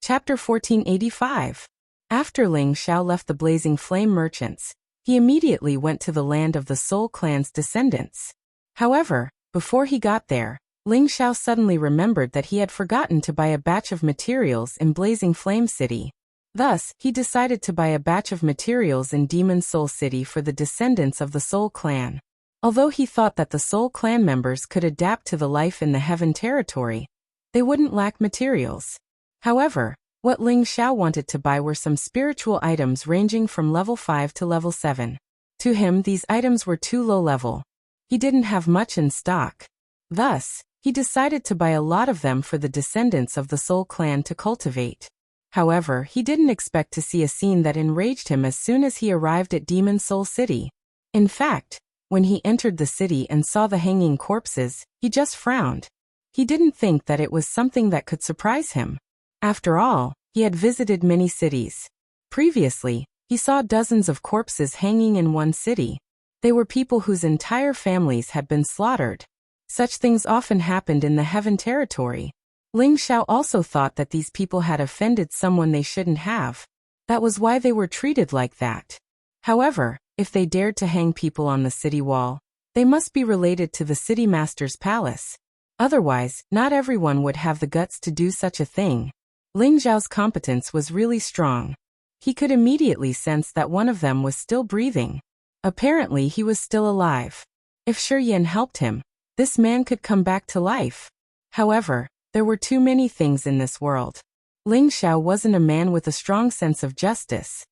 Chapter 1485. After Ling Xiao left the blazing flame merchants, he immediately went to the land of the Soul clan's descendants. However, before he got there, Ling Xiao suddenly remembered that he had forgotten to buy a batch of materials in Blazing Flame City. Thus, he decided to buy a batch of materials in Demon Soul City for the descendants of the Soul clan. Although he thought that the Soul clan members could adapt to the life in the Heaven territory, they wouldn't lack materials. However, what Ling Xiao wanted to buy were some spiritual items ranging from level 5 to level 7. To him, these items were too low level. He didn't have much in stock. Thus, he decided to buy a lot of them for the descendants of the Soul clan to cultivate. However, he didn't expect to see a scene that enraged him as soon as he arrived at Demon Soul City. In fact, when he entered the city and saw the hanging corpses, he just frowned. He didn't think that it was something that could surprise him. After all, he had visited many cities. Previously, he saw dozens of corpses hanging in one city. They were people whose entire families had been slaughtered. Such things often happened in the Heaven territory. Ling Xiao also thought that these people had offended someone they shouldn't have. That was why they were treated like that. However, if they dared to hang people on the city wall, they must be related to the city master's palace. Otherwise, not everyone would have the guts to do such a thing. Ling Xiao's competence was really strong. He could immediately sense that one of them was still breathing. Apparently he was still alive. If Shi Yan helped him, this man could come back to life. However, there were too many things in this world. Ling Xiao wasn't a man with a strong sense of justice.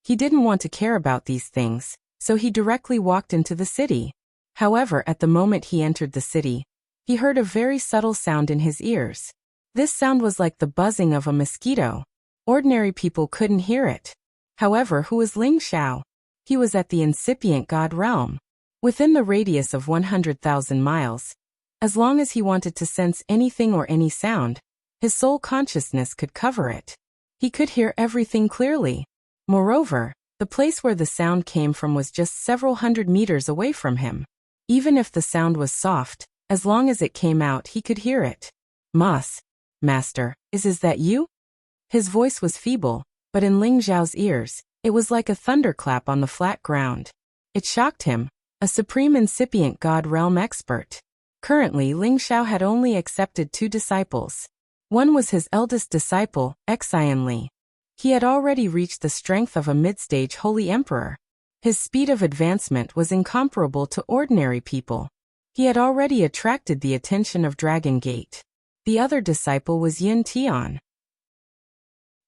He didn't want to care about these things, so he directly walked into the city. However, at the moment he entered the city, he heard a very subtle sound in his ears. This sound was like the buzzing of a mosquito. Ordinary people couldn't hear it. However, who was Ling Xiao? He was at the incipient God realm, within the radius of 100,000 miles. As long as he wanted to sense anything or any sound, his soul consciousness could cover it. He could hear everything clearly. Moreover, the place where the sound came from was just several hundred meters away from him. Even if the sound was soft, as long as it came out he could hear it. Master, is that you? His voice was feeble, but in Ling Xiao's ears, it was like a thunderclap on the flat ground. It shocked him, a supreme incipient God realm expert. Currently, Ling Xiao had only accepted 2 disciples. One was his eldest disciple, Xian Li. He had already reached the strength of a mid-stage holy emperor. His speed of advancement was incomparable to ordinary people. He had already attracted the attention of Dragon Gate. The other disciple was Yin Tian.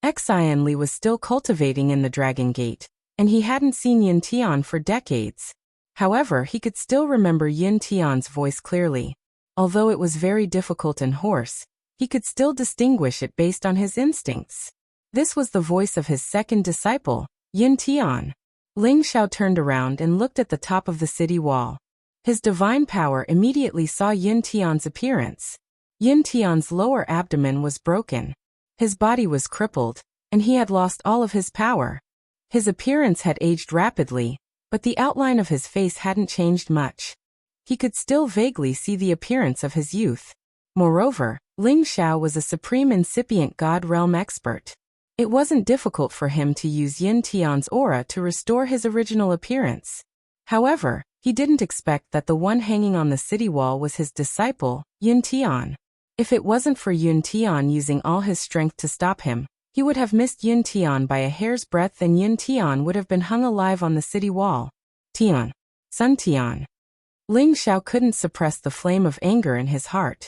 Xian Li was still cultivating in the Dragon Gate, and he hadn't seen Yin Tian for decades. However, he could still remember Yin Tian's voice clearly. Although it was very difficult and hoarse, he could still distinguish it based on his instincts. This was the voice of his second disciple, Yin Tian. Ling Xiao turned around and looked at the top of the city wall. His divine power immediately saw Yin Tian's appearance. Yin Tian's lower abdomen was broken. His body was crippled, and he had lost all of his power. His appearance had aged rapidly, but the outline of his face hadn't changed much. He could still vaguely see the appearance of his youth. Moreover, Ling Xiao was a supreme incipient God realm expert. It wasn't difficult for him to use Yin Tian's aura to restore his original appearance. However, he didn't expect that the one hanging on the city wall was his disciple, Yin Tian. If it wasn't for Yin Tian using all his strength to stop him, he would have missed Yin Tian by a hair's breadth and Yin Tian would have been hung alive on the city wall. Tian. Sun Tian. Ling Xiao couldn't suppress the flame of anger in his heart.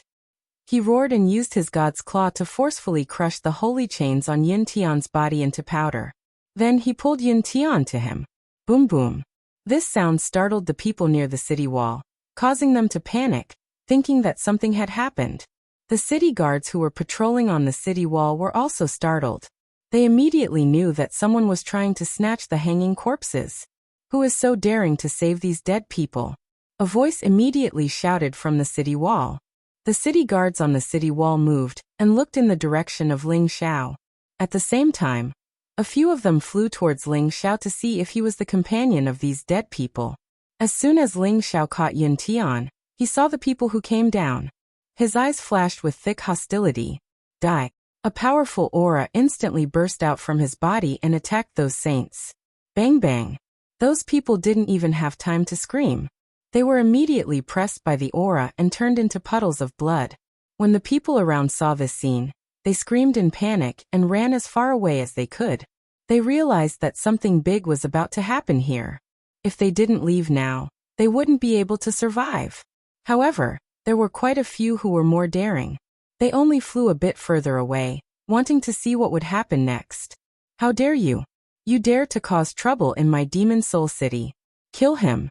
He roared and used his god's claw to forcefully crush the holy chains on Yin Tian's body into powder. Then he pulled Yin Tian to him. Boom boom. This sound startled the people near the city wall, causing them to panic, thinking that something had happened. The city guards who were patrolling on the city wall were also startled. They immediately knew that someone was trying to snatch the hanging corpses. Who is so daring to save these dead people? A voice immediately shouted from the city wall. The city guards on the city wall moved and looked in the direction of Ling Xiao. At the same time, a few of them flew towards Ling Xiao to see if he was the companion of these dead people. As soon as Ling Xiao caught Yin Tian, he saw the people who came down. His eyes flashed with thick hostility. Die. A powerful aura instantly burst out from his body and attacked those saints. Bang bang. Those people didn't even have time to scream. They were immediately pressed by the aura and turned into puddles of blood. When the people around saw this scene, they screamed in panic and ran as far away as they could. They realized that something big was about to happen here. If they didn't leave now, they wouldn't be able to survive. However, there were quite a few who were more daring. They only flew a bit further away, wanting to see what would happen next. How dare you? You dare to cause trouble in my demon soul city. Kill him.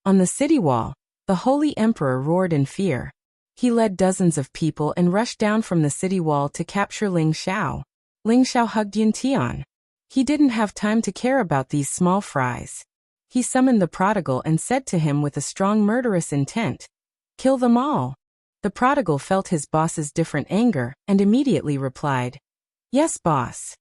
On the city wall, the Holy Emperor roared in fear. He led dozens of people and rushed down from the city wall to capture Ling Xiao. Ling Xiao hugged Yun Tian. He didn't have time to care about these small fries. He summoned the prodigal and said to him with a strong murderous intent, "Kill them all." The prodigal felt his boss's different anger and immediately replied, "Yes, boss."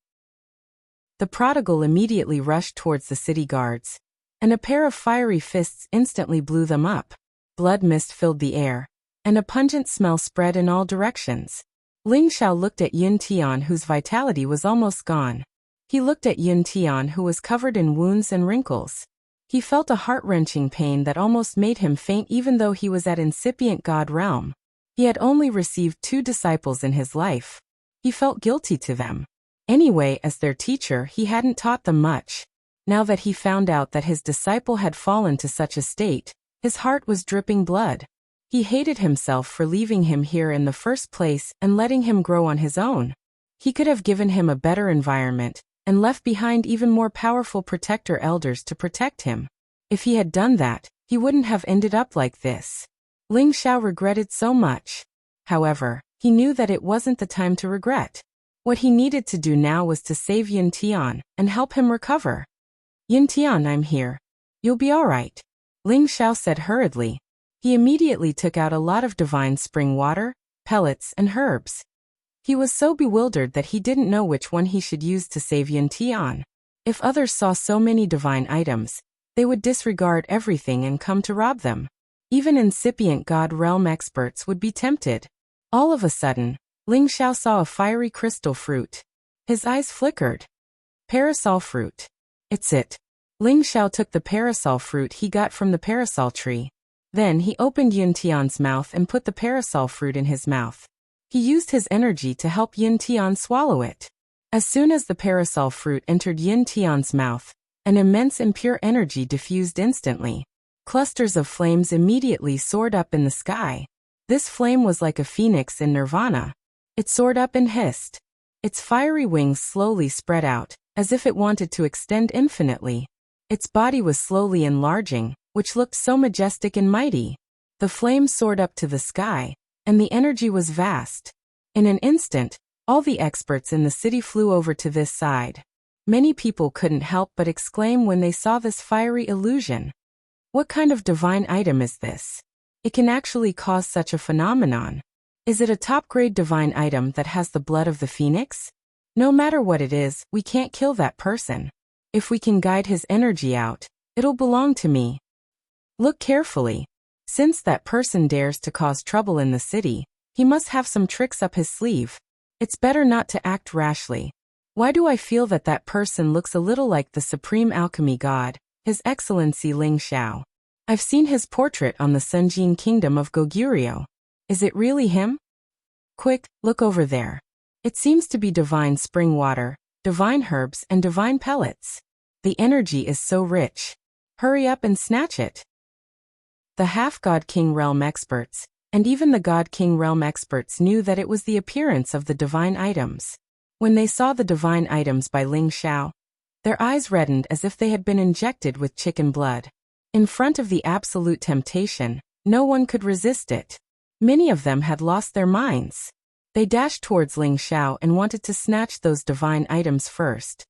The prodigal immediately rushed towards the city guards, and a pair of fiery fists instantly blew them up. Blood mist filled the air, and a pungent smell spread in all directions. Ling Xiao looked at Yun Tian, whose vitality was almost gone. He looked at Yun Tian, who was covered in wounds and wrinkles. He felt a heart-wrenching pain that almost made him faint even though he was at incipient God realm. He had only received 2 disciples in his life. He felt guilty to them. Anyway, as their teacher, he hadn't taught them much. Now that he found out that his disciple had fallen to such a state, his heart was dripping blood. He hated himself for leaving him here in the first place and letting him grow on his own. He could have given him a better environment and left behind even more powerful protector elders to protect him. If he had done that, he wouldn't have ended up like this. Ling Xiao regretted so much. However, he knew that it wasn't the time to regret. What he needed to do now was to save Yun Tian and help him recover. "Yun Tian, I'm here. You'll be all right," Ling Xiao said hurriedly. He immediately took out a lot of divine spring water, pellets, and herbs. He was so bewildered that he didn't know which one he should use to save Yun Tian. If others saw so many divine items, they would disregard everything and come to rob them. Even incipient God realm experts would be tempted. All of a sudden, Ling Xiao saw a fiery crystal fruit. His eyes flickered. Parasol fruit. It's it. Ling Xiao took the parasol fruit he got from the parasol tree. Then he opened Yun Tian's mouth and put the parasol fruit in his mouth. He used his energy to help Yun Tian swallow it. As soon as the parasol fruit entered Yun Tian's mouth, an immense and pure energy diffused instantly. Clusters of flames immediately soared up in the sky. This flame was like a phoenix in nirvana. It soared up and hissed. Its fiery wings slowly spread out, as if it wanted to extend infinitely. Its body was slowly enlarging, which looked so majestic and mighty. The flame soared up to the sky, and the energy was vast. In an instant, all the experts in the city flew over to this side. Many people couldn't help but exclaim when they saw this fiery illusion. What kind of divine item is this? It can actually cause such a phenomenon. Is it a top-grade divine item that has the blood of the phoenix? No matter what it is, we can't kill that person. If we can guide his energy out, it'll belong to me. Look carefully. Since that person dares to cause trouble in the city, he must have some tricks up his sleeve. It's better not to act rashly. Why do I feel that that person looks a little like the supreme alchemy god, His Excellency Ling Xiao? I've seen his portrait on the Sunjin Kingdom of Goguryeo. Is it really him? Quick, look over there. It seems to be divine spring water, divine herbs, and divine pellets. The energy is so rich. Hurry up and snatch it. The half-God King Realm experts, and even the God King Realm experts knew that it was the appearance of the divine items. When they saw the divine items by Ling Xiao, their eyes reddened as if they had been injected with chicken blood. In front of the absolute temptation, no one could resist it. Many of them had lost their minds. They dashed towards Ling Xiao and wanted to snatch those divine items first.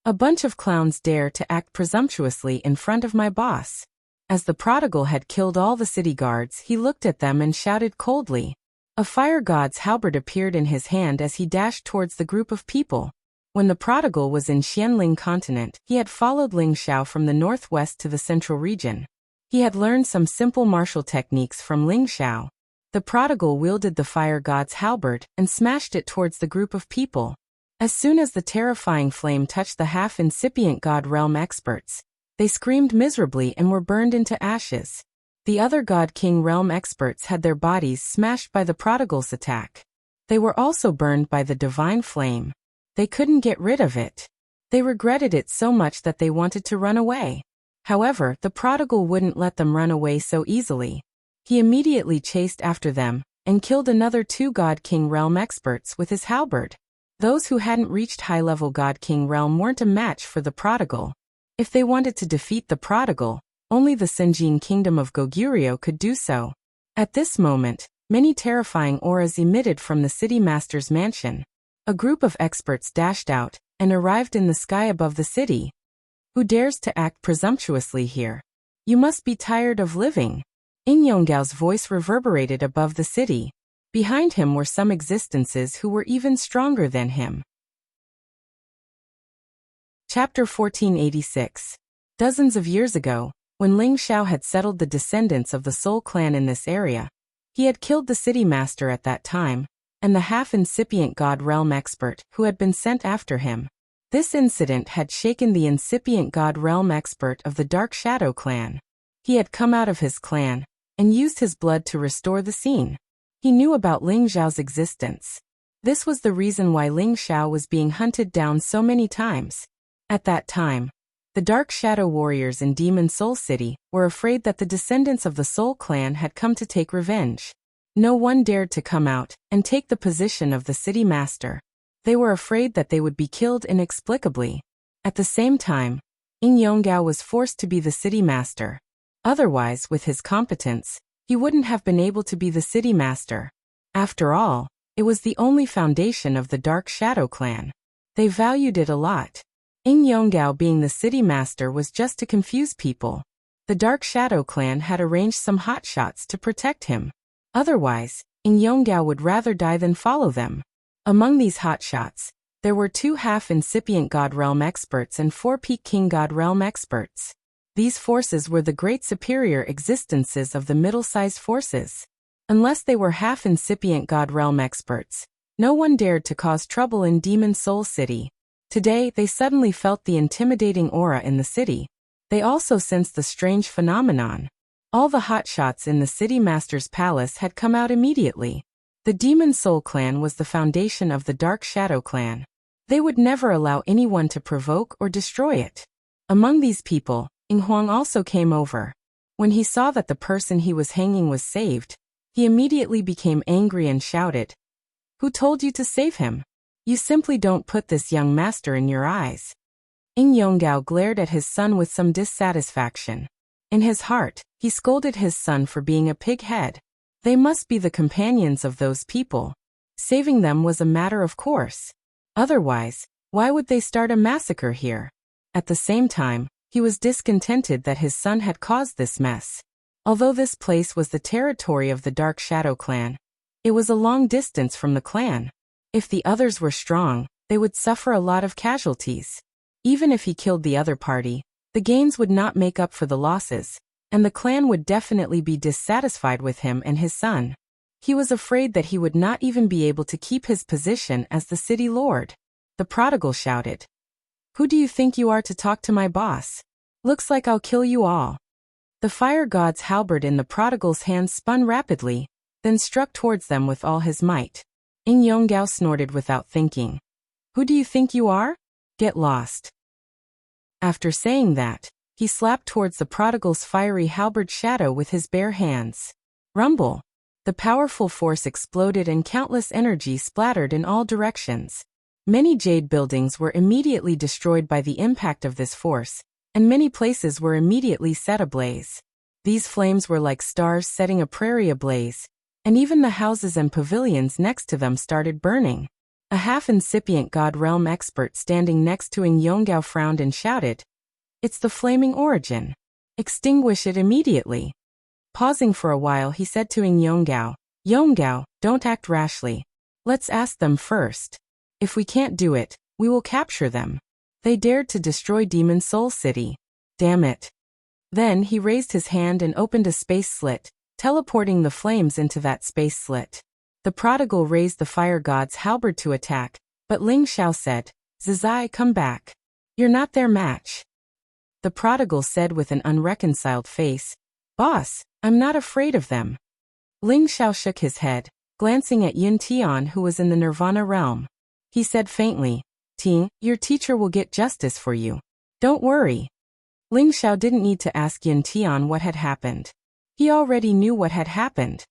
A bunch of clowns dare to act presumptuously in front of my boss. As the prodigal had killed all the city guards, he looked at them and shouted coldly. A fire god's halberd appeared in his hand as he dashed towards the group of people. When the prodigal was in Xianling continent, he had followed Ling Xiao from the northwest to the central region. He had learned some simple martial techniques from Ling Xiao. The prodigal wielded the fire god's halberd and smashed it towards the group of people. As soon as the terrifying flame touched the half-incipient god realm experts, they screamed miserably and were burned into ashes. The other god king realm experts had their bodies smashed by the prodigal's attack. They were also burned by the divine flame. They couldn't get rid of it. They regretted it so much that they wanted to run away. However, the prodigal wouldn't let them run away so easily. He immediately chased after them and killed another 2 god king realm experts with his halberd. Those who hadn't reached high-level god king realm weren't a match for the prodigal. If they wanted to defeat the prodigal, only the Senjin kingdom of Goguryeo could do so. At this moment, many terrifying auras emitted from the city master's mansion. A group of experts dashed out and arrived in the sky above the city. Who dares to act presumptuously here? You must be tired of living. In Yonggao's voice reverberated above the city. Behind him were some existences who were even stronger than him. Chapter 1486. Dozens of years ago, when Ling Xiao had settled the descendants of the Soul clan in this area, he had killed the city master at that time, and the half-incipient god realm expert who had been sent after him. This incident had shaken the incipient god realm expert of the Dark Shadow clan. He had come out of his clan and used his blood to restore the scene. He knew about Ling Xiao's existence. This was the reason why Ling Xiao was being hunted down so many times. At that time, the Dark Shadow warriors in Demon Soul City were afraid that the descendants of the Soul clan had come to take revenge. No one dared to come out and take the position of the city master. They were afraid that they would be killed inexplicably. At the same time, In Yonggao was forced to be the city master. Otherwise, with his competence, he wouldn't have been able to be the city master. After all, it was the only foundation of the Dark Shadow clan. They valued it a lot. In Yonggao being the city master was just to confuse people. The Dark Shadow clan had arranged some hotshots to protect him. Otherwise, In Yonggao would rather die than follow them. Among these hotshots, there were 2 half-incipient God Realm experts and 4 peak King God Realm experts. These forces were the great superior existences of the middle-sized forces. Unless they were half-incipient God Realm experts, no one dared to cause trouble in Demon Soul City. Today, they suddenly felt the intimidating aura in the city. They also sensed the strange phenomenon. All the hotshots in the city master's palace had come out immediately. The Demon Soul clan was the foundation of the Dark Shadow clan. They would never allow anyone to provoke or destroy it. Among these people, Ing Huang also came over. When he saw that the person he was hanging was saved, he immediately became angry and shouted, "Who told you to save him? You simply don't put this young master in your eyes." Ing Yonggao glared at his son with some dissatisfaction. In his heart, he scolded his son for being a pig-head. They must be the companions of those people. Saving them was a matter of course. Otherwise, why would they start a massacre here? At the same time, he was discontented that his son had caused this mess. Although this place was the territory of the Dark Shadow clan, it was a long distance from the clan. If the others were strong, they would suffer a lot of casualties. Even if he killed the other party, the gains would not make up for the losses, and the clan would definitely be dissatisfied with him and his son. He was afraid that he would not even be able to keep his position as the city lord. The prodigal shouted, "Who do you think you are to talk to my boss? Looks like I'll kill you all." The fire god's halberd in the prodigal's hand spun rapidly, then struck towards them with all his might. In Yonggao snorted without thinking, "Who do you think you are? Get lost." After saying that, he slapped towards the prodigal's fiery halberd shadow with his bare hands. Rumble! The powerful force exploded and countless energy splattered in all directions. Many jade buildings were immediately destroyed by the impact of this force, and many places were immediately set ablaze. These flames were like stars setting a prairie ablaze, and even the houses and pavilions next to them started burning. A half-incipient God Realm expert standing next to Ing Yonggao frowned and shouted, "It's the flaming origin. Extinguish it immediately." Pausing for a while, he said to Ing Yonggao, "Yonggao, don't act rashly. Let's ask them first. If we can't do it, we will capture them. They dared to destroy Demon Soul City. Damn it." Then he raised his hand and opened a space slit, teleporting the flames into that space slit. The prodigal raised the fire god's halberd to attack, but Ling Xiao said, "Zizai, come back. You're not their match." The prodigal said with an unreconciled face, "Boss, I'm not afraid of them." Ling Xiao shook his head, glancing at Yun Tian who was in the Nirvana realm. He said faintly, "Ting, your teacher will get justice for you. Don't worry." Ling Xiao didn't need to ask Yun Tian what had happened. He already knew what had happened.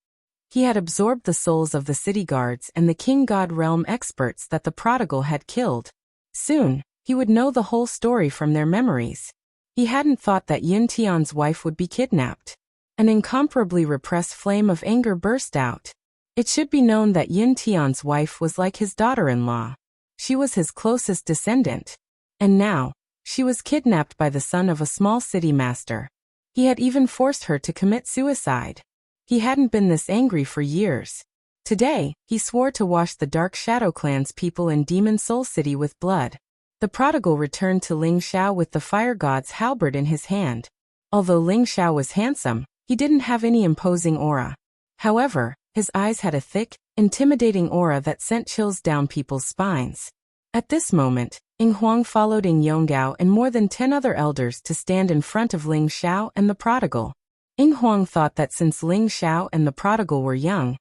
He had absorbed the souls of the city guards and the King God realm experts that the prodigal had killed. Soon, he would know the whole story from their memories. He hadn't thought that Yun Tian's wife would be kidnapped. An incomparably repressed flame of anger burst out. It should be known that Yun Tian's wife was like his daughter-in-law. She was his closest descendant. And now, she was kidnapped by the son of a small city master. He had even forced her to commit suicide. He hadn't been this angry for years. Today, he swore to wash the Dark Shadow Clan's people in Demon Soul City with blood. The prodigal returned to Ling Xiao with the fire god's halberd in his hand. Although Ling Xiao was handsome, he didn't have any imposing aura. However, his eyes had a thick, intimidating aura that sent chills down people's spines. At this moment, Ying Huang followed Ying Yonggao and more than 10 other elders to stand in front of Ling Xiao and the prodigal. Ying Huang thought that since Ling Xiao and the prodigal were young,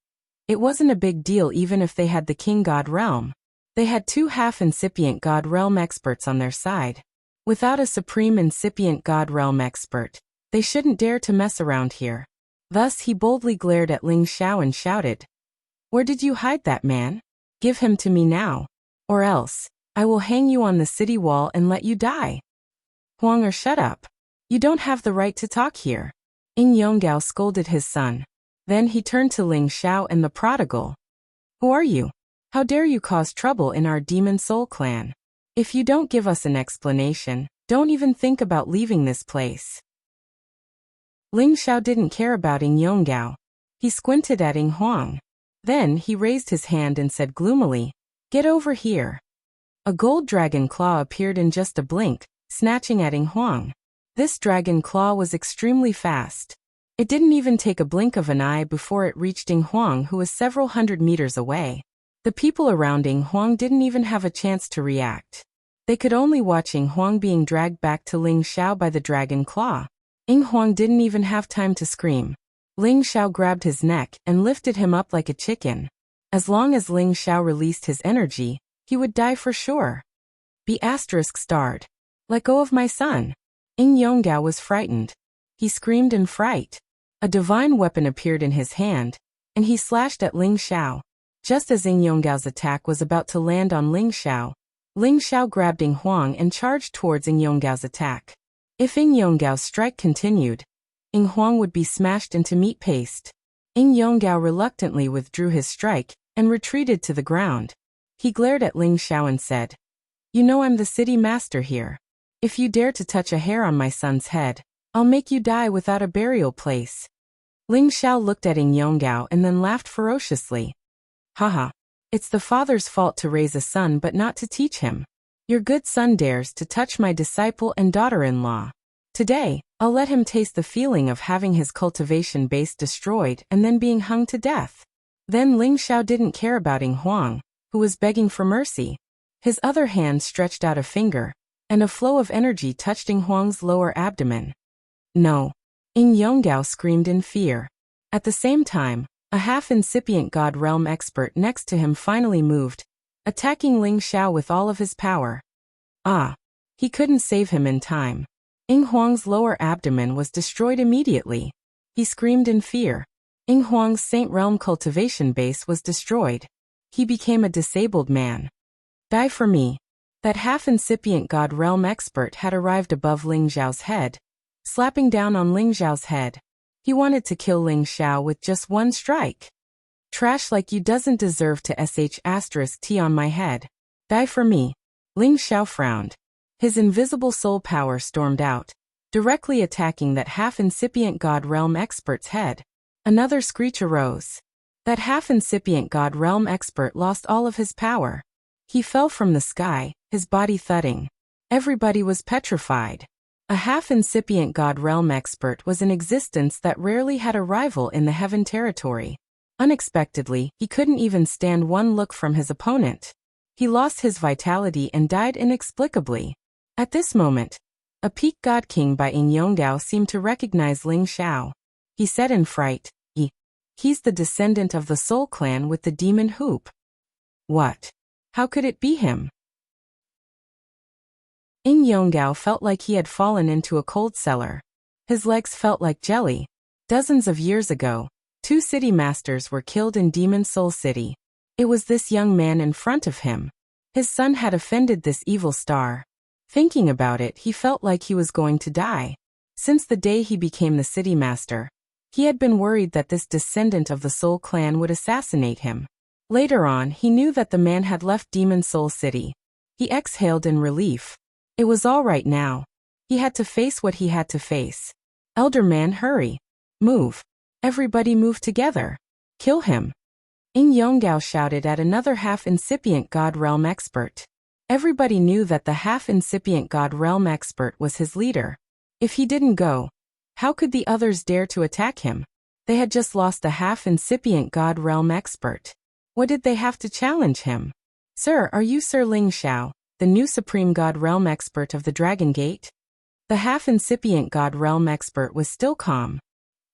it wasn't a big deal even if they had the King God realm. They had 2 half-incipient God realm experts on their side. Without a supreme incipient God realm expert, they shouldn't dare to mess around here. Thus he boldly glared at Ling Xiao and shouted, "Where did you hide that man? Give him to me now. Or else, I will hang you on the city wall and let you die." "Huang, shut up. You don't have the right to talk here." Ying Yonggao scolded his son. Then he turned to Ling Xiao and the prodigal. "Who are you? How dare you cause trouble in our Demon Soul clan? If you don't give us an explanation, don't even think about leaving this place." Ling Xiao didn't care about Ying Yonggao. He squinted at Ying Huang. Then he raised his hand and said gloomily, "Get over here." A gold dragon claw appeared in just a blink, snatching at Ying Huang. This dragon claw was extremely fast. It didn't even take a blink of an eye before it reached Ying Huang, who was several hundred meters away. The people around Ying Huang didn't even have a chance to react. They could only watch Ying Huang being dragged back to Ling Xiao by the dragon claw. Ying Huang didn't even have time to scream. Ling Xiao grabbed his neck and lifted him up like a chicken. As long as Ling Xiao released his energy, he would die for sure. Be ****. Let go of my son. Ying Yonggao was frightened. He screamed in fright. A divine weapon appeared in his hand, and he slashed at Ling Xiao. Just as Ying Yonggao's attack was about to land on Ling Xiao grabbed Ying Huang and charged towards Ying Yonggao's attack. If Ying Yonggao's strike continued, Ying Huang would be smashed into meat paste. Ying Yonggao reluctantly withdrew his strike and retreated to the ground. He glared at Ling Xiao and said, "You know I'm the city master here. If you dare to touch a hair on my son's head, I'll make you die without a burial place." Ling Xiao looked at Ying Yonggao and then laughed ferociously. "Haha. It's the father's fault to raise a son but not to teach him. Your good son dares to touch my disciple and daughter-in-law. Today, I'll let him taste the feeling of having his cultivation base destroyed and then being hung to death." Then Ling Xiao didn't care about Ying Huang, who was begging for mercy. His other hand stretched out a finger, and a flow of energy touched Ying Huang's lower abdomen. "No." Ying Yonggao screamed in fear. At the same time, a half-incipient God realm expert next to him finally moved, attacking Ling Xiao with all of his power. He couldn't save him in time. Ying Huang's lower abdomen was destroyed immediately. He screamed in fear. Ying Huang's Saint Realm cultivation base was destroyed. He became a disabled man. "Die for me." That half-incipient God realm expert had arrived above Ling Xiao's head, slapping down on Ling Xiao's head. He wanted to kill Ling Xiao with just one strike. "Trash like you doesn't deserve to ***T on my head. Die for me." Ling Xiao frowned. His invisible soul power stormed out, directly attacking that half-incipient God realm expert's head. Another screech arose. That half-incipient God realm expert lost all of his power. He fell from the sky, his body thudding. Everybody was petrified. A half-incipient God realm expert was an existence that rarely had a rival in the heaven territory. Unexpectedly, he couldn't even stand one look from his opponent. He lost his vitality and died inexplicably. At this moment, a peak god king by Ing Yongdao seemed to recognize Ling Xiao. He said in fright, He's the descendant of the Soul clan with the demon hoop. What? How could it be him? Ing Yongdao felt like he had fallen into a cold cellar. His legs felt like jelly. Dozens of years ago, 2 city masters were killed in Demon Soul City. It was this young man in front of him. His son had offended this evil star. Thinking about it, he felt like he was going to die. Since the day he became the city master, he had been worried that this descendant of the Soul clan would assassinate him. Later on, he knew that the man had left Demon Soul City. He exhaled in relief. It was all right now. He had to face what he had to face. Elder man, hurry. Move. Everybody move together. Kill him. Ing Yongdao shouted at another half-incipient God realm expert. Everybody knew that the half-incipient God realm expert was his leader. If he didn't go, how could the others dare to attack him? They had just lost a half-incipient God realm expert. What did they have to challenge him? Sir, are you Sir Ling Xiao, the new Supreme God realm expert of the Dragon Gate? The half-incipient God realm expert was still calm.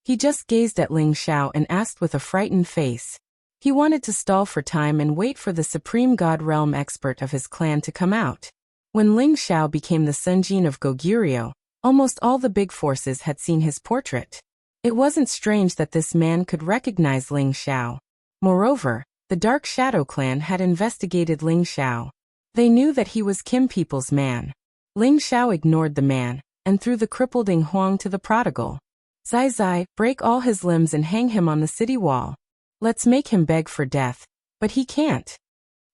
He just gazed at Ling Xiao and asked with a frightened face. He wanted to stall for time and wait for the Supreme God realm expert of his clan to come out. When Ling Xiao became the Sunjin of Goguryeo, almost all the big forces had seen his portrait. It wasn't strange that this man could recognize Ling Xiao. Moreover, the Dark Shadow clan had investigated Ling Xiao. They knew that he was Kim People's man. Ling Xiao ignored the man, and threw the crippled Ing Huang to the prodigal. Zai Zai, break all his limbs and hang him on the city wall. Let's make him beg for death. But he can't.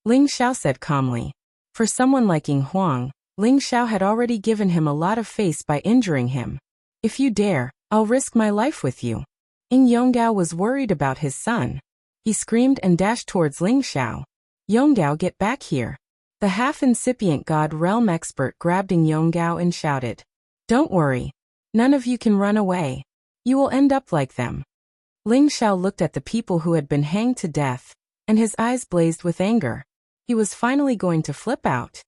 Ling Xiao said calmly. For someone like Ing Huang, Ling Xiao had already given him a lot of face by injuring him. If you dare, I'll risk my life with you. Ing Yongdao was worried about his son. He screamed and dashed towards Ling Xiao. Yongdao, get back here. The half-incipient God realm expert grabbed Ing Yongdao and shouted. Don't worry. None of you can run away. You will end up like them. Ling Xiao looked at the people who had been hanged to death, and his eyes blazed with anger. He was finally going to flip out.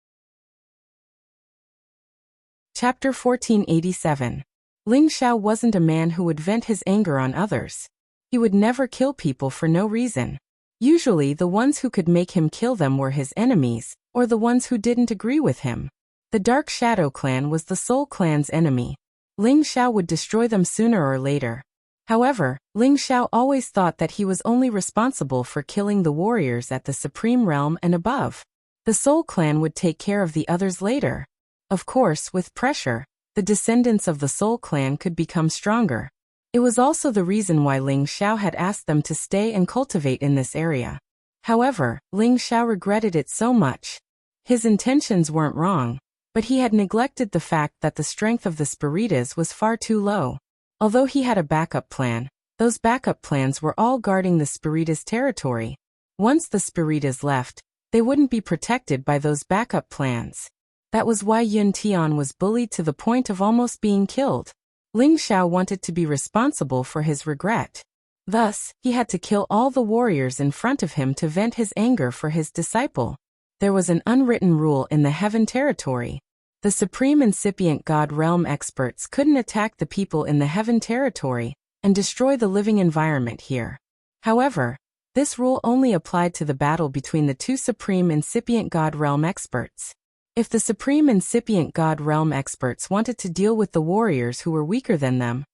Chapter 1487. Ling Xiao wasn't a man who would vent his anger on others. He would never kill people for no reason. Usually the ones who could make him kill them were his enemies, or the ones who didn't agree with him. The Dark Shadow clan was the Soul clan's enemy. Ling Xiao would destroy them sooner or later. However, Ling Xiao always thought that he was only responsible for killing the warriors at the Supreme Realm and above. The Soul clan would take care of the others later. Of course, with pressure, the descendants of the Soul clan could become stronger. It was also the reason why Ling Xiao had asked them to stay and cultivate in this area. However, Ling Xiao regretted it so much. His intentions weren't wrong, but he had neglected the fact that the strength of the Spiritas was far too low. Although he had a backup plan, those backup plans were all guarding the Spiritas' territory. Once the Spiritas left, they wouldn't be protected by those backup plans. That was why Yun Tian was bullied to the point of almost being killed. Ling Xiao wanted to be responsible for his regret. Thus, he had to kill all the warriors in front of him to vent his anger for his disciple. There was an unwritten rule in the Heaven Territory. The Supreme Incipient God Realm experts couldn't attack the people in the Heaven Territory and destroy the living environment here. However, this rule only applied to the battle between the 2 Supreme Incipient God Realm experts. If the Supreme Incipient God Realm experts wanted to deal with the warriors who were weaker than them,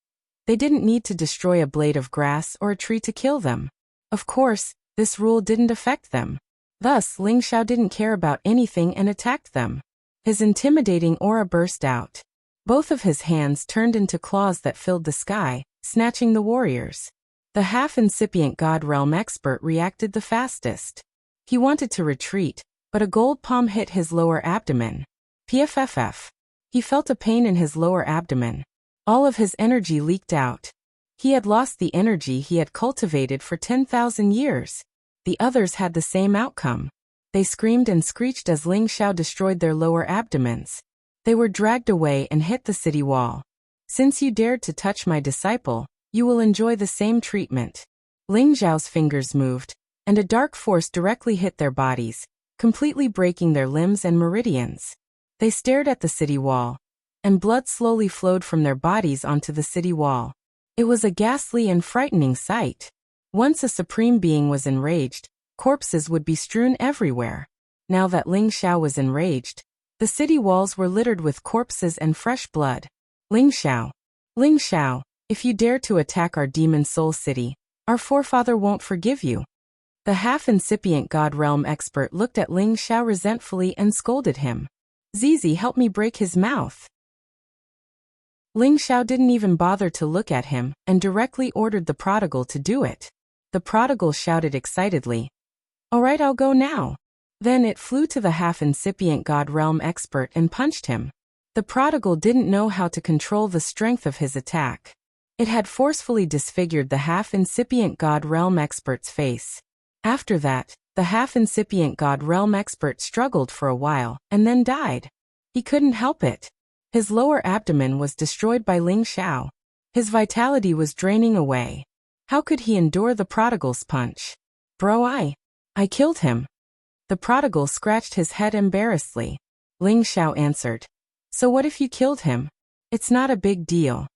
they didn't need to destroy a blade of grass or a tree to kill them. Of course, this rule didn't affect them. Thus, Ling Xiao didn't care about anything and attacked them. His intimidating aura burst out. Both of his hands turned into claws that filled the sky, snatching the warriors. The half-incipient God Realm expert reacted the fastest. He wanted to retreat, but a gold palm hit his lower abdomen. PFFF. He felt a pain in his lower abdomen. All of his energy leaked out. He had lost the energy he had cultivated for 10,000 years. The others had the same outcome. They screamed and screeched as Ling Xiao destroyed their lower abdomens. They were dragged away and hit the city wall. Since you dared to touch my disciple, you will enjoy the same treatment. Ling Xiao's fingers moved, and a dark force directly hit their bodies, completely breaking their limbs and meridians. They stared at the city wall, and blood slowly flowed from their bodies onto the city wall. It was a ghastly and frightening sight. Once a supreme being was enraged, corpses would be strewn everywhere. Now that Ling Xiao was enraged, the city walls were littered with corpses and fresh blood. Ling Xiao, if you dare to attack our demon soul city, our forefather won't forgive you. The half-incipient God realm expert looked at Ling Xiao resentfully and scolded him. Zizi, help me break his mouth. Ling Xiao didn't even bother to look at him and directly ordered the prodigal to do it. The prodigal shouted excitedly, "All right, I'll go now." Then it flew to the half-incipient God realm expert and punched him. The prodigal didn't know how to control the strength of his attack. It had forcefully disfigured the half-incipient God realm expert's face. After that, the half-incipient God realm expert struggled for a while and then died. He couldn't help it. His lower abdomen was destroyed by Ling Xiao. His vitality was draining away. How could he endure the prodigal's punch? Bro, I killed him. The prodigal scratched his head embarrassedly. Ling Xiao answered, "So what if you killed him? It's not a big deal."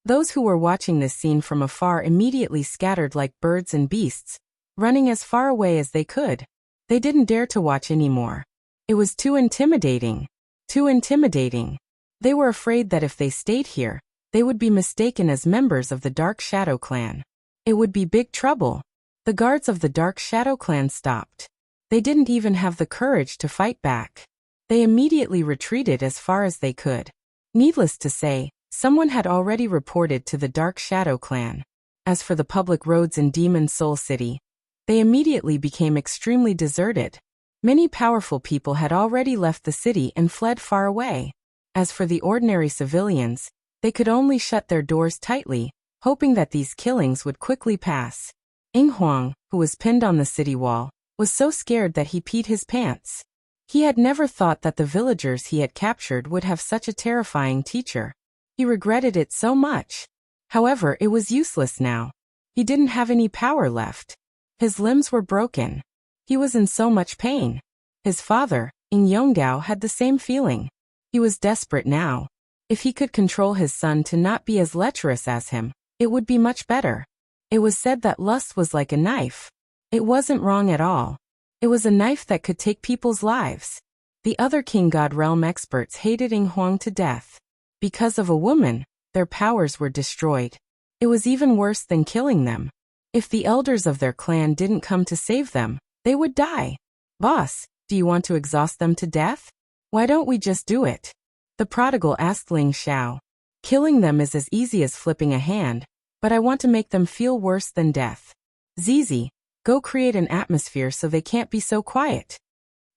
Those who were watching this scene from afar immediately scattered like birds and beasts, running as far away as they could. They didn't dare to watch anymore. It was too intimidating. Too intimidating. They were afraid that if they stayed here, they would be mistaken as members of the Dark Shadow Clan. It would be big trouble. The guards of the Dark Shadow Clan stopped. They didn't even have the courage to fight back. They immediately retreated as far as they could. Needless to say, someone had already reported to the Dark Shadow Clan. As for the public roads in Demon Soul City, they immediately became extremely deserted. Many powerful people had already left the city and fled far away. As for the ordinary civilians, they could only shut their doors tightly, hoping that these killings would quickly pass. Ying Huang, who was pinned on the city wall, was so scared that he peed his pants. He had never thought that the villagers he had captured would have such a terrifying teacher. He regretted it so much. However, it was useless now. He didn't have any power left. His limbs were broken. He was in so much pain. His father, Ying Yonggao, had the same feeling. He was desperate now. If he could control his son to not be as lecherous as him, it would be much better. It was said that lust was like a knife. It wasn't wrong at all. It was a knife that could take people's lives. The other King God Realm experts hated Ying Huang to death. Because of a woman, their powers were destroyed. It was even worse than killing them. If the elders of their clan didn't come to save them, they would die. Boss, do you want to exhaust them to death? Why don't we just do it? The prodigal asked Ling Xiao. Killing them is as easy as flipping a hand, but I want to make them feel worse than death. Zizi, go create an atmosphere so they can't be so quiet.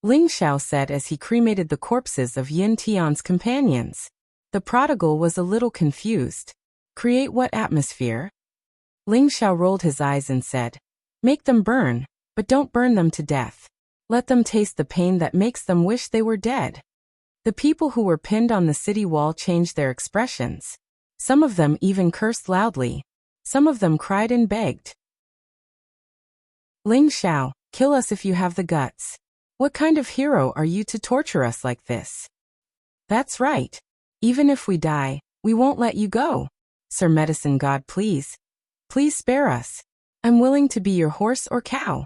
Ling Xiao said as he cremated the corpses of Yin Tian's companions. The prodigal was a little confused. Create what atmosphere? Ling Xiao rolled his eyes and said, "Make them burn, but don't burn them to death. Let them taste the pain that makes them wish they were dead." The people who were pinned on the city wall changed their expressions. Some of them even cursed loudly. Some of them cried and begged. Ling Xiao, kill us if you have the guts. What kind of hero are you to torture us like this? That's right. Even if we die, we won't let you go. Sir Medicine God, please. Please spare us. I'm willing to be your horse or cow.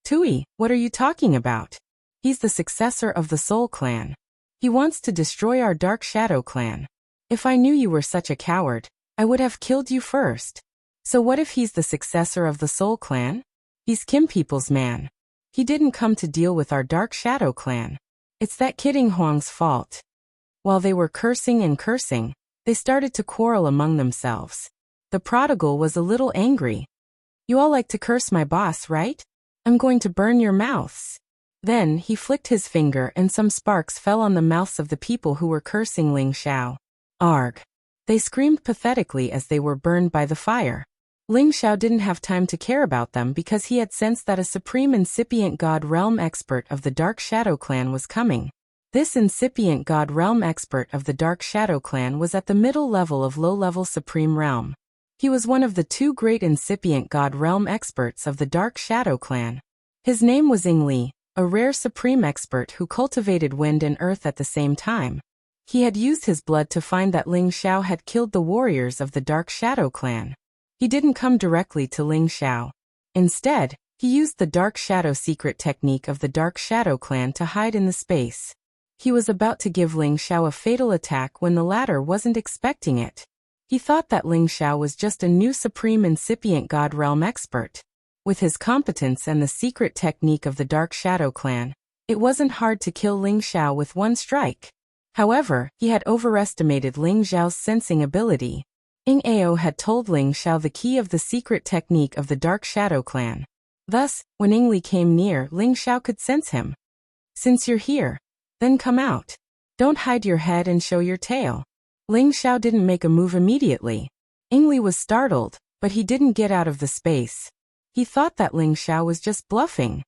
Tui, what are you talking about? He's the successor of the Soul Clan. He wants to destroy our Dark Shadow Clan. If I knew you were such a coward, I would have killed you first. So what if he's the successor of the Soul Clan? He's Kim People's man. He didn't come to deal with our Dark Shadow Clan. It's that kid Ying Huang's fault. While they were cursing and cursing, they started to quarrel among themselves. The prodigal was a little angry. You all like to curse my boss, right? I'm going to burn your mouths. Then he flicked his finger and some sparks fell on the mouths of the people who were cursing Ling Xiao. Arg! They screamed pathetically as they were burned by the fire. Ling Xiao didn't have time to care about them because he had sensed that a supreme incipient God realm expert of the Dark Shadow Clan was coming. This incipient God Realm expert of the Dark Shadow Clan was at the middle level of low-level Supreme Realm. He was one of the two great incipient God Realm experts of the Dark Shadow Clan. His name was Ying Li, a rare Supreme expert who cultivated wind and earth at the same time. He had used his blood to find that Ling Xiao had killed the warriors of the Dark Shadow Clan. He didn't come directly to Ling Xiao. Instead, he used the Dark Shadow secret technique of the Dark Shadow Clan to hide in the space. He was about to give Ling Xiao a fatal attack when the latter wasn't expecting it. He thought that Ling Xiao was just a new Supreme Incipient God Realm expert. With his competence and the secret technique of the Dark Shadow Clan, it wasn't hard to kill Ling Xiao with one strike. However, he had overestimated Ling Xiao's sensing ability. Ying Ao had told Ling Xiao the key of the secret technique of the Dark Shadow Clan. Thus, when Ying Li came near, Ling Xiao could sense him. "Since you're here, then come out. Don't hide your head and show your tail." Ling Xiao didn't make a move immediately. Ying Li was startled, but he didn't get out of the space. He thought that Ling Xiao was just bluffing.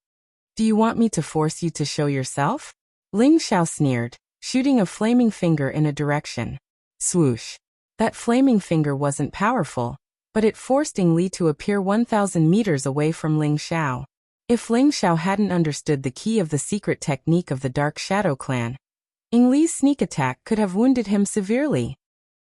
"Do you want me to force you to show yourself?" Ling Xiao sneered, shooting a flaming finger in a direction. Swoosh. That flaming finger wasn't powerful, but it forced Ying Li to appear 1,000 meters away from Ling Xiao. If Ling Xiao hadn't understood the key of the secret technique of the Dark Shadow Clan, Ying Li's sneak attack could have wounded him severely.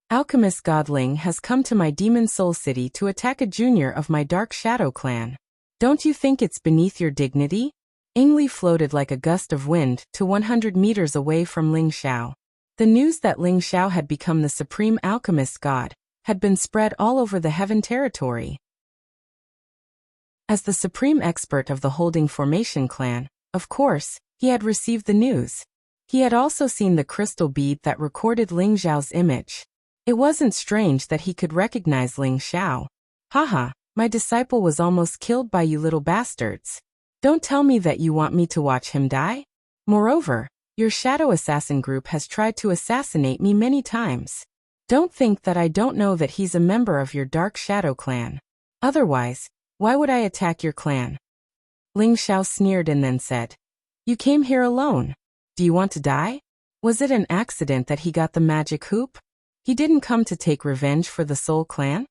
"Alchemist God Ling has come to my Demon Soul City to attack a junior of my Dark Shadow Clan. Don't you think it's beneath your dignity?" Ying Li floated like a gust of wind to 100 meters away from Ling Xiao. The news that Ling Xiao had become the Supreme Alchemist God had been spread all over the Heaven Territory. As the Supreme Expert of the Holding Formation Clan, of course, he had received the news. He had also seen the crystal bead that recorded Ling Xiao's image. It wasn't strange that he could recognize Ling Xiao. "Haha, my disciple was almost killed by you little bastards. Don't tell me that you want me to watch him die? Moreover, your shadow assassin group has tried to assassinate me many times. Don't think that I don't know that he's a member of your Dark Shadow Clan. Otherwise, why would I attack your clan?" Ling Xiao sneered and then said, "You came here alone. Do you want to die? Was it an accident that he got the magic hoop? He didn't come to take revenge for the Soul Clan?"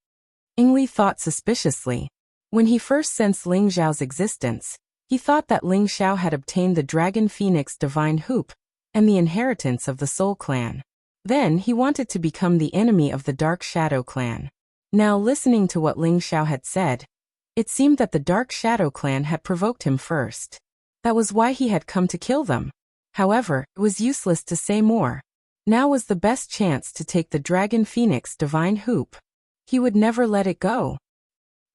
Ying Li thought suspiciously. When he first sensed Ling Xiao's existence, he thought that Ling Xiao had obtained the Dragon Phoenix Divine Hoop and the inheritance of the Soul Clan. Then he wanted to become the enemy of the Dark Shadow Clan. Now listening to what Ling Xiao had said, it seemed that the Dark Shadow Clan had provoked him first. That was why he had come to kill them. However, it was useless to say more. Now was the best chance to take the Dragon Phoenix Divine Hoop. He would never let it go.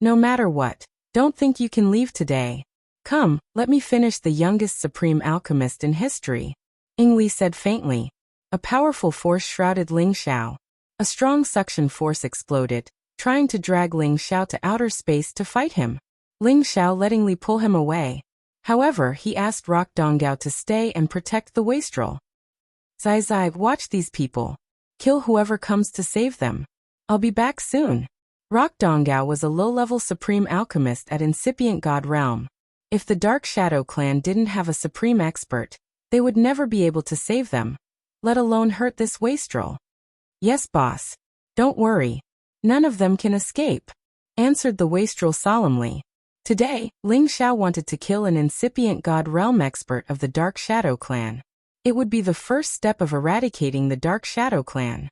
"No matter what, don't think you can leave today. Come, let me finish the youngest Supreme Alchemist in history," Ying Li said faintly. A powerful force shrouded Ling Xiao. A strong suction force exploded, trying to drag Ling Xiao to outer space to fight him. Ling Xiao let Ying Li pull him away. However, he asked Rock Donggao to stay and protect the wastrel. "Zai Zai, watch these people. Kill whoever comes to save them. I'll be back soon." Rock Donggao was a low-level Supreme Alchemist at Incipient God Realm. If the Dark Shadow Clan didn't have a Supreme Expert, they would never be able to save them, let alone hurt this wastrel. "Yes, boss. Don't worry. None of them can escape," answered the wastrel solemnly. Today, Ling Xiao wanted to kill an Incipient God Realm expert of the Dark Shadow Clan. It would be the first step of eradicating the Dark Shadow Clan.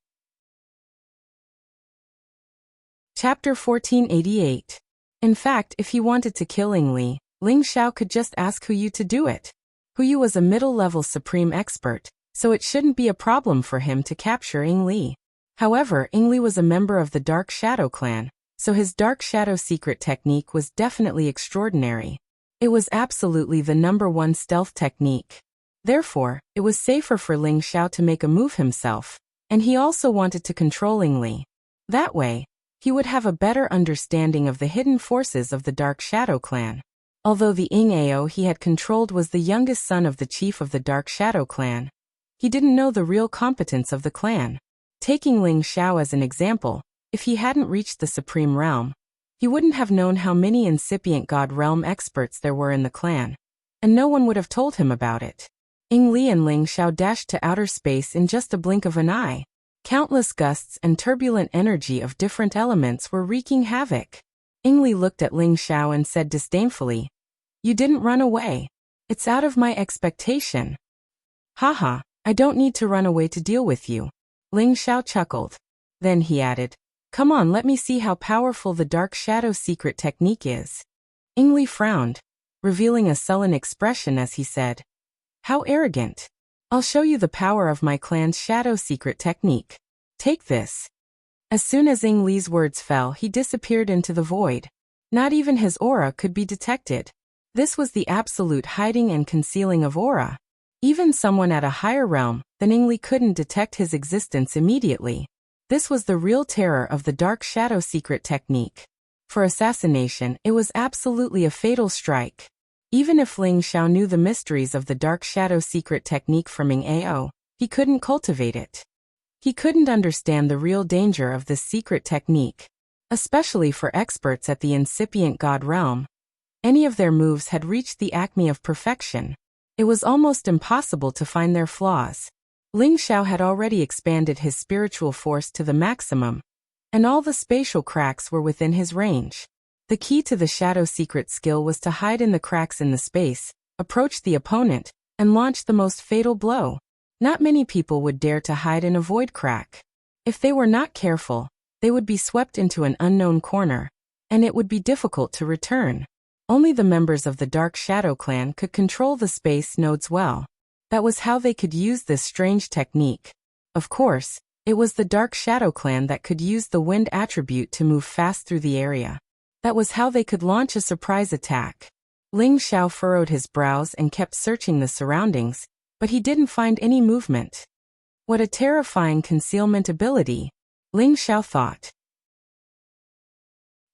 Chapter 1488. In fact, if he wanted to kill Ying Li, Ling Xiao could just ask Hu Yu to do it. Hu Yu was a middle-level Supreme Expert, so it shouldn't be a problem for him to capture Ying Li. However, Ying Li was a member of the Dark Shadow Clan, so his Dark Shadow secret technique was definitely extraordinary. It was absolutely the #1 stealth technique. Therefore, it was safer for Ling Xiao to make a move himself, and he also wanted to control Ying Li. That way, he would have a better understanding of the hidden forces of the Dark Shadow Clan. Although the Ying Ao he had controlled was the youngest son of the chief of the Dark Shadow Clan, he didn't know the real competence of the clan. Taking Ling Xiao as an example, if he hadn't reached the Supreme Realm, he wouldn't have known how many Incipient God Realm experts there were in the clan, and no one would have told him about it. Ying Li and Ling Xiao dashed to outer space in just a blink of an eye. Countless gusts and turbulent energy of different elements were wreaking havoc. Ying Li looked at Ling Xiao and said disdainfully, "You didn't run away. It's out of my expectation." "Haha, I don't need to run away to deal with you." Ling Xiao chuckled. Then he added, "Come on, let me see how powerful the dark shadow secret technique is." Ying Li frowned, revealing a sullen expression as he said, "How arrogant. I'll show you the power of my clan's shadow secret technique. Take this." As soon as Ying Li's words fell, he disappeared into the void. Not even his aura could be detected. This was the absolute hiding and concealing of aura. Even someone at a higher realm than Ying Li couldn't detect his existence immediately. This was the real terror of the dark shadow secret technique. For assassination, it was absolutely a fatal strike. Even if Ling Xiao knew the mysteries of the dark shadow secret technique from Ying Ao, he couldn't cultivate it. He couldn't understand the real danger of this secret technique, especially for experts at the incipient god realm. Any of their moves had reached the acme of perfection. It was almost impossible to find their flaws. Ling Xiao had already expanded his spiritual force to the maximum, and all the spatial cracks were within his range. The key to the shadow secret skill was to hide in the cracks in the space, approach the opponent, and launch the most fatal blow. Not many people would dare to hide in a void crack. If they were not careful, they would be swept into an unknown corner, and it would be difficult to return. Only the members of the Dark Shadow clan could control the space nodes well. That was how they could use this strange technique. Of course, it was the Dark Shadow clan that could use the wind attribute to move fast through the area. That was how they could launch a surprise attack. Ling Xiao furrowed his brows and kept searching the surroundings, but he didn't find any movement. What a terrifying concealment ability, Ling Xiao thought.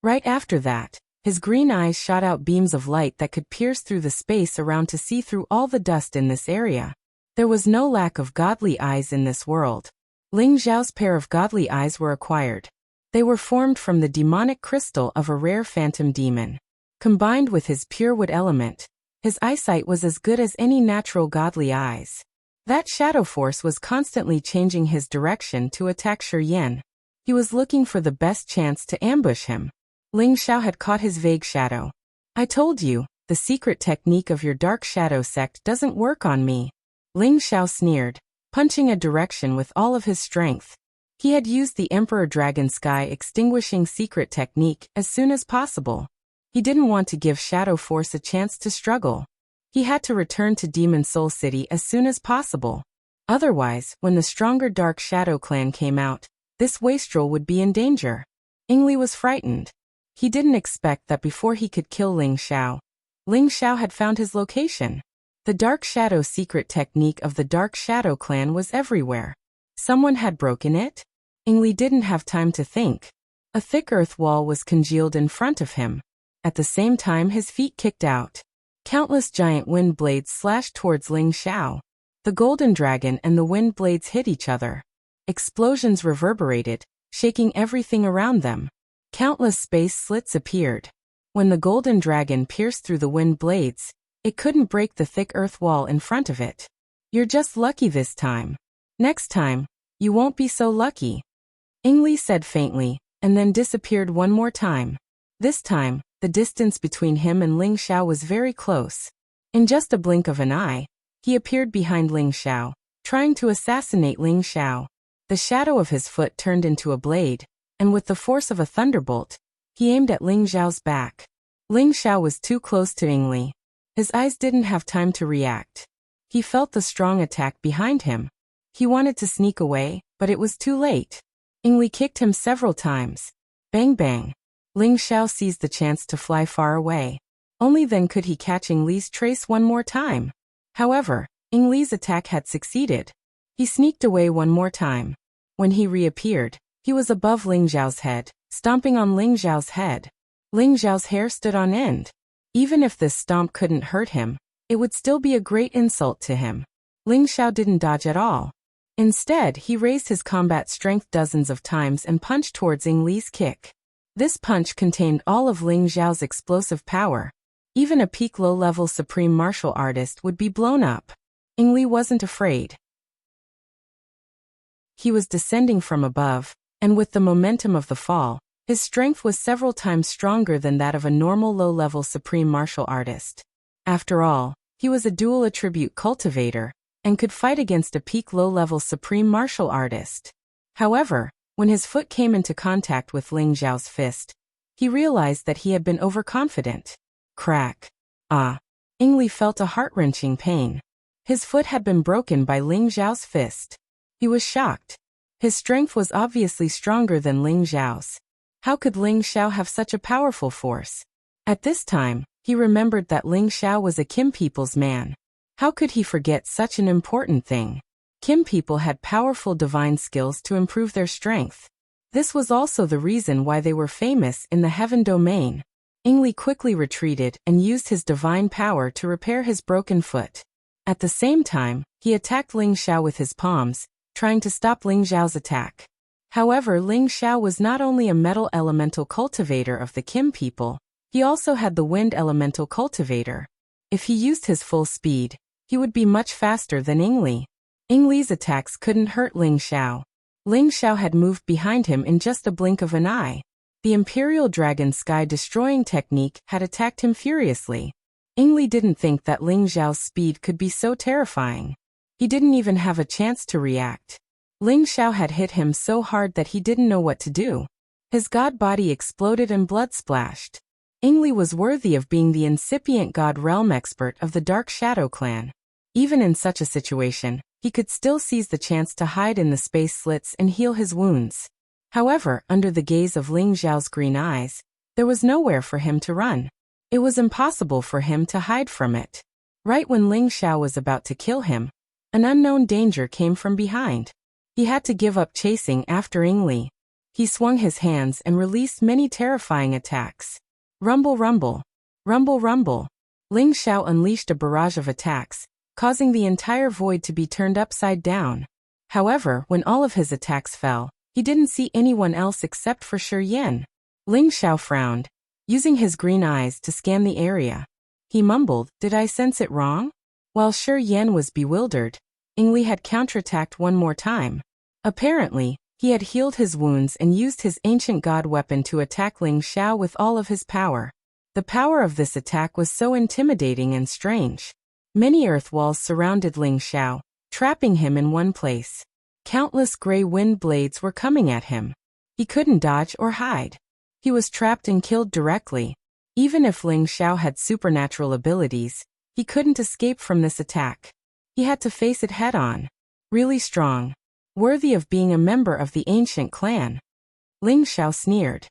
Right after that, his green eyes shot out beams of light that could pierce through the space around to see through all the dust in this area. There was no lack of godly eyes in this world. Ling Xiao's pair of godly eyes were acquired. They were formed from the demonic crystal of a rare phantom demon. Combined with his pure wood element, his eyesight was as good as any natural godly eyes. That shadow force was constantly changing his direction to attack Shi Yan. He was looking for the best chance to ambush him. Ling Xiao had caught his vague shadow. "I told you, the secret technique of your dark shadow sect doesn't work on me." Ling Xiao sneered, punching a direction with all of his strength. He had used the Emperor Dragon Sky extinguishing secret technique as soon as possible. He didn't want to give Shadow Force a chance to struggle. He had to return to Demon Soul City as soon as possible. Otherwise, when the stronger Dark Shadow clan came out, this wastrel would be in danger. Ying Li was frightened. He didn't expect that before he could kill Ling Xiao had found his location. The Dark Shadow secret technique of the Dark Shadow clan was everywhere. Someone had broken it? Ying Li didn't have time to think. A thick earth wall was congealed in front of him. At the same time, his feet kicked out. Countless giant wind blades slashed towards Ling Xiao. The golden dragon and the wind blades hit each other. Explosions reverberated, shaking everything around them. Countless space slits appeared. When the golden dragon pierced through the wind blades, it couldn't break the thick earth wall in front of it. "You're just lucky this time. Next time, you won't be so lucky," Ying Li said faintly, and then disappeared one more time. This time, the distance between him and Ling Xiao was very close. In just a blink of an eye, he appeared behind Ling Xiao, trying to assassinate Ling Xiao. The shadow of his foot turned into a blade, and with the force of a thunderbolt, he aimed at Ling Xiao's back. Ling Xiao was too close to Ying Li. His eyes didn't have time to react. He felt the strong attack behind him. He wanted to sneak away, but it was too late. Ying Li kicked him several times. Bang bang. Ling Xiao seized the chance to fly far away. Only then could he catch Ying Li's trace one more time. However, Ying Li's attack had succeeded. He sneaked away one more time. When he reappeared, he was above Ling Xiao's head, stomping on Ling Xiao's head. Ling Xiao's hair stood on end. Even if this stomp couldn't hurt him, it would still be a great insult to him. Ling Xiao didn't dodge at all. Instead, he raised his combat strength dozens of times and punched towards Ying Li's kick. This punch contained all of Ling Xiao's explosive power. Even a peak low-level supreme martial artist would be blown up. Ingli wasn't afraid. He was descending from above, and with the momentum of the fall, his strength was several times stronger than that of a normal low-level supreme martial artist. After all, he was a dual attribute cultivator, and could fight against a peak low-level supreme martial artist. However, when his foot came into contact with Ling Xiao's fist, he realized that he had been overconfident. Crack. Ah. Ingli felt a heart-wrenching pain. His foot had been broken by Ling Xiao's fist. He was shocked. His strength was obviously stronger than Ling Xiao's. How could Ling Xiao have such a powerful force? At this time, he remembered that Ling Xiao was a Kim people's man. How could he forget such an important thing? Kim people had powerful divine skills to improve their strength. This was also the reason why they were famous in the heaven domain. Ingli quickly retreated and used his divine power to repair his broken foot. At the same time, he attacked Ling Xiao with his palms, trying to stop Ling Xiao's attack. However, Ling Xiao was not only a metal elemental cultivator of the Kim people, he also had the wind elemental cultivator. If he used his full speed, he would be much faster than Ingli. Ingli's attacks couldn't hurt Ling Xiao. Ling Xiao had moved behind him in just a blink of an eye. The Imperial Dragon Sky Destroying Technique had attacked him furiously. Ingli didn't think that Ling Xiao's speed could be so terrifying. He didn't even have a chance to react. Ling Xiao had hit him so hard that he didn't know what to do. His god body exploded and blood splashed. Ingli was worthy of being the incipient god realm expert of the Dark Shadow clan. Even in such a situation, he could still seize the chance to hide in the space slits and heal his wounds. However, under the gaze of Ling Xiao's green eyes, there was nowhere for him to run. It was impossible for him to hide from it. Right when Ling Xiao was about to kill him, an unknown danger came from behind. He had to give up chasing after Ingli. He swung his hands and released many terrifying attacks. Rumble, rumble. Rumble, rumble. Ling Xiao unleashed a barrage of attacks, causing the entire void to be turned upside down. However, when all of his attacks fell, he didn't see anyone else except for Shi Yan. Ling Xiao frowned, using his green eyes to scan the area. He mumbled, "Did I sense it wrong?" While Shi Yan was bewildered, Ingli had counterattacked one more time. Apparently, he had healed his wounds and used his ancient god weapon to attack Ling Xiao with all of his power. The power of this attack was so intimidating and strange. Many earth walls surrounded Ling Xiao, trapping him in one place. Countless gray wind blades were coming at him. He couldn't dodge or hide. He was trapped and killed directly. Even if Ling Xiao had supernatural abilities, he couldn't escape from this attack. He had to face it head-on. Really strong. Worthy of being a member of the ancient clan. Ling Xiao sneered.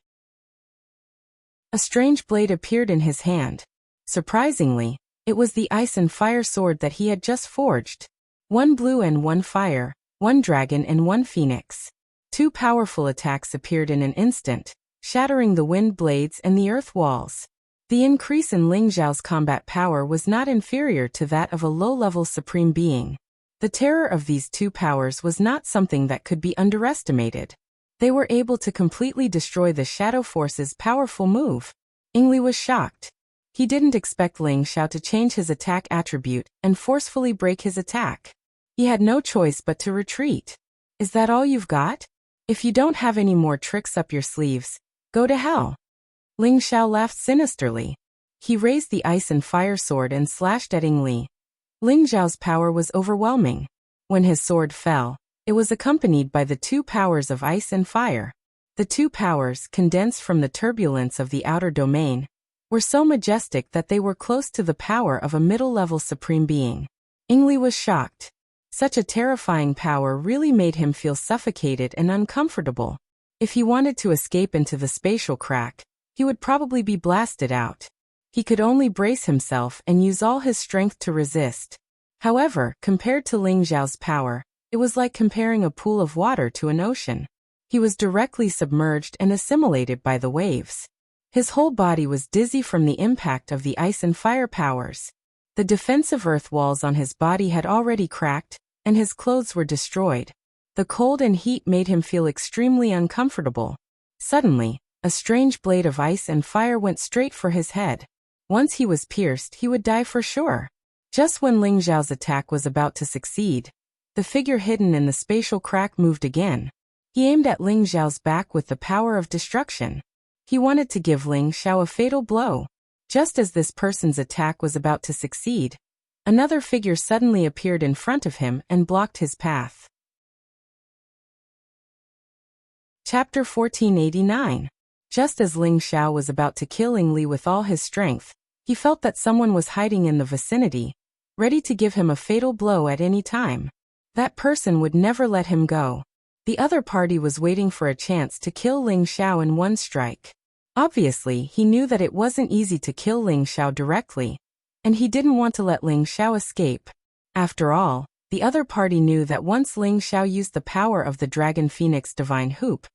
A strange blade appeared in his hand. Surprisingly, it was the ice and fire sword that he had just forged. One blue and one fire, one dragon and one phoenix. Two powerful attacks appeared in an instant, shattering the wind blades and the earth walls. The increase in Ling Xiao's combat power was not inferior to that of a low-level supreme being. The terror of these two powers was not something that could be underestimated. They were able to completely destroy the Shadow Force's powerful move. Ingli was shocked. He didn't expect Ling Xiao to change his attack attribute and forcefully break his attack. He had no choice but to retreat. "Is that all you've got? If you don't have any more tricks up your sleeves, go to hell." Ling Xiao laughed sinisterly. He raised the ice and fire sword and slashed at Ingli. Ling Xiao's power was overwhelming. When his sword fell, it was accompanied by the two powers of ice and fire. The two powers, condensed from the turbulence of the outer domain, were so majestic that they were close to the power of a middle-level supreme being. Ingli was shocked. Such a terrifying power really made him feel suffocated and uncomfortable. If he wanted to escape into the spatial crack, he would probably be blasted out. He could only brace himself and use all his strength to resist. However, compared to Ling Xiao's power, it was like comparing a pool of water to an ocean. He was directly submerged and assimilated by the waves. His whole body was dizzy from the impact of the ice and fire powers. The defensive earth walls on his body had already cracked, and his clothes were destroyed. The cold and heat made him feel extremely uncomfortable. Suddenly, a strange blade of ice and fire went straight for his head. Once he was pierced, he would die for sure. Just when Ling Xiao's attack was about to succeed, the figure hidden in the spatial crack moved again. He aimed at Ling Xiao's back with the power of destruction. He wanted to give Ling Xiao a fatal blow. Just as this person's attack was about to succeed, another figure suddenly appeared in front of him and blocked his path. Chapter 1489. Just as Ling Xiao was about to kill Ing Li with all his strength, he felt that someone was hiding in the vicinity, ready to give him a fatal blow at any time. That person would never let him go. The other party was waiting for a chance to kill Ling Xiao in one strike. Obviously, he knew that it wasn't easy to kill Ling Xiao directly, and he didn't want to let Ling Xiao escape. After all, the other party knew that once Ling Xiao used the power of the Dragon Phoenix Divine Hoop,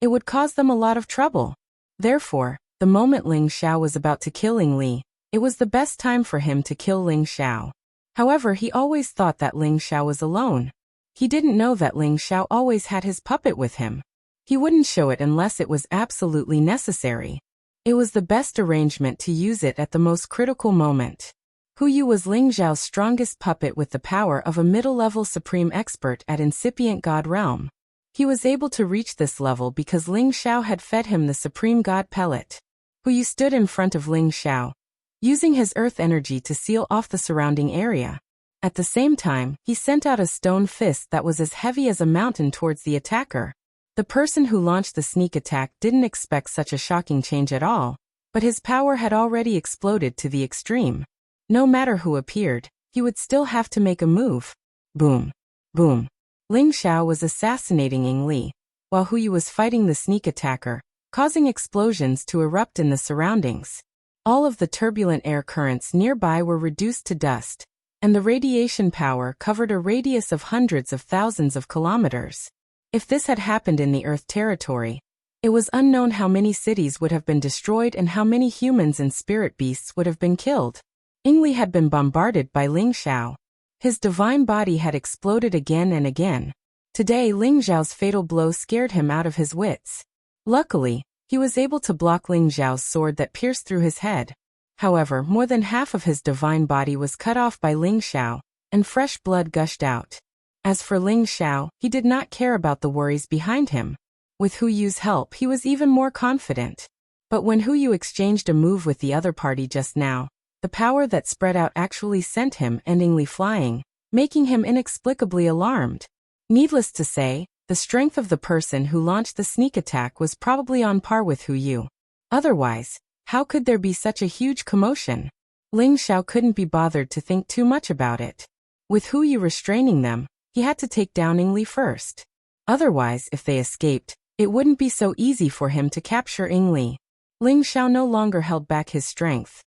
it would cause them a lot of trouble. Therefore, the moment Ling Xiao was about to kill Ing Li, it was the best time for him to kill Ling Xiao. However, he always thought that Ling Xiao was alone. He didn't know that Ling Xiao always had his puppet with him. He wouldn't show it unless it was absolutely necessary. It was the best arrangement to use it at the most critical moment. Hu Yu was Ling Xiao's strongest puppet with the power of a middle-level supreme expert at incipient god realm. He was able to reach this level because Ling Xiao had fed him the supreme god pellet. Hu Yu stood in front of Ling Xiao, using his earth energy to seal off the surrounding area. At the same time, he sent out a stone fist that was as heavy as a mountain towards the attacker. The person who launched the sneak attack didn't expect such a shocking change at all, but his power had already exploded to the extreme. No matter who appeared, he would still have to make a move. Boom. Boom. Ling Xiao was assassinating Ing Li, while Hu Yu was fighting the sneak attacker, causing explosions to erupt in the surroundings. All of the turbulent air currents nearby were reduced to dust, and the radiation power covered a radius of hundreds of thousands of kilometers. If this had happened in the Earth territory, it was unknown how many cities would have been destroyed and how many humans and spirit beasts would have been killed. Ing Li had been bombarded by Ling Xiao. His divine body had exploded again and again. Today, Ling Xiao's fatal blow scared him out of his wits. Luckily, he was able to block Ling Xiao's sword that pierced through his head. However, more than half of his divine body was cut off by Ling Xiao, and fresh blood gushed out. As for Ling Xiao, he did not care about the worries behind him. With Hu Yu's help, he was even more confident. But when Hu Yu exchanged a move with the other party just now, the power that spread out actually sent him and Ing Li flying, making him inexplicably alarmed. Needless to say, the strength of the person who launched the sneak attack was probably on par with Hu Yu. Otherwise, how could there be such a huge commotion? Ling Xiao couldn't be bothered to think too much about it. With Hu Yu restraining them, he had to take down Ing Li first. Otherwise, if they escaped, it wouldn't be so easy for him to capture Ing Li. Ling Xiao no longer held back his strength.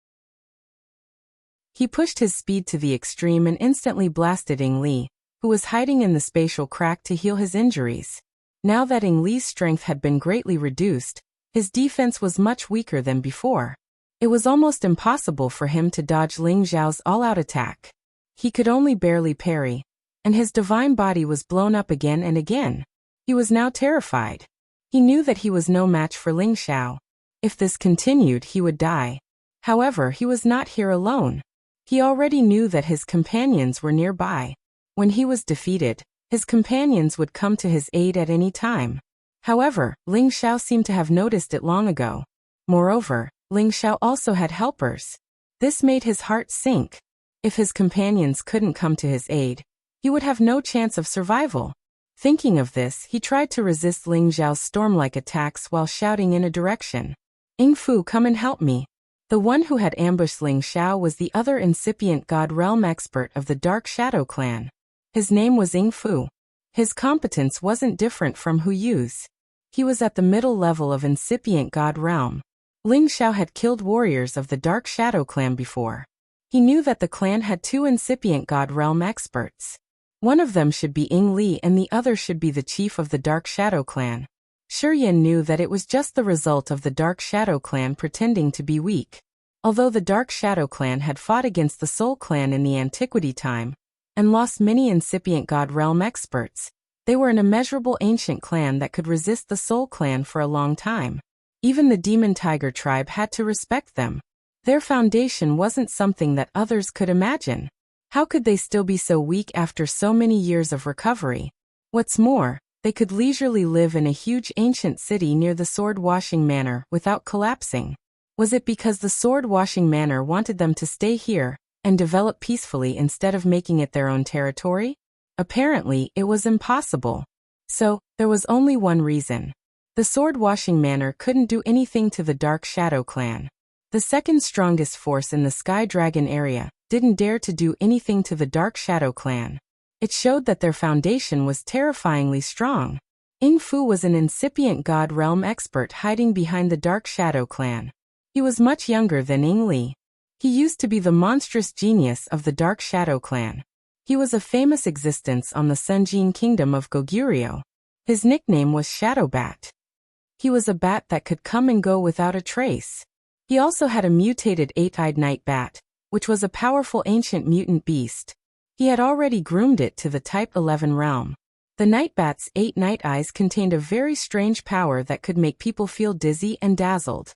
He pushed his speed to the extreme and instantly blasted Ing Li, who was hiding in the spatial crack to heal his injuries. Now that Ing Li's strength had been greatly reduced, his defense was much weaker than before. It was almost impossible for him to dodge Ling Xiao's all-out attack. He could only barely parry, and his divine body was blown up again and again. He was now terrified. He knew that he was no match for Ling Xiao. If this continued, he would die. However, he was not here alone. He already knew that his companions were nearby. When he was defeated, his companions would come to his aid at any time. However, Ling Xiao seemed to have noticed it long ago. Moreover, Ling Xiao also had helpers. This made his heart sink. If his companions couldn't come to his aid, he would have no chance of survival. Thinking of this, he tried to resist Ling Xiao's storm-like attacks while shouting in a direction. "Ing Fu, come and help me." The one who had ambushed Ling Xiao was the other incipient god realm expert of the Dark Shadow clan. His name was Ing Fu. His competence wasn't different from Hu Yu's. He was at the middle level of incipient god realm. Ling Xiao had killed warriors of the Dark Shadow clan before. He knew that the clan had two incipient god realm experts. One of them should be Ing Li and the other should be the chief of the Dark Shadow clan. Shiyan knew that it was just the result of the Dark Shadow clan pretending to be weak. Although the Dark Shadow clan had fought against the Soul clan in the antiquity time, and lost many incipient god realm experts, they were an immeasurable ancient clan that could resist the Soul clan for a long time. Even the Demon Tiger tribe had to respect them. Their foundation wasn't something that others could imagine. How could they still be so weak after so many years of recovery? What's more, they could leisurely live in a huge ancient city near the sword-washing manor without collapsing. Was it because the sword-washing manor wanted them to stay here and develop peacefully instead of making it their own territory? Apparently, it was impossible. So, there was only one reason. The sword-washing manor couldn't do anything to the Dark Shadow clan. The second strongest force in the Sky Dragon area didn't dare to do anything to the Dark Shadow clan. It showed that their foundation was terrifyingly strong. Ying Fu was an incipient God Realm expert hiding behind the Dark Shadow clan. He was much younger than Ying Li. He used to be the monstrous genius of the Dark Shadow clan. He was a famous existence on the Sunjin kingdom of Goguryeo. His nickname was Shadow Bat. He was a bat that could come and go without a trace. He also had a mutated eight-eyed night bat, which was a powerful ancient mutant beast. He had already groomed it to the Type 11 realm. The night bat's 8 night eyes contained a very strange power that could make people feel dizzy and dazzled.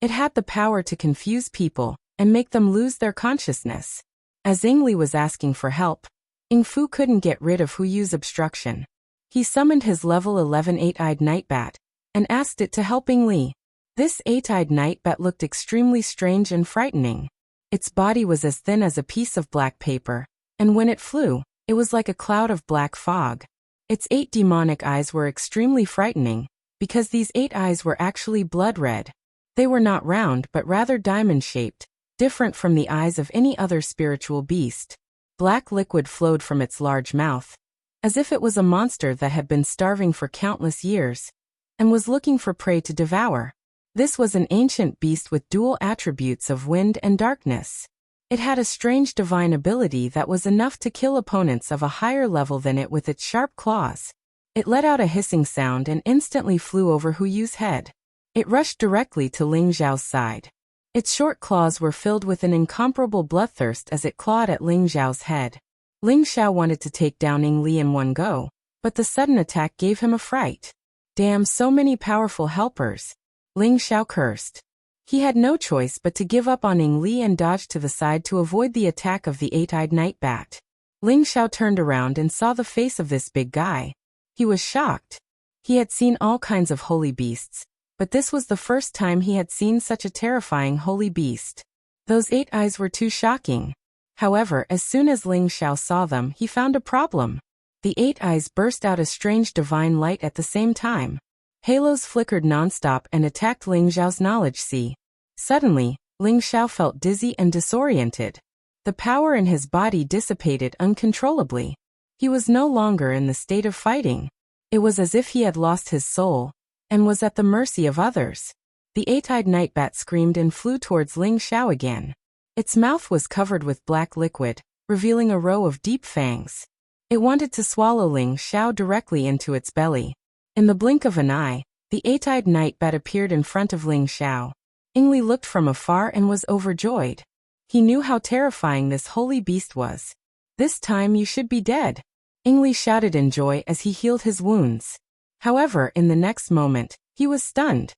It had the power to confuse people and make them lose their consciousness. As Ying Li was asking for help, Ying Fu couldn't get rid of Huyu's obstruction. He summoned his level 11 eight-eyed night bat and asked it to help Ying Li. This eight-eyed night bat looked extremely strange and frightening. Its body was as thin as a piece of black paper, and when it flew, it was like a cloud of black fog. Its 8 demonic eyes were extremely frightening, because these 8 eyes were actually blood red. They were not round but rather diamond-shaped, different from the eyes of any other spiritual beast. Black liquid flowed from its large mouth, as if it was a monster that had been starving for countless years, and was looking for prey to devour. This was an ancient beast with dual attributes of wind and darkness. It had a strange divine ability that was enough to kill opponents of a higher level than it with its sharp claws. It let out a hissing sound and instantly flew over Huyu's head. It rushed directly to Ling Zhao's side. Its short claws were filled with an incomparable bloodthirst as it clawed at Ling Zhao's head. Ling Zhao wanted to take down Ying Li in one go, but the sudden attack gave him a fright. Damn, so many powerful helpers. Ling Zhao cursed. He had no choice but to give up on Ying Li and dodge to the side to avoid the attack of the eight-eyed night bat. Ling Zhao turned around and saw the face of this big guy. He was shocked. He had seen all kinds of holy beasts, but this was the first time he had seen such a terrifying holy beast. Those 8 eyes were too shocking. However, as soon as Ling Zhao saw them, he found a problem. The 8 eyes burst out a strange divine light at the same time. Halos flickered nonstop and attacked Ling Zhao's knowledge sea. Suddenly, Ling Zhao felt dizzy and disoriented. The power in his body dissipated uncontrollably. He was no longer in the state of fighting. It was as if he had lost his soul and was at the mercy of others. The eight-eyed night bat screamed and flew towards Ling Zhao again. Its mouth was covered with black liquid, revealing a row of deep fangs. It wanted to swallow Ling Zhao directly into its belly. In the blink of an eye, the eight-eyed night bat appeared in front of Ling Zhao. Ying Li looked from afar and was overjoyed. He knew how terrifying this holy beast was. "This time you should be dead," Ying Li shouted in joy as he healed his wounds. However, in the next moment, he was stunned.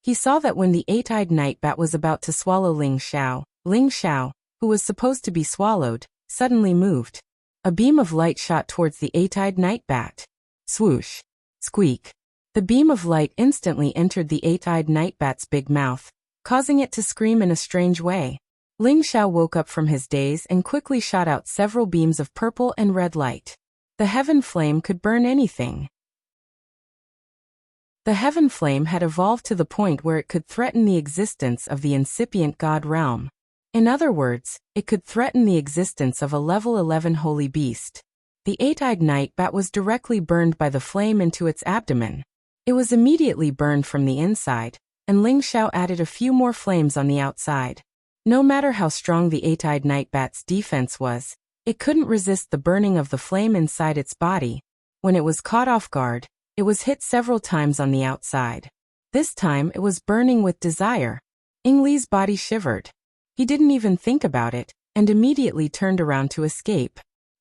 He saw that when the eight-eyed night bat was about to swallow Ling Zhao, who was supposed to be swallowed, suddenly moved. A beam of light shot towards the eight-eyed night bat. Swoosh! Squeak! The beam of light instantly entered the eight-eyed night bat's big mouth, causing it to scream in a strange way. Ling Zhao woke up from his daze and quickly shot out several beams of purple and red light. The heaven flame could burn anything. The heaven flame had evolved to the point where it could threaten the existence of the incipient god realm. In other words, it could threaten the existence of a level 11 holy beast. The eight-eyed night bat was directly burned by the flame into its abdomen. It was immediately burned from the inside, and Ling Zhao added a few more flames on the outside. No matter how strong the eight-eyed night bat's defense was, it couldn't resist the burning of the flame inside its body. When it was caught off guard, it was hit several times on the outside. This time it was burning with desire. Ying Li's body shivered. He didn't even think about it, and immediately turned around to escape.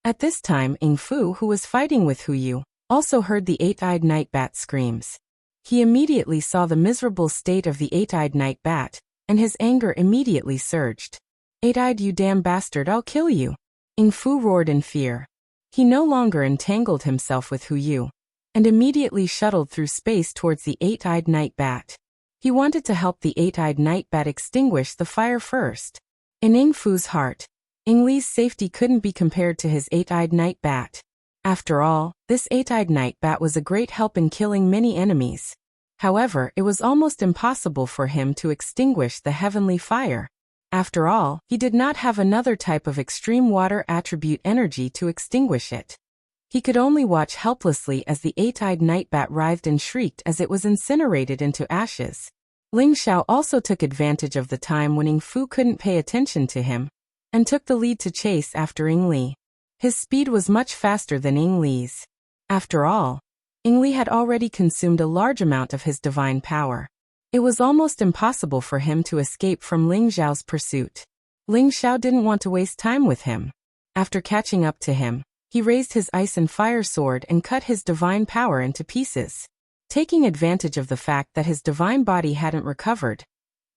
At this time, Ying Fu, who was fighting with Huyu, also heard the eight-eyed night bat's screams. He immediately saw the miserable state of the eight-eyed night bat, and his anger immediately surged. "Eight-eyed, you damn bastard, I'll kill you." Ing Fu roared in fear. He no longer entangled himself with Hu Yu, and immediately shuttled through space towards the eight-eyed night bat. He wanted to help the eight-eyed night bat extinguish the fire first. In Ing Fu's heart, Ing Li's safety couldn't be compared to his eight-eyed night bat. After all, this eight-eyed night bat was a great help in killing many enemies. However, it was almost impossible for him to extinguish the heavenly fire. After all, he did not have another type of extreme water attribute energy to extinguish it. He could only watch helplessly as the eight-eyed night bat writhed and shrieked as it was incinerated into ashes. Ling Xiao also took advantage of the time when Ing Fu couldn't pay attention to him, and took the lead to chase after Ing Li. His speed was much faster than Ing Li's. After all, Ing Li had already consumed a large amount of his divine power. It was almost impossible for him to escape from Ling Xiao's pursuit. Ling Xiao didn't want to waste time with him. After catching up to him, he raised his ice and fire sword and cut his divine power into pieces. Taking advantage of the fact that his divine body hadn't recovered,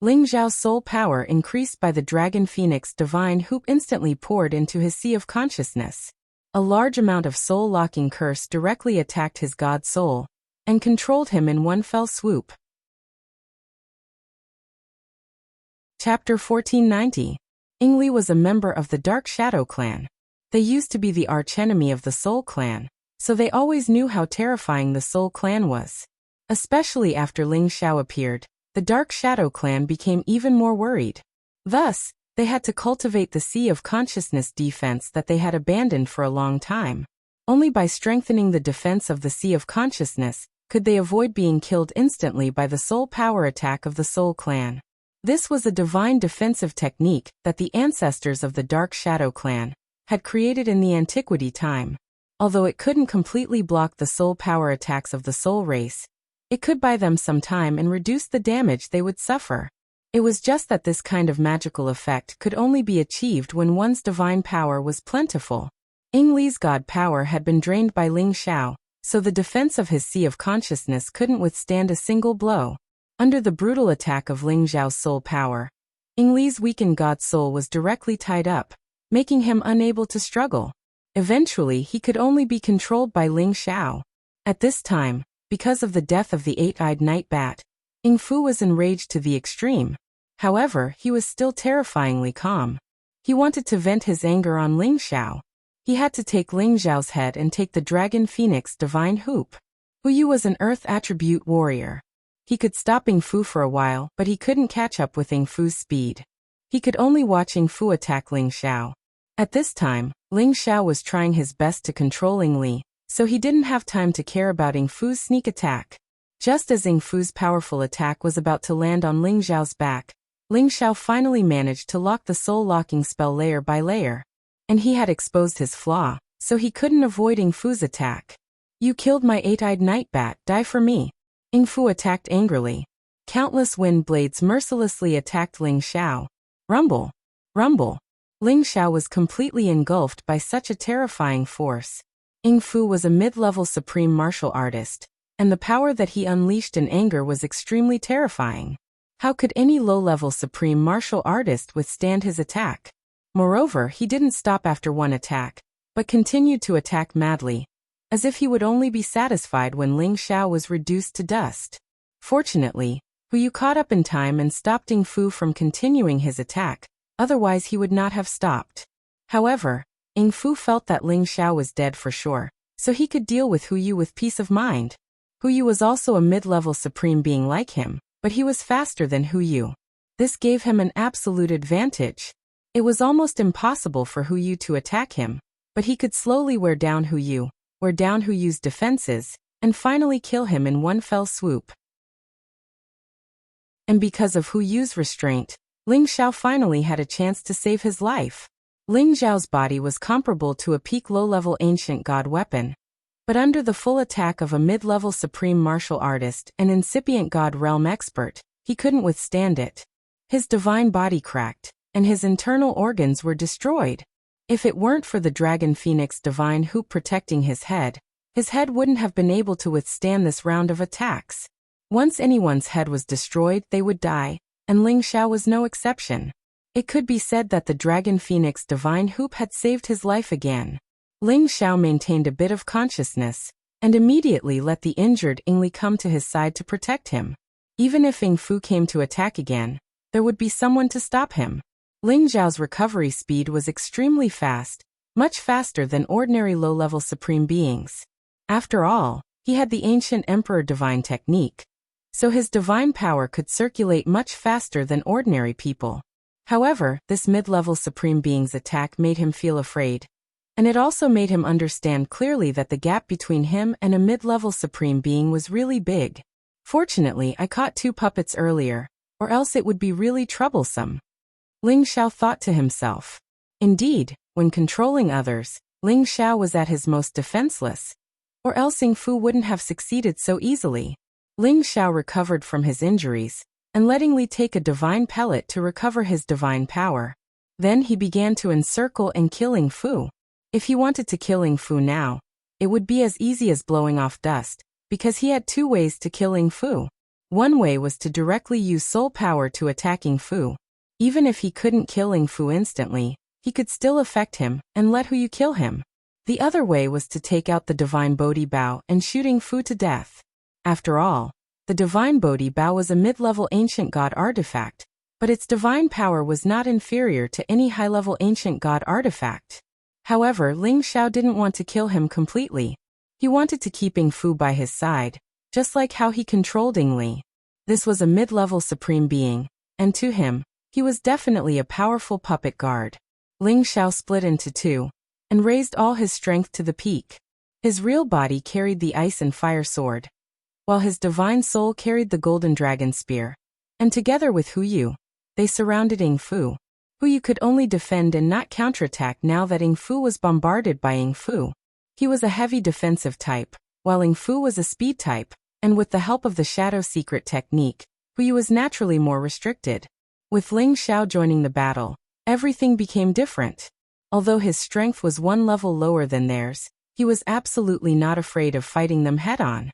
Ling Xiao's soul power increased by the dragon phoenix divine hoop instantly poured into his sea of consciousness. A large amount of soul-locking curse directly attacked his god soul, and controlled him in one fell swoop. Chapter 1490. Ing Li was a member of the Dark Shadow clan. They used to be the archenemy of the Soul clan, so they always knew how terrifying the Soul clan was. Especially after Ling Xiao appeared, the Dark Shadow clan became even more worried. Thus, they had to cultivate the Sea of Consciousness defense that they had abandoned for a long time. Only by strengthening the defense of the Sea of Consciousness could they avoid being killed instantly by the soul power attack of the Soul clan. This was a divine defensive technique that the ancestors of the Dark Shadow clan had created in the antiquity time. Although it couldn't completely block the soul power attacks of the soul race, it could buy them some time and reduce the damage they would suffer. It was just that this kind of magical effect could only be achieved when one's divine power was plentiful. Ing Li's god power had been drained by Ling Xiao, so the defense of his Sea of Consciousness couldn't withstand a single blow. Under the brutal attack of Ling Xiao's soul power, Ing Li's weakened god soul was directly tied up, making him unable to struggle. Eventually, he could only be controlled by Ling Xiao. At this time, because of the death of the eight-eyed night bat, Ing Fu was enraged to the extreme. However, he was still terrifyingly calm. He wanted to vent his anger on Ling Xiao. He had to take Ling Xiao's head and take the Dragon Phoenix Divine Hoop. Hu Yu was an Earth attribute warrior. He could stop Ing Fu for a while, but he couldn't catch up with Ing Fu's speed. He could only watch Ing Fu attack Ling Xiao. At this time, Ling Xiao was trying his best to control Ing Li, so he didn't have time to care about Ing Fu's sneak attack. Just as Ing Fu's powerful attack was about to land on Ling Xiao's back, Ling Xiao finally managed to lock the soul-locking spell layer by layer. And he had exposed his flaw, so he couldn't avoid Ing Fu's attack. "You killed my eight-eyed night bat, die for me." Ing Fu attacked angrily. Countless wind blades mercilessly attacked Ling Xiao. Rumble! Rumble! Ling Xiao was completely engulfed by such a terrifying force. Ing Fu was a mid-level supreme martial artist, and the power that he unleashed in anger was extremely terrifying. How could any low-level supreme martial artist withstand his attack? Moreover, he didn't stop after one attack, but continued to attack madly, as if he would only be satisfied when Ling Xiao was reduced to dust. Fortunately, Hu Yu caught up in time and stopped Ing Fu from continuing his attack, otherwise he would not have stopped. However, Ing Fu felt that Ling Xiao was dead for sure, so he could deal with Hu Yu with peace of mind. Hu Yu was also a mid-level supreme being like him, but he was faster than Hu Yu. This gave him an absolute advantage. It was almost impossible for Hu Yu to attack him, but he could slowly wear down Hu Yu's defenses, and finally kill him in one fell swoop. And because of Hu Yu's restraint, Ling Xiao finally had a chance to save his life. Ling Xiao's body was comparable to a peak low-level ancient god weapon, but under the full attack of a mid-level supreme martial artist and incipient god realm expert, he couldn't withstand it. His divine body cracked, and his internal organs were destroyed. If it weren't for the Dragon Phoenix Divine Hoop protecting his head wouldn't have been able to withstand this round of attacks. Once anyone's head was destroyed, they would die, and Ling Xiao was no exception. It could be said that the Dragon Phoenix Divine Hoop had saved his life again. Ling Xiao maintained a bit of consciousness, and immediately let the injured Ing Li come to his side to protect him. Even if Ing Fu came to attack again, there would be someone to stop him. Ling Xiao's recovery speed was extremely fast, much faster than ordinary low-level supreme beings. After all, he had the ancient Emperor Divine technique, so his divine power could circulate much faster than ordinary people. However, this mid-level supreme being's attack made him feel afraid, and it also made him understand clearly that the gap between him and a mid-level supreme being was really big. Fortunately, I caught 2 puppets earlier, or else it would be really troublesome. Ling Xiao thought to himself. Indeed, when controlling others, Ling Xiao was at his most defenseless, or else Ing Fu wouldn't have succeeded so easily. Ling Xiao recovered from his injuries, and let Ing Li take a divine pellet to recover his divine power. Then he began to encircle and kill Ing Fu. If he wanted to kill Ing Fu now, it would be as easy as blowing off dust, because he had 2 ways to kill Ing Fu. One way was to directly use soul power to attack Ing Fu. Even if he couldn't kill Ing Fu instantly, he could still affect him and let Hu kill him. The other way was to take out the Divine Bodhi Bao and shoot Ing Fu to death. After all, the Divine Bodhi Bao was a mid-level ancient god artifact, but its divine power was not inferior to any high-level ancient god artifact. However, Ling Xiao didn't want to kill him completely. He wanted to keep Ing Fu by his side, just like how he controlled Ing Li. This was a mid-level supreme being, and to him, he was definitely a powerful puppet guard. Ling Xiao split into 2, and raised all his strength to the peak. His real body carried the ice and fire sword, while his divine soul carried the golden dragon spear. And together with Hu Yu, they surrounded Ing Fu. Hu Yu could only defend and not counterattack now that Ing Fu was bombarded by Ing Fu. He was a heavy defensive type, while Ing Fu was a speed type, and with the help of the Shadow Secret technique, Hu Yu was naturally more restricted. With Ling Xiao joining the battle, everything became different. Although his strength was 1 level lower than theirs, he was absolutely not afraid of fighting them head-on.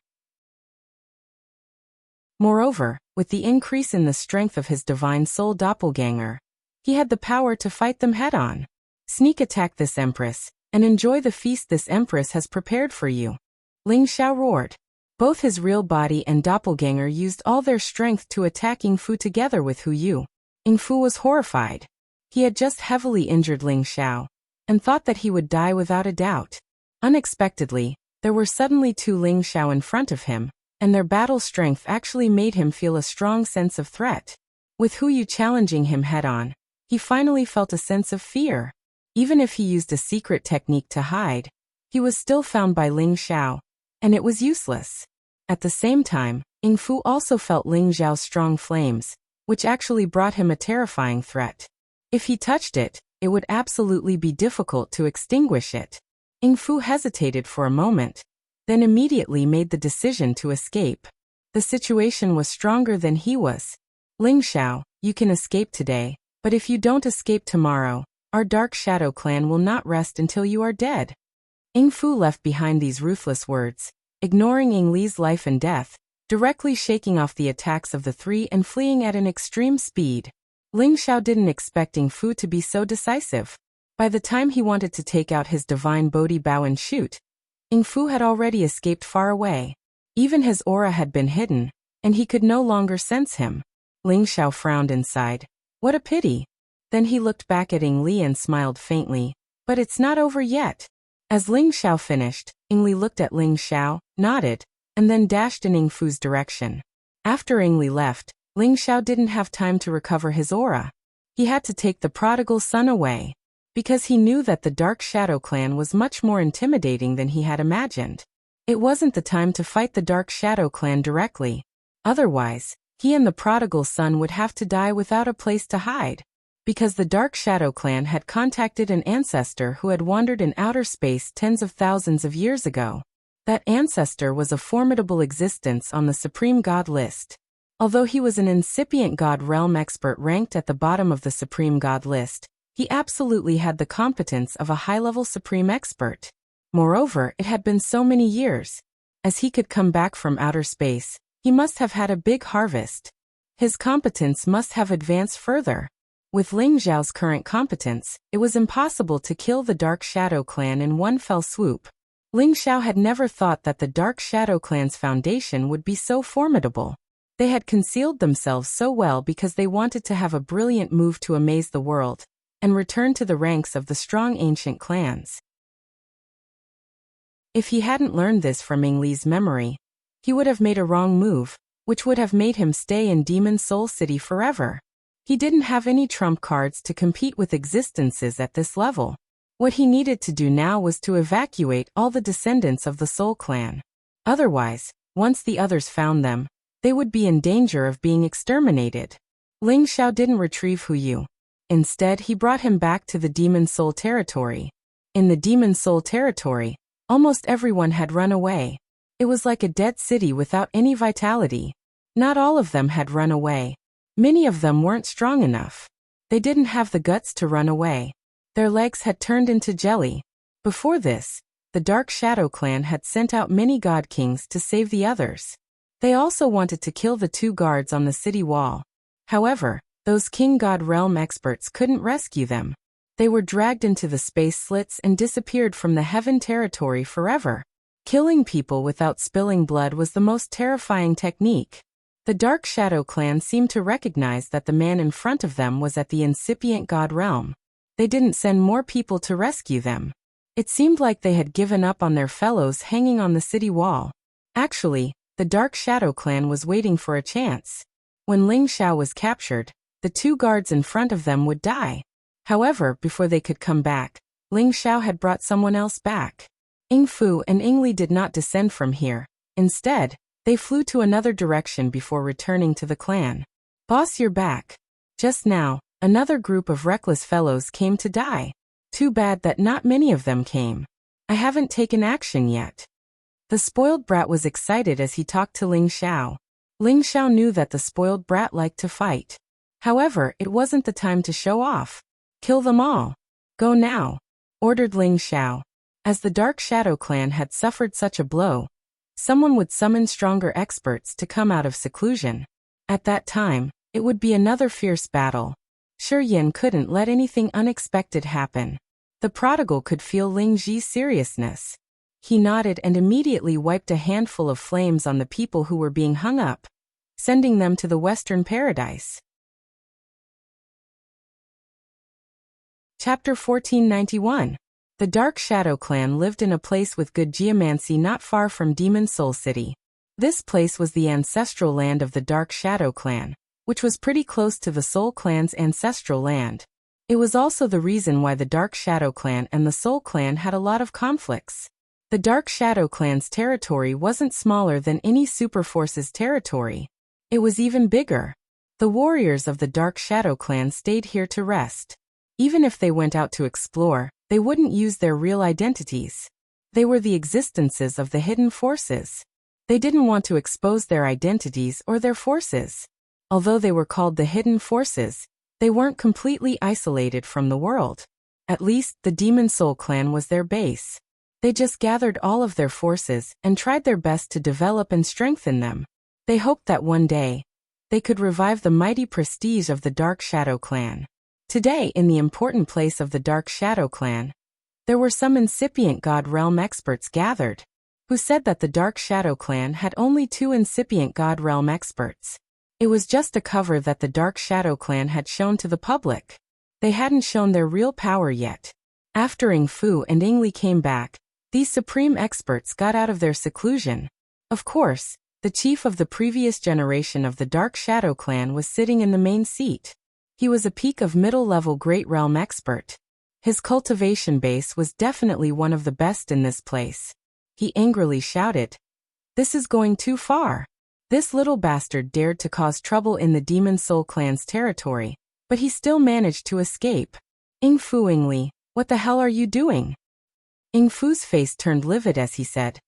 Moreover, with the increase in the strength of his divine soul doppelganger, he had the power to fight them head-on. Sneak attack this empress, and enjoy the feast this empress has prepared for you. Ling Xiao roared. Both his real body and doppelganger used all their strength to attack Ing Fu together with Hu Yu. Ing Fu was horrified. He had just heavily injured Ling Xiao, and thought that he would die without a doubt. Unexpectedly, there were suddenly 2 Ling Xiao in front of him, and their battle strength actually made him feel a strong sense of threat. With Hu Yu challenging him head-on, he finally felt a sense of fear. Even if he used a secret technique to hide, he was still found by Ling Xiao, and it was useless. At the same time, Ing Fu also felt Ling Xiao's strong flames, which actually brought him a terrifying threat. If he touched it, it would absolutely be difficult to extinguish it. Ing Fu hesitated for a moment, then immediately made the decision to escape. The situation was stronger than he was. Ling Xiao, you can escape today, but if you don't escape tomorrow, our Dark Shadow clan will not rest until you are dead. Ing Fu left behind these ruthless words, ignoring Ing Li's life and death, directly shaking off the attacks of the 3 and fleeing at an extreme speed. Ling Xiao didn't expect Ing Fu to be so decisive. By the time he wanted to take out his divine Bodhi Bao and shoot, Ing Fu had already escaped far away. Even his aura had been hidden, and he could no longer sense him. Ling Xiao frowned and sighed. What a pity. Then he looked back at Ing Li and smiled faintly. But it's not over yet. As Ling Xiao finished, Ing Li looked at Ling Xiao, nodded, and then dashed in Ing Fu's direction. After Ing Li left, Ling Xiao didn't have time to recover his aura. He had to take the prodigal son away, because he knew that the Dark Shadow clan was much more intimidating than he had imagined. It wasn't the time to fight the Dark Shadow clan directly. Otherwise, he and the prodigal son would have to die without a place to hide. Because the Dark Shadow clan had contacted an ancestor who had wandered in outer space tens of thousands of years ago. That ancestor was a formidable existence on the Supreme God list. Although he was an incipient God realm expert ranked at the bottom of the Supreme God list, he absolutely had the competence of a high-level Supreme expert. Moreover, it had been so many years. As he could come back from outer space, he must have had a big harvest. His competence must have advanced further. With Ling Xiao's current competence, it was impossible to kill the Dark Shadow Clan in one fell swoop. Ling Xiao had never thought that the Dark Shadow Clan's foundation would be so formidable. They had concealed themselves so well because they wanted to have a brilliant move to amaze the world and return to the ranks of the strong ancient clans. If he hadn't learned this from Ying Li's memory, he would have made a wrong move, which would have made him stay in Demon Soul City forever. He didn't have any trump cards to compete with existences at this level. What he needed to do now was to evacuate all the descendants of the Soul Clan. Otherwise, once the others found them, they would be in danger of being exterminated. Ling Xiao didn't retrieve Hu Yu. Instead, he brought him back to the Demon Soul territory. In the Demon Soul territory, almost everyone had run away. It was like a dead city without any vitality. Not all of them had run away. Many of them weren't strong enough. They didn't have the guts to run away. Their legs had turned into jelly. Before this, the Dark Shadow Clan had sent out many God Kings to save the others. They also wanted to kill the 2 guards on the city wall. However, those King God Realm experts couldn't rescue them. They were dragged into the space slits and disappeared from the Heaven territory forever. Killing people without spilling blood was the most terrifying technique. The Dark Shadow Clan seemed to recognize that the man in front of them was at the incipient God Realm. They didn't send more people to rescue them. It seemed like they had given up on their fellows hanging on the city wall. Actually, the Dark Shadow Clan was waiting for a chance. When Ling Xiao was captured, the 2 guards in front of them would die. However, before they could come back, Ling Xiao had brought someone else back. Ying Fu and Ying Li did not descend from here. Instead, they flew to another direction before returning to the clan. Boss, you're back. Just now, another group of reckless fellows came to die. Too bad that not many of them came. I haven't taken action yet. The spoiled brat was excited as he talked to Ling Xiao. Ling Xiao knew that the spoiled brat liked to fight. However, it wasn't the time to show off. Kill them all. Go now, ordered Ling Xiao. As the Dark Shadow Clan had suffered such a blow, someone would summon stronger experts to come out of seclusion. At that time, it would be another fierce battle. Shi Yin couldn't let anything unexpected happen. The prodigal could feel Ling Ji's seriousness. He nodded and immediately wiped a handful of flames on the people who were being hung up, sending them to the Western Paradise. Chapter 1491. The Dark Shadow Clan lived in a place with good geomancy not far from Demon Soul City. This place was the ancestral land of the Dark Shadow Clan, which was pretty close to the Soul Clan's ancestral land. It was also the reason why the Dark Shadow Clan and the Soul Clan had a lot of conflicts. The Dark Shadow Clan's territory wasn't smaller than any Super Force's territory. It was even bigger. The warriors of the Dark Shadow Clan stayed here to rest. Even if they went out to explore, they wouldn't use their real identities. They were the existences of the hidden forces. They didn't want to expose their identities or their forces. Although they were called the hidden forces, they weren't completely isolated from the world. At least, the Demon Soul Clan was their base. They just gathered all of their forces and tried their best to develop and strengthen them. They hoped that one day, they could revive the mighty prestige of the Dark Shadow Clan. Today, in the important place of the Dark Shadow Clan, there were some incipient God Realm experts gathered, who said that the Dark Shadow Clan had only 2 incipient God Realm experts. It was just a cover that the Dark Shadow Clan had shown to the public. They hadn't shown their real power yet. After Ying Fu and Ying Li came back, these supreme experts got out of their seclusion. Of course, the chief of the previous generation of the Dark Shadow Clan was sitting in the main seat. He was a peak of middle-level Great Realm expert. His cultivation base was definitely one of the best in this place. He angrily shouted, "This is going too far." This little bastard dared to cause trouble in the Demon Soul Clan's territory, but he still managed to escape. Ying Fu, Ying Li, what the hell are you doing? Ying Fu's face turned livid as he said,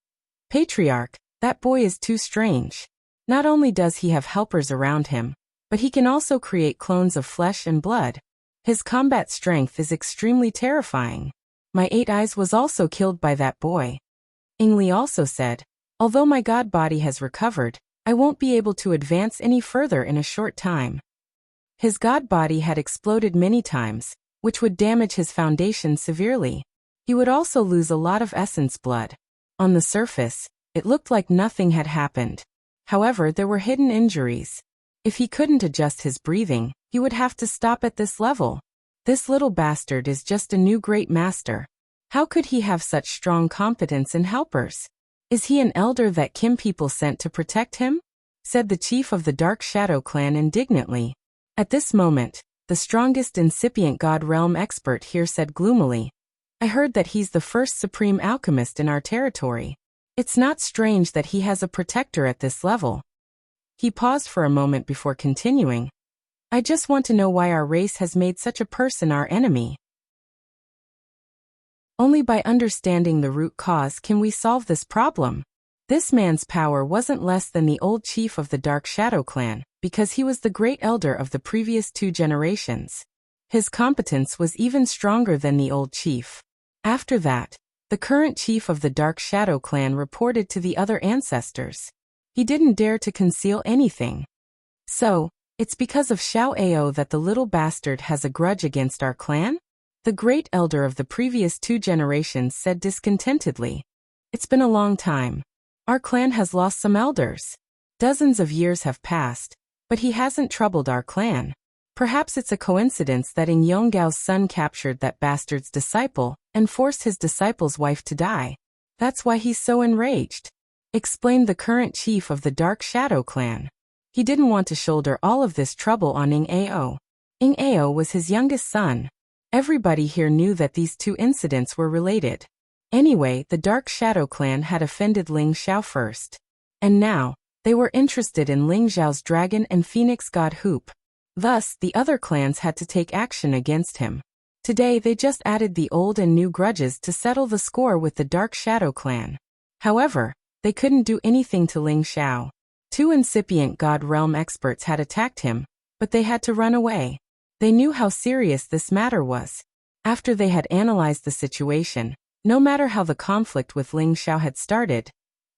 "Patriarch, that boy is too strange. Not only does he have helpers around him, but he can also create clones of flesh and blood. His combat strength is extremely terrifying. My 8 eyes was also killed by that boy." Ying Li also said, "Although my god body has recovered, I won't be able to advance any further in a short time." His god body had exploded many times, which would damage his foundation severely. He would also lose a lot of essence blood. On the surface, it looked like nothing had happened. However, there were hidden injuries. If he couldn't adjust his breathing, he would have to stop at this level. This little bastard is just a new great master. How could he have such strong competence and helpers? Is he an elder that Kim people sent to protect him? Said the chief of the Dark Shadow clan indignantly. At this moment, the strongest incipient god realm expert here said gloomily, I heard that he's the first supreme alchemist in our territory. It's not strange that he has a protector at this level. He paused for a moment before continuing. I just want to know why our race has made such a person our enemy. Only by understanding the root cause can we solve this problem. This man's power wasn't less than the old chief of the Dark Shadow clan, because he was the great elder of the previous 2 generations. His competence was even stronger than the old chief. After that, the current chief of the Dark Shadow clan reported to the other ancestors. He didn't dare to conceal anything. So, it's because of Xiao Ao that the little bastard has a grudge against our clan? The great elder of the previous 2 generations said discontentedly. It's been a long time. Our clan has lost some elders. Dozens of years have passed, but he hasn't troubled our clan. Perhaps it's a coincidence that Ing Yonggao's son captured that bastard's disciple and forced his disciple's wife to die. That's why he's so enraged, explained the current chief of the Dark Shadow clan. He didn't want to shoulder all of this trouble on Ing Ao. Ing Ao was his youngest son. Everybody here knew that these 2 incidents were related. Anyway, the Dark Shadow clan had offended Ling Xiao first. And now, they were interested in Ling Xiao's dragon and phoenix god Hoop. Thus, the other clans had to take action against him. Today they just added the old and new grudges to settle the score with the Dark Shadow clan. However, they couldn't do anything to Ling Xiao. 2 incipient god realm experts had attacked him, but they had to run away. They knew how serious this matter was. After they had analyzed the situation, no matter how the conflict with Ling Xiao had started,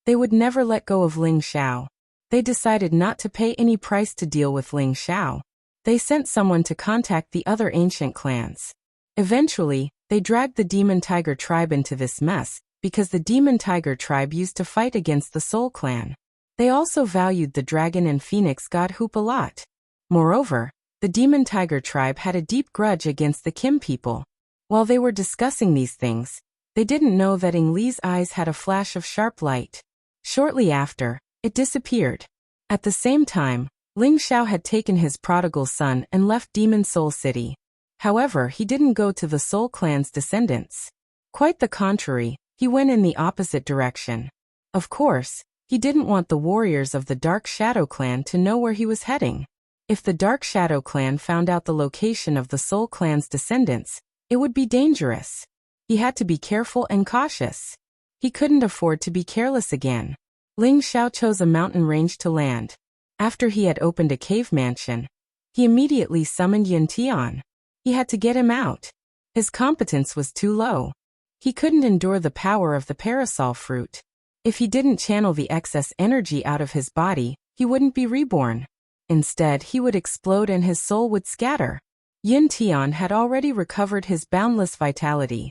they would never let go of Ling Xiao. They decided not to pay any price to deal with Ling Xiao. They sent someone to contact the other ancient clans. Eventually, they dragged the Demon Tiger tribe into this mess, because the Demon Tiger tribe used to fight against the Soul clan. They also valued the dragon and phoenix god Hoop a lot. Moreover, the Demon Tiger tribe had a deep grudge against the Kim people. While they were discussing these things, they didn't know that Ing Li's eyes had a flash of sharp light. Shortly after, it disappeared. At the same time, Ling Xiao had taken his prodigal son and left Demon Soul City. However, he didn't go to the Soul clan's descendants. Quite the contrary, he went in the opposite direction. Of course, he didn't want the warriors of the Dark Shadow clan to know where he was heading. If the Dark Shadow clan found out the location of the Soul clan's descendants, it would be dangerous. He had to be careful and cautious. He couldn't afford to be careless again. Ling Xiao chose a mountain range to land. After he had opened a cave mansion, he immediately summoned Yun Tian. He had to get him out. His competence was too low. He couldn't endure the power of the parasol fruit. If he didn't channel the excess energy out of his body, he wouldn't be reborn. Instead, he would explode and his soul would scatter. Yun Tian had already recovered his boundless vitality.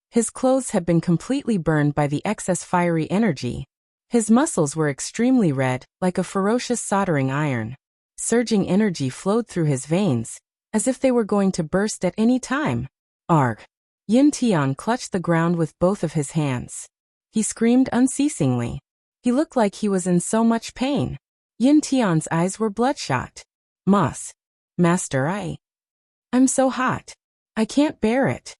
His clothes had been completely burned by the excess fiery energy. His muscles were extremely red, like a ferocious soldering iron. Surging energy flowed through his veins, as if they were going to burst at any time. Arg! Yun Tian clutched the ground with both of his hands. He screamed unceasingly. He looked like he was in so much pain. Yun Tian's eyes were bloodshot. Master, I'm so hot. I can't bear it.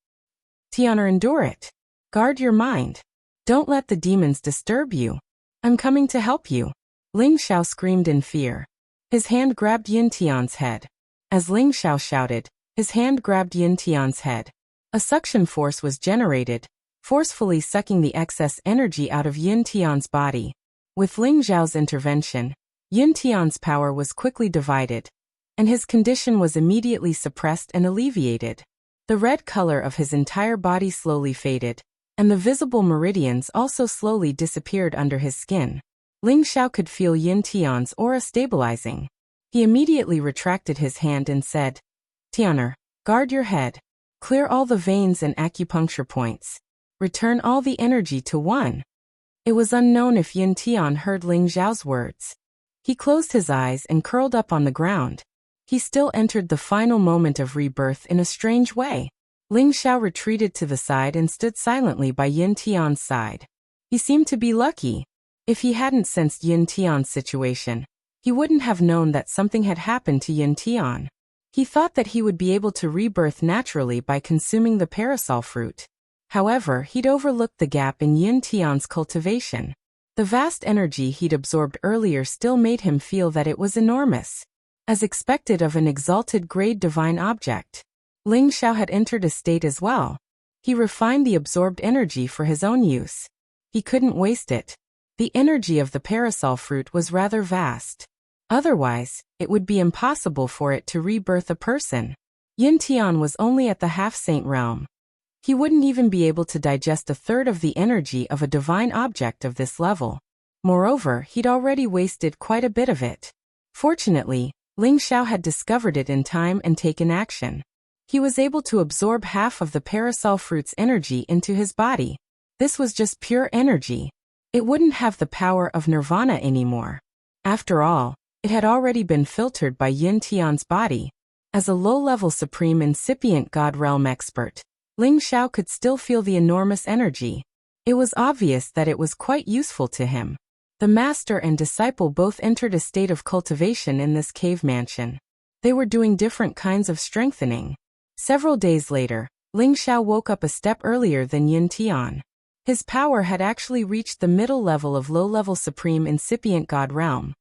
Tian, or endure it. Guard your mind. Don't let the demons disturb you. I'm coming to help you. Ling Xiao screamed in fear. His hand grabbed Yun Tian's head. As Ling Xiao shouted, his hand grabbed Yun Tian's head. A suction force was generated, forcefully sucking the excess energy out of Yun Tian's body. With Ling Xiao's intervention, Yun Tian's power was quickly divided, and his condition was immediately suppressed and alleviated. The red color of his entire body slowly faded, and the visible meridians also slowly disappeared under his skin. Ling Xiao could feel Yun Tian's aura stabilizing. He immediately retracted his hand and said, Tianer, guard your head. Clear all the veins and acupuncture points. Return all the energy to one. It was unknown if Yin Tian heard Ling Zhao's words. He closed his eyes and curled up on the ground. He still entered the final moment of rebirth in a strange way. Ling Zhao retreated to the side and stood silently by Yin Tian's side. He seemed to be lucky. If he hadn't sensed Yin Tian's situation, he wouldn't have known that something had happened to Yin Tian. He thought that he would be able to rebirth naturally by consuming the parasol fruit. However, he'd overlooked the gap in Yin Tian's cultivation. The vast energy he'd absorbed earlier still made him feel that it was enormous. As expected of an exalted grade divine object, Ling Zhao had entered a state as well. He refined the absorbed energy for his own use. He couldn't waste it. The energy of the parasol fruit was rather vast. Otherwise, it would be impossible for it to rebirth a person. Yin Tian was only at the half-saint realm. He wouldn't even be able to digest a third of the energy of a divine object of this level. Moreover, he'd already wasted quite a bit of it. Fortunately, Ling Zhao had discovered it in time and taken action. He was able to absorb half of the parasol fruit's energy into his body. This was just pure energy. It wouldn't have the power of nirvana anymore. After all, it had already been filtered by Yin Tian's body. As a low-level supreme incipient God realm expert, Ling Zhao could still feel the enormous energy. It was obvious that it was quite useful to him. The master and disciple both entered a state of cultivation in this cave mansion. They were doing different kinds of strengthening. Several days later, Ling Zhao woke up a step earlier than Yin Tian. His power had actually reached the middle level of low-level supreme incipient God realm.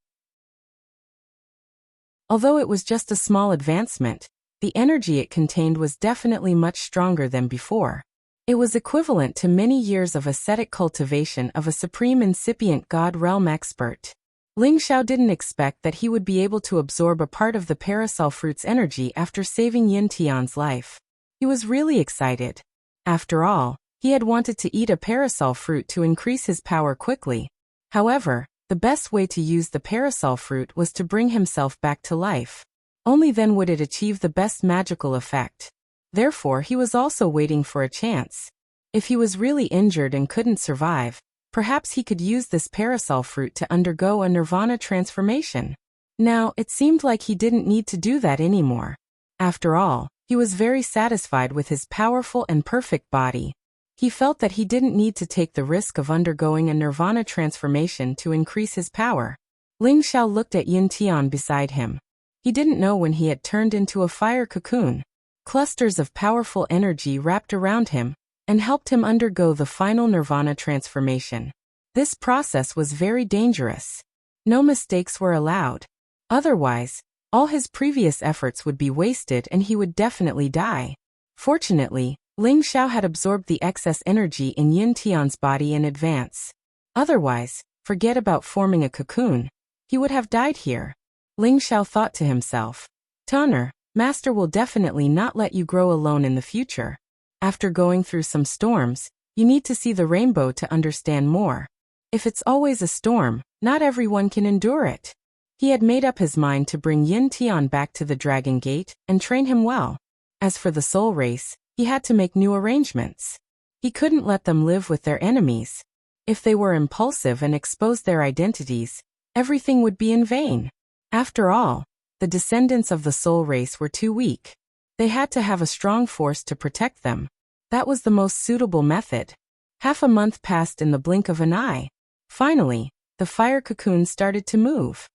Although it was just a small advancement, the energy it contained was definitely much stronger than before. It was equivalent to many years of ascetic cultivation of a supreme incipient God realm expert. Ling Zhao didn't expect that he would be able to absorb a part of the parasol fruit's energy after saving Yin Tian's life. He was really excited. After all, he had wanted to eat a parasol fruit to increase his power quickly. However, the best way to use the parasol fruit was to bring himself back to life. Only then would it achieve the best magical effect. Therefore, he was also waiting for a chance. If he was really injured and couldn't survive, perhaps he could use this parasol fruit to undergo a nirvana transformation. Now, it seemed like he didn't need to do that anymore. After all, he was very satisfied with his powerful and perfect body. He felt that he didn't need to take the risk of undergoing a nirvana transformation to increase his power. Ling Zhao looked at Yin Tian beside him. He didn't know when he had turned into a fire cocoon. Clusters of powerful energy wrapped around him and helped him undergo the final nirvana transformation. This process was very dangerous. No mistakes were allowed. Otherwise, all his previous efforts would be wasted and he would definitely die. Fortunately, Ling Zhao had absorbed the excess energy in Yin Tian's body in advance. Otherwise, forget about forming a cocoon. He would have died here. Ling Zhao thought to himself, Tanner, Master will definitely not let you grow alone in the future. After going through some storms, you need to see the rainbow to understand more. If it's always a storm, not everyone can endure it. He had made up his mind to bring Yin Tian back to the Dragon Gate and train him well. As for the soul race, he had to make new arrangements. He couldn't let them live with their enemies. If they were impulsive and exposed their identities, everything would be in vain. After all, the descendants of the soul race were too weak. They had to have a strong force to protect them. That was the most suitable method. Half a month passed in the blink of an eye. Finally, the fire cocoon started to move.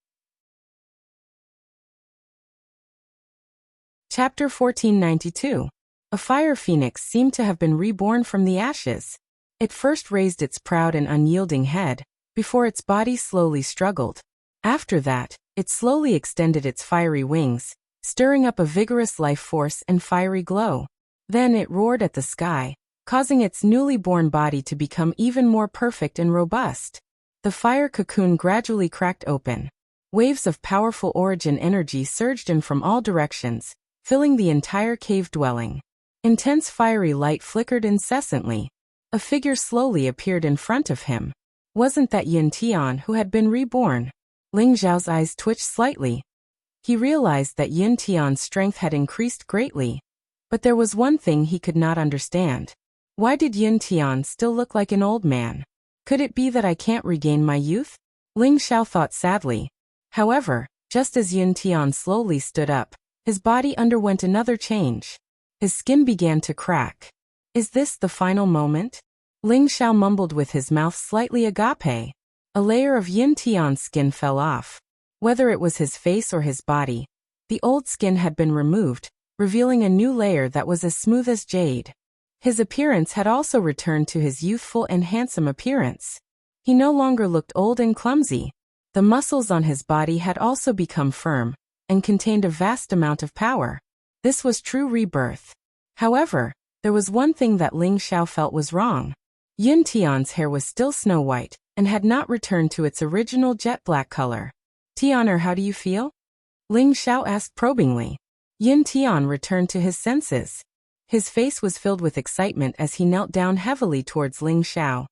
Chapter 1492. A fire phoenix seemed to have been reborn from the ashes. It first raised its proud and unyielding head, before its body slowly struggled. After that, it slowly extended its fiery wings, stirring up a vigorous life force and fiery glow. Then it roared at the sky, causing its newly born body to become even more perfect and robust. The fire cocoon gradually cracked open. Waves of powerful origin energy surged in from all directions, filling the entire cave dwelling. Intense fiery light flickered incessantly. A figure slowly appeared in front of him. Wasn't that Yin Tian who had been reborn? Ling Zhao's eyes twitched slightly. He realized that Yin Tian's strength had increased greatly. But there was one thing he could not understand. Why did Yin Tian still look like an old man? Could it be that I can't regain my youth? Ling Xiao thought sadly. However, just as Yin Tian slowly stood up, his body underwent another change. His skin began to crack. Is this the final moment? Ling Xiao mumbled with his mouth slightly agape. A layer of Yin Tian's skin fell off. Whether it was his face or his body, the old skin had been removed, revealing a new layer that was as smooth as jade. His appearance had also returned to his youthful and handsome appearance. He no longer looked old and clumsy. The muscles on his body had also become firm and contained a vast amount of power. This was true rebirth. However, there was one thing that Ling Xiao felt was wrong. Yin Tian's hair was still snow white and had not returned to its original jet black color. Tianer, how do you feel? Ling Xiao asked probingly. Yin Tian returned to his senses. His face was filled with excitement as he knelt down heavily towards Ling Xiao.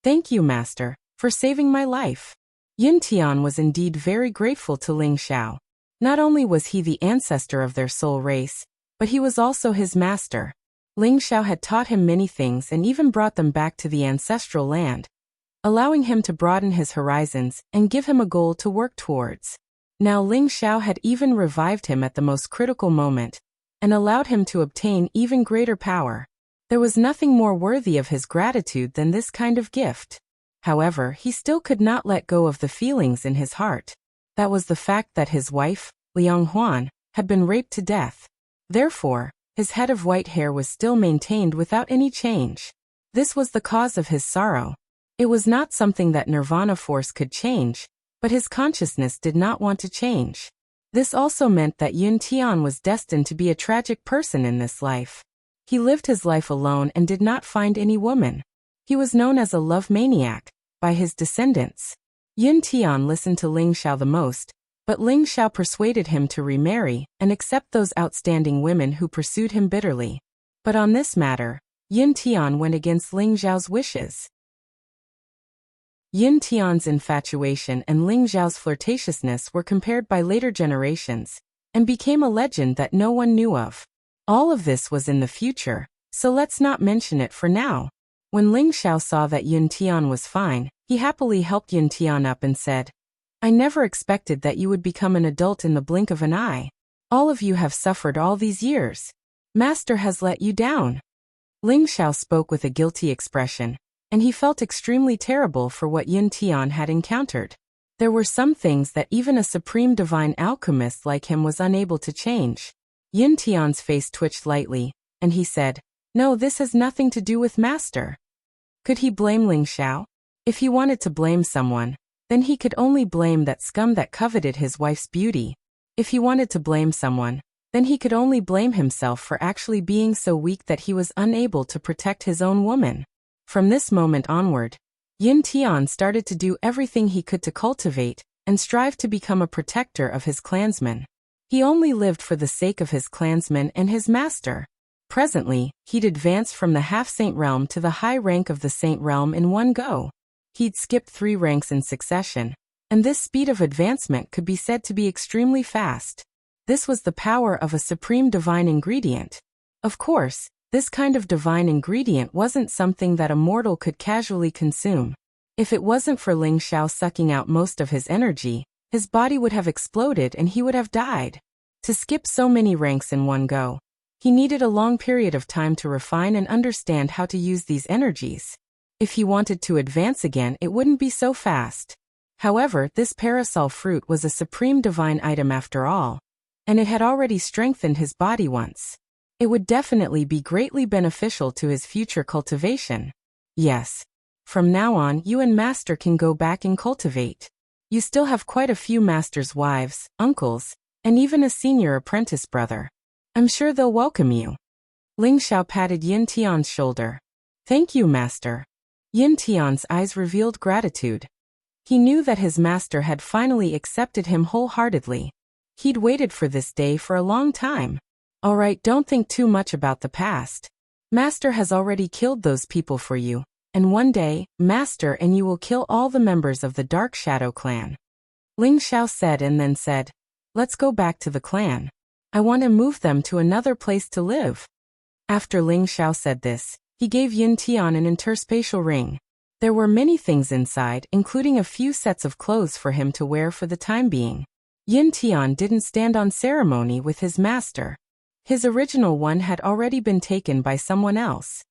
Thank you, Master, for saving my life. Yin Tian was indeed very grateful to Ling Xiao. Not only was he the ancestor of their soul race, but he was also his master. Ling Xiao had taught him many things and even brought them back to the ancestral land, allowing him to broaden his horizons and give him a goal to work towards. Now Ling Xiao had even revived him at the most critical moment and allowed him to obtain even greater power. There was nothing more worthy of his gratitude than this kind of gift. However, he still could not let go of the feelings in his heart. That was the fact that his wife, Liang Huan, had been raped to death. Therefore, his head of white hair was still maintained without any change. This was the cause of his sorrow. It was not something that Nirvana Force could change, but his consciousness did not want to change. This also meant that Yin Tian was destined to be a tragic person in this life. He lived his life alone and did not find any woman. He was known as a love maniac by his descendants. Yin Tian listened to Ling Xiao the most, but Ling Xiao persuaded him to remarry and accept those outstanding women who pursued him bitterly. But on this matter, Yin Tian went against Ling Xiao's wishes. Yin Tian's infatuation and Ling Xiao's flirtatiousness were compared by later generations and became a legend that no one knew of. All of this was in the future, so let's not mention it for now. When Ling Xiao saw that Yin Tian was fine, he happily helped Yin Tian up and said, I never expected that you would become an adult in the blink of an eye. All of you have suffered all these years. Master has let you down. Ling Xiao spoke with a guilty expression, and he felt extremely terrible for what Yin Tian had encountered. There were some things that even a supreme divine alchemist like him was unable to change. Yin Tian's face twitched lightly, and he said, No, this has nothing to do with Master. Could he blame Ling Xiao? If he wanted to blame someone, then he could only blame that scum that coveted his wife's beauty. If he wanted to blame someone, then he could only blame himself for actually being so weak that he was unable to protect his own woman. From this moment onward, Yin Tian started to do everything he could to cultivate and strive to become a protector of his clansmen. He only lived for the sake of his clansmen and his master. Presently, he'd advanced from the half-saint realm to the high rank of the saint realm in one go. He'd skipped 3 ranks in succession, and this speed of advancement could be said to be extremely fast. This was the power of a supreme divine ingredient. Of course, this kind of divine ingredient wasn't something that a mortal could casually consume. If it wasn't for Ling Xiao sucking out most of his energy, his body would have exploded and he would have died. To skip so many ranks in one go, he needed a long period of time to refine and understand how to use these energies. If he wanted to advance again, it wouldn't be so fast. However, this parasol fruit was a supreme divine item after all, and it had already strengthened his body once. It would definitely be greatly beneficial to his future cultivation. Yes. From now on, you and Master can go back and cultivate. You still have quite a few Master's wives, uncles, and even a senior apprentice brother. I'm sure they'll welcome you. Ling Xiao patted Yin Tian's shoulder. Thank you, Master. Yin Tian's eyes revealed gratitude. He knew that his master had finally accepted him wholeheartedly. He'd waited for this day for a long time. Alright, don't think too much about the past. Master has already killed those people for you, and one day, Master and you will kill all the members of the Dark Shadow clan. Ling Xiao said and then said, Let's go back to the clan. I want to move them to another place to live. After Ling Xiao said this, he gave Yin Tian an interspatial ring. There were many things inside, including a few sets of clothes for him to wear for the time being. Yin Tian didn't stand on ceremony with his master. His original one had already been taken by someone else.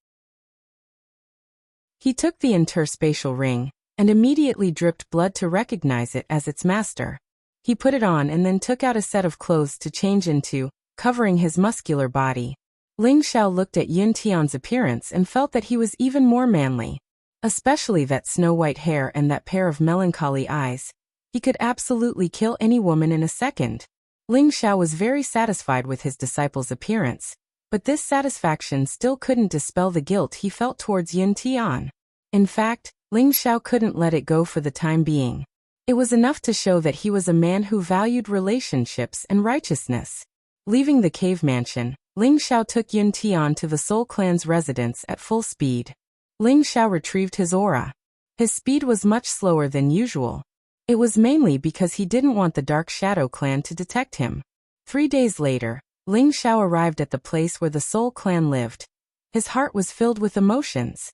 He took the interspatial ring, and immediately dripped blood to recognize it as its master. He put it on and then took out a set of clothes to change into, covering his muscular body. Ling Xiao looked at Yin Tian's appearance and felt that he was even more manly. Especially that snow-white hair and that pair of melancholy eyes. He could absolutely kill any woman in a second. Ling Xiao was very satisfied with his disciple's appearance, but this satisfaction still couldn't dispel the guilt he felt towards Yin Tian. In fact, Ling Xiao couldn't let it go for the time being. It was enough to show that he was a man who valued relationships and righteousness. Leaving the cave mansion, Ling Xiao took Yin Tian to the Soul Clan's residence at full speed. Ling Xiao retrieved his aura. His speed was much slower than usual. It was mainly because he didn't want the Dark Shadow Clan to detect him. 3 days later, Ling Xiao arrived at the place where the Soul Clan lived. His heart was filled with emotions.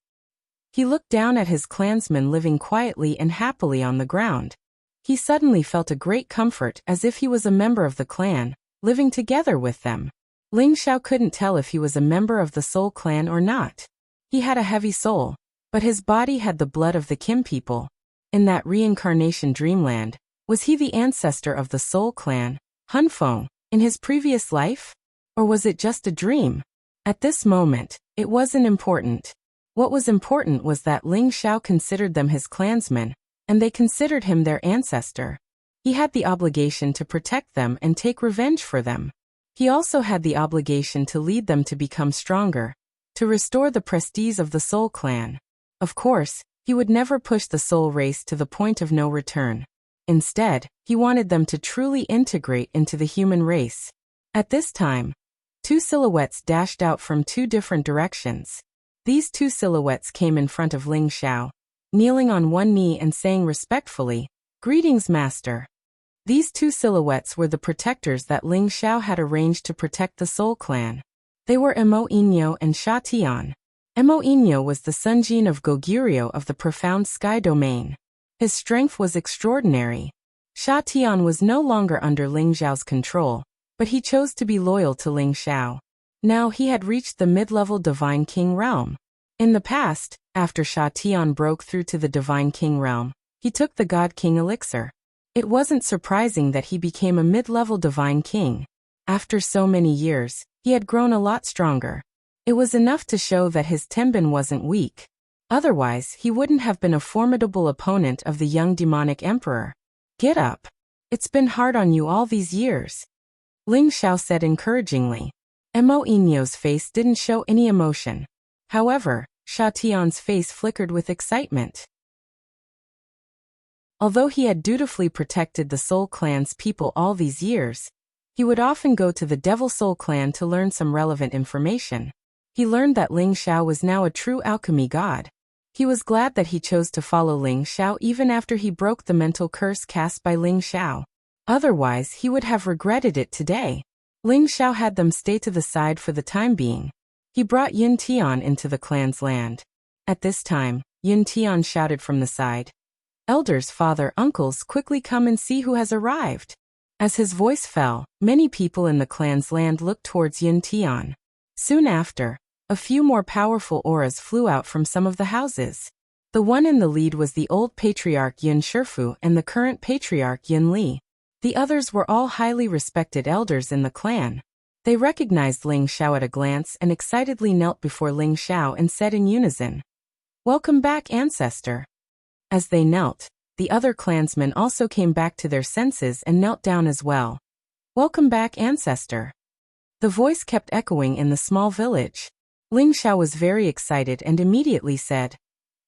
He looked down at his clansmen living quietly and happily on the ground. He suddenly felt a great comfort as if he was a member of the clan, living together with them. Ling Xiao couldn't tell if he was a member of the Soul Clan or not. He had a heavy soul, but his body had the blood of the Kim people. In that reincarnation dreamland, was he the ancestor of the Soul Clan, Hun Feng, in his previous life? Or was it just a dream? At this moment, it wasn't important. What was important was that Ling Xiao considered them his clansmen, and they considered him their ancestor. He had the obligation to protect them and take revenge for them. He also had the obligation to lead them to become stronger, to restore the prestige of the Soul Clan. Of course, he would never push the soul race to the point of no return. Instead, he wanted them to truly integrate into the human race. At this time, 2 silhouettes dashed out from 2 different directions. These 2 silhouettes came in front of Ling Xiao, kneeling on one knee and saying respectfully, "Greetings, Master." These 2 silhouettes were the protectors that Ling Xiao had arranged to protect the Soul Clan. They were Mo Inyo and Sha Tian. Mo Inyo was the Sunjin of Goguryeo of the Profound Sky Domain. His strength was extraordinary. Sha Tian was no longer under Ling Xiao's control, but he chose to be loyal to Ling Xiao. Now he had reached the mid-level Divine King realm. In the past, after Sha Tian broke through to the Divine King realm, he took the God King elixir. It wasn't surprising that he became a mid-level Divine King. After so many years, he had grown a lot stronger. It was enough to show that his Tenbin wasn't weak. Otherwise, he wouldn't have been a formidable opponent of the young demonic emperor. "Get up. It's been hard on you all these years," Ling Xiao said encouragingly. Mo Inyo's face didn't show any emotion. However, Sha Tian's face flickered with excitement. Although he had dutifully protected the Soul Clan's people all these years, he would often go to the Devil Soul Clan to learn some relevant information. He learned that Ling Xiao was now a true alchemy god. He was glad that he chose to follow Ling Xiao even after he broke the mental curse cast by Ling Xiao. Otherwise, he would have regretted it today. Ling Xiao had them stay to the side for the time being. He brought Yin Tian into the clan's land. At this time, Yin Tian shouted from the side, "Elders, father, uncles, quickly come and see who has arrived." As his voice fell, many people in the clan's land looked towards Yin Tian. Soon after, a few more powerful auras flew out from some of the houses. The one in the lead was the old patriarch Yin Shifu and the current patriarch Yin Li. The others were all highly respected elders in the clan. They recognized Ling Xiao at a glance and excitedly knelt before Ling Xiao and said in unison, "Welcome back, ancestor." As they knelt, the other clansmen also came back to their senses and knelt down as well. "Welcome back, ancestor." The voice kept echoing in the small village. Ling Xiao was very excited and immediately said,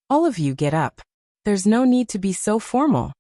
"All of you get up. There's no need to be so formal."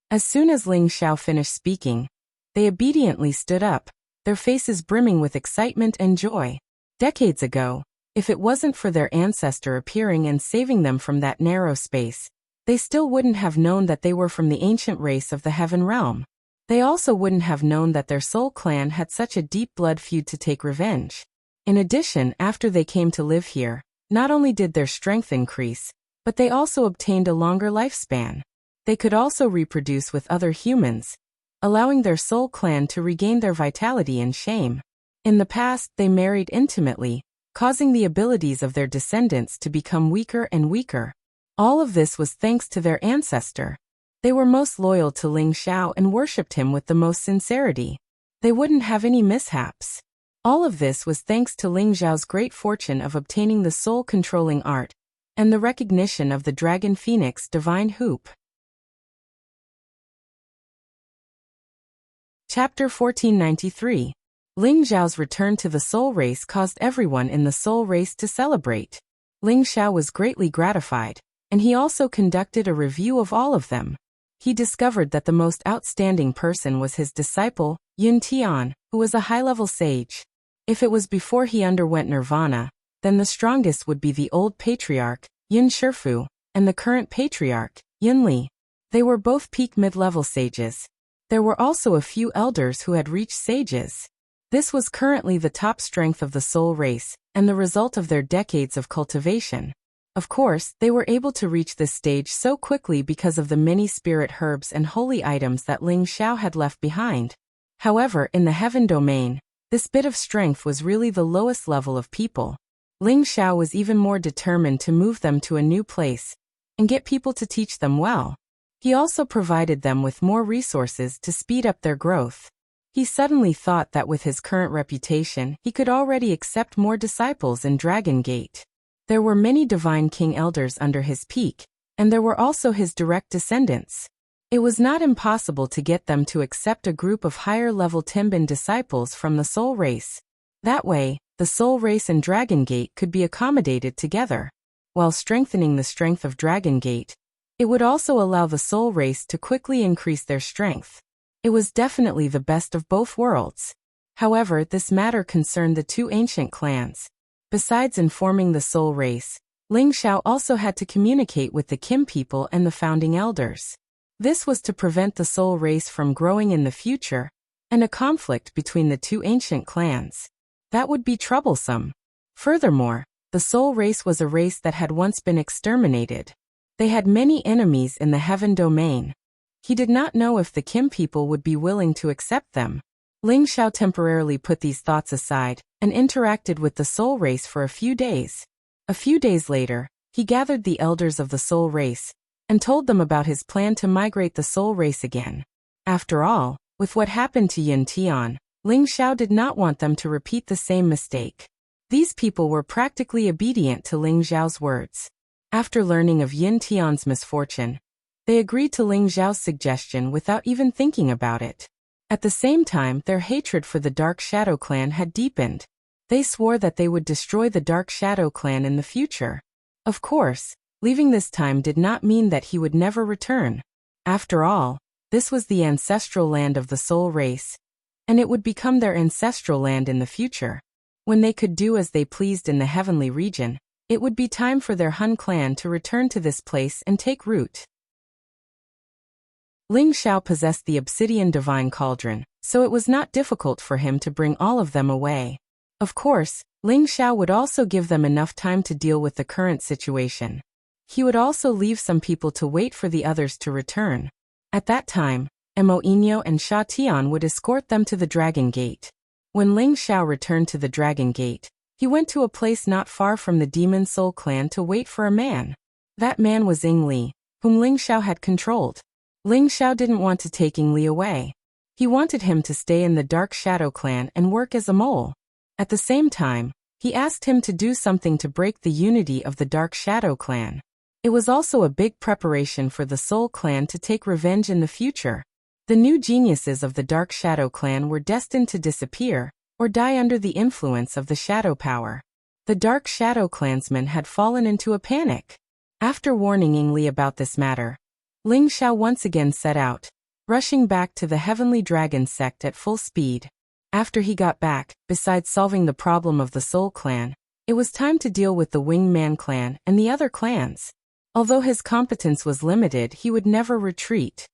As soon as Ling Xiao finished speaking, they obediently stood up, their faces brimming with excitement and joy. Decades ago, if it wasn't for their ancestor appearing and saving them from that narrow space, they still wouldn't have known that they were from the ancient race of the Heaven Realm. They also wouldn't have known that their soul clan had such a deep blood feud to take revenge. In addition, after they came to live here, not only did their strength increase, but they also obtained a longer lifespan. They could also reproduce with other humans, allowing their soul clan to regain their vitality and shame. In the past, they married intimately, causing the abilities of their descendants to become weaker and weaker. All of this was thanks to their ancestor. They were most loyal to Ling Xiao and worshipped him with the most sincerity. They wouldn't have any mishaps. All of this was thanks to Ling Xiao's great fortune of obtaining the soul-controlling art and the recognition of the Dragon Phoenix Divine Hoop. Chapter 1493. Ling Xiao's return to the soul race caused everyone in the soul race to celebrate. Ling Xiao was greatly gratified, and he also conducted a review of all of them. He discovered that the most outstanding person was his disciple, Yun Tian, who was a high-level sage. If it was before he underwent nirvana, then the strongest would be the old patriarch, Yun Shifu, and the current patriarch, Yun Li. They were both peak mid-level sages. There were also a few elders who had reached sages. This was currently the top strength of the soul race, and the result of their decades of cultivation. Of course, they were able to reach this stage so quickly because of the many spirit herbs and holy items that Ling Xiao had left behind. However, in the heaven domain, this bit of strength was really the lowest level of people. Ling Xiao was even more determined to move them to a new place and get people to teach them well. He also provided them with more resources to speed up their growth. He suddenly thought that with his current reputation, he could already accept more disciples in Dragon Gate. There were many divine king elders under his peak, and there were also his direct descendants. It was not impossible to get them to accept a group of higher-level Timbin disciples from the soul race. That way, the soul race and Dragon Gate could be accommodated together. While strengthening the strength of Dragon Gate, it would also allow the soul race to quickly increase their strength. It was definitely the best of both worlds. However, this matter concerned the two ancient clans. Besides informing the soul race, Ling Xiao also had to communicate with the Kim people and the founding elders. This was to prevent the soul race from growing in the future, and a conflict between the two ancient clans. That would be troublesome. Furthermore, the soul race was a race that had once been exterminated. They had many enemies in the heaven domain. He did not know if the Kim people would be willing to accept them. Ling Xiao temporarily put these thoughts aside and interacted with the soul race for a few days. A few days later, he gathered the elders of the soul race and told them about his plan to migrate the soul race again. After all, with what happened to Yun Tian, Ling Xiao did not want them to repeat the same mistake. These people were practically obedient to Ling Xiao's words. After learning of Yun Tian's misfortune, they agreed to Ling Xiao's suggestion without even thinking about it. At the same time, their hatred for the Dark Shadow Clan had deepened. They swore that they would destroy the Dark Shadow Clan in the future. Of course, leaving this time did not mean that he would never return. After all, this was the ancestral land of the soul race, and it would become their ancestral land in the future. When they could do as they pleased in the heavenly region, it would be time for their Hun clan to return to this place and take root. Ling Xiao possessed the obsidian divine cauldron, so it was not difficult for him to bring all of them away. Of course, Ling Xiao would also give them enough time to deal with the current situation. He would also leave some people to wait for the others to return. At that time, Mo Inyo and Sha Tian would escort them to the Dragon Gate. When Ling Xiao returned to the Dragon Gate, he went to a place not far from the Demon Soul Clan to wait for a man. That man was Ying Li, whom Ling Xiao had controlled. Ling Xiao didn't want to take Ying Li away. He wanted him to stay in the Dark Shadow Clan and work as a mole. At the same time, he asked him to do something to break the unity of the Dark Shadow Clan. It was also a big preparation for the Soul Clan to take revenge in the future. The new geniuses of the Dark Shadow Clan were destined to disappear or die under the influence of the shadow power. The Dark Shadow Clansmen had fallen into a panic. After warning Ying Li about this matter, Ling Xiao once again set out, rushing back to the Heavenly Dragon sect at full speed. After he got back, besides solving the problem of the Soul Clan, it was time to deal with the Winged Man Clan and the other clans. Although his competence was limited, he would never retreat.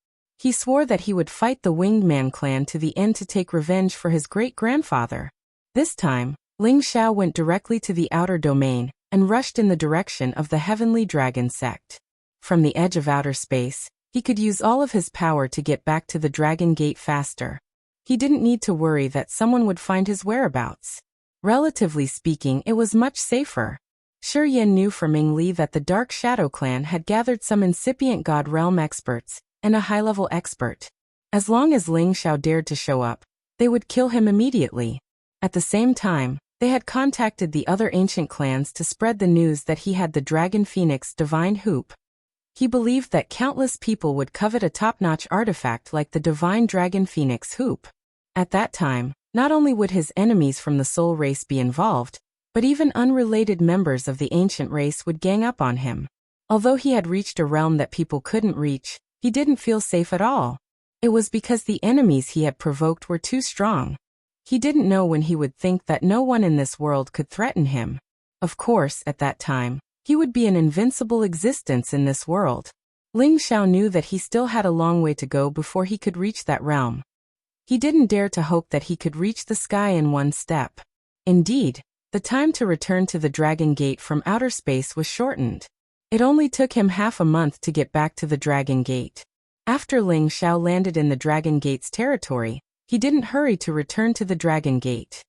He swore that he would fight the Winged Man clan to the end to take revenge for his great-grandfather. This time, Ling Xiao went directly to the outer domain and rushed in the direction of the Heavenly Dragon sect. From the edge of outer space, he could use all of his power to get back to the Dragon Gate faster. He didn't need to worry that someone would find his whereabouts. Relatively speaking, it was much safer. Shi Yan knew from Ming Li that the Dark Shadow clan had gathered some incipient God Realm experts and a high-level expert. As long as Ling Xiao dared to show up, they would kill him immediately. At the same time, they had contacted the other ancient clans to spread the news that he had the Dragon Phoenix Divine Hoop. He believed that countless people would covet a top-notch artifact like the Divine Dragon Phoenix Hoop. At that time, not only would his enemies from the Soul race be involved, but even unrelated members of the ancient race would gang up on him. Although he had reached a realm that people couldn't reach, he didn't feel safe at all. It was because the enemies he had provoked were too strong. He didn't know when he would think that no one in this world could threaten him. Of course, at that time, he would be an invincible existence in this world. Ling Xiao knew that he still had a long way to go before he could reach that realm. He didn't dare to hope that he could reach the sky in one step. Indeed, the time to return to the Dragon Gate from outer space was shortened. It only took him half a month to get back to the Dragon Gate. After Ling Xiao landed in the Dragon Gate's territory, he didn't hurry to return to the Dragon Gate.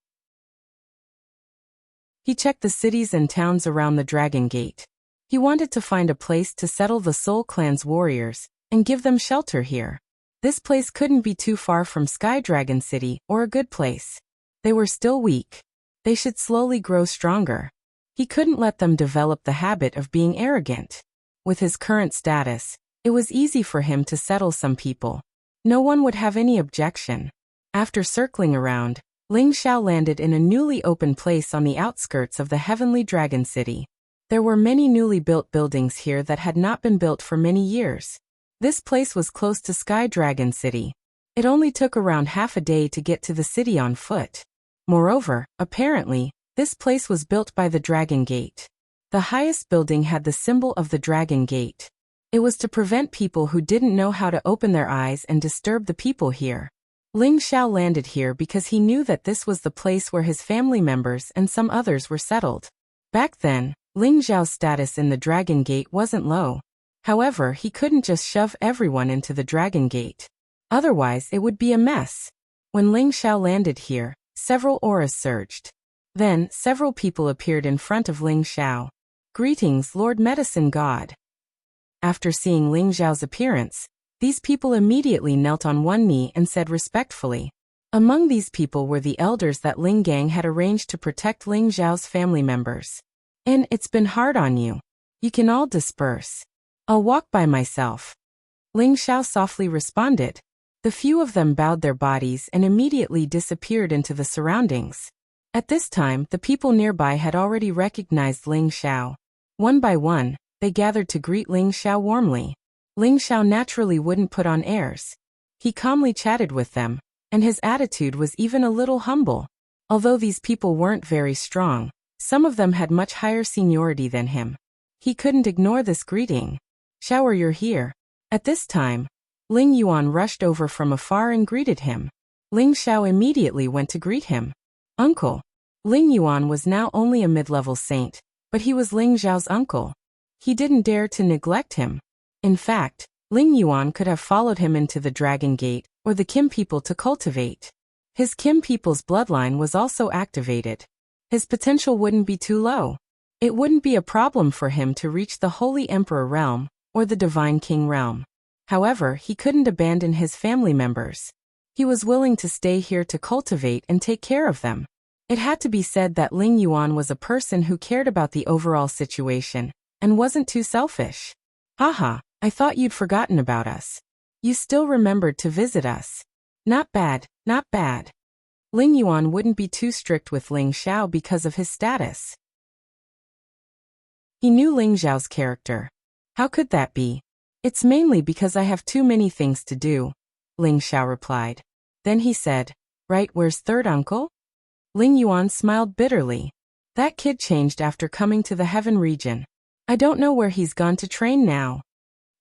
He checked the cities and towns around the Dragon Gate. He wanted to find a place to settle the Soul Clan's warriors and give them shelter here. This place couldn't be too far from Sky Dragon City or a good place. They were still weak. They should slowly grow stronger. He couldn't let them develop the habit of being arrogant. With his current status, it was easy for him to settle some people. No one would have any objection. After circling around, Ling Xiao landed in a newly opened place on the outskirts of the Heavenly Dragon City. There were many newly built buildings here that had not been built for many years. This place was close to Sky Dragon City. It only took around half a day to get to the city on foot. Moreover, apparently, this place was built by the Dragon Gate. The highest building had the symbol of the Dragon Gate. It was to prevent people who didn't know how to open their eyes and disturb the people here. Ling Xiao landed here because he knew that this was the place where his family members and some others were settled. Back then, Ling Xiao's status in the Dragon Gate wasn't low. However, he couldn't just shove everyone into the Dragon Gate. Otherwise, it would be a mess. When Ling Xiao landed here, several auras surged. Then, several people appeared in front of Ling Xiao. "Greetings, Lord Medicine God." After seeing Ling Xiao's appearance, these people immediately knelt on one knee and said respectfully. Among these people were the elders that Ling Gang had arranged to protect Ling Xiao's family members. "And it's been hard on you. You can all disperse. I'll walk by myself." Ling Xiao softly responded. The few of them bowed their bodies and immediately disappeared into the surroundings. At this time, the people nearby had already recognized Ling Xiao. One by one, they gathered to greet Ling Xiao warmly. Ling Xiao naturally wouldn't put on airs. He calmly chatted with them, and his attitude was even a little humble. Although these people weren't very strong, some of them had much higher seniority than him. He couldn't ignore this greeting. "Xiao, you're here." At this time, Ling Yuan rushed over from afar and greeted him. Ling Xiao immediately went to greet him. "Uncle." Ling Yuan was now only a mid-level saint, but he was Ling Xiao's uncle. He didn't dare to neglect him. In fact, Ling Yuan could have followed him into the Dragon Gate or the Kim people to cultivate. His Kim people's bloodline was also activated. His potential wouldn't be too low. It wouldn't be a problem for him to reach the Holy Emperor realm or the Divine King realm. However, he couldn't abandon his family members. He was willing to stay here to cultivate and take care of them. It had to be said that Ling Yuan was a person who cared about the overall situation and wasn't too selfish. "Haha, I thought you'd forgotten about us. You still remembered to visit us. Not bad, not bad." Ling Yuan wouldn't be too strict with Ling Xiao because of his status. He knew Ling Xiao's character. "How could that be?" "It's mainly because I have too many things to do," Ling Xiao replied. Then he said, "Right, where's third uncle?" Ling Yuan smiled bitterly. "That kid changed after coming to the Heaven region. I don't know where he's gone to train now."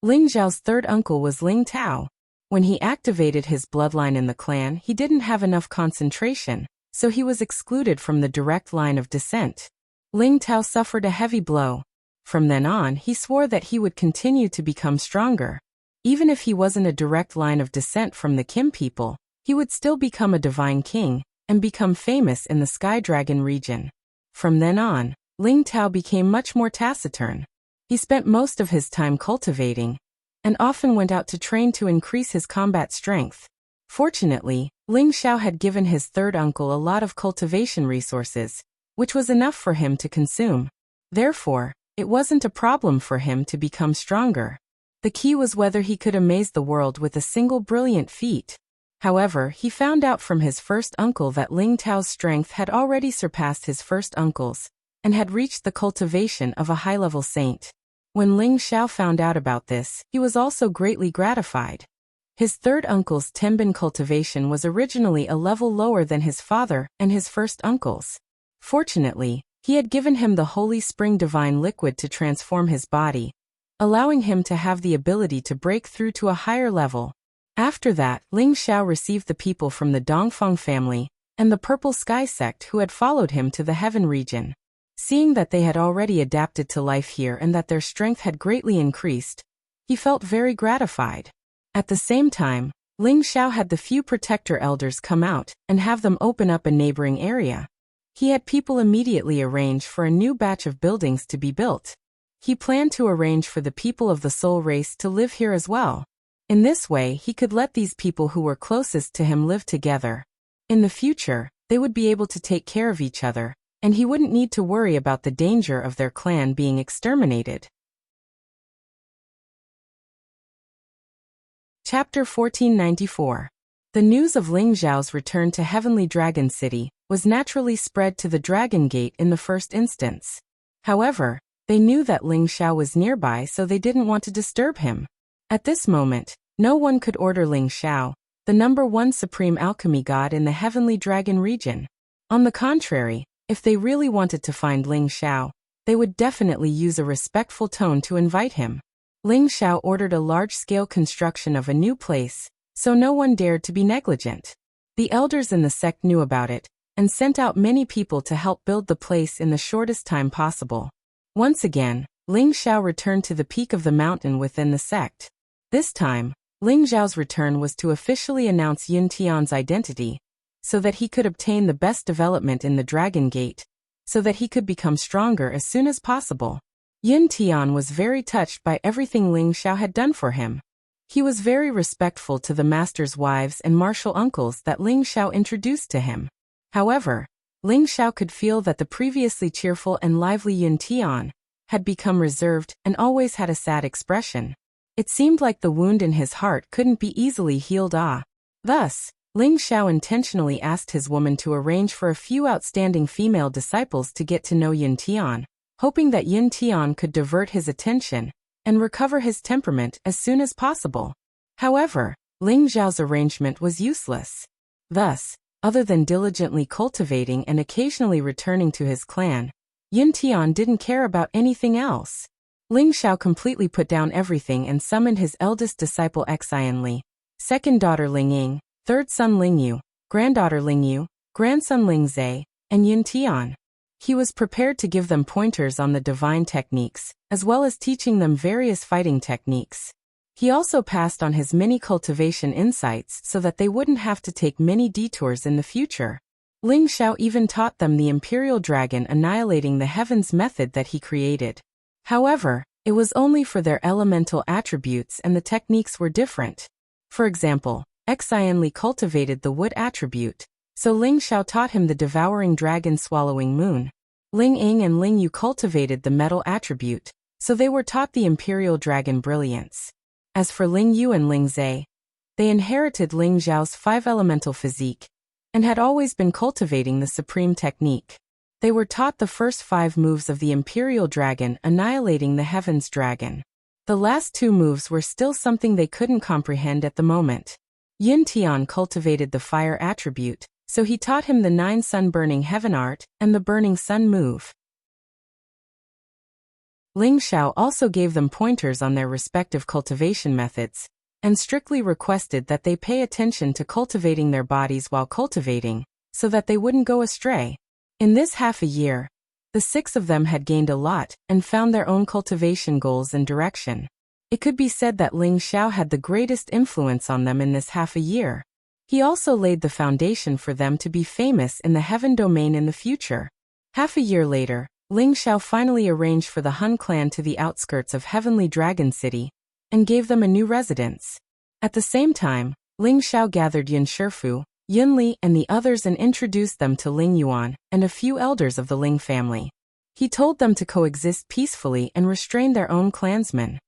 Ling Xiao's third uncle was Ling Tao. When he activated his bloodline in the clan, he didn't have enough concentration, so he was excluded from the direct line of descent. Ling Tao suffered a heavy blow. From then on, he swore that he would continue to become stronger. Even if he wasn't a direct line of descent from the Kim people, he would still become a divine king and become famous in the Sky Dragon region. From then on, Ling Tao became much more taciturn. He spent most of his time cultivating, and often went out to train to increase his combat strength. Fortunately, Ling Xiao had given his third uncle a lot of cultivation resources, which was enough for him to consume. Therefore, it wasn't a problem for him to become stronger. The key was whether he could amaze the world with a single brilliant feat. However, he found out from his first uncle that Ling Tao's strength had already surpassed his first uncle's, and had reached the cultivation of a high-level saint. When Ling Xiao found out about this, he was also greatly gratified. His third uncle's Tenbin cultivation was originally a level lower than his father and his first uncle's. Fortunately, he had given him the Holy Spring Divine Liquid to transform his body, allowing him to have the ability to break through to a higher level. After that, Ling Xiao received the people from the Dongfeng family and the Purple Sky sect who had followed him to the Heaven region. Seeing that they had already adapted to life here and that their strength had greatly increased, he felt very gratified. At the same time, Ling Xiao had the few protector elders come out and have them open up a neighboring area. He had people immediately arrange for a new batch of buildings to be built. He planned to arrange for the people of the soul race to live here as well. In this way, he could let these people who were closest to him live together. In the future, they would be able to take care of each other, and he wouldn't need to worry about the danger of their clan being exterminated. Chapter 1494. The news of Ling Xiao's return to Heavenly Dragon City was naturally spread to the Dragon Gate in the first instance. However, they knew that Ling Xiao was nearby, so they didn't want to disturb him. At this moment, no one could order Ling Xiao, the #1 supreme alchemy god in the Heavenly Dragon region. On the contrary, if they really wanted to find Ling Xiao, they would definitely use a respectful tone to invite him. Ling Xiao ordered a large-scale construction of a new place, so no one dared to be negligent. The elders in the sect knew about it, and sent out many people to help build the place in the shortest time possible. Once again, Ling Xiao returned to the peak of the mountain within the sect. This time, Ling Xiao's return was to officially announce Yun Tian's identity, so that he could obtain the best development in the Dragon Gate, so that he could become stronger as soon as possible. Yun Tian was very touched by everything Ling Xiao had done for him. He was very respectful to the master's wives and martial uncles that Ling Xiao introduced to him. However, Ling Xiao could feel that the previously cheerful and lively Yun Tian had become reserved and always had a sad expression. It seemed like the wound in his heart couldn't be easily healed. Thus, Ling Xiao intentionally asked his woman to arrange for a few outstanding female disciples to get to know Yun Tian, hoping that Yun Tian could divert his attention and recover his temperament as soon as possible. However, Ling Xiao's arrangement was useless. Thus, other than diligently cultivating and occasionally returning to his clan, Yun Tian didn't care about anything else. Ling Xiao completely put down everything and summoned his eldest disciple Xian Li, second daughter Ling Ying, third son Ling Yu, granddaughter Ling Yu, grandson Ling Zai, and Yun Tian. He was prepared to give them pointers on the divine techniques, as well as teaching them various fighting techniques. He also passed on his many cultivation insights so that they wouldn't have to take many detours in the future. Ling Xiao even taught them the Imperial Dragon annihilating the heavens method that he created. However, it was only for their elemental attributes and the techniques were different. For example, Xian Li cultivated the wood attribute, so Ling Xiao taught him the devouring dragon swallowing moon. Ling Ying and Ling Yu cultivated the metal attribute, so they were taught the Imperial Dragon brilliance. As for Ling Yu and Ling Zai, they inherited Ling Xiao's 5 elemental physique, and had always been cultivating the supreme technique. They were taught the first 5 moves of the Imperial Dragon annihilating the Heavens Dragon. The last 2 moves were still something they couldn't comprehend at the moment. Yun Tian cultivated the fire attribute, so he taught him the 9 sun-burning heaven art and the burning sun move. Ling Xiao also gave them pointers on their respective cultivation methods, and strictly requested that they pay attention to cultivating their bodies while cultivating, so that they wouldn't go astray. In this half a year, the 6 of them had gained a lot and found their own cultivation goals and direction. It could be said that Ling Xiao had the greatest influence on them in this half a year. He also laid the foundation for them to be famous in the heaven domain in the future. Half a year later, Ling Xiao finally arranged for the Hun clan to the outskirts of Heavenly Dragon City and gave them a new residence. At the same time, Ling Xiao gathered Yun Shifu, Yun Li and the others and introduced them to Ling Yuan and a few elders of the Ling family. He told them to coexist peacefully and restrain their own clansmen.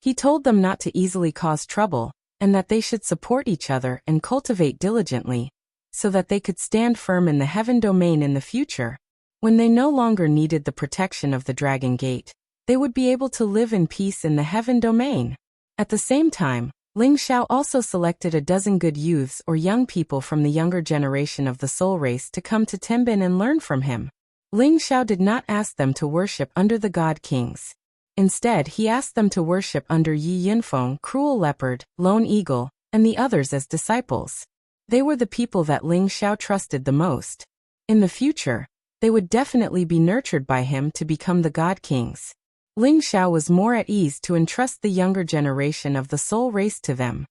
He told them not to easily cause trouble, and that they should support each other and cultivate diligently, so that they could stand firm in the heaven domain in the future. When they no longer needed the protection of the Dragon Gate, they would be able to live in peace in the heaven domain. At the same time, Ling Xiao also selected a dozen good youths or young people from the younger generation of the soul race to come to Tenbin and learn from him. Ling Xiao did not ask them to worship under the God Kings. Instead, he asked them to worship under Yi Yinfeng, Cruel Leopard, Lone Eagle, and the others as disciples. They were the people that Ling Xiao trusted the most. In the future, they would definitely be nurtured by him to become the God Kings. Ling Xiao was more at ease to entrust the younger generation of the soul race to them.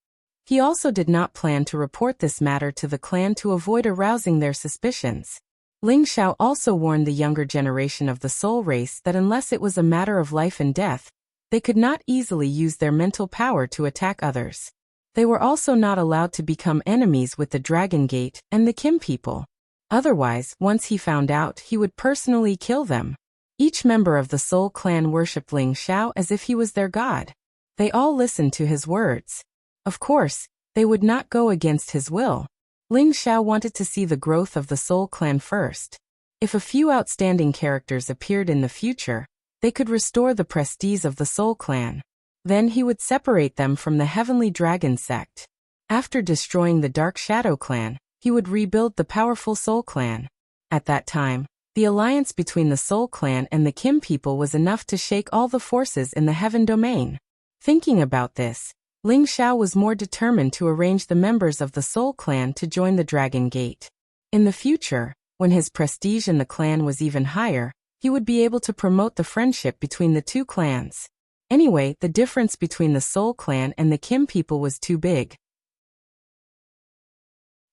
He also did not plan to report this matter to the clan to avoid arousing their suspicions. Ling Xiao also warned the younger generation of the soul race that unless it was a matter of life and death, they could not easily use their mental power to attack others. They were also not allowed to become enemies with the Dragon Gate and the Kim people. Otherwise, once he found out, he would personally kill them. Each member of the Soul clan worshipped Ling Xiao as if he was their god. They all listened to his words. Of course, they would not go against his will. Ling Xiao wanted to see the growth of the Soul clan first. If a few outstanding characters appeared in the future, they could restore the prestige of the Soul clan. Then he would separate them from the Heavenly Dragon sect. After destroying the Dark Shadow clan, he would rebuild the powerful Soul clan. At that time, the alliance between the Soul clan and the Kim people was enough to shake all the forces in the heaven domain. Thinking about this, Ling Xiao was more determined to arrange the members of the Soul clan to join the Dragon Gate. In the future, when his prestige in the clan was even higher, he would be able to promote the friendship between the two clans. Anyway, the difference between the Soul clan and the Kim people was too big.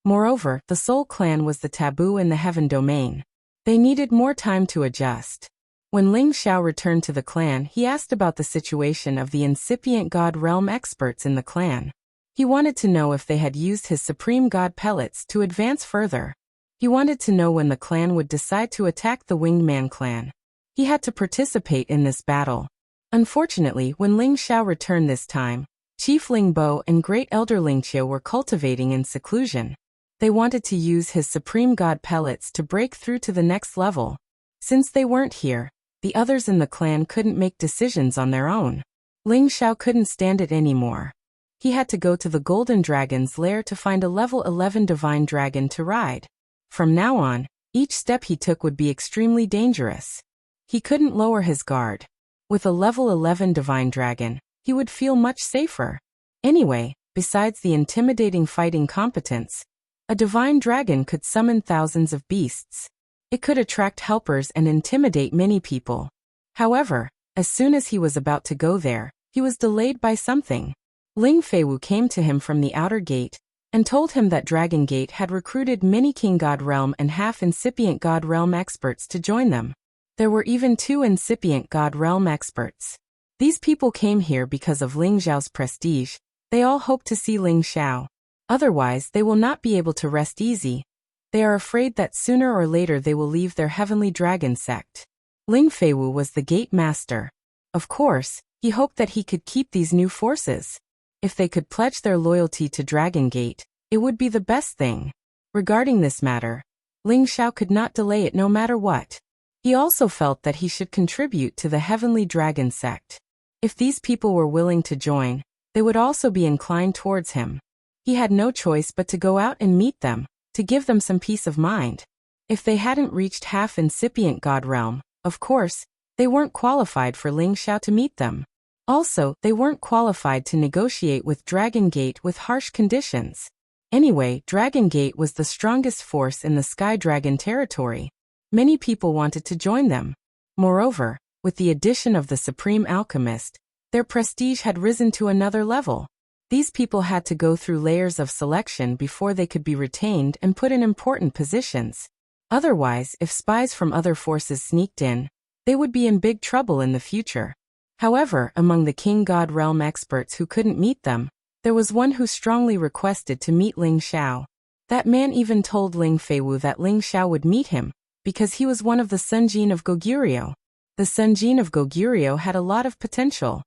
Moreover, the Soul clan was the taboo in the heaven domain. They needed more time to adjust. When Ling Xiao returned to the clan, he asked about the situation of the incipient God realm experts in the clan. He wanted to know if they had used his supreme God pellets to advance further. He wanted to know when the clan would decide to attack the Winged Man clan. He had to participate in this battle. Unfortunately, when Ling Xiao returned this time, Chief Ling Bo and Great Elder Ling Qiu were cultivating in seclusion. They wanted to use his supreme God pellets to break through to the next level. Since they weren't here, the others in the clan couldn't make decisions on their own. Ling Xiao couldn't stand it anymore. He had to go to the Golden Dragon's lair to find a level 11 divine dragon to ride. From now on, each step he took would be extremely dangerous. He couldn't lower his guard. With a level 11 divine dragon, he would feel much safer. Anyway, besides the intimidating fighting competence, a divine dragon could summon thousands of beasts. It could attract helpers and intimidate many people. However, as soon as he was about to go there, he was delayed by something. Ling Feiwu came to him from the outer gate and told him that Dragon Gate had recruited many King God Realm and half incipient God Realm experts to join them. There were even 2 incipient God Realm experts. These people came here because of Ling Xiao's prestige. They all hope to see Ling Xiao. Otherwise, they will not be able to rest easy. They are afraid that sooner or later they will leave their Heavenly Dragon sect. Ling Feiwu was the gate master. Of course, he hoped that he could keep these new forces. If they could pledge their loyalty to Dragon Gate, it would be the best thing. Regarding this matter, Ling Xiao could not delay it no matter what. He also felt that he should contribute to the Heavenly Dragon sect. If these people were willing to join, they would also be inclined towards him. He had no choice but to go out and meet them, to give them some peace of mind. If they hadn't reached half incipient God realm, of course, they weren't qualified for Ling Xiao to meet them. Also, they weren't qualified to negotiate with Dragon Gate with harsh conditions. Anyway, Dragon Gate was the strongest force in the Sky Dragon territory. Many people wanted to join them. Moreover, with the addition of the Supreme Alchemist, their prestige had risen to another level. These people had to go through layers of selection before they could be retained and put in important positions. Otherwise, if spies from other forces sneaked in, they would be in big trouble in the future. However, among the King God Realm experts who couldn't meet them, there was one who strongly requested to meet Ling Xiao. That man even told Ling Feiwu that Ling Xiao would meet him, because he was one of the Sunjin of Goguryeo. The Sunjin of Goguryeo had a lot of potential.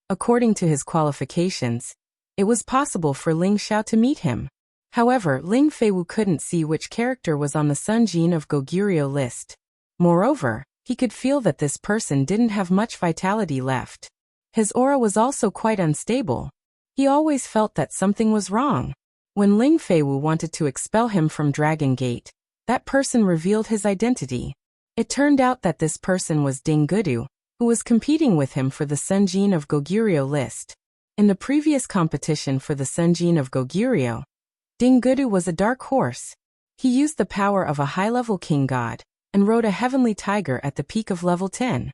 According to his qualifications, it was possible for Ling Xiao to meet him. However, Ling Feiwu couldn't see which character was on the Sunjin of Goguryeo list. Moreover, he could feel that this person didn't have much vitality left. His aura was also quite unstable. He always felt that something was wrong. When Ling Feiwu wanted to expel him from Dragon Gate, that person revealed his identity. It turned out that this person was Ding Gudu, who was competing with him for the Sunjin of Goguryeo list. In the previous competition for the Sunjin of Goguryeo, Ding Gudu was a dark horse. He used the power of a high-level king god, and rode a heavenly tiger at the peak of level 10.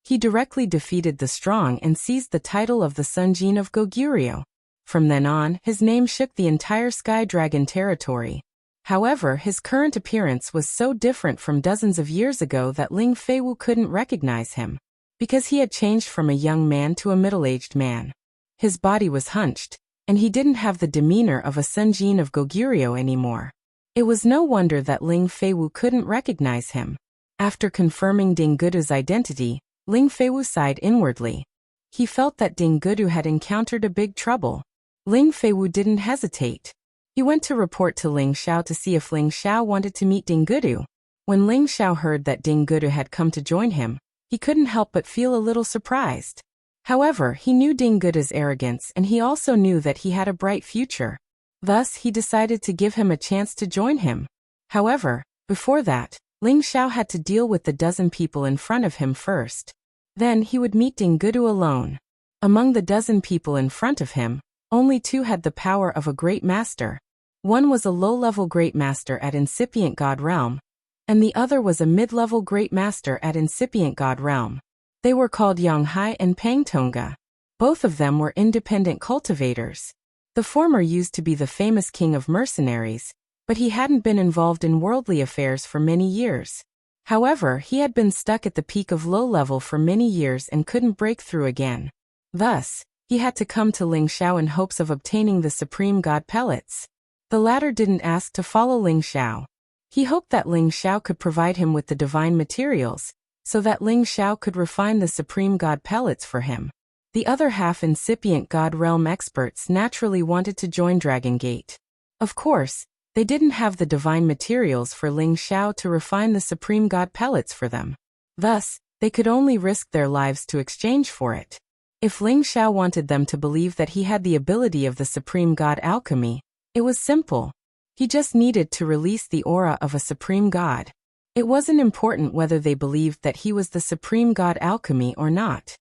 He directly defeated the strong and seized the title of the Sunjin of Goguryeo. From then on, his name shook the entire Sky Dragon territory. However, his current appearance was so different from dozens of years ago that Ling Feiwu couldn't recognize him, because he had changed from a young man to a middle-aged man. His body was hunched, and he didn't have the demeanor of a Sunjin of Goguryeo anymore. It was no wonder that Ling Feiwu couldn't recognize him. After confirming Ding Gudu's identity, Ling Feiwu sighed inwardly. He felt that Ding Gudu had encountered a big trouble. Ling Feiwu didn't hesitate. He went to report to Ling Xiao to see if Ling Xiao wanted to meet Ding Gudu. When Ling Xiao heard that Ding Gudu had come to join him, he couldn't help but feel a little surprised. However, he knew Ding Gudu's arrogance and he also knew that he had a bright future. Thus, he decided to give him a chance to join him. However, before that, Ling Xiao had to deal with the dozen people in front of him first. Then he would meet Ding Gudu alone. Among the dozen people in front of him, only 2 had the power of a great master. One was a low-level great master at Incipient God Realm, and the other was a mid-level great master at Incipient God Realm. They were called Yanghai and Pangtonga. Both of them were independent cultivators. The former used to be the famous king of mercenaries, but he hadn't been involved in worldly affairs for many years. However, he had been stuck at the peak of low level for many years and couldn't break through again. Thus, he had to come to Ling Xiao in hopes of obtaining the Supreme God Pellets. The latter didn't ask to follow Ling Xiao. He hoped that Ling Xiao could provide him with the divine materials, so that Ling Xiao could refine the Supreme God Pellets for him. The other half Incipient God Realm experts naturally wanted to join Dragon Gate. Of course, they didn't have the divine materials for Ling Xiao to refine the Supreme God Pellets for them. Thus, they could only risk their lives to exchange for it. If Ling Xiao wanted them to believe that he had the ability of the Supreme God Alchemy, it was simple. He just needed to release the aura of a Supreme God. It wasn't important whether they believed that he was the Supreme God Alchemy or not.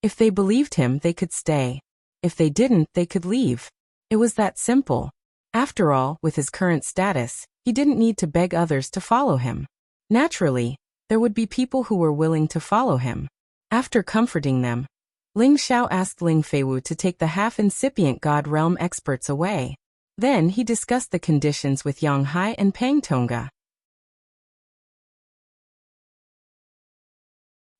If they believed him, they could stay. If they didn't, they could leave. It was that simple. After all, with his current status, he didn't need to beg others to follow him. Naturally, there would be people who were willing to follow him. After comforting them, Ling Xiao asked Ling Feiwu to take the half-incipient God Realm experts away. Then he discussed the conditions with Yanghai and Pangtonga.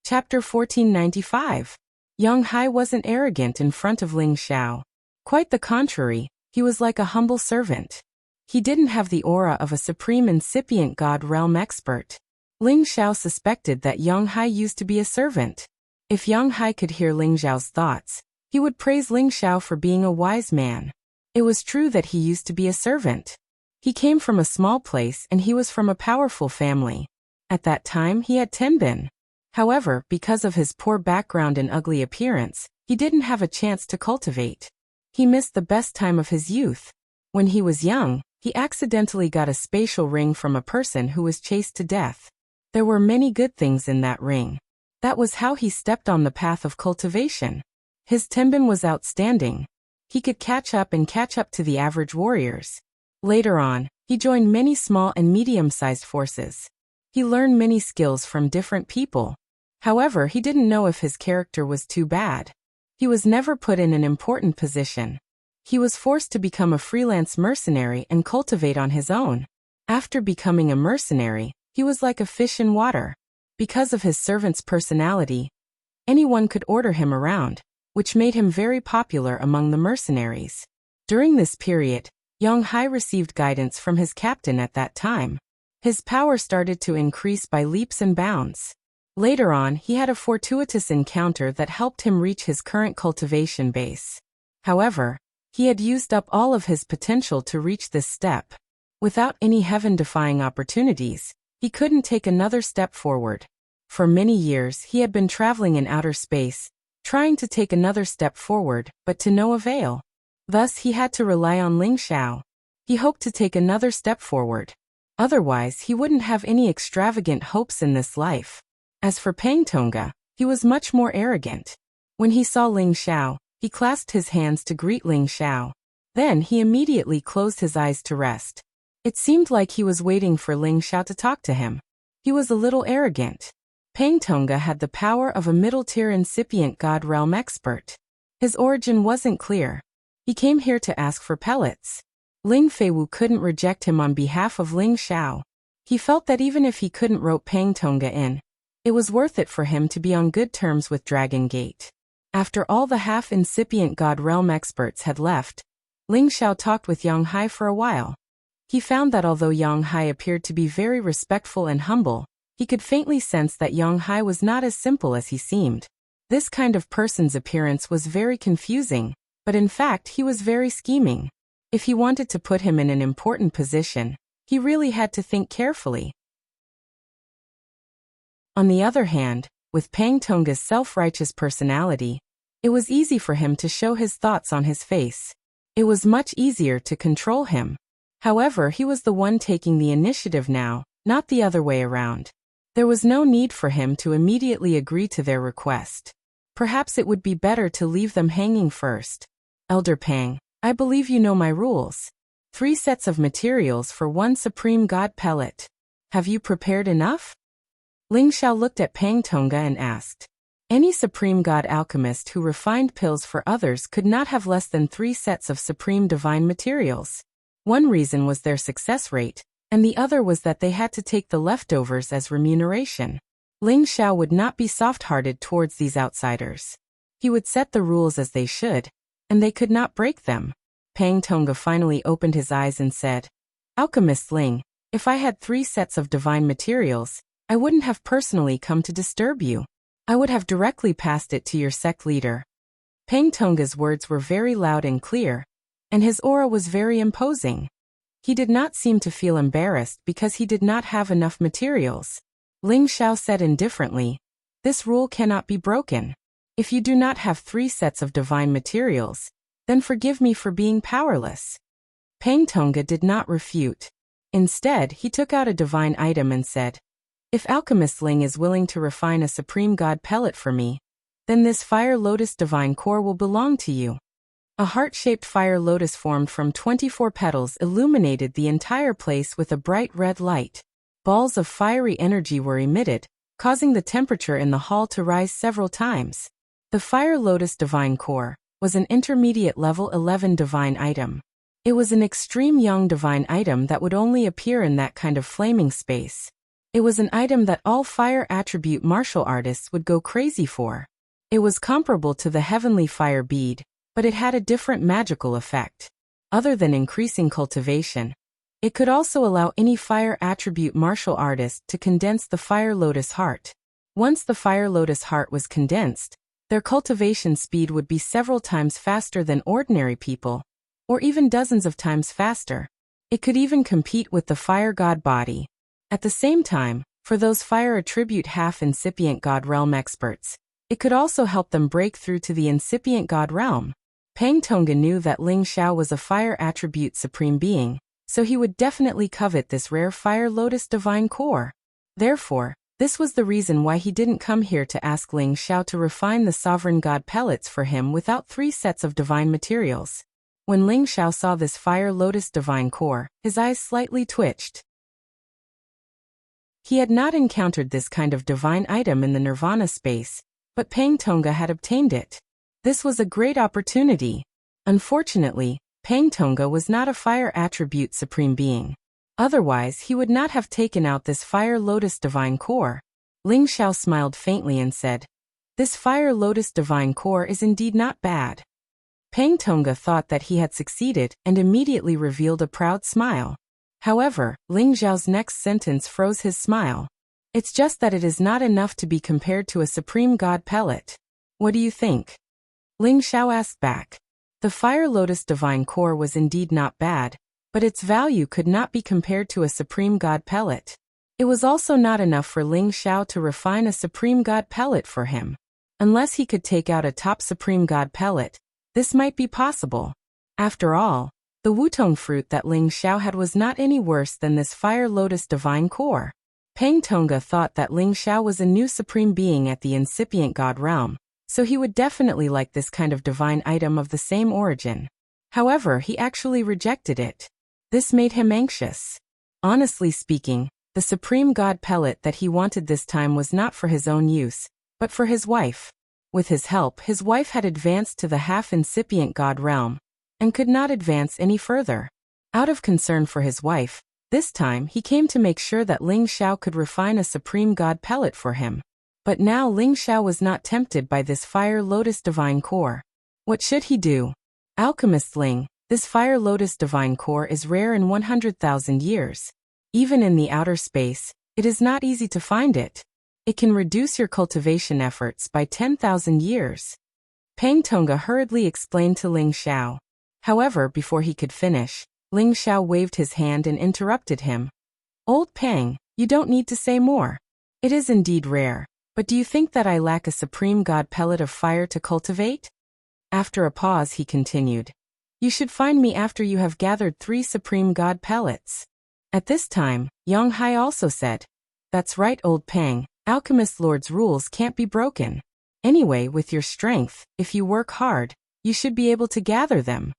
Chapter 1495. Yanghai wasn't arrogant in front of Ling Xiao. Quite the contrary, he was like a humble servant. He didn't have the aura of a supreme incipient God Realm expert. Ling Xiao suspected that Yanghai used to be a servant. If Yanghai could hear Ling Xiao's thoughts, he would praise Ling Xiao for being a wise man. It was true that he used to be a servant. He came from a small place and he was from a powerful family. At that time, he had Tenbin. However, because of his poor background and ugly appearance, he didn't have a chance to cultivate. He missed the best time of his youth. When he was young, he accidentally got a spatial ring from a person who was chased to death. There were many good things in that ring. That was how he stepped on the path of cultivation. His tenbin was outstanding. He could catch up to the average warriors. Later on, he joined many small and medium-sized forces. He learned many skills from different people. However, he didn't know if his character was too bad. He was never put in an important position. He was forced to become a freelance mercenary and cultivate on his own. After becoming a mercenary, he was like a fish in water. Because of his servant's personality, anyone could order him around, which made him very popular among the mercenaries. During this period, Yang Hai received guidance from his captain at that time. His power started to increase by leaps and bounds. Later on, he had a fortuitous encounter that helped him reach his current cultivation base. However, he had used up all of his potential to reach this step. Without any heaven-defying opportunities, he couldn't take another step forward. For many years, he had been traveling in outer space, trying to take another step forward, but to no avail. Thus, he had to rely on Ling Xiao. He hoped to take another step forward. Otherwise, he wouldn't have any extravagant hopes in this life. As for Pang Tongga, he was much more arrogant. When he saw Ling Xiao, he clasped his hands to greet Ling Xiao. Then he immediately closed his eyes to rest. It seemed like he was waiting for Ling Xiao to talk to him. He was a little arrogant. Pang Tongga had the power of a middle-tier incipient god realm expert. His origin wasn't clear. He came here to ask for pellets. Ling Feiwu couldn't reject him on behalf of Ling Xiao. He felt that even if he couldn't rope Pang Tongga in, it was worth it for him to be on good terms with Dragon Gate. After all the half-incipient god realm experts had left, Ling Xiao talked with Yang Hai for a while. He found that although Yang Hai appeared to be very respectful and humble, he could faintly sense that Yang Hai was not as simple as he seemed. This kind of person's appearance was very confusing, but in fact he was very scheming. If he wanted to put him in an important position, he really had to think carefully. On the other hand, with Pang Tongga's self-righteous personality, it was easy for him to show his thoughts on his face. It was much easier to control him. However, he was the one taking the initiative now, not the other way around. There was no need for him to immediately agree to their request. Perhaps it would be better to leave them hanging first. Elder Pang, I believe you know my rules. 3 sets of materials for 1 supreme god pellet. Have you prepared enough? Ling Xiao looked at Pang Tongga and asked. Any supreme god alchemist who refined pills for others could not have less than 3 sets of supreme divine materials. One reason was their success rate, and the other was that they had to take the leftovers as remuneration. Ling Xiao would not be soft-hearted towards these outsiders. He would set the rules as they should, and they could not break them. Pang Tongga finally opened his eyes and said, Alchemist Ling, if I had 3 sets of divine materials, I wouldn't have personally come to disturb you. I would have directly passed it to your sect leader. Pang Tongga's words were very loud and clear, and his aura was very imposing. He did not seem to feel embarrassed because he did not have enough materials. Ling Xiao said indifferently, This rule cannot be broken. If you do not have 3 sets of divine materials, then forgive me for being powerless. Pang Tongga did not refute. Instead, he took out a divine item and said, If Alchemist Ling is willing to refine a supreme god pellet for me, then this fire lotus divine core will belong to you. A heart-shaped fire lotus formed from 24 petals illuminated the entire place with a bright red light. Balls of fiery energy were emitted, causing the temperature in the hall to rise several times. The fire lotus divine core was an intermediate level 11 divine item. It was an extreme young divine item that would only appear in that kind of flaming space. It was an item that all fire attribute martial artists would go crazy for. It was comparable to the heavenly fire bead, but it had a different magical effect. Other than increasing cultivation, it could also allow any fire attribute martial artist to condense the fire lotus heart. Once the fire lotus heart was condensed, their cultivation speed would be several times faster than ordinary people, or even dozens of times faster. It could even compete with the fire god body. At the same time, for those fire attribute half-incipient god realm experts, it could also help them break through to the incipient god realm. Pang Tongga knew that Ling Xiao was a fire attribute supreme being, so he would definitely covet this rare fire lotus divine core. Therefore, This was the reason why he didn't come here to ask Ling Xiao to refine the sovereign god pellets for him without 3 sets of divine materials. When Ling Xiao saw this fire lotus divine core, his eyes slightly twitched. He had not encountered this kind of divine item in the nirvana space, but Pang Tongga had obtained it. This was a great opportunity. Unfortunately, Pang Tongga was not a fire attribute supreme being. Otherwise, he would not have taken out this fire lotus divine core. Ling Xiao smiled faintly and said, "This fire lotus divine core is indeed not bad." Pang Tongga thought that he had succeeded and immediately revealed a proud smile. However, Ling Xiao's next sentence froze his smile. "It's just that it is not enough to be compared to a supreme god pellet. What do you think?" Ling Xiao asked back. The fire lotus divine core was indeed not bad, but its value could not be compared to a supreme god pellet. It was also not enough for Ling Xiao to refine a supreme god pellet for him. Unless he could take out a top supreme god pellet, this might be possible. After all, the Wutong fruit that Ling Xiao had was not any worse than this fire lotus divine core. Pang Tongga thought that Ling Xiao was a new supreme being at the incipient god realm, so he would definitely like this kind of divine item of the same origin. However, he actually rejected it. This made him anxious. Honestly speaking, the supreme god pellet that he wanted this time was not for his own use, but for his wife. With his help, his wife had advanced to the half-incipient god realm, and could not advance any further. Out of concern for his wife, this time he came to make sure that Ling Xiao could refine a supreme god pellet for him. But now Ling Xiao was not tempted by this fire lotus divine core. What should he do? Alchemist Ling, this fire lotus divine core is rare in 100,000 years. Even in the outer space, it is not easy to find it. It can reduce your cultivation efforts by 10,000 years. Pang Tongga hurriedly explained to Ling Xiao. However, before he could finish, Ling Xiao waved his hand and interrupted him. "Old Pang, you don't need to say more. It is indeed rare, but do you think that I lack a supreme god pellet of fire to cultivate?" After a pause he continued, "You should find me after you have gathered 3 supreme god pellets." At this time, Yang Hai also said, "That's right, Old Pang, Alchemist Lord's rules can't be broken. Anyway, with your strength, if you work hard, you should be able to gather them."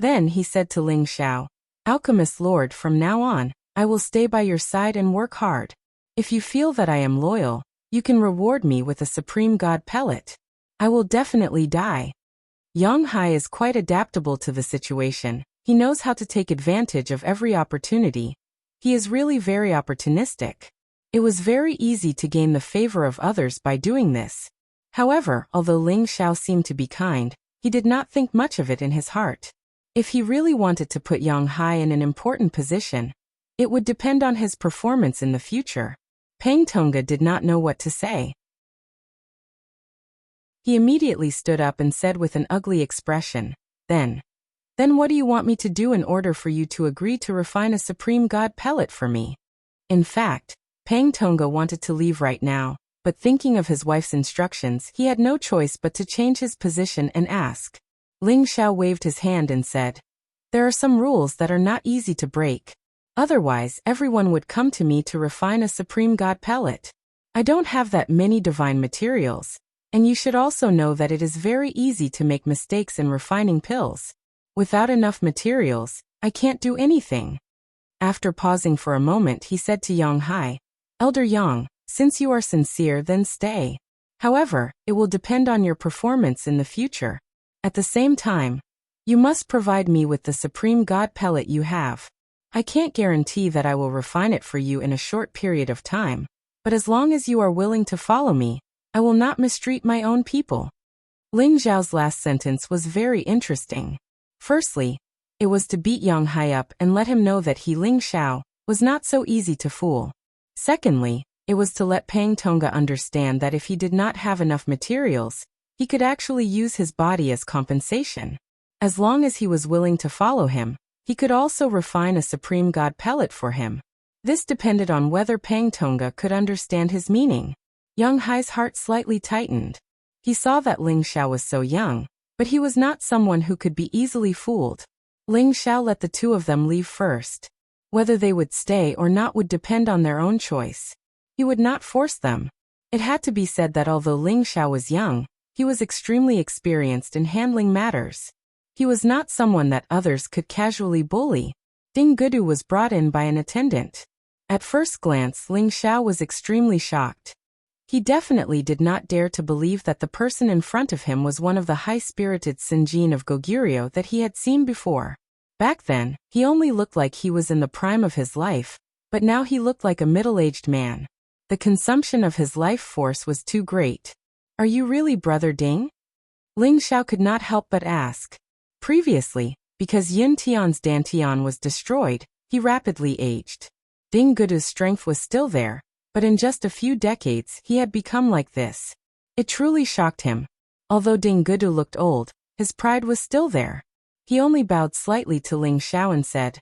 Then he said to Ling Xiao, "Alchemist Lord, from now on, I will stay by your side and work hard. If you feel that I am loyal, you can reward me with a supreme god pellet. I will definitely die." Yang Hai is quite adaptable to the situation. He knows how to take advantage of every opportunity. He is really very opportunistic. It was very easy to gain the favor of others by doing this. However, although Ling Xiao seemed to be kind, he did not think much of it in his heart. If he really wanted to put Yang Hai in an important position, it would depend on his performance in the future. Pang Tongga did not know what to say. He immediately stood up and said with an ugly expression, Then what do you want me to do in order for you to agree to refine a supreme god pellet for me?" In fact, Pang Tongga wanted to leave right now, but thinking of his wife's instructions, he had no choice but to change his position and ask. Ling Xiao waved his hand and said, "There are some rules that are not easy to break. Otherwise, everyone would come to me to refine a supreme god pellet. I don't have that many divine materials, and you should also know that it is very easy to make mistakes in refining pills. Without enough materials, I can't do anything." After pausing for a moment, he said to Yang Hai, "Elder Yang, since you are sincere, then stay. However, it will depend on your performance in the future. At the same time, you must provide me with the supreme god pellet you have. I can't guarantee that I will refine it for you in a short period of time, but as long as you are willing to follow me, I will not mistreat my own people." Ling Xiao's last sentence was very interesting. Firstly, it was to beat Yang Hai up and let him know that he, Ling Xiao, was not so easy to fool. Secondly, it was to let Pang Tongga understand that if he did not have enough materials, he could actually use his body as compensation. As long as he was willing to follow him, he could also refine a supreme god pellet for him. This depended on whether Pang Tongga could understand his meaning. Yang Hai's heart slightly tightened. He saw that Ling Xiao was so young, but he was not someone who could be easily fooled. Ling Xiao let the two of them leave first. Whether they would stay or not would depend on their own choice. He would not force them. It had to be said that although Ling Xiao was young, he was extremely experienced in handling matters. He was not someone that others could casually bully. Ding Gudu was brought in by an attendant. At first glance, Ling Xiao was extremely shocked. He definitely did not dare to believe that the person in front of him was one of the high-spirited Sinjin of Goguryeo that he had seen before. Back then, he only looked like he was in the prime of his life, but now he looked like a middle-aged man. The consumption of his life force was too great. "Are you really Brother Ding?" Ling Xiao could not help but ask. Previously, because Yin Tian's Dantian was destroyed, he rapidly aged. Ding Gudu's strength was still there, but in just a few decades he had become like this. It truly shocked him. Although Ding Gudu looked old, his pride was still there. He only bowed slightly to Ling Xiao and said,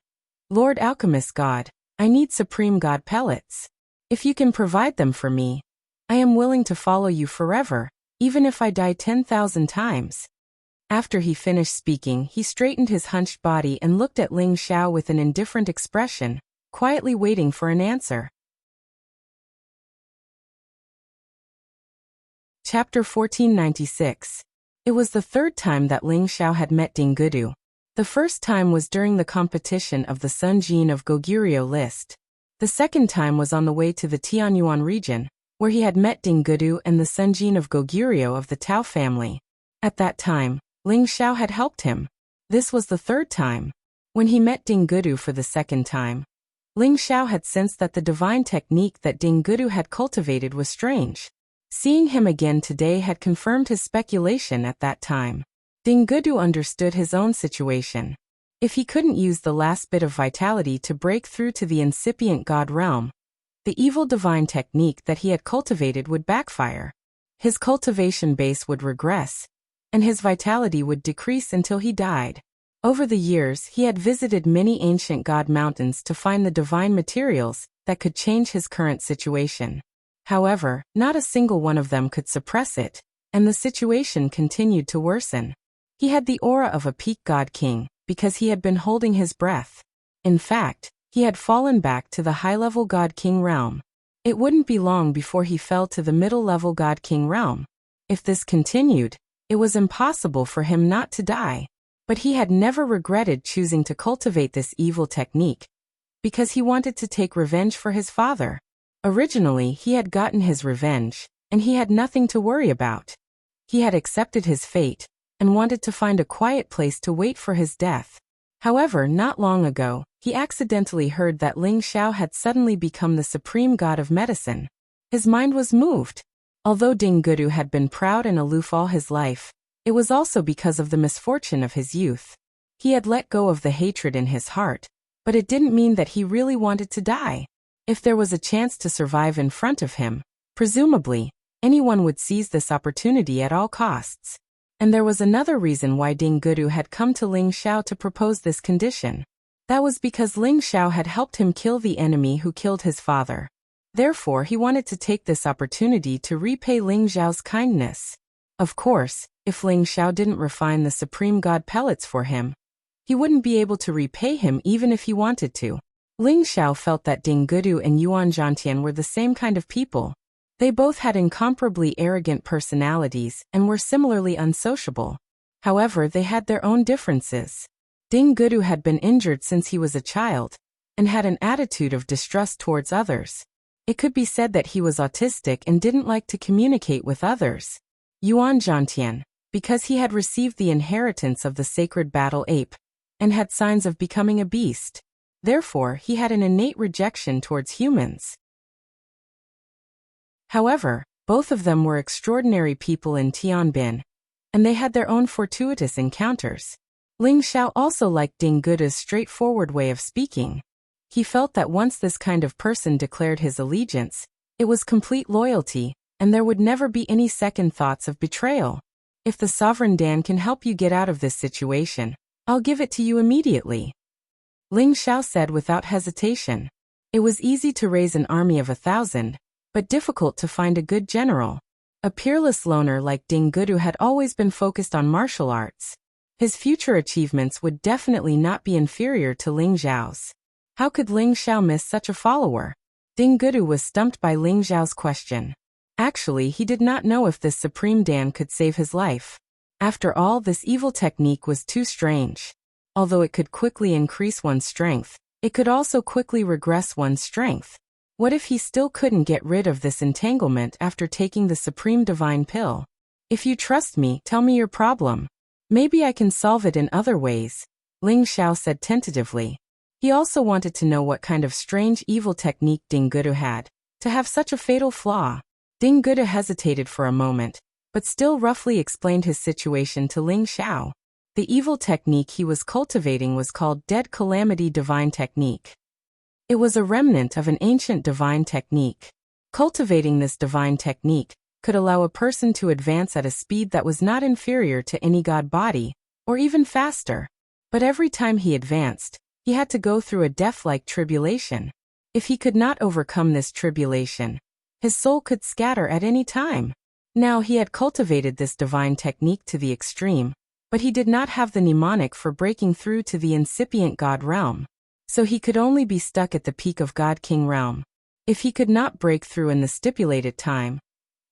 "Lord Alchemist God, I need Supreme God pellets. If you can provide them for me, I am willing to follow you forever, even if I die 10,000 times." After he finished speaking, he straightened his hunched body and looked at Ling Xiao with an indifferent expression, quietly waiting for an answer. Chapter 1496. It was the third time that Ling Xiao had met Ding Gudu. The first time was during the competition of the Sunjin of Goguryeo list. The second time was on the way to the Tianyuan region, where he had met Ding Gudu and the Sunjin of Goguryeo of the Tao family. At that time, Ling Xiao had helped him. This was the third time. When he met Ding Gudu for the second time, Ling Xiao had sensed that the divine technique that Ding Gudu had cultivated was strange. Seeing him again today had confirmed his speculation at that time. Ding Gudu understood his own situation. If he couldn't use the last bit of vitality to break through to the incipient God realm, the evil divine technique that he had cultivated would backfire. His cultivation base would regress, and his vitality would decrease until he died. Over the years, he had visited many ancient god mountains to find the divine materials that could change his current situation. However, not a single one of them could suppress it, and the situation continued to worsen. He had the aura of a peak god king, because he had been holding his breath. In fact, he had fallen back to the high-level god king realm. It wouldn't be long before he fell to the middle-level god king realm. If this continued, it was impossible for him not to die. But he had never regretted choosing to cultivate this evil technique, because he wanted to take revenge for his father. Originally, he had gotten his revenge, and he had nothing to worry about. He had accepted his fate, and wanted to find a quiet place to wait for his death. However, not long ago, he accidentally heard that Ling Xiao had suddenly become the supreme god of medicine. His mind was moved. Although Ding Gudu had been proud and aloof all his life, it was also because of the misfortune of his youth. He had let go of the hatred in his heart, but it didn't mean that he really wanted to die. If there was a chance to survive in front of him, presumably, anyone would seize this opportunity at all costs. And there was another reason why Ding Gudu had come to Ling Xiao to propose this condition. That was because Ling Xiao had helped him kill the enemy who killed his father. Therefore, he wanted to take this opportunity to repay Ling Xiao's kindness. Of course, if Ling Xiao didn't refine the supreme god pellets for him, he wouldn't be able to repay him even if he wanted to. Ling Xiao felt that Ding Gudu and Yuan Zhantian were the same kind of people. They both had incomparably arrogant personalities and were similarly unsociable. However, they had their own differences. Ding Gudu had been injured since he was a child, and had an attitude of distrust towards others. It could be said that he was autistic and didn't like to communicate with others. Yuan Zhantian, because he had received the inheritance of the sacred battle ape, and had signs of becoming a beast. Therefore, he had an innate rejection towards humans. However, both of them were extraordinary people in Tianbin, and they had their own fortuitous encounters. Ling Xiao also liked Ding Gudu's straightforward way of speaking. He felt that once this kind of person declared his allegiance, it was complete loyalty, and there would never be any second thoughts of betrayal. If the Sovereign Dan can help you get out of this situation, I'll give it to you immediately. Ling Xiao said without hesitation. It was easy to raise an army of 1,000, but difficult to find a good general. A peerless loner like Ding Gudu had always been focused on martial arts. His future achievements would definitely not be inferior to Ling Xiao's. How could Ling Xiao miss such a follower? Ding Gudu was stumped by Ling Xiao's question. Actually, he did not know if this supreme Dan could save his life. After all, this evil technique was too strange. Although it could quickly increase one's strength, it could also quickly regress one's strength. What if he still couldn't get rid of this entanglement after taking the supreme divine pill? If you trust me, tell me your problem. Maybe I can solve it in other ways, Ling Xiao said tentatively. He also wanted to know what kind of strange evil technique Ding Gudu had, to have such a fatal flaw. Ding Gudu hesitated for a moment, but still roughly explained his situation to Ling Xiao. The evil technique he was cultivating was called Dead Calamity Divine Technique. It was a remnant of an ancient divine technique. Cultivating this divine technique could allow a person to advance at a speed that was not inferior to any god body, or even faster. But every time he advanced, he had to go through a death-like tribulation. If he could not overcome this tribulation, his soul could scatter at any time. Now he had cultivated this divine technique to the extreme, but he did not have the mnemonic for breaking through to the incipient god realm. So he could only be stuck at the peak of God-King realm. If he could not break through in the stipulated time,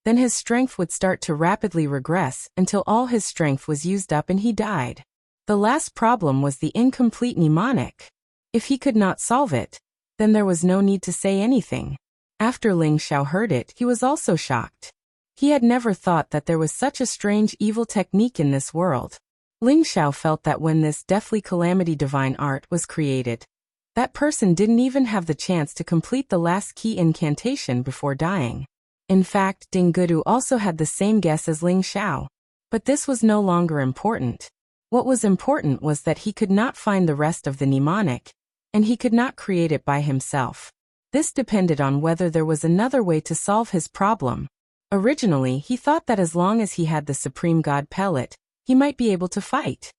then his strength would start to rapidly regress until all his strength was used up and he died. The last problem was the incomplete mnemonic. If he could not solve it, then there was no need to say anything. After Ling Xiao heard it, he was also shocked. He had never thought that there was such a strange evil technique in this world. Ling Xiao felt that when this deathly calamity divine art was created, that person didn't even have the chance to complete the last key incantation before dying. In fact, Ding Gudu also had the same guess as Ling Xiao. But this was no longer important. What was important was that he could not find the rest of the mnemonic, and he could not create it by himself. This depended on whether there was another way to solve his problem. Originally, he thought that as long as he had the Supreme God pellet, he might be able to fight.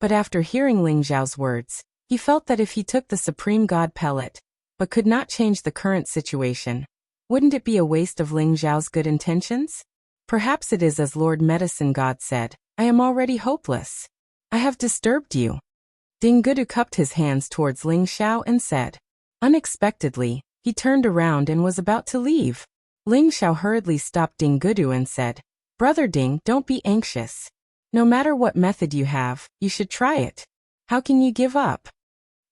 But after hearing Ling Xiao's words, he felt that if he took the Supreme God pellet, but could not change the current situation, wouldn't it be a waste of Ling Xiao's good intentions? Perhaps it is as Lord Medicine God said, I am already hopeless. I have disturbed you. Ding Gudu cupped his hands towards Ling Xiao and said. Unexpectedly, he turned around and was about to leave. Ling Xiao hurriedly stopped Ding Gudu and said, Brother Ding, don't be anxious. No matter what method you have, you should try it. How can you give up?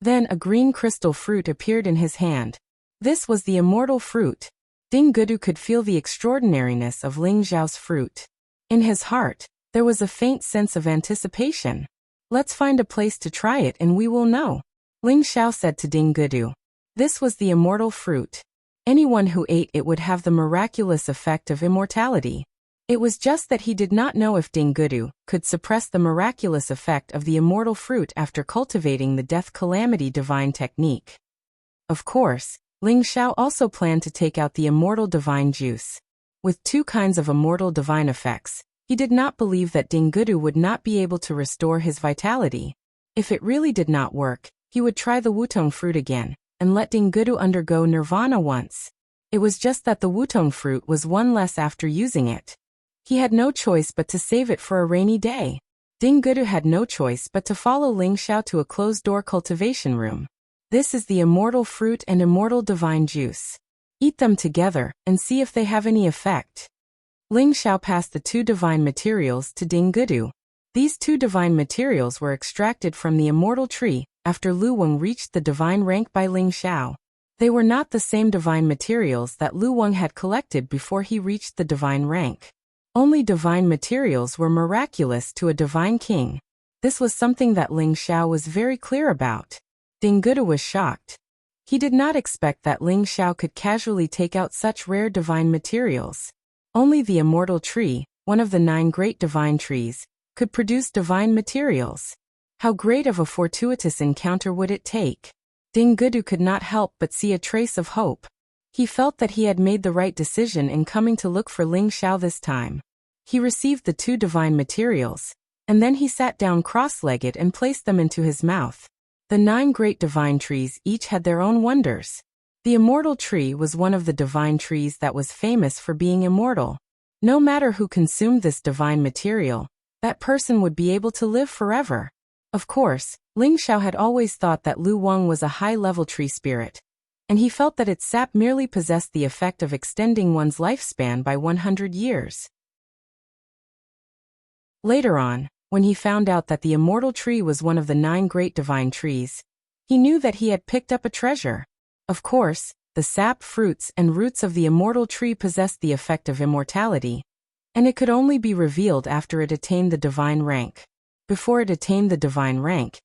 Then a green crystal fruit appeared in his hand. This was the immortal fruit. Ding Gudu could feel the extraordinariness of Ling Xiao's fruit. In his heart, there was a faint sense of anticipation. Let's find a place to try it and we will know. Ling Xiao said to Ding Gudu. This was the immortal fruit. Anyone who ate it would have the miraculous effect of immortality. It was just that he did not know if Ding Gudu could suppress the miraculous effect of the immortal fruit after cultivating the death calamity divine technique. Of course, Ling Xiao also planned to take out the immortal divine juice. With two kinds of immortal divine effects, he did not believe that Ding Gudu would not be able to restore his vitality. If it really did not work, he would try the Wutong fruit again, and let Ding Gudu undergo nirvana once. It was just that the Wutong fruit was one less after using it. He had no choice but to save it for a rainy day. Ding Gudu had no choice but to follow Ling Xiao to a closed-door cultivation room. This is the immortal fruit and immortal divine juice. Eat them together, and see if they have any effect. Ling Xiao passed the two divine materials to Ding Gudu. These two divine materials were extracted from the immortal tree, after Lu Weng reached the divine rank by Ling Xiao. They were not the same divine materials that Lu Weng had collected before he reached the divine rank. Only divine materials were miraculous to a divine king. This was something that Ling Xiao was very clear about. Ding Gudu was shocked. He did not expect that Ling Xiao could casually take out such rare divine materials. Only the immortal tree, one of the 9 great divine trees, could produce divine materials. How great of a fortuitous encounter would it take? Ding Gudu could not help but see a trace of hope. He felt that he had made the right decision in coming to look for Ling Xiao this time. He received the 2 divine materials, and then he sat down cross-legged and placed them into his mouth. The 9 great divine trees each had their own wonders. The immortal tree was one of the divine trees that was famous for being immortal. No matter who consumed this divine material, that person would be able to live forever. Of course, Ling Xiao had always thought that Lu Wang was a high-level tree spirit, and he felt that its sap merely possessed the effect of extending one's lifespan by 100 years. Later on, when he found out that the immortal tree was one of the 9 great divine trees, he knew that he had picked up a treasure. Of course, the sap, fruits, and roots of the immortal tree possessed the effect of immortality, and it could only be revealed after it attained the divine rank. Before it attained the divine rank,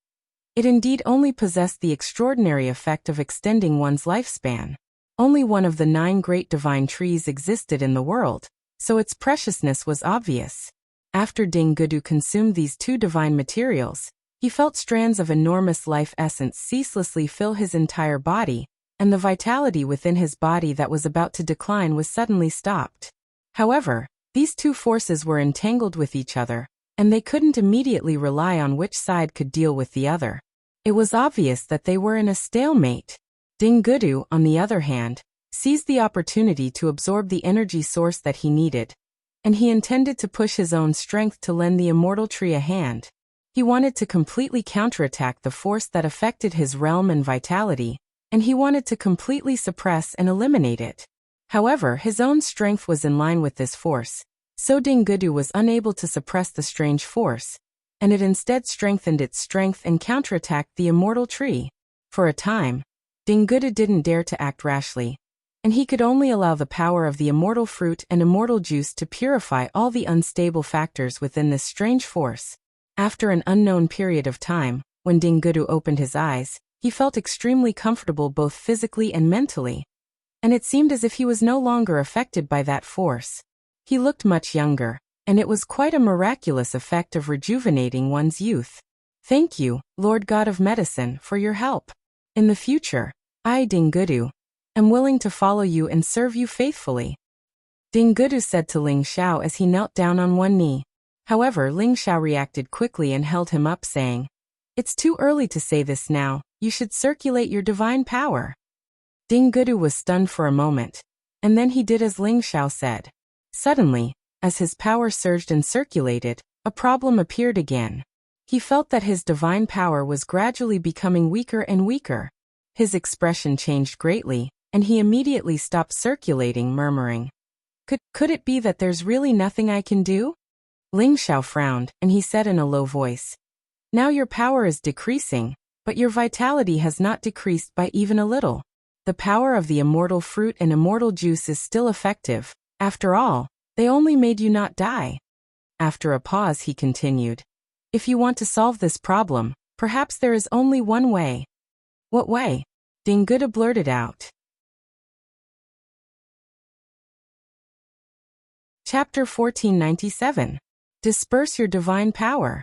it indeed only possessed the extraordinary effect of extending one's lifespan. Only one of the 9 great divine trees existed in the world, so its preciousness was obvious. After Ding Gudu consumed these 2 divine materials, he felt strands of enormous life essence ceaselessly fill his entire body, and the vitality within his body that was about to decline was suddenly stopped. However, these 2 forces were entangled with each other, and they couldn't immediately rely on which side could deal with the other. It was obvious that they were in a stalemate. Ding Gudu, on the other hand, seized the opportunity to absorb the energy source that he needed, and he intended to push his own strength to lend the immortal tree a hand. He wanted to completely counterattack the force that affected his realm and vitality, and he wanted to completely suppress and eliminate it. However, his own strength was in line with this force, so Ding Gudu was unable to suppress the strange force, and it instead strengthened its strength and counterattacked the immortal tree. For a time, Ding Gudu didn't dare to act rashly, and he could only allow the power of the immortal fruit and immortal juice to purify all the unstable factors within this strange force. After an unknown period of time, when Ding Gudu opened his eyes, he felt extremely comfortable both physically and mentally, and it seemed as if he was no longer affected by that force. He looked much younger, and it was quite a miraculous effect of rejuvenating one's youth. Thank you, Lord God of Medicine, for your help. In the future, I, Ding Gudu, am willing to follow you and serve you faithfully. Ding Gudu said to Ling Xiao as he knelt down on one knee. However, Ling Xiao reacted quickly and held him up, saying, "It's too early to say this now, you should circulate your divine power." Ding Gudu was stunned for a moment, and then he did as Ling Xiao said. Suddenly, as his power surged and circulated, a problem appeared again. He felt that his divine power was gradually becoming weaker and weaker. His expression changed greatly, and he immediately stopped circulating, murmuring, Could it be that there's really nothing I can do?" Ling Xiao frowned, and he said in a low voice, "Now your power is decreasing, but your vitality has not decreased by even a little. The power of the immortal fruit and immortal juice is still effective. After all, they only made you not die." After a pause, he continued, "If you want to solve this problem, perhaps there is only one way." "What way?" Ding Gudu blurted out. Chapter 1497. Disperse your divine power.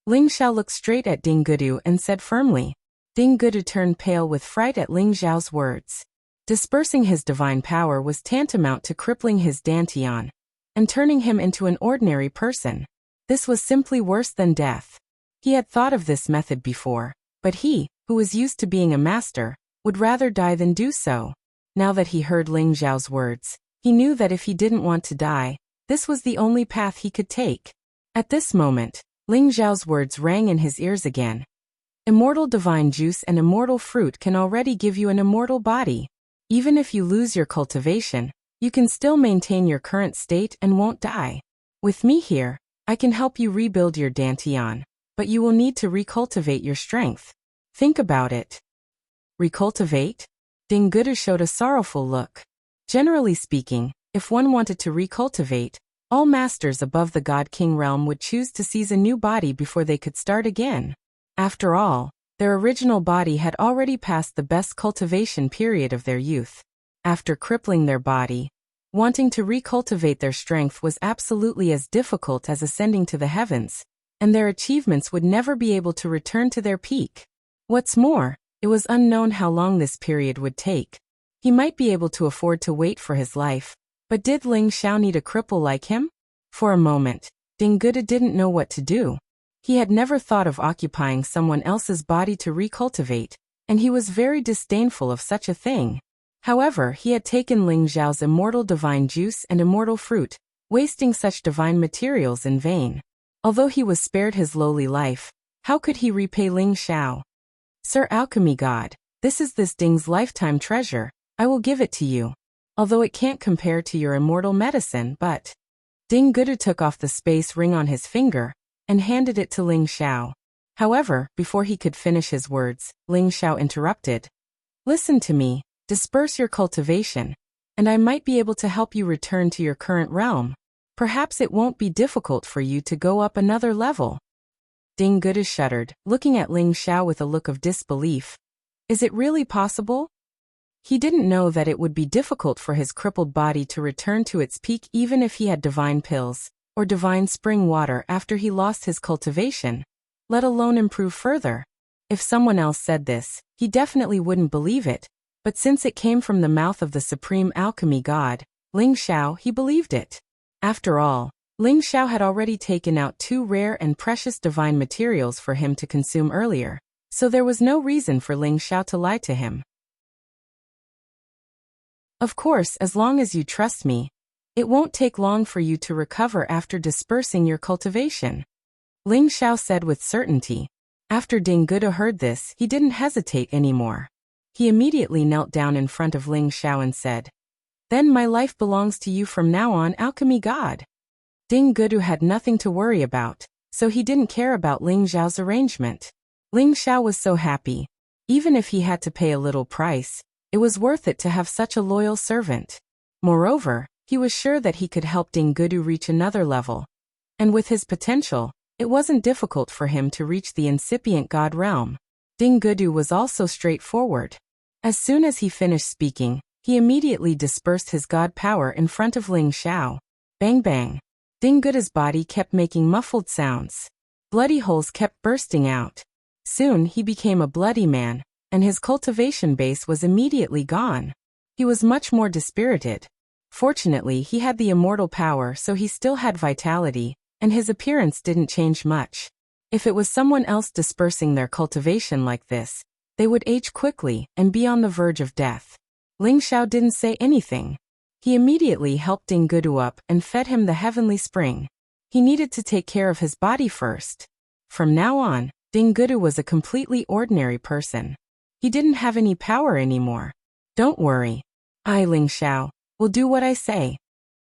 Ling Xiao looked straight at Ding Gudu and said firmly. Ding Gudu turned pale with fright at Ling Xiao's words. Dispersing his divine power was tantamount to crippling his dantian, and turning him into an ordinary person. This was simply worse than death. He had thought of this method before, but he, who was used to being a master, would rather die than do so. Now that he heard Ling Xiao's words, he knew that if he didn't want to die, this was the only path he could take. At this moment, Ling Xiao's words rang in his ears again. Immortal divine juice and immortal fruit can already give you an immortal body. Even if you lose your cultivation, you can still maintain your current state and won't die. With me here, I can help you rebuild your dantian, but you will need to recultivate your strength. Think about it. Recultivate? Ding Gudu showed a sorrowful look. Generally speaking, if one wanted to recultivate, all masters above the God King realm would choose to seize a new body before they could start again. After all, their original body had already passed the best cultivation period of their youth. After crippling their body, wanting to recultivate their strength was absolutely as difficult as ascending to the heavens, and their achievements would never be able to return to their peak. What's more, it was unknown how long this period would take. He might be able to afford to wait for his life, but did Ling Xiao need a cripple like him? For a moment, Ding Gudu didn't know what to do. He had never thought of occupying someone else's body to recultivate, and he was very disdainful of such a thing. However, he had taken Ling Xiao's immortal divine juice and immortal fruit, wasting such divine materials in vain. Although he was spared his lowly life, How could he repay Ling Xiao? Sir Alchemy God, this is this Ding's lifetime treasure. I will give it to you. Although it can't compare to your immortal medicine, but... Ding Gudu took off the space ring on his finger and handed it to Ling Xiao. However, before he could finish his words, Ling Xiao interrupted. Listen to me, disperse your cultivation, and I might be able to help you return to your current realm. Perhaps it won't be difficult for you to go up another level. Ding Gudu shuddered, looking at Ling Xiao with a look of disbelief. Is it really possible? He didn't know that it would be difficult for his crippled body to return to its peak even if he had divine pills or divine spring water after he lost his cultivation, let alone improve further. If someone else said this, he definitely wouldn't believe it, but since it came from the mouth of the supreme alchemy god, Ling Xiao, he believed it. After all, Ling Xiao had already taken out 2 rare and precious divine materials for him to consume earlier, so there was no reason for Ling Xiao to lie to him. Of course, as long as you trust me, it won't take long for you to recover after dispersing your cultivation, Ling Xiao said with certainty. After Ding Gudu heard this, he didn't hesitate anymore. He immediately knelt down in front of Ling Xiao and said, Then my life belongs to you from now on, alchemy god. Ding Gudu had nothing to worry about, so he didn't care about Ling Xiao's arrangement. Ling Xiao was so happy. Even if he had to pay a little price, it was worth it to have such a loyal servant. Moreover, he was sure that he could help Ding Gudu reach another level. And with his potential, it wasn't difficult for him to reach the incipient god realm. Ding Gudu was also straightforward. As soon as he finished speaking, he immediately dispersed his god power in front of Ling Xiao. Bang bang. Ding Gudu's body kept making muffled sounds. Bloody holes kept bursting out. Soon he became a bloody man, and his cultivation base was immediately gone. He was much more dispirited. Fortunately, he had the immortal power, so he still had vitality, and his appearance didn't change much. If it was someone else dispersing their cultivation like this, they would age quickly and be on the verge of death. Ling Xiao didn't say anything. He immediately helped Ding Gudu up and fed him the heavenly spring. He needed to take care of his body first. From now on, Ding Gudu was a completely ordinary person. He didn't have any power anymore. Don't worry. I, Ling Xiao, will do what I say.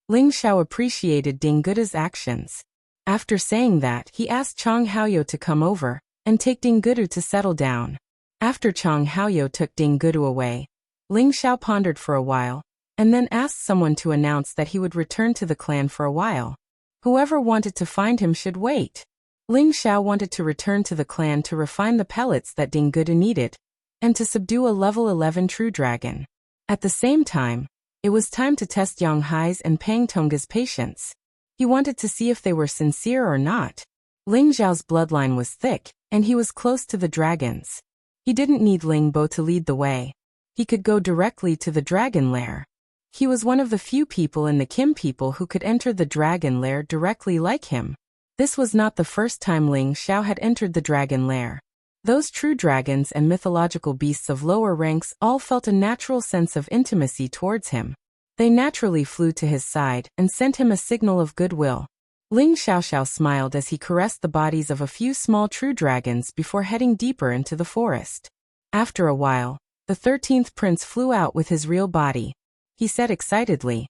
Ling Xiao appreciated Ding Gudu's actions. After saying that, he asked Chang Haoyou to come over and take Ding Gudu to settle down. After Chang Haoyou took Ding Gudu away, Ling Xiao pondered for a while, and then asked someone to announce that he would return to the clan for a while. Whoever wanted to find him should wait. Ling Xiao wanted to return to the clan to refine the pellets that Ding Gudu needed, and to subdue a level 11 true dragon. At the same time, it was time to test Yang Hai's and Pang Tongga's patience. He wanted to see if they were sincere or not. Ling Zhao's bloodline was thick, and he was close to the dragons. He didn't need Ling Bo to lead the way. He could go directly to the dragon lair. He was one of the few people in the Kim people who could enter the dragon lair directly like him. This was not the first time Ling Xiao had entered the dragon lair. Those true dragons and mythological beasts of lower ranks all felt a natural sense of intimacy towards him. They naturally flew to his side and sent him a signal of goodwill. Ling Xiaoxiao smiled as he caressed the bodies of a few small true dragons before heading deeper into the forest. After a while, the 13th prince flew out with his real body. He said excitedly,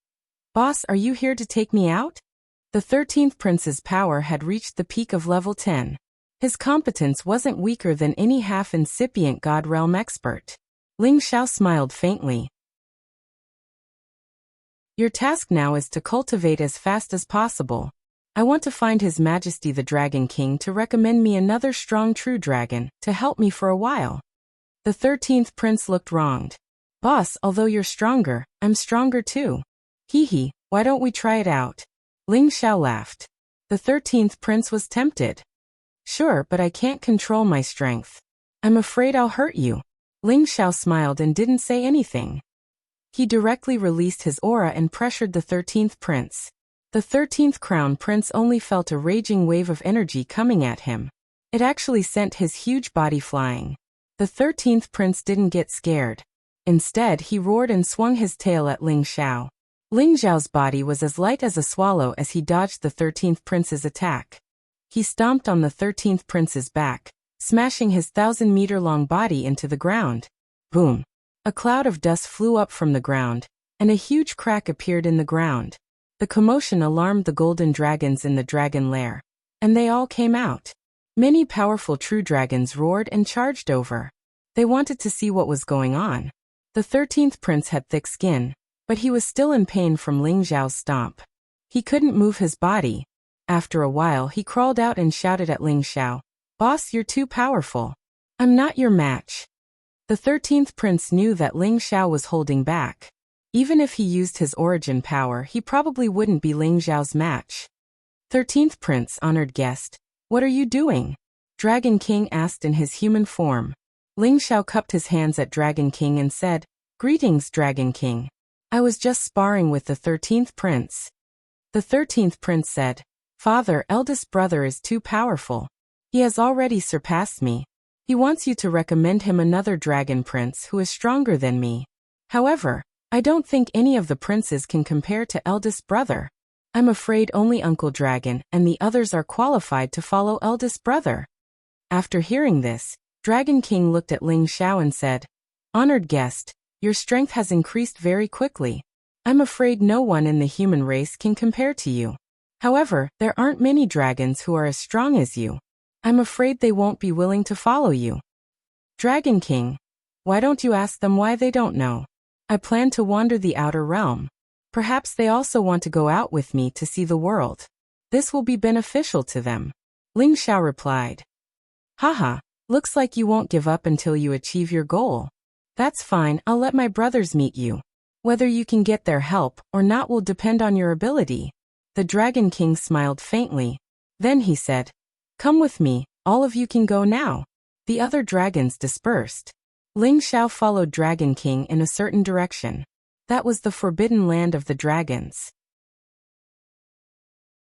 "Boss, are you here to take me out?" The 13th prince's power had reached the peak of level 10. His competence wasn't weaker than any half-incipient God Realm expert. Ling Xiao smiled faintly. Your task now is to cultivate as fast as possible. I want to find His Majesty the Dragon King to recommend me another strong true dragon to help me for a while. The 13th prince looked wronged. Boss, although you're stronger, I'm stronger too. Hee, why don't we try it out? Ling Xiao laughed. The 13th prince was tempted. Sure, but I can't control my strength. I'm afraid I'll hurt you. Ling Xiao smiled and didn't say anything. He directly released his aura and pressured the 13th prince. The 13th crown prince only felt a raging wave of energy coming at him. It actually sent his huge body flying. The 13th prince didn't get scared. Instead, he roared and swung his tail at Ling Xiao. Ling Xiao's body was as light as a swallow as he dodged the 13th prince's attack. He stomped on the 13th prince's back, smashing his 1,000-meter-long body into the ground. Boom! A cloud of dust flew up from the ground, and a huge crack appeared in the ground. The commotion alarmed the golden dragons in the dragon lair, and they all came out. Many powerful true dragons roared and charged over. They wanted to see what was going on. The 13th prince had thick skin, but he was still in pain from Ling Xiao's stomp. He couldn't move his body. After a while he crawled out and shouted at Ling Xiao, "Boss, you're too powerful. I'm not your match." The 13th prince knew that Ling Xiao was holding back. Even if he used his origin power, he probably wouldn't be Ling Xiao's match. 13th prince, honored guest, what are you doing? Dragon King asked in his human form. Ling Xiao cupped his hands at Dragon King and said, "Greetings, Dragon King. I was just sparring with the 13th prince." The 13th prince said, "Father, eldest brother is too powerful. He has already surpassed me. He wants you to recommend him another dragon prince who is stronger than me. However, I don't think any of the princes can compare to eldest brother. I'm afraid only Uncle Dragon and the others are qualified to follow eldest brother." After hearing this, Dragon King looked at Ling Xiao and said, "Honored guest, your strength has increased very quickly. I'm afraid no one in the human race can compare to you. However, there aren't many dragons who are as strong as you. I'm afraid they won't be willing to follow you." Dragon King, why don't you ask them why they don't know? I plan to wander the outer realm. Perhaps they also want to go out with me to see the world. This will be beneficial to them. Ling Xiao replied. Haha, looks like you won't give up until you achieve your goal. That's fine, I'll let my brothers meet you. Whether you can get their help or not will depend on your ability. The Dragon King smiled faintly. Then he said, "Come with me, all of you can go now." The other dragons dispersed. Ling Xiao followed Dragon King in a certain direction. That was the forbidden land of the dragons.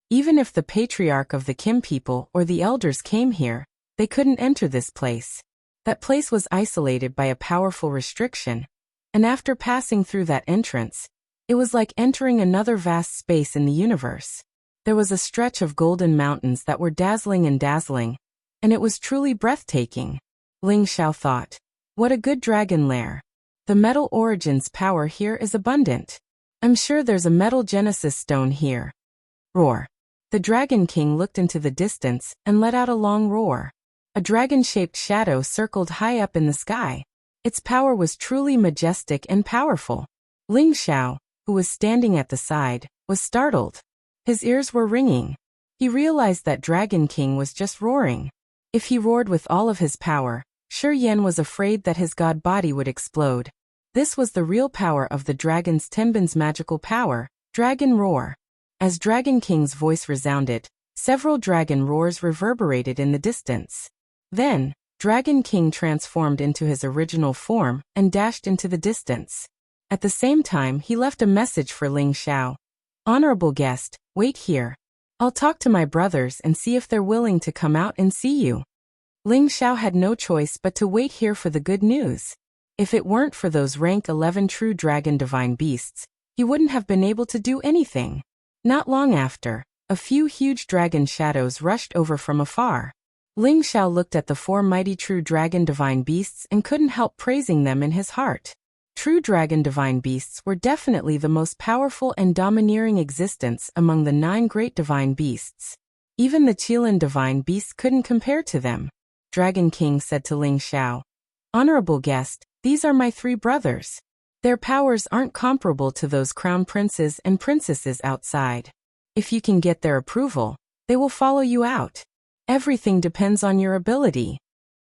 Even if the patriarch of the Kim people or the elders came here, they couldn't enter this place. That place was isolated by a powerful restriction, and after passing through that entrance, it was like entering another vast space in the universe. There was a stretch of golden mountains that were dazzling, and it was truly breathtaking. Ling Xiao thought, what a good dragon lair. The metal origin's power here is abundant. I'm sure there's a metal genesis stone here. Roar. The Dragon King looked into the distance and let out a long roar. A dragon-shaped shadow circled high up in the sky. Its power was truly majestic and powerful. Ling Xiao, who was standing at the side, was startled. His ears were ringing. He realized that Dragon King was just roaring. If he roared with all of his power, Shi Yan was afraid that his god body would explode. This was the real power of the dragon's Tenbin's magical power, Dragon Roar. As Dragon King's voice resounded, several dragon roars reverberated in the distance. Then, Dragon King transformed into his original form and dashed into the distance. At the same time, he left a message for Ling Xiao. Honorable guest, wait here. I'll talk to my brothers and see if they're willing to come out and see you. Ling Xiao had no choice but to wait here for the good news. If it weren't for those rank 11 true dragon divine beasts, he wouldn't have been able to do anything. Not long after, a few huge dragon shadows rushed over from afar. Ling Xiao looked at the 4 mighty true dragon divine beasts and couldn't help praising them in his heart. True dragon divine beasts were definitely the most powerful and domineering existence among the 9 great divine beasts. Even the Qilin divine beasts couldn't compare to them. Dragon King said to Ling Xiao, Honorable guest, these are my 3 brothers. Their powers aren't comparable to those crown princes and princesses outside. If you can get their approval, they will follow you out. Everything depends on your ability.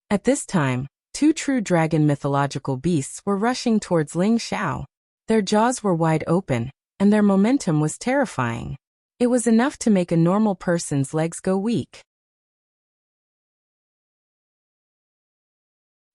At this time, 2 true dragon mythological beasts were rushing towards Ling Xiao. Their jaws were wide open, and their momentum was terrifying. It was enough to make a normal person's legs go weak.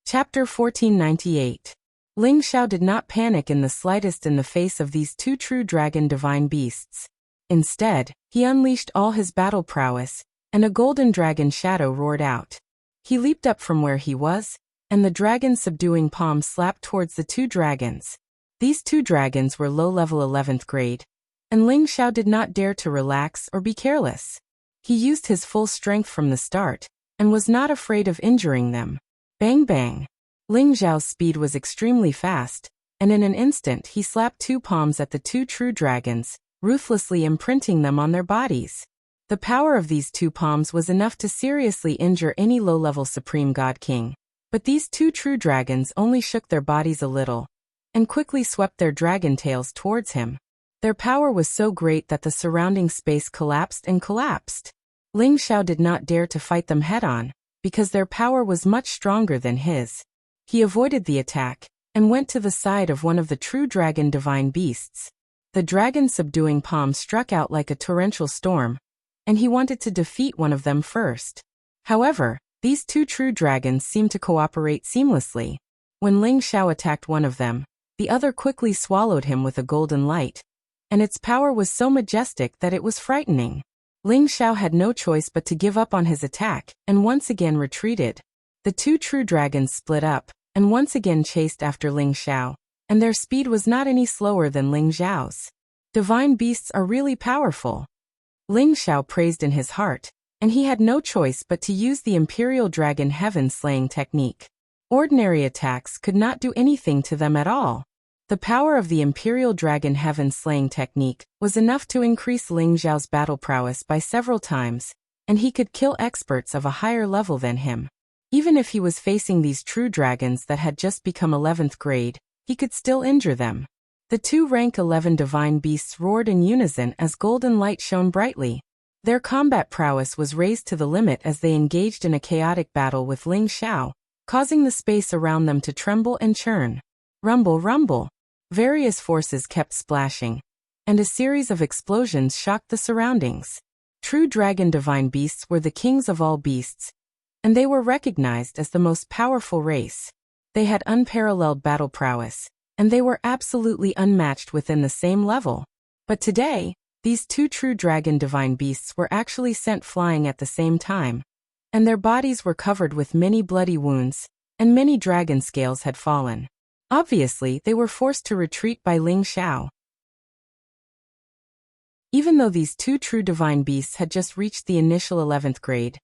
Chapter 1498. Ling Xiao did not panic in the slightest in the face of these 2 true dragon divine beasts. Instead, he unleashed all his battle prowess, and a golden dragon shadow roared out. He leaped up from where he was, and the dragon's subduing palm slapped towards the 2 dragons. These 2 dragons were low-level 11th grade, and Ling Xiao did not dare to relax or be careless. He used his full strength from the start, and was not afraid of injuring them. Bang bang. Ling Xiao's speed was extremely fast, and in an instant he slapped two palms at the two true dragons, ruthlessly imprinting them on their bodies. The power of these two palms was enough to seriously injure any low-level Supreme God King. But these two true dragons only shook their bodies a little, and quickly swept their dragon tails towards him. Their power was so great that the surrounding space collapsed and collapsed. Ling Xiao did not dare to fight them head-on, because their power was much stronger than his. He avoided the attack, and went to the side of one of the true dragon divine beasts. The dragon's subduing palm struck out like a torrential storm, and he wanted to defeat one of them first. However, these two true dragons seemed to cooperate seamlessly. When Ling Xiao attacked one of them, the other quickly swallowed him with a golden light, and its power was so majestic that it was frightening. Ling Xiao had no choice but to give up on his attack, and once again retreated. The two true dragons split up, and once again chased after Ling Xiao, and their speed was not any slower than Ling Xiao's. Divine beasts are really powerful. Ling Xiao praised in his heart, and he had no choice but to use the Imperial Dragon Heaven Slaying technique. Ordinary attacks could not do anything to them at all. The power of the Imperial Dragon Heaven Slaying technique was enough to increase Ling Xiao's battle prowess by several times, and he could kill experts of a higher level than him. Even if he was facing these true dragons that had just become 11th grade, he could still injure them. The two rank 11 divine beasts roared in unison as golden light shone brightly. Their combat prowess was raised to the limit as they engaged in a chaotic battle with Ling Xiao, causing the space around them to tremble and churn. Rumble, rumble. Various forces kept splashing, and a series of explosions shocked the surroundings. True dragon divine beasts were the kings of all beasts, and they were recognized as the most powerful race. They had unparalleled battle prowess, and they were absolutely unmatched within the same level. But today, these two true dragon divine beasts were actually sent flying at the same time, and their bodies were covered with many bloody wounds, and many dragon scales had fallen. Obviously, they were forced to retreat by Ling Xiao. Even though these two true divine beasts had just reached the initial 11th grade,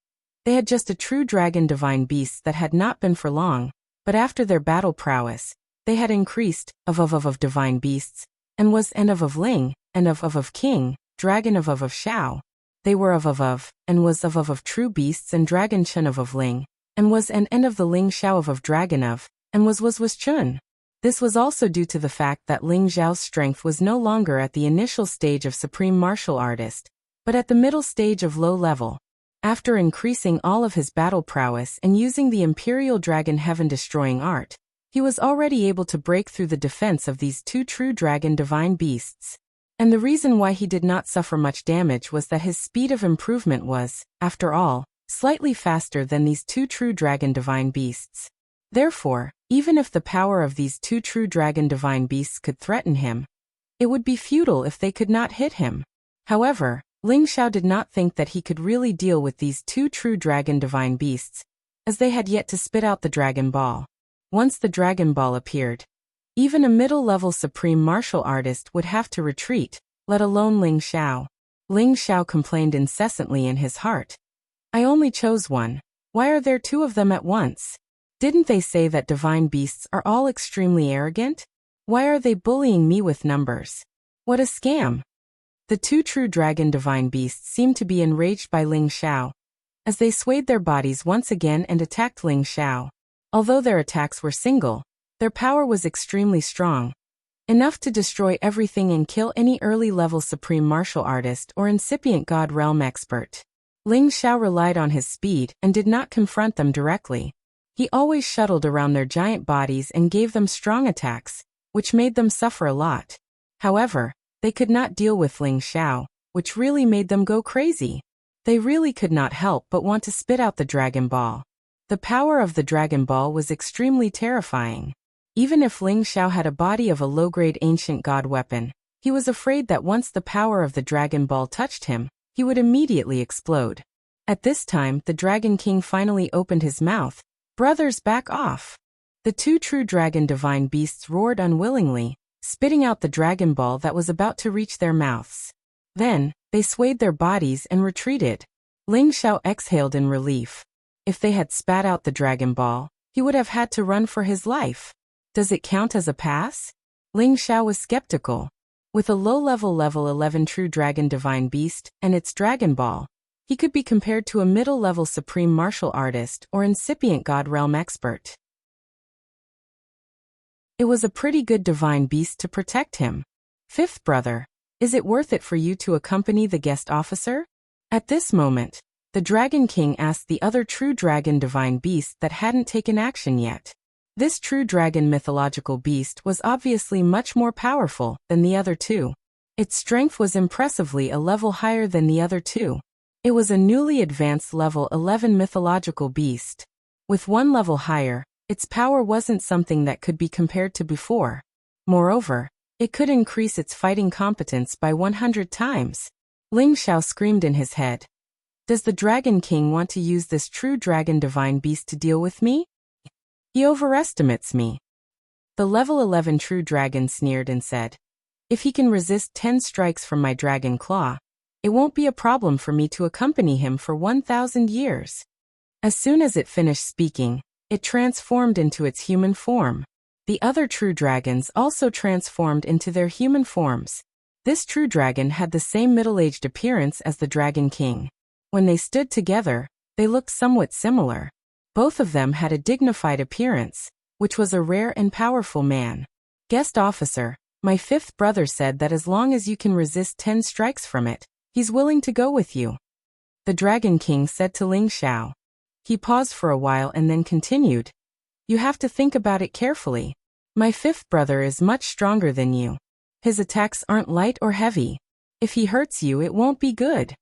they had just a true dragon divine beasts that had not been for long, but after their battle prowess, they had increased of divine beasts, and was and of Ling, and of king, dragon of Xiao. They were of, and was of true beasts and dragon chun of Ling, and was and of the Ling Xiao of dragon of, and was chun. This was also due to the fact that Ling Xiao's strength was no longer at the initial stage of supreme martial artist, but at the middle stage of low level. After increasing all of his battle prowess and using the Imperial Dragon Heaven destroying art, he was already able to break through the defense of these two true dragon divine beasts. And the reason why he did not suffer much damage was that his speed of improvement was, after all, slightly faster than these two true dragon divine beasts. Therefore, even if the power of these two true dragon divine beasts could threaten him, it would be futile if they could not hit him. However, Ling Xiao did not think that he could really deal with these two true dragon divine beasts, as they had yet to spit out the Dragon Ball. Once the Dragon Ball appeared, even a middle-level supreme martial artist would have to retreat, let alone Ling Xiao. Ling Xiao complained incessantly in his heart. I only chose one. Why are there two of them at once? Didn't they say that divine beasts are all extremely arrogant? Why are they bullying me with numbers? What a scam! The two true dragon divine beasts seemed to be enraged by Ling Xiao, as they swayed their bodies once again and attacked Ling Xiao. Although their attacks were single, their power was extremely strong, enough to destroy everything and kill any early-level supreme martial artist or incipient god realm expert. Ling Xiao relied on his speed and did not confront them directly. He always shuttled around their giant bodies and gave them strong attacks, which made them suffer a lot. However, they could not deal with Ling Xiao, which really made them go crazy. They really could not help but want to spit out the Dragon Ball. The power of the Dragon Ball was extremely terrifying. Even if Ling Xiao had a body of a low-grade ancient god weapon, he was afraid that once the power of the Dragon Ball touched him, he would immediately explode. At this time, the Dragon King finally opened his mouth. Brothers, back off! The two true dragon divine beasts roared unwillingly, spitting out the Dragon Ball that was about to reach their mouths. Then, they swayed their bodies and retreated. Ling Xiao exhaled in relief. If they had spat out the Dragon Ball, he would have had to run for his life. Does it count as a pass? Ling Xiao was skeptical. With a low-level level 11 true dragon divine beast and its Dragon Ball, he could be compared to a middle-level supreme martial artist or incipient God realm expert. It was a pretty good divine beast to protect him. Fifth brother, is it worth it for you to accompany the guest officer? At this moment, the Dragon King asked the other true dragon divine beast that hadn't taken action yet. This true dragon mythological beast was obviously much more powerful than the other two. Its strength was impressively a level higher than the other two. It was a newly advanced level 11 mythological beast. With one level higher, its power wasn't something that could be compared to before. Moreover, it could increase its fighting competence by 100 times. Ling Xiao screamed in his head. Does the Dragon King want to use this true dragon divine beast to deal with me? He overestimates me. The level 11 true dragon sneered and said, if he can resist 10 strikes from my dragon claw, it won't be a problem for me to accompany him for 1,000 years. As soon as it finished speaking, it transformed into its human form. The other true dragons also transformed into their human forms. This true dragon had the same middle-aged appearance as the Dragon King. When they stood together, they looked somewhat similar. Both of them had a dignified appearance, which was a rare and powerful man. Guest officer, my fifth brother said that as long as you can resist 10 strikes from it, he's willing to go with you. The Dragon King said to Ling Xiao. He paused for a while and then continued. You have to think about it carefully. My fifth brother is much stronger than you. His attacks aren't light or heavy. If he hurts you, it won't be good.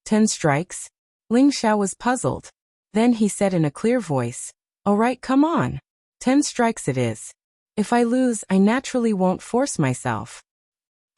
10 strikes? Ling Xiao was puzzled. Then he said in a clear voice, all right, come on. 10 strikes it is. If I lose, I naturally won't force myself.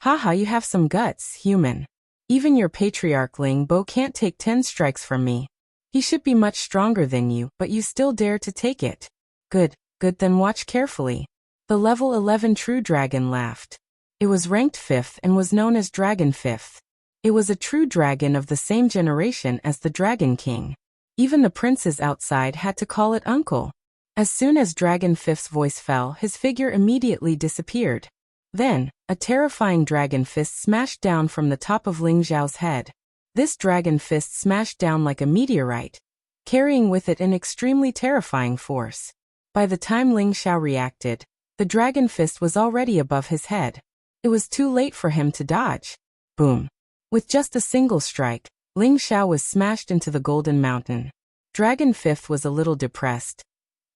Haha, you have some guts, human. Even your patriarch Ling Bo can't take 10 strikes from me. He should be much stronger than you, but you still dare to take it. Good, then watch carefully. The level 11 true dragon laughed. It was ranked 5th and was known as Dragon 5th. It was a true dragon of the same generation as the Dragon King. Even the princes outside had to call it uncle. As soon as Dragon 5th's voice fell, his figure immediately disappeared. Then, a terrifying dragon fist smashed down from the top of Ling Xiao's head. This dragon fist smashed down like a meteorite, carrying with it an extremely terrifying force. By the time Ling Xiao reacted, the dragon fist was already above his head. It was too late for him to dodge. Boom. With just a single strike, Ling Xiao was smashed into the Golden Mountain. Dragon 5th was a little depressed.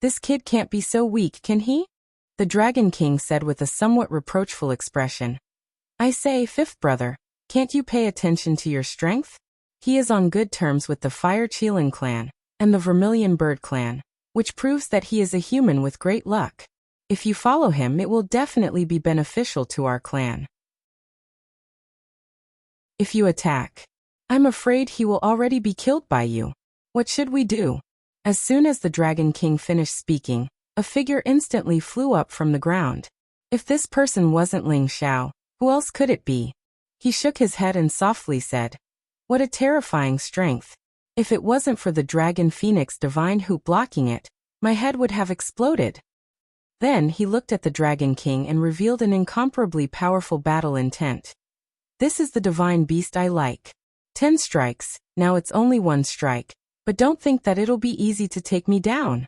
This kid can't be so weak, can he? The Dragon King said with a somewhat reproachful expression. I say, fifth brother, can't you pay attention to your strength? He is on good terms with the Fire Qilin clan and the Vermilion Bird clan, which proves that he is a human with great luck. If you follow him, it will definitely be beneficial to our clan. If you attack, I'm afraid he will already be killed by you. What should we do? As soon as the Dragon King finished speaking, a figure instantly flew up from the ground. If this person wasn't Ling Xiao, who else could it be? He shook his head and softly said, what a terrifying strength. If it wasn't for the Dragon Phoenix Divine Hoop blocking it, my head would have exploded. Then he looked at the Dragon King and revealed an incomparably powerful battle intent. This is the divine beast I like. 10 strikes, now it's only 1 strike, but don't think that it'll be easy to take me down.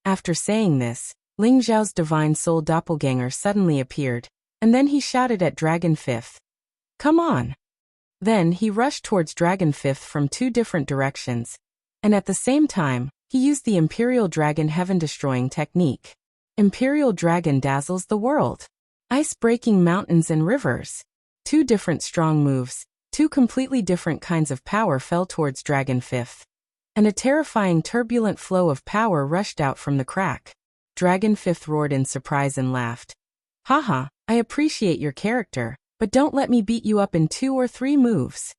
After saying this, Ling Xiao's divine soul doppelganger suddenly appeared, and then he shouted at Dragon 5th. Come on. Then he rushed towards Dragon 5th from 2 different directions, and at the same time, he used the Imperial Dragon Heaven-destroying technique. Imperial Dragon dazzles the world. Ice-breaking mountains and rivers. 2 different strong moves, 2 completely different kinds of power fell towards Dragon 5th. And a terrifying turbulent flow of power rushed out from the crack. Dragon 5th roared in surprise and laughed. Haha, I appreciate your character, but don't let me beat you up in 2 or 3 moves.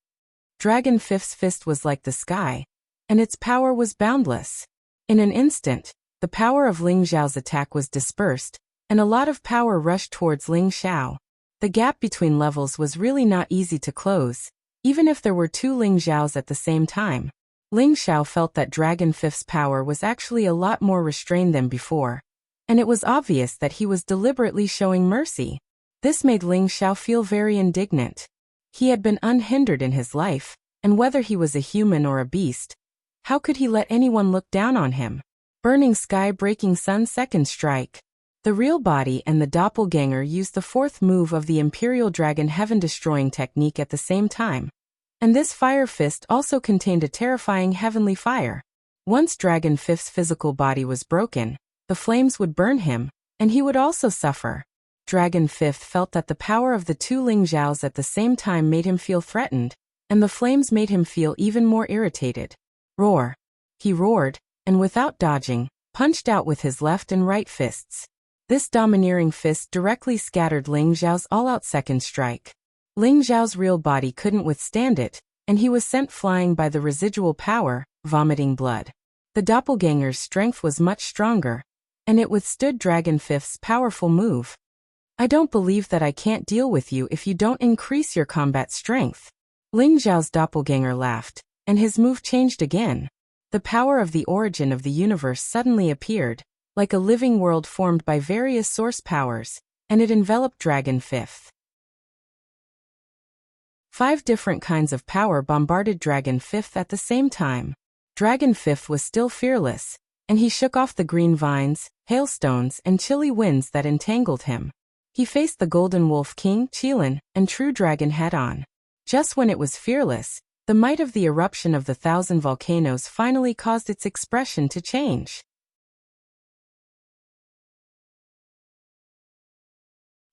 Dragon 5th's fist was like the sky, and its power was boundless. In an instant, the power of Ling Xiao's attack was dispersed, and a lot of power rushed towards Ling Xiao. The gap between levels was really not easy to close, even if there were 2 Ling Xiaos at the same time. Ling Xiao felt that Dragon Fifth's power was actually a lot more restrained than before, and it was obvious that he was deliberately showing mercy. This made Ling Xiao feel very indignant. He had been unhindered in his life, and whether he was a human or a beast, how could he let anyone look down on him? Burning sky, breaking sun, second strike. The real body and the doppelganger used the fourth move of the Imperial Dragon Heaven Destroying technique at the same time. And this fire fist also contained a terrifying heavenly fire. Once Dragon Fifth's physical body was broken, the flames would burn him, and he would also suffer. Dragon Fifth felt that the power of the two Ling Xiaos at the same time made him feel threatened, and the flames made him feel even more irritated. Roar! He roared, and without dodging, punched out with his left and right fists. This domineering fist directly scattered Ling Xiao's all-out second strike. Ling Xiao's real body couldn't withstand it, and he was sent flying by the residual power, vomiting blood. The doppelganger's strength was much stronger, and it withstood Dragon Fifth's powerful move. I don't believe that I can't deal with you if you don't increase your combat strength. Ling Xiao's doppelganger laughed, and his move changed again. The power of the origin of the universe suddenly appeared, like a living world formed by various source powers, and it enveloped Dragon Fifth. 5 different kinds of power bombarded Dragon Fifth at the same time. Dragon Fifth was still fearless, and he shook off the green vines, hailstones, and chilly winds that entangled him. He faced the Golden Wolf King, Qilin, and True Dragon head-on. Just when it was fearless, the might of the eruption of the 1,000 volcanoes finally caused its expression to change.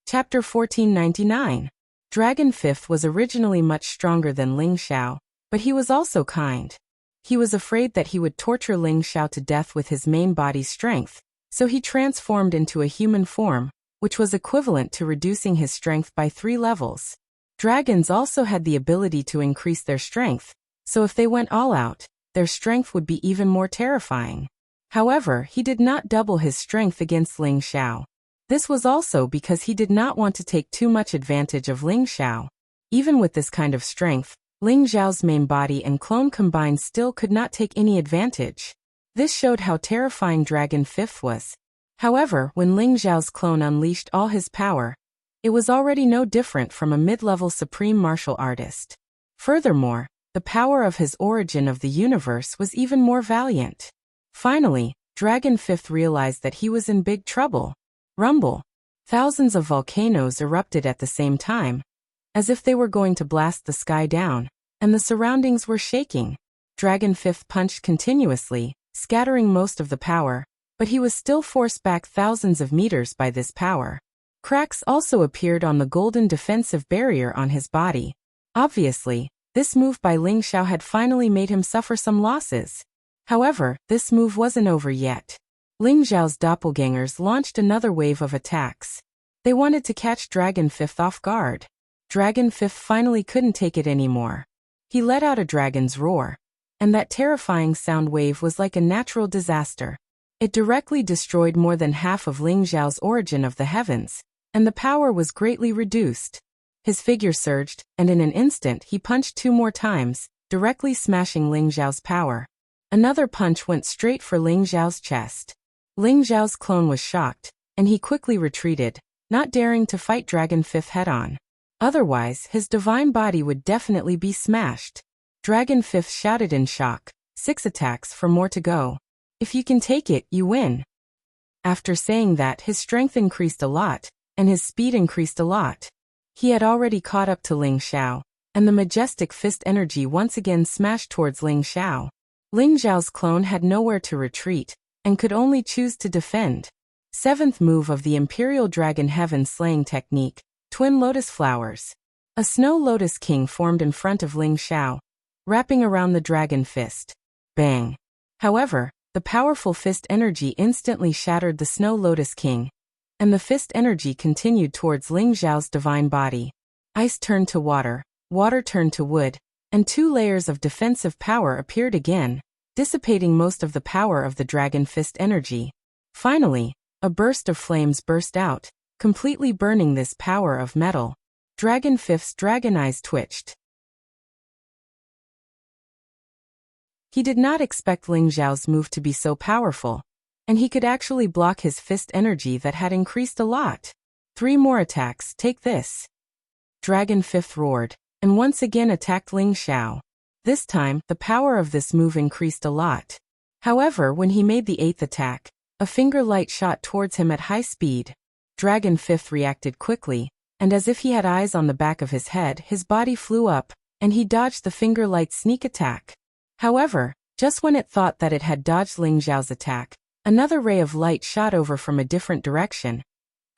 Chapter 1499. Dragon Fifth was originally much stronger than Ling Xiao, but he was also kind. He was afraid that he would torture Ling Xiao to death with his main body's strength, so he transformed into a human form, which was equivalent to reducing his strength by 3 levels. Dragons also had the ability to increase their strength, so if they went all out, their strength would be even more terrifying. However, he did not double his strength against Ling Xiao. This was also because he did not want to take too much advantage of Ling Xiao. Even with this kind of strength, Ling Xiao's main body and clone combined still could not take any advantage. This showed how terrifying Dragon Fifth was. However, when Ling Xiao's clone unleashed all his power, it was already no different from a mid-level supreme martial artist. Furthermore, the power of his origin of the universe was even more valiant. Finally, Dragon Fifth realized that he was in big trouble. Rumble! Thousands of volcanoes erupted at the same time, as if they were going to blast the sky down, and the surroundings were shaking. Dragon Fifth punched continuously, scattering most of the power, but he was still forced back thousands of meters by this power. Cracks also appeared on the golden defensive barrier on his body. Obviously, this move by Ling Xiao had finally made him suffer some losses. However, this move wasn't over yet. Ling Xiao's doppelgangers launched another wave of attacks. They wanted to catch Dragon Fifth off guard. Dragon Fifth finally couldn't take it anymore. He let out a dragon's roar, and that terrifying sound wave was like a natural disaster. It directly destroyed more than half of Ling Xiao's origin of the heavens, and the power was greatly reduced. His figure surged, and in an instant he punched 2 more times, directly smashing Ling Xiao's power. Another punch went straight for Ling Xiao's chest. Ling Xiao's clone was shocked, and he quickly retreated, not daring to fight Dragon Fifth head-on. Otherwise, his divine body would definitely be smashed. Dragon Fifth shouted in shock, 6 attacks for more to go. If you can take it, you win. After saying that, his strength increased a lot, and his speed increased a lot. He had already caught up to Ling Xiao, and the majestic fist energy once again smashed towards Ling Xiao. Ling Xiao's clone had nowhere to retreat, and could only choose to defend. 7th move of the Imperial Dragon Heaven Slaying Technique, Twin Lotus Flowers. A Snow Lotus King formed in front of Ling Xiao, wrapping around the Dragon Fist. Bang! However, the powerful fist energy instantly shattered the Snow Lotus King, and the fist energy continued towards Ling Xiao's divine body. Ice turned to water, water turned to wood, and 2 layers of defensive power appeared again, dissipating most of the power of the Dragon Fist energy. Finally, a burst of flames burst out, completely burning this power of metal. Dragon Fifth's dragon eyes twitched. He did not expect Ling Xiao's move to be so powerful, and he could actually block his fist energy that had increased a lot. 3 more attacks, take this. Dragon Fifth roared, and once again attacked Ling Xiao. This time, the power of this move increased a lot. However, when he made the 8th attack, a finger light shot towards him at high speed. Dragon Fifth reacted quickly, and as if he had eyes on the back of his head, his body flew up, and he dodged the finger light's sneak attack. However, just when it thought that it had dodged Ling Xiao's attack, another ray of light shot over from a different direction,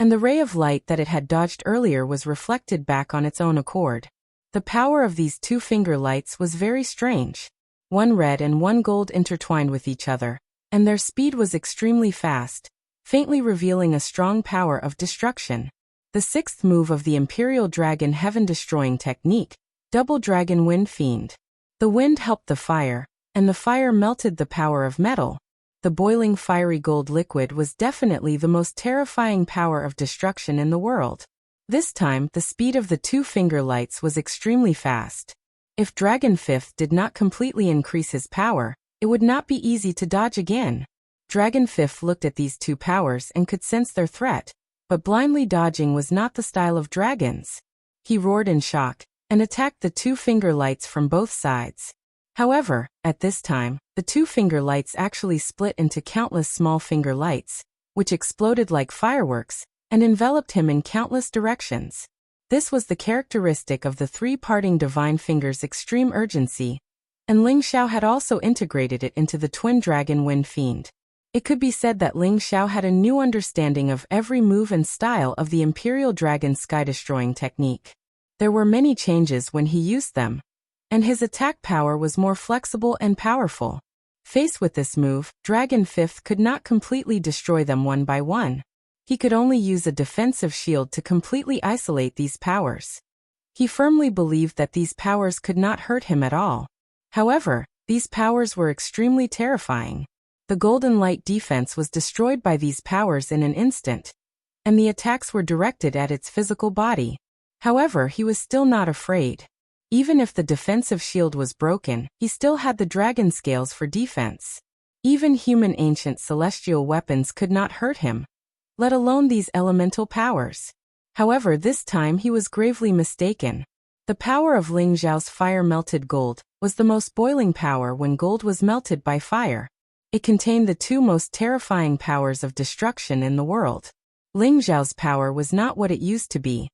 and the ray of light that it had dodged earlier was reflected back on its own accord. The power of these 2 finger lights was very strange. 1 red and 1 gold intertwined with each other, and their speed was extremely fast, faintly revealing a strong power of destruction. The 6th move of the Imperial Dragon Heaven-destroying technique, Double Dragon Wind Fiend. The wind helped the fire, and the fire melted the power of metal. The boiling fiery gold liquid was definitely the most terrifying power of destruction in the world. This time, the speed of the 2 finger lights was extremely fast. If Dragon Fifth did not completely increase his power, it would not be easy to dodge again. Dragon Fifth looked at these 2 powers and could sense their threat, but blindly dodging was not the style of dragons. He roared in shock, and attacked the 2 finger lights from both sides. However, at this time, the 2 finger lights actually split into countless small finger lights, which exploded like fireworks, and enveloped him in countless directions. This was the characteristic of the 3 parting divine fingers' extreme urgency, and Ling Xiao had also integrated it into the Twin Dragon Wind Fiend. It could be said that Ling Xiao had a new understanding of every move and style of the Imperial Dragon Sky-destroying technique. There were many changes when he used them, and his attack power was more flexible and powerful. Faced with this move, Dragon Fifth could not completely destroy them one by one. He could only use a defensive shield to completely isolate these powers. He firmly believed that these powers could not hurt him at all. However, these powers were extremely terrifying. The golden light defense was destroyed by these powers in an instant, and the attacks were directed at its physical body. However, he was still not afraid. Even if the defensive shield was broken, he still had the dragon scales for defense. Even human ancient celestial weapons could not hurt him, let alone these elemental powers. However, this time he was gravely mistaken. The power of Ling Xiao's fire-melted gold was the most boiling power when gold was melted by fire. It contained the 2 most terrifying powers of destruction in the world. Ling Xiao's power was not what it used to be,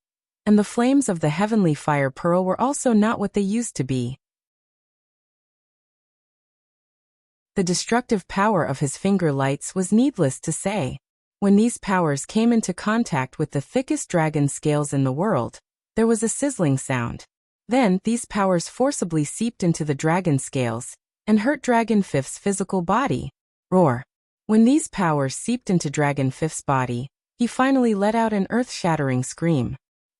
and the flames of the heavenly fire pearl were also not what they used to be. The destructive power of his finger lights was needless to say. When these powers came into contact with the thickest dragon scales in the world, there was a sizzling sound. Then, these powers forcibly seeped into the dragon scales, and hurt Dragon Fifth's physical body. Roar. When these powers seeped into Dragon Fifth's body, he finally let out an earth-shattering scream.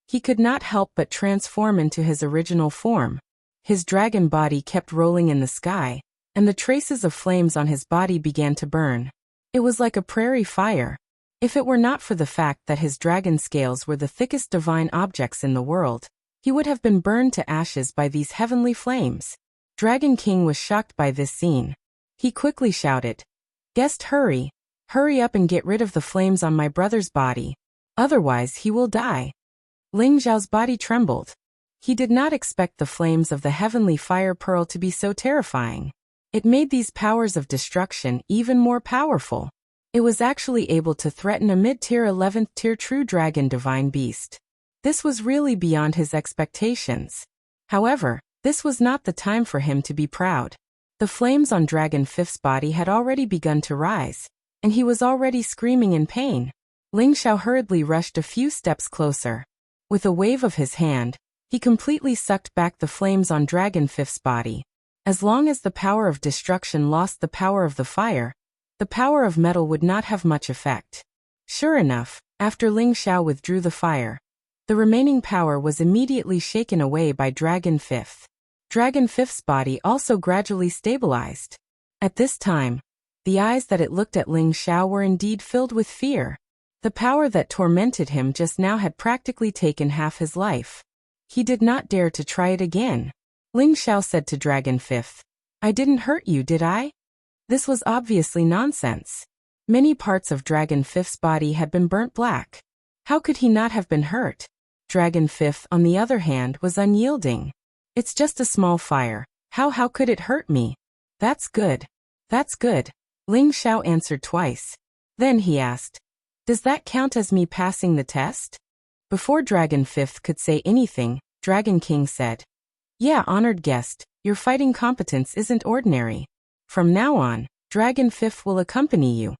He could not help but transform into his original form. His dragon body kept rolling in the sky, and the traces of flames on his body began to burn. It was like a prairie fire. If it were not for the fact that his dragon scales were the thickest divine objects in the world, he would have been burned to ashes by these heavenly flames. Dragon King was shocked by this scene. He quickly shouted, "Guest, hurry! Hurry up and get rid of the flames on my brother's body. Otherwise he will die." Ling Xiao's body trembled. He did not expect the flames of the heavenly fire pearl to be so terrifying. It made these powers of destruction even more powerful. It was actually able to threaten a mid-tier 11th tier true dragon divine beast. This was really beyond his expectations. However, this was not the time for him to be proud. The flames on Dragon Fifth's body had already begun to rise, and he was already screaming in pain. Ling Xiao hurriedly rushed a few steps closer. With a wave of his hand, he completely sucked back the flames on Dragon Fifth's body. As long as the power of destruction lost the power of the fire, the power of metal would not have much effect. Sure enough, after Ling Xiao withdrew the fire, the remaining power was immediately shaken away by Dragon Fifth. Dragon Fifth's body also gradually stabilized. At this time, the eyes that it looked at Ling Xiao were indeed filled with fear. The power that tormented him just now had practically taken half his life. He did not dare to try it again. Ling Xiao said to Dragon Fifth, I didn't hurt you, did I? This was obviously nonsense. Many parts of Dragon Fifth's body had been burnt black. How could he not have been hurt? Dragon Fifth, on the other hand, was unyielding. It's just a small fire. How could it hurt me? That's good. That's good. Ling Xiao answered twice. Then he asked, does that count as me passing the test? Before Dragon Fifth could say anything, Dragon King said, yeah, honored guest, your fighting competence isn't ordinary. From now on, Dragon Fifth will accompany you.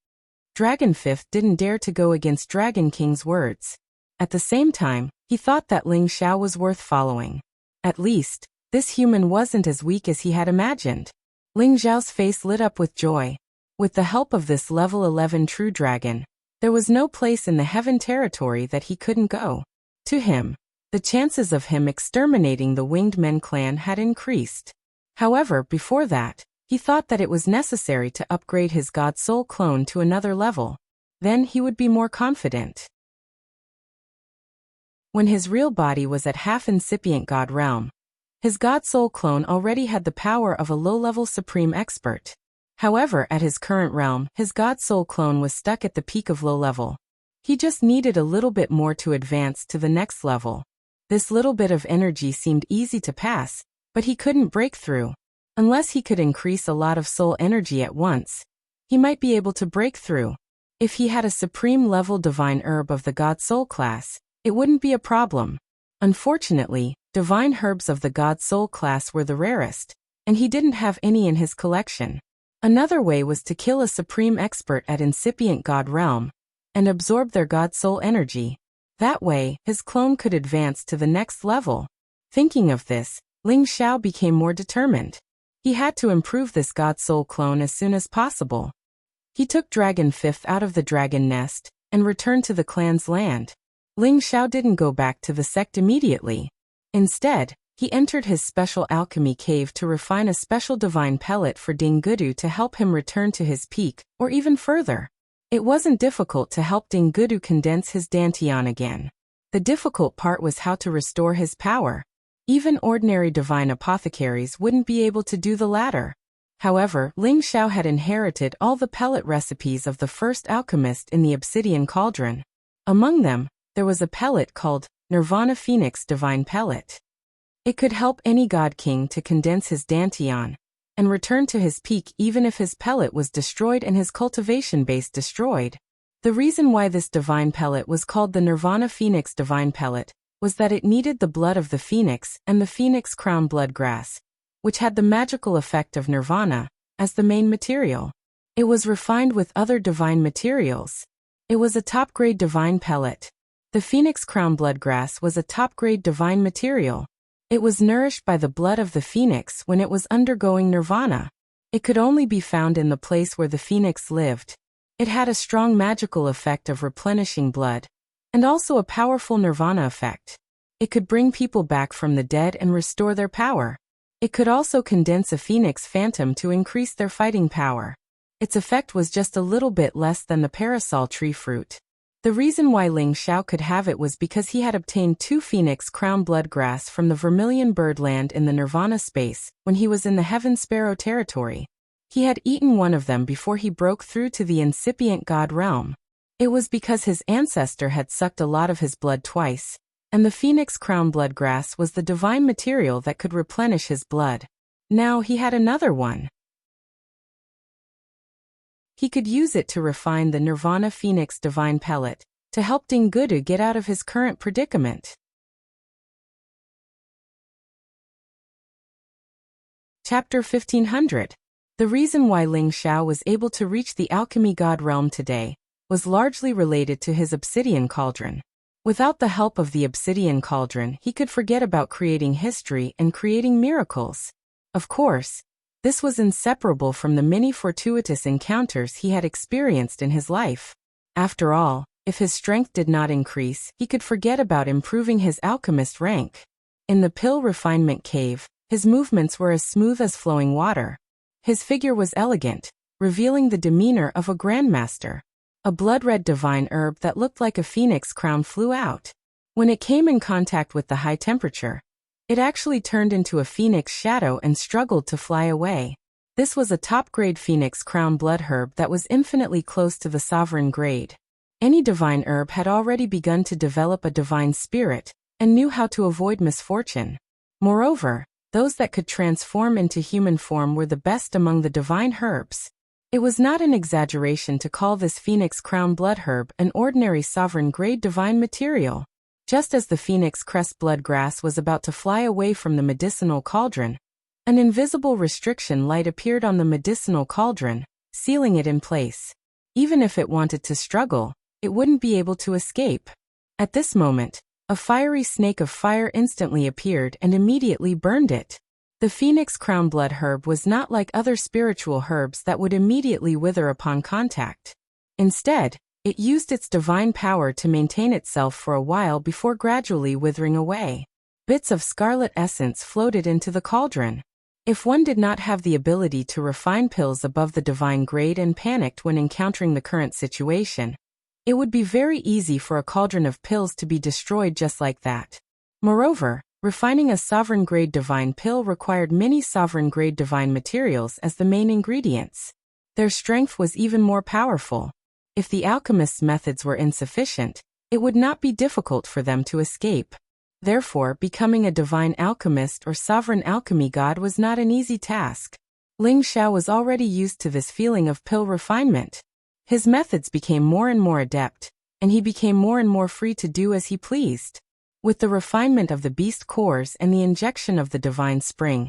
Dragon Fifth didn't dare to go against Dragon King's words. At the same time, he thought that Ling Xiao was worth following. At least, this human wasn't as weak as he had imagined. Ling Xiao's face lit up with joy. With the help of this level 11 true dragon, there was no place in the heaven territory that he couldn't go. To him, the chances of him exterminating the Winged Men clan had increased. However, before that, he thought that it was necessary to upgrade his God Soul clone to another level. Then he would be more confident. When his real body was at half incipient God realm, his God Soul clone already had the power of a low-level supreme expert. However, at his current realm, his God Soul clone was stuck at the peak of low level. He just needed a little bit more to advance to the next level. This little bit of energy seemed easy to pass, but he couldn't break through. Unless he could increase a lot of soul energy at once, he might be able to break through. If he had a supreme level divine herb of the God Soul class, it wouldn't be a problem. Unfortunately, divine herbs of the God Soul class were the rarest, and he didn't have any in his collection. Another way was to kill a supreme expert at incipient God realm and absorb their God Soul energy. That way, his clone could advance to the next level. Thinking of this, Ling Xiao became more determined. He had to improve this God Soul clone as soon as possible. He took Dragon Fifth out of the dragon nest and returned to the clan's land. Ling Xiao didn't go back to the sect immediately. Instead, he entered his special alchemy cave to refine a special divine pellet for Ding Gudu to help him return to his peak, or even further. It wasn't difficult to help Ding Gudu condense his dantian again. The difficult part was how to restore his power. Even ordinary divine apothecaries wouldn't be able to do the latter. However, Ling Xiao had inherited all the pellet recipes of the first alchemist in the obsidian cauldron. Among them, there was a pellet called Nirvana Phoenix Divine Pellet. It could help any God King to condense his dantian and return to his peak even if his pellet was destroyed and his cultivation base destroyed. The reason why this divine pellet was called the Nirvana Phoenix Divine Pellet was that it needed the blood of the phoenix and the phoenix crown blood grass, which had the magical effect of nirvana, as the main material. It was refined with other divine materials. It was a top-grade divine pellet. The phoenix crown blood grass was a top-grade divine material. It was nourished by the blood of the phoenix when it was undergoing nirvana. It could only be found in the place where the phoenix lived. It had a strong magical effect of replenishing blood, and also a powerful nirvana effect. It could bring people back from the dead and restore their power. It could also condense a phoenix phantom to increase their fighting power. Its effect was just a little bit less than the parasol tree fruit. The reason why Ling Xiao could have it was because he had obtained 2 phoenix crown blood grass from the Vermilion Birdland in the Nirvana space when he was in the Heaven Sparrow territory. He had eaten one of them before he broke through to the incipient God realm. It was because his ancestor had sucked a lot of his blood twice, and the phoenix crown blood grass was the divine material that could replenish his blood. Now he had another one. He could use it to refine the Nirvana Phoenix Divine Pellet, to help Ding Gudu get out of his current predicament. Chapter 1500. The reason why Ling Xiao was able to reach the Alchemy God Realm today was largely related to his obsidian cauldron. Without the help of the obsidian cauldron, he could forget about creating history and creating miracles. Of course, this was inseparable from the many fortuitous encounters he had experienced in his life. After all, if his strength did not increase, he could forget about improving his alchemist rank. In the Pill Refinement Cave, his movements were as smooth as flowing water. His figure was elegant, revealing the demeanor of a grandmaster. A blood-red divine herb that looked like a phoenix crown flew out. When it came in contact with the high temperature, it actually turned into a phoenix shadow and struggled to fly away. This was a top-grade phoenix crown blood herb that was infinitely close to the sovereign grade. Any divine herb had already begun to develop a divine spirit and knew how to avoid misfortune. Moreover, those that could transform into human form were the best among the divine herbs. It was not an exaggeration to call this phoenix crown blood herb an ordinary sovereign grade divine material. Just as the phoenix crest blood grass was about to fly away from the medicinal cauldron, an invisible restriction light appeared on the medicinal cauldron, sealing it in place. Even if it wanted to struggle, it wouldn't be able to escape. At this moment, a fiery snake of fire instantly appeared and immediately burned it. The phoenix crown blood herb was not like other spiritual herbs that would immediately wither upon contact. Instead, it used its divine power to maintain itself for a while before gradually withering away. Bits of scarlet essence floated into the cauldron. If one did not have the ability to refine pills above the divine grade and panicked when encountering the current situation, it would be very easy for a cauldron of pills to be destroyed just like that. Moreover, refining a sovereign grade divine pill required many sovereign grade divine materials as the main ingredients. Their strength was even more powerful. If the alchemist's methods were insufficient, it would not be difficult for them to escape. Therefore, becoming a divine alchemist or sovereign alchemy god was not an easy task. Ling Xiao was already used to this feeling of pill refinement. His methods became more and more adept, and he became more and more free to do as he pleased. With the refinement of the beast cores and the injection of the divine spring,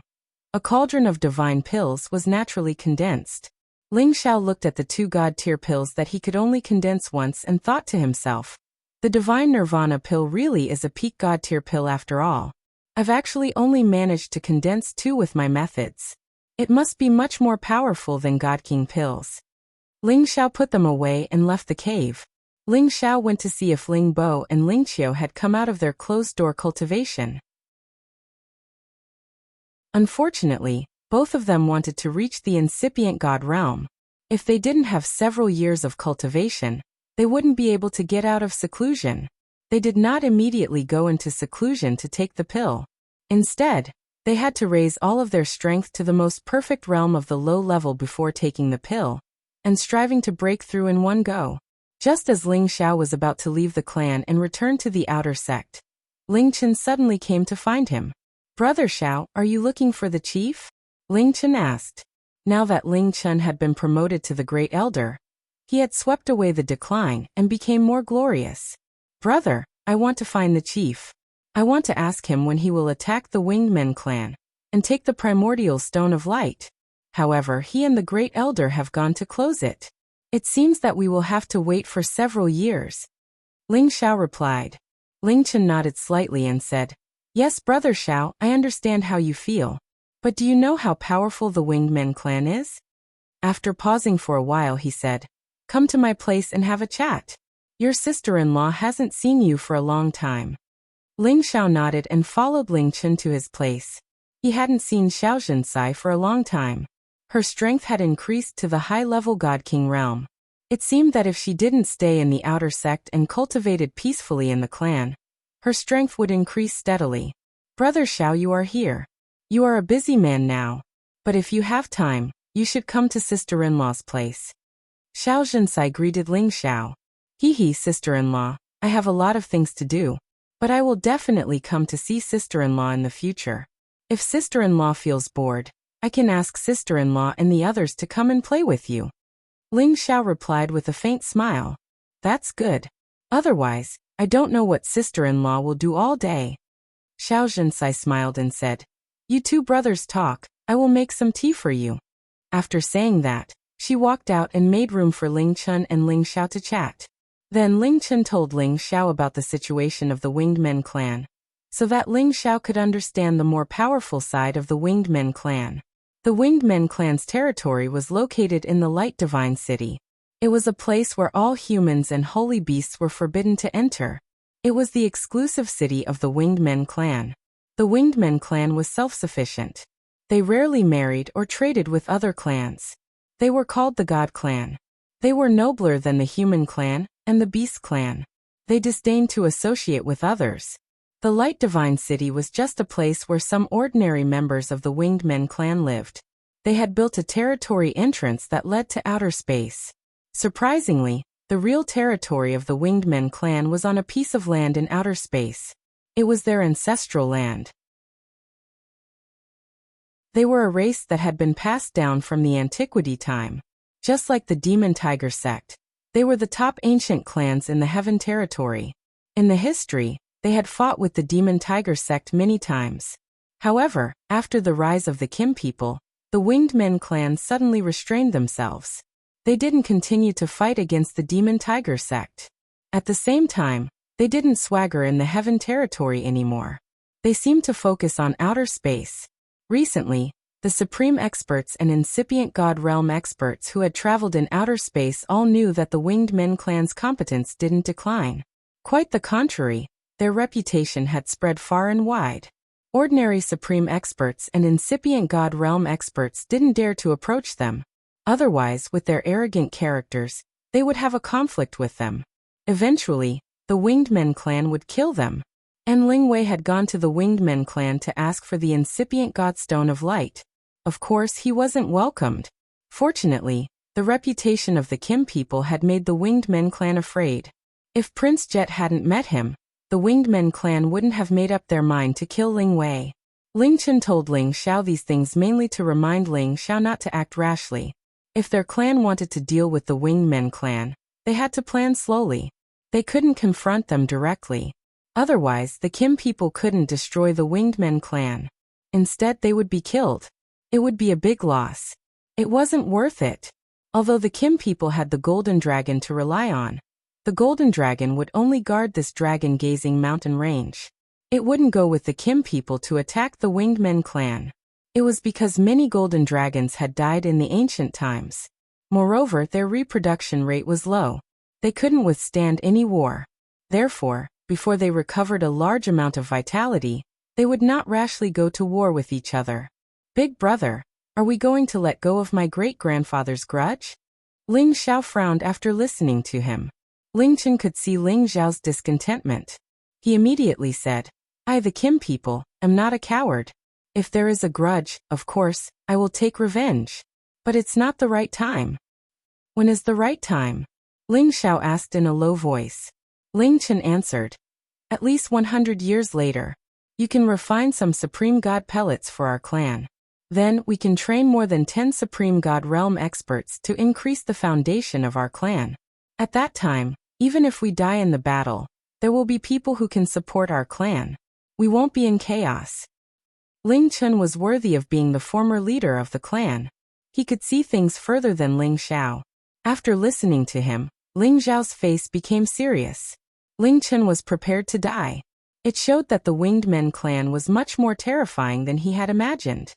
a cauldron of divine pills was naturally condensed. Ling Xiao looked at the two god-tier pills that he could only condense once and thought to himself, the divine nirvana pill really is a peak god-tier pill after all. I've actually only managed to condense two with my methods. It must be much more powerful than God King pills. Ling Xiao put them away and left the cave. Ling Xiao went to see if Ling Bo and Ling Qiu had come out of their closed-door cultivation. Unfortunately, both of them wanted to reach the incipient god realm. If they didn't have several years of cultivation, they wouldn't be able to get out of seclusion. They did not immediately go into seclusion to take the pill. Instead, they had to raise all of their strength to the most perfect realm of the low level before taking the pill, and striving to break through in one go. Just as Ling Xiao was about to leave the clan and return to the outer sect, Ling Chen suddenly came to find him. Brother Xiao, are you looking for the chief? Ling Chen asked. Now that Ling Chen had been promoted to the Great Elder, he had swept away the decline and became more glorious. Brother, I want to find the chief. I want to ask him when he will attack the Winged Men clan and take the primordial stone of light. However, he and the Great Elder have gone to close it. It seems that we will have to wait for several years. Ling Xiao replied. Ling Chen nodded slightly and said, Yes, Brother Xiao, I understand how you feel. But do you know how powerful the Winged Men clan is? After pausing for a while, he said, Come to my place and have a chat. Your sister-in-law hasn't seen you for a long time. Ling Xiao nodded and followed Ling Chen to his place. He hadn't seen Xiao Zhensai for a long time. Her strength had increased to the high-level God King realm. It seemed that if she didn't stay in the outer sect and cultivated peacefully in the clan, her strength would increase steadily. Brother Xiao, you are here. You are a busy man now, but if you have time, you should come to sister-in-law's place. Xiao Zhensai greeted Ling Xiao. Hee, sister-in-law, I have a lot of things to do, but I will definitely come to see sister-in-law in the future. If sister-in-law feels bored, I can ask sister-in-law and the others to come and play with you. Ling Xiao replied with a faint smile. That's good. Otherwise, I don't know what sister-in-law will do all day. Xiao Zhensai smiled and said, You two brothers talk, I will make some tea for you. After saying that, she walked out and made room for Ling Chen and Ling Xiao to chat. Then Ling Chen told Ling Xiao about the situation of the Winged Men clan, so that Ling Xiao could understand the more powerful side of the Winged Men clan. The Winged Men clan's territory was located in the Light Divine City. It was a place where all humans and holy beasts were forbidden to enter. It was the exclusive city of the Winged Men clan. The Winged Men clan was self-sufficient. They rarely married or traded with other clans. They were called the God Clan. They were nobler than the Human Clan and the Beast Clan. They disdained to associate with others. The Light Divine City was just a place where some ordinary members of the Winged Men clan lived. They had built a territory entrance that led to outer space. Surprisingly, the real territory of the Winged Men clan was on a piece of land in outer space. It was their ancestral land. They were a race that had been passed down from the antiquity time. Just like the Demon Tiger sect, they were the top ancient clans in the Heaven territory. In the history, they had fought with the Demon Tiger sect many times. However, after the rise of the Kim people, the Winged Men clan suddenly restrained themselves. They didn't continue to fight against the Demon Tiger sect. At the same time, they didn't swagger in the Heaven territory anymore. They seemed to focus on outer space. Recently, the Supreme Experts and Incipient God Realm experts who had traveled in outer space all knew that the Winged Men clan's competence didn't decline. Quite the contrary, their reputation had spread far and wide. Ordinary Supreme Experts and Incipient God Realm experts didn't dare to approach them. Otherwise, with their arrogant characters, they would have a conflict with them. Eventually, the Winged Men clan would kill them. And Ling Wei had gone to the Winged Men clan to ask for the Incipient Godstone of Light. Of course, he wasn't welcomed. Fortunately, the reputation of the Kim people had made the Winged Men clan afraid. If Prince Jet hadn't met him, the Winged Men clan wouldn't have made up their mind to kill Ling Wei. Ling Chen told Ling Xiao these things mainly to remind Ling Xiao not to act rashly. If their clan wanted to deal with the Winged Men clan, they had to plan slowly. They couldn't confront them directly. Otherwise, the Kim people couldn't destroy the Winged Men clan. Instead, they would be killed. It would be a big loss. It wasn't worth it. Although the Kim people had the Golden Dragon to rely on, the Golden Dragon would only guard this dragon-gazing mountain range. It wouldn't go with the Kim people to attack the Winged Men clan. It was because many golden dragons had died in the ancient times. Moreover, their reproduction rate was low. They couldn't withstand any war. Therefore, before they recovered a large amount of vitality, they would not rashly go to war with each other. Big brother, are we going to let go of my great-grandfather's grudge? Ling Xiao frowned after listening to him. Ling Chen could see Ling Xiao's discontentment. He immediately said, I, the Kim people, am not a coward. If there is a grudge, of course, I will take revenge. But it's not the right time. When is the right time? Ling Xiao asked in a low voice. Ling Chen answered, at least 100 years later. You can refine some Supreme God pellets for our clan. Then we can train more than 10 Supreme God Realm experts to increase the foundation of our clan. At that time, even if we die in the battle, there will be people who can support our clan. We won't be in chaos. Ling Chen was worthy of being the former leader of the clan. He could see things further than Ling Xiao. After listening to him, Ling Xiao's face became serious. Ling Chen was prepared to die. It showed that the Winged Men clan was much more terrifying than he had imagined.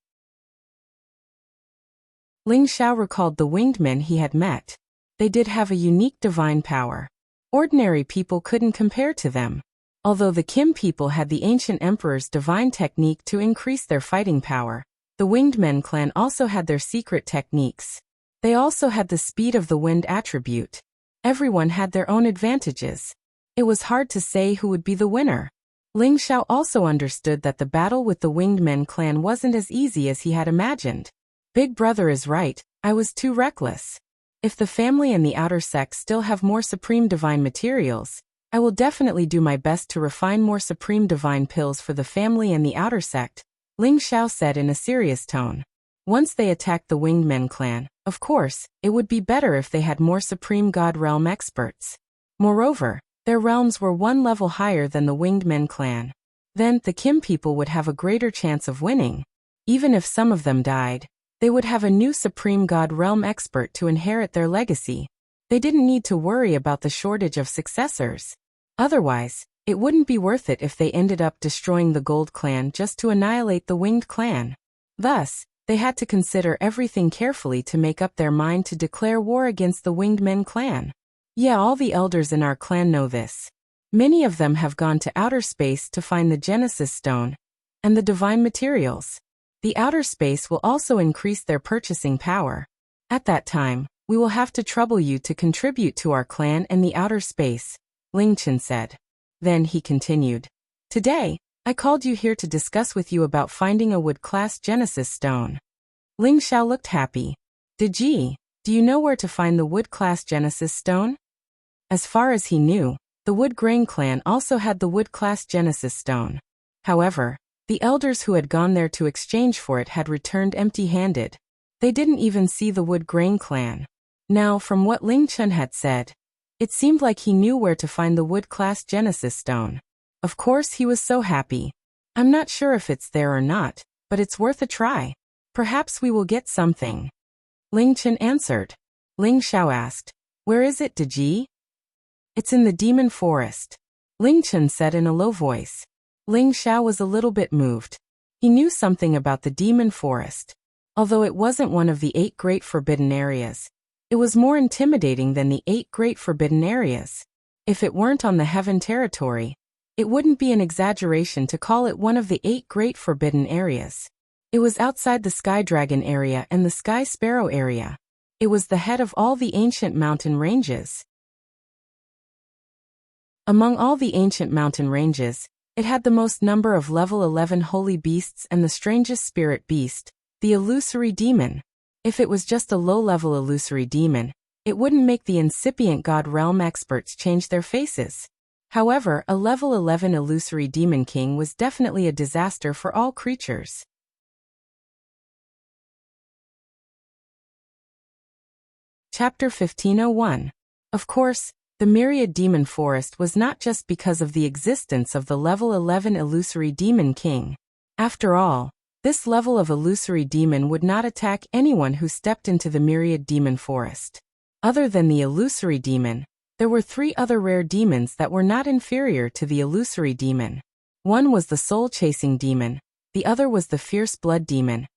Ling Xiao recalled the Winged Men he had met. They did have a unique divine power. Ordinary people couldn't compare to them. Although the Kim people had the ancient emperor's divine technique to increase their fighting power, the Winged Men clan also had their secret techniques. They also had the speed of the wind attribute. Everyone had their own advantages. It was hard to say who would be the winner. Ling Xiao also understood that the battle with the Winged Men clan wasn't as easy as he had imagined. Big brother is right, I was too reckless. If the family and the outer sect still have more supreme divine materials, I will definitely do my best to refine more supreme divine pills for the family and the outer sect, Ling Xiao said in a serious tone. Once they attacked the Winged Men clan, of course, it would be better if they had more Supreme God Realm experts. Moreover, their realms were one level higher than the Winged Men clan. Then, the Kim people would have a greater chance of winning. Even if some of them died, they would have a new Supreme God Realm expert to inherit their legacy. They didn't need to worry about the shortage of successors. Otherwise, it wouldn't be worth it if they ended up destroying the Gold Clan just to annihilate the Winged Clan. Thus, they had to consider everything carefully to make up their mind to declare war against the Winged Men clan. Yeah, all the elders in our clan know this. Many of them have gone to outer space to find the Genesis Stone and the divine materials. The outer space will also increase their purchasing power. At that time, we will have to trouble you to contribute to our clan and the outer space, Ling Chen said. Then he continued. Today, I called you here to discuss with you about finding a wood-class Genesis Stone. Ling Xiao looked happy. Do you know where to find the wood-class Genesis stone? As far as he knew, the Wood Grain clan also had the wood-class Genesis stone. However, the elders who had gone there to exchange for it had returned empty-handed. They didn't even see the Wood Grain clan. Now, from what Ling Chen had said, it seemed like he knew where to find the wood-class Genesis stone. Of course, he was so happy. I'm not sure if it's there or not, but it's worth a try. Perhaps we will get something. Ling Chen answered. Ling Xiao asked, "Where is it, Deji?" "It's in the demon forest," Ling Chen said in a low voice. Ling Xiao was a little bit moved. He knew something about the demon forest. Although it wasn't one of the 8 great forbidden areas, it was more intimidating than the 8 great forbidden areas. If it weren't on the heaven territory, it wouldn't be an exaggeration to call it one of the 8 great forbidden areas. It was outside the Sky Dragon area and the Sky Sparrow area. It was the head of all the ancient mountain ranges. Among all the ancient mountain ranges, it had the most number of level 11 holy beasts and the strangest spirit beast, the illusory demon. If it was just a low-level illusory demon, it wouldn't make the incipient God realm experts change their faces. However, a level 11 illusory demon king was definitely a disaster for all creatures. Chapter 1501. Of course, the myriad demon forest was not just because of the existence of the level 11 illusory demon king. After all, this level of illusory demon would not attack anyone who stepped into the myriad demon forest. Other than the illusory demon, there were 3 other rare demons that were not inferior to the illusory demon. One was the soul-chasing demon, the other was the fierce blood demon,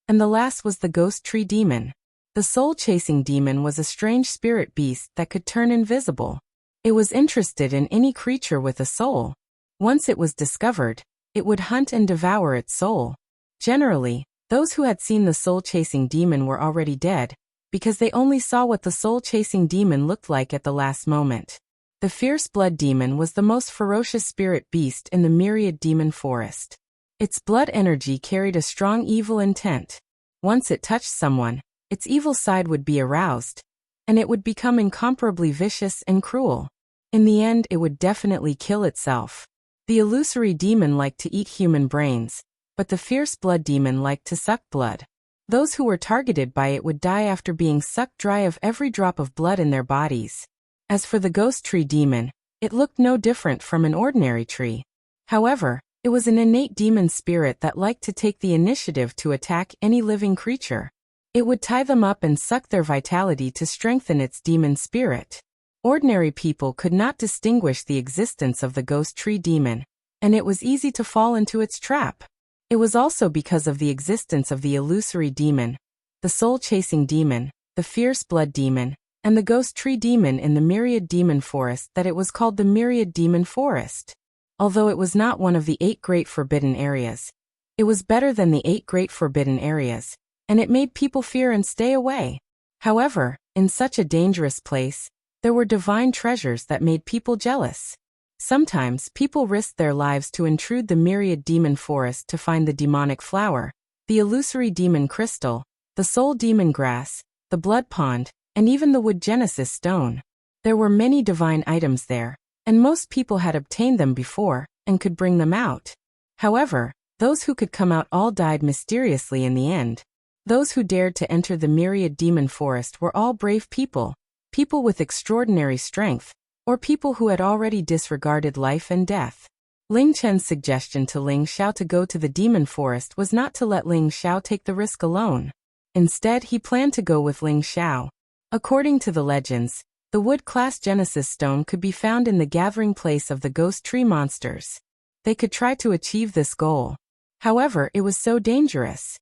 and the last was the ghost tree demon. The soul-chasing demon was a strange spirit beast that could turn invisible. It was interested in any creature with a soul. Once it was discovered, it would hunt and devour its soul. Generally, those who had seen the soul-chasing demon were already dead, because they only saw what the soul-chasing demon looked like at the last moment. The fierce blood demon was the most ferocious spirit beast in the myriad demon forest. Its blood energy carried a strong evil intent. Once it touched someone, its evil side would be aroused, and it would become incomparably vicious and cruel. In the end, it would definitely kill itself. The illusory demon liked to eat human brains, but the fierce blood demon liked to suck blood. Those who were targeted by it would die after being sucked dry of every drop of blood in their bodies. As for the ghost tree demon, it looked no different from an ordinary tree. However, it was an innate demon spirit that liked to take the initiative to attack any living creature. It would tie them up and suck their vitality to strengthen its demon spirit. Ordinary people could not distinguish the existence of the ghost tree demon, and it was easy to fall into its trap. It was also because of the existence of the illusory demon, the soul-chasing demon, the fierce blood demon, and the ghost tree demon in the myriad demon forest that it was called the myriad demon forest. Although it was not one of the 8 great forbidden areas, it was better than the 8 great forbidden areas, and it made people fear and stay away. However, in such a dangerous place, there were divine treasures that made people jealous. Sometimes people risked their lives to intrude the myriad demon forest to find the demonic flower, the illusory demon crystal, the soul demon grass, the blood pond, and even the wood Genesis stone. There were many divine items there, and most people had obtained them before, and could bring them out. However, those who could come out all died mysteriously in the end. Those who dared to enter the myriad demon forest were all brave people, people with extraordinary strength, or people who had already disregarded life and death. Ling Chen's suggestion to Ling Xiao to go to the demon forest was not to let Ling Xiao take the risk alone. Instead, he planned to go with Ling Xiao. According to the legends, the wood-class Genesis stone could be found in the gathering place of the ghost tree monsters. They could try to achieve this goal. However, it was so dangerous.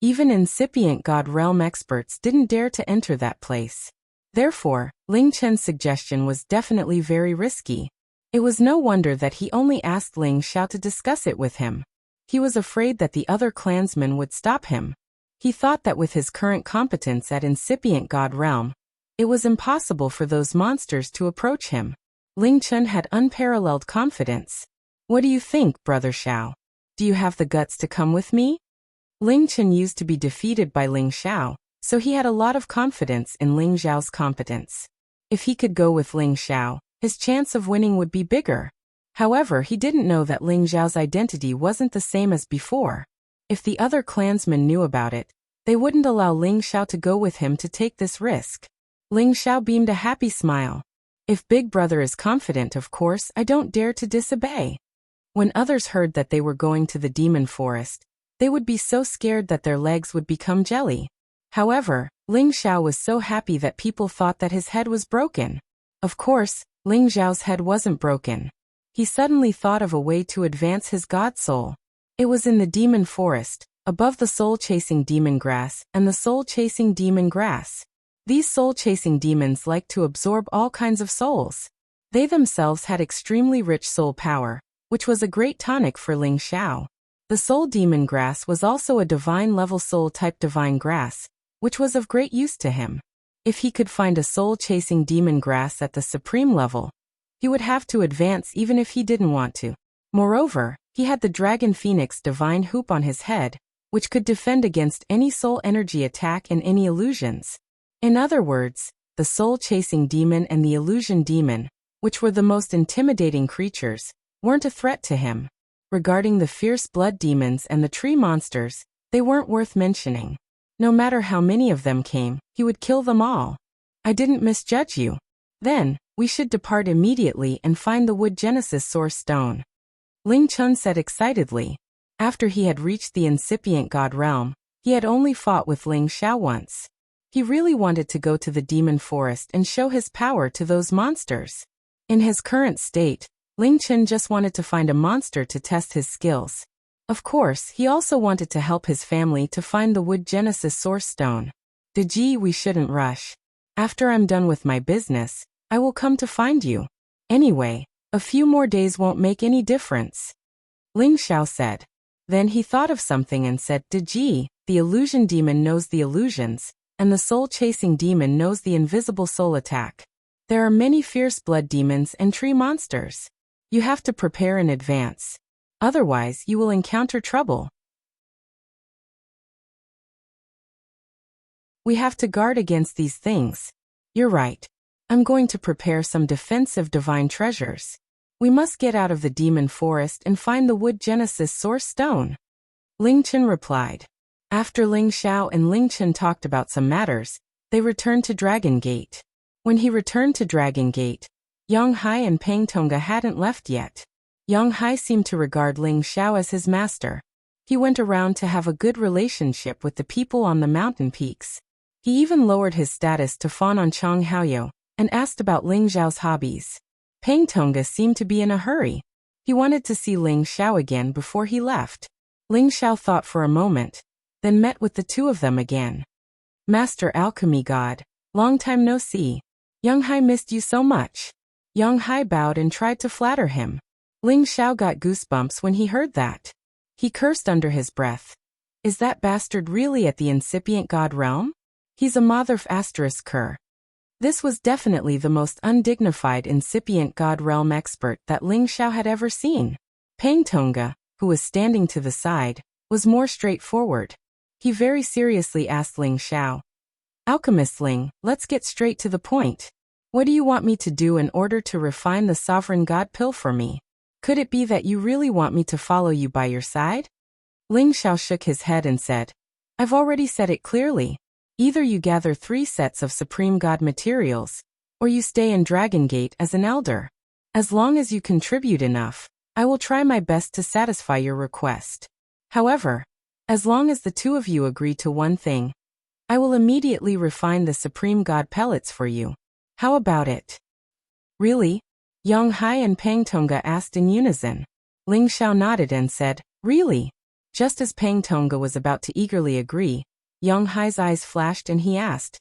Even incipient God realm experts didn't dare to enter that place. Therefore, Ling Chen's suggestion was definitely very risky. It was no wonder that he only asked Ling Xiao to discuss it with him. He was afraid that the other clansmen would stop him. He thought that with his current competence at incipient God realm, it was impossible for those monsters to approach him. Ling Chen had unparalleled confidence. What do you think, Brother Xiao? Do you have the guts to come with me? Ling Chen used to be defeated by Ling Xiao, so he had a lot of confidence in Ling Xiao's competence. If he could go with Ling Xiao, his chance of winning would be bigger. However, he didn't know that Ling Xiao's identity wasn't the same as before. If the other clansmen knew about it, they wouldn't allow Ling Xiao to go with him to take this risk. Ling Xiao beamed a happy smile. If Big Brother is confident, of course, I don't dare to disobey. When others heard that they were going to the demon forest, they would be so scared that their legs would become jelly. However, Ling Xiao was so happy that people thought that his head was broken. Of course, Ling Xiao's head wasn't broken. He suddenly thought of a way to advance his god soul. It was in the demon forest, above the soul-chasing demon grass and the soul-chasing demon grass. These soul-chasing demons like to absorb all kinds of souls. They themselves had extremely rich soul power, which was a great tonic for Ling Xiao. The soul demon grass was also a divine-level soul-type divine grass, which was of great use to him. If he could find a soul-chasing demon grass at the supreme level, he would have to advance even if he didn't want to. Moreover, he had the Dragon Phoenix divine hoop on his head, which could defend against any soul energy attack and any illusions. In other words, the soul-chasing demon and the illusion demon, which were the most intimidating creatures, weren't a threat to him. Regarding the fierce blood demons and the tree monsters, they weren't worth mentioning. No matter how many of them came, he would kill them all. I didn't misjudge you. Then, we should depart immediately and find the Wood Genesis Source Stone. Ling Chen said excitedly. After he had reached the incipient God realm, he had only fought with Ling Xiao once. He really wanted to go to the demon forest and show his power to those monsters. In his current state, Ling Chen just wanted to find a monster to test his skills. Of course, he also wanted to help his family to find the Wood Genesis Source Stone. Deji, we shouldn't rush. After I'm done with my business, I will come to find you. Anyway, a few more days won't make any difference. Ling Xiao said. Then he thought of something and said, Deji, the illusion demon knows the illusions, and the soul-chasing demon knows the invisible soul attack. There are many fierce blood demons and tree monsters. You have to prepare in advance. Otherwise, you will encounter trouble. We have to guard against these things. You're right. I'm going to prepare some defensive divine treasures. We must get out of the demon forest and find the Wood Genesis Source Stone. Ling Chen replied. After Ling Xiao and Ling Chen talked about some matters, they returned to Dragon Gate. When he returned to Dragon Gate, Yang Hai and Peng Tonga hadn't left yet. Yang Hai seemed to regard Ling Xiao as his master. He went around to have a good relationship with the people on the mountain peaks. He even lowered his status to fawn on Chang Haoyou and asked about Ling Xiao's hobbies. Peng Tonga seemed to be in a hurry. He wanted to see Ling Xiao again before he left. Ling Xiao thought for a moment, then met with the two of them again. Master Alchemy God, long time no see. Yang Hai missed you so much. Yang Hai bowed and tried to flatter him. Ling Xiao got goosebumps when he heard that. He cursed under his breath. Is that bastard really at the incipient God realm? He's a mother ***. This was definitely the most undignified incipient God realm expert that Ling Xiao had ever seen. Peng Tonga, who was standing to the side, was more straightforward. He very seriously asked Ling Xiao, Alchemist Ling, let's get straight to the point. What do you want me to do in order to refine the sovereign God pill for me? Could it be that you really want me to follow you by your side? Ling Xiao shook his head and said, I've already said it clearly. Either you gather 3 sets of Supreme God materials, or you stay in Dragon Gate as an elder. As long as you contribute enough, I will try my best to satisfy your request. However, as long as the two of you agree to one thing, I will immediately refine the Supreme God pellets for you. How about it? Really? Yang Hai and Peng Tonga asked in unison. Ling Xiao nodded and said, Really? Just as Peng Tonga was about to eagerly agree, Yang Hai's eyes flashed and he asked,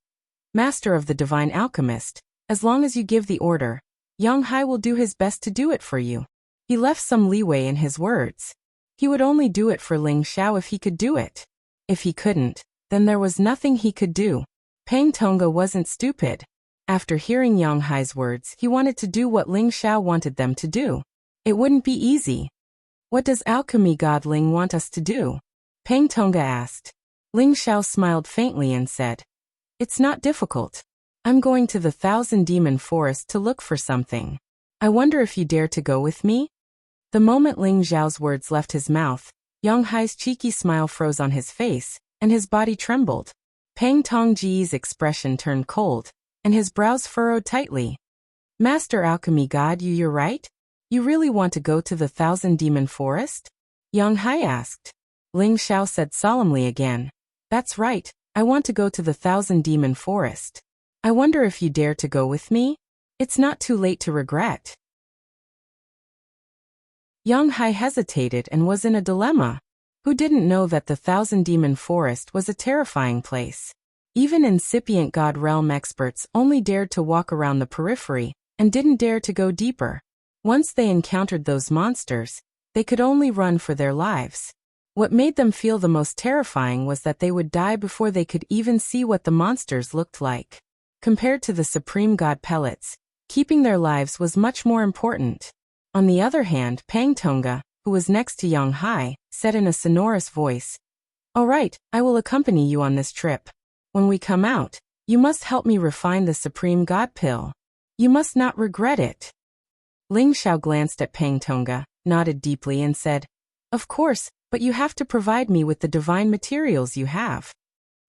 Master of the Divine Alchemist, as long as you give the order, Yang Hai will do his best to do it for you. He left some leeway in his words. He would only do it for Ling Xiao if he could do it. If he couldn't, then there was nothing he could do. Peng Tonga wasn't stupid. After hearing Yang Hai's words, he wanted to do what Ling Xiao wanted them to do. It wouldn't be easy. What does alchemy god Ling want us to do? Peng Tonga asked. Ling Xiao smiled faintly and said, It's not difficult. I'm going to the Thousand Demon Forest to look for something. I wonder if you dare to go with me? The moment Ling Xiao's words left his mouth, Yang Hai's cheeky smile froze on his face, and his body trembled. Peng Tongji's expression turned cold, and his brows furrowed tightly. Master Alchemy God, you're right? You really want to go to the Thousand Demon Forest? Yang Hai asked. Ling Xiao said solemnly again. That's right, I want to go to the Thousand Demon Forest. I wonder if you dare to go with me? It's not too late to regret. Yang Hai hesitated and was in a dilemma. Who didn't know that the Thousand Demon Forest was a terrifying place? Even incipient God Realm experts only dared to walk around the periphery and didn't dare to go deeper. Once they encountered those monsters, they could only run for their lives. What made them feel the most terrifying was that they would die before they could even see what the monsters looked like. Compared to the Supreme God pellets, keeping their lives was much more important. On the other hand, Peng Tonga, who was next to Yang Hai, said in a sonorous voice, All right, I will accompany you on this trip. When we come out, you must help me refine the Supreme God pill. You must not regret it. Ling Xiao glanced at Peng Tonga, nodded deeply and said, Of course, but you have to provide me with the divine materials you have.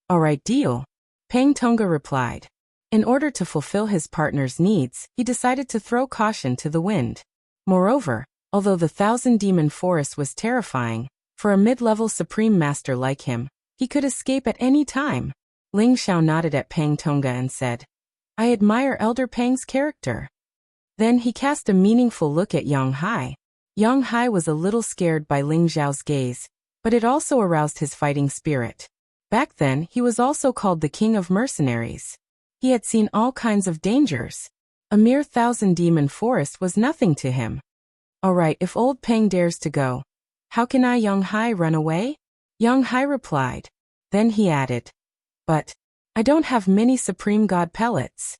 All right, deal. Peng Tonga replied. In order to fulfill his partner's needs, he decided to throw caution to the wind. Moreover, although the Thousand Demon Forest was terrifying, for a mid-level Supreme Master like him, he could escape at any time. Ling Xiao nodded at Peng Tonga and said, I admire Elder Peng's character. Then he cast a meaningful look at Yang Hai. Yang Hai was a little scared by Ling Xiao's gaze, but it also aroused his fighting spirit. Back then, he was also called the King of Mercenaries. He had seen all kinds of dangers. A mere Thousand Demon Forest was nothing to him. All right, if old Peng dares to go, how can I, Yang Hai, run away? Yang Hai replied. Then he added, But I don't have many Supreme God pellets.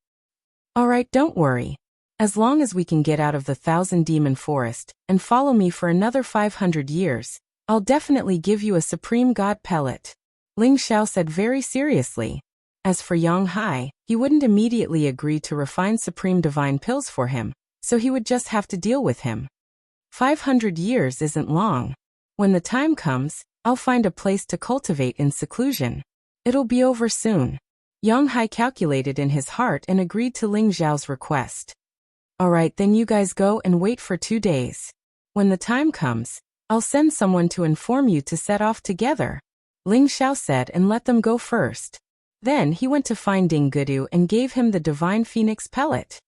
All right, don't worry. As long as we can get out of the Thousand Demon Forest and follow me for another 500 years, I'll definitely give you a Supreme God pellet. Ling Xiao said very seriously. As for Yang Hai, he wouldn't immediately agree to refine Supreme Divine pills for him, so he would just have to deal with him. 500 years isn't long. When the time comes, I'll find a place to cultivate in seclusion. It'll be over soon. Yang Hai calculated in his heart and agreed to Ling Xiao's request. All right, then you guys go and wait for 2 days. When the time comes, I'll send someone to inform you to set off together. Ling Xiao said and let them go first. Then he went to find Ding Gudu and gave him the Divine Phoenix pellet.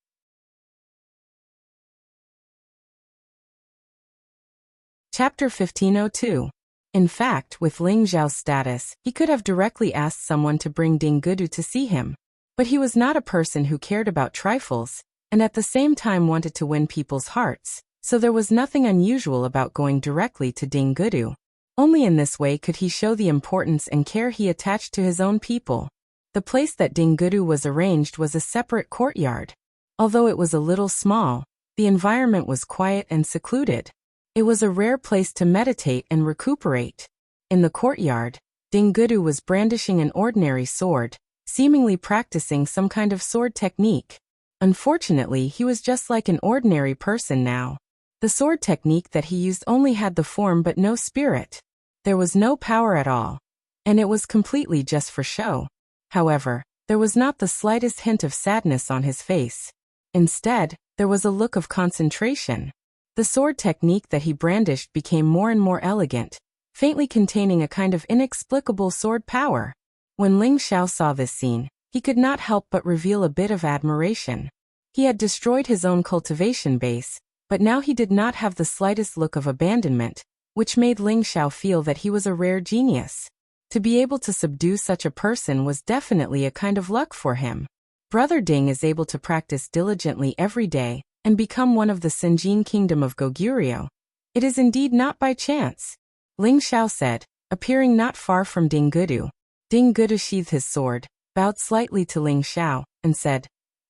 Chapter 1502. In fact, with Ling Xiao's status, he could have directly asked someone to bring Ding Gudu to see him. But he was not a person who cared about trifles, and at the same time wanted to win people's hearts, so there was nothing unusual about going directly to Ding Gudu. Only in this way could he show the importance and care he attached to his own people. The place that Ding Gudu was arranged was a separate courtyard. Although it was a little small, the environment was quiet and secluded. It was a rare place to meditate and recuperate. In the courtyard, Ding Gudu was brandishing an ordinary sword, seemingly practicing some kind of sword technique. Unfortunately, he was just like an ordinary person now. The sword technique that he used only had the form but no spirit. There was no power at all, and it was completely just for show. However, there was not the slightest hint of sadness on his face. Instead, there was a look of concentration. The sword technique that he brandished became more and more elegant, faintly containing a kind of inexplicable sword power. When Ling Xiao saw this scene, he could not help but reveal a bit of admiration. He had destroyed his own cultivation base, but now he did not have the slightest look of abandonment, which made Ling Xiao feel that he was a rare genius. To be able to subdue such a person was definitely a kind of luck for him. Brother Ding is able to practice diligently every day and become one of the Sinjin Kingdom of Goguryeo. It is indeed not by chance. Ling Xiao said, appearing not far from Ding Gudu. Ding Gudu sheathed his sword, bowed slightly to Ling Xiao, and said,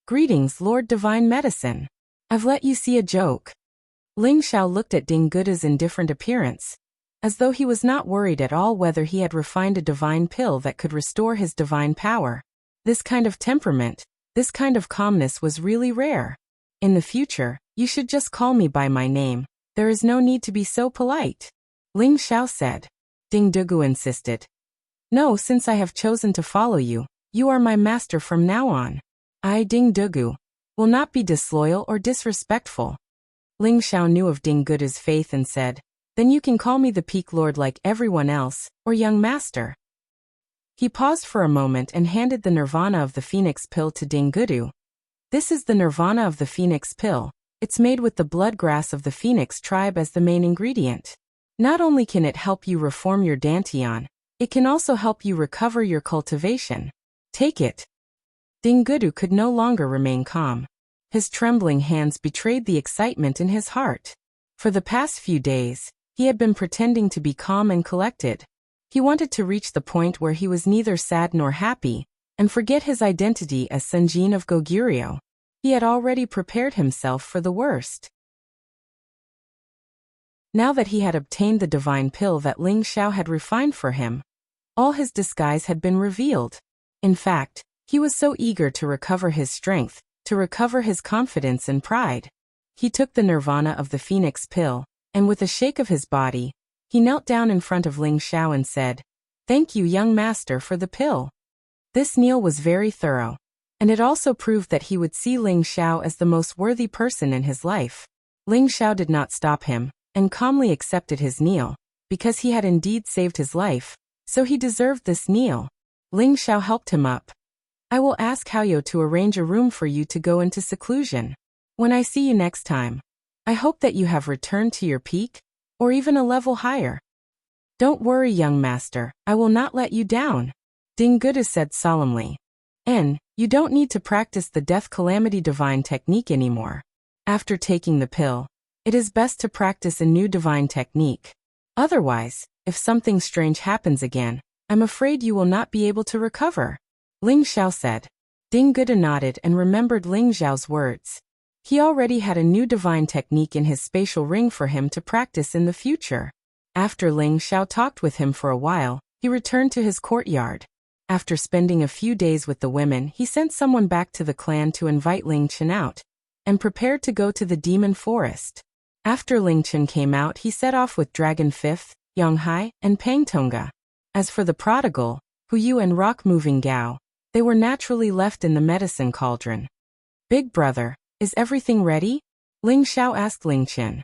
Greetings, Lord Divine Medicine. I've let you see a joke. Ling Xiao looked at Ding Guda's indifferent appearance, as though he was not worried at all whether he had refined a divine pill that could restore his divine power. This kind of temperament, this kind of calmness was really rare. In the future, you should just call me by my name. There is no need to be so polite. Ling Xiao said. Ding Dugu insisted. No, since I have chosen to follow you, you are my master from now on. I, Ding Dugu, will not be disloyal or disrespectful. Ling Xiao knew of Ding Guda's faith and said, then you can call me the Peak Lord like everyone else, or young master. He paused for a moment and handed the nirvana of the phoenix pill to Ding Gudu. This is the nirvana of the phoenix pill. It's made with the blood grass of the phoenix tribe as the main ingredient. Not only can it help you reform your dantian, it can also help you recover your cultivation. Take it. Ding Gudu could no longer remain calm. His trembling hands betrayed the excitement in his heart. For the past few days, he had been pretending to be calm and collected. He wanted to reach the point where he was neither sad nor happy, and forget his identity as Sunjin of Goguryeo. He had already prepared himself for the worst. Now that he had obtained the divine pill that Ling Xiao had refined for him, all his disguise had been revealed. In fact, he was so eager to recover his strength, to recover his confidence and pride. He took the nirvana of the phoenix pill, and with a shake of his body, he knelt down in front of Ling Xiao and said, "Thank you, young master, for the pill." This kneel was very thorough, and it also proved that he would see Ling Xiao as the most worthy person in his life. Ling Xiao did not stop him, and calmly accepted his kneel, because he had indeed saved his life, so he deserved this kneel. Ling Xiao helped him up. I will ask Haoyou to arrange a room for you to go into seclusion. When I see you next time, I hope that you have returned to your peak, or even a level higher. Don't worry, young master, I will not let you down. Ding Guda said solemnly. You don't need to practice the death calamity divine technique anymore. After taking the pill, it is best to practice a new divine technique. Otherwise, if something strange happens again, I'm afraid you will not be able to recover. Ling Xiao said. Ding Guda nodded and remembered Ling Xiao's words. He already had a new divine technique in his spatial ring for him to practice in the future. After Ling Xiao talked with him for a while, he returned to his courtyard. After spending a few days with the women, he sent someone back to the clan to invite Ling Chen out, and prepared to go to the demon forest. After Ling Chen came out, he set off with Dragon Fifth, Yonghai, and Pangtonga. As for the prodigal, Huyu and rock-moving Gao, they were naturally left in the medicine cauldron. Big brother, is everything ready? Ling Xiao asked Ling Chen.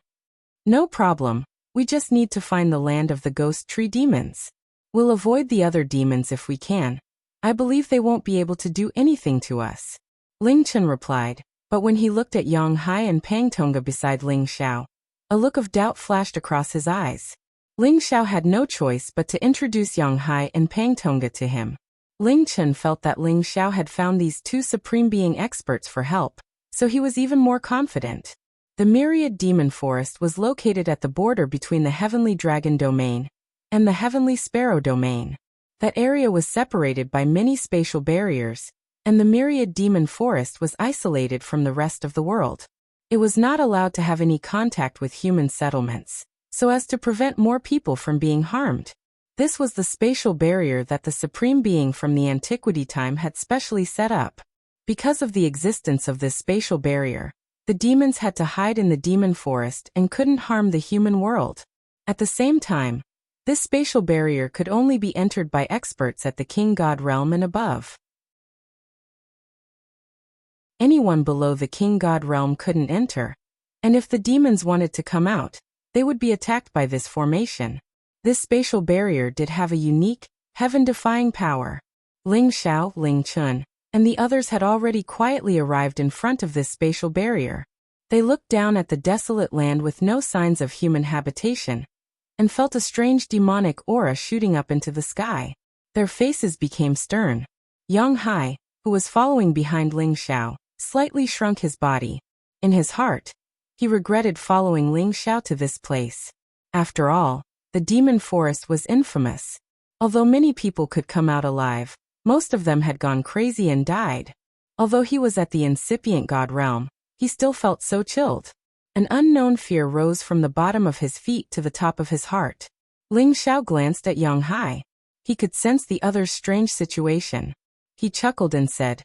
No problem, we just need to find the land of the ghost tree demons. We'll avoid the other demons if we can. I believe they won't be able to do anything to us. Ling Chen replied, but when he looked at Yonghai and Pangtonga beside Ling Xiao, a look of doubt flashed across his eyes. Ling Xiao had no choice but to introduce Yonghai and Pangtonga to him. Ling Chen felt that Ling Xiao had found these two supreme being experts for help, so he was even more confident. The Myriad Demon Forest was located at the border between the Heavenly Dragon Domain and the Heavenly Sparrow Domain. That area was separated by many spatial barriers, and the Myriad Demon Forest was isolated from the rest of the world. It was not allowed to have any contact with human settlements, so as to prevent more people from being harmed. This was the spatial barrier that the Supreme Being from the Antiquity time had specially set up. Because of the existence of this spatial barrier, the demons had to hide in the demon forest and couldn't harm the human world. At the same time, this spatial barrier could only be entered by experts at the King God realm and above. Anyone below the King God realm couldn't enter, and if the demons wanted to come out, they would be attacked by this formation. This spatial barrier did have a unique, heaven-defying power. Ling Xiao, Ling Chen, and the others had already quietly arrived in front of this spatial barrier. They looked down at the desolate land with no signs of human habitation, and felt a strange demonic aura shooting up into the sky. Their faces became stern. Yonghai, who was following behind Ling Xiao, slightly shrunk his body. In his heart, he regretted following Ling Xiao to this place. After all, the demon forest was infamous. Although many people could come out alive, most of them had gone crazy and died. Although he was at the incipient God realm, he still felt so chilled. An unknown fear rose from the bottom of his feet to the top of his heart. Ling Xiao glanced at Yang Hai. He could sense the other's strange situation. He chuckled and said,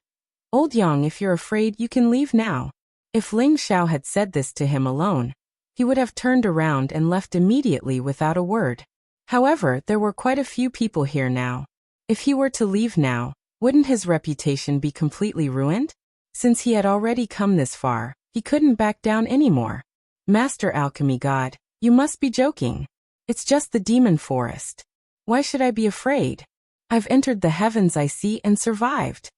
"Old Yang, if you're afraid, you can leave now." If Ling Xiao had said this to him alone, he would have turned around and left immediately without a word. However, there were quite a few people here now. If he were to leave now, wouldn't his reputation be completely ruined? Since he had already come this far, he couldn't back down anymore. "Master Alchemy God, you must be joking. It's just the demon forest. Why should I be afraid? I've entered the heavens I see and survived."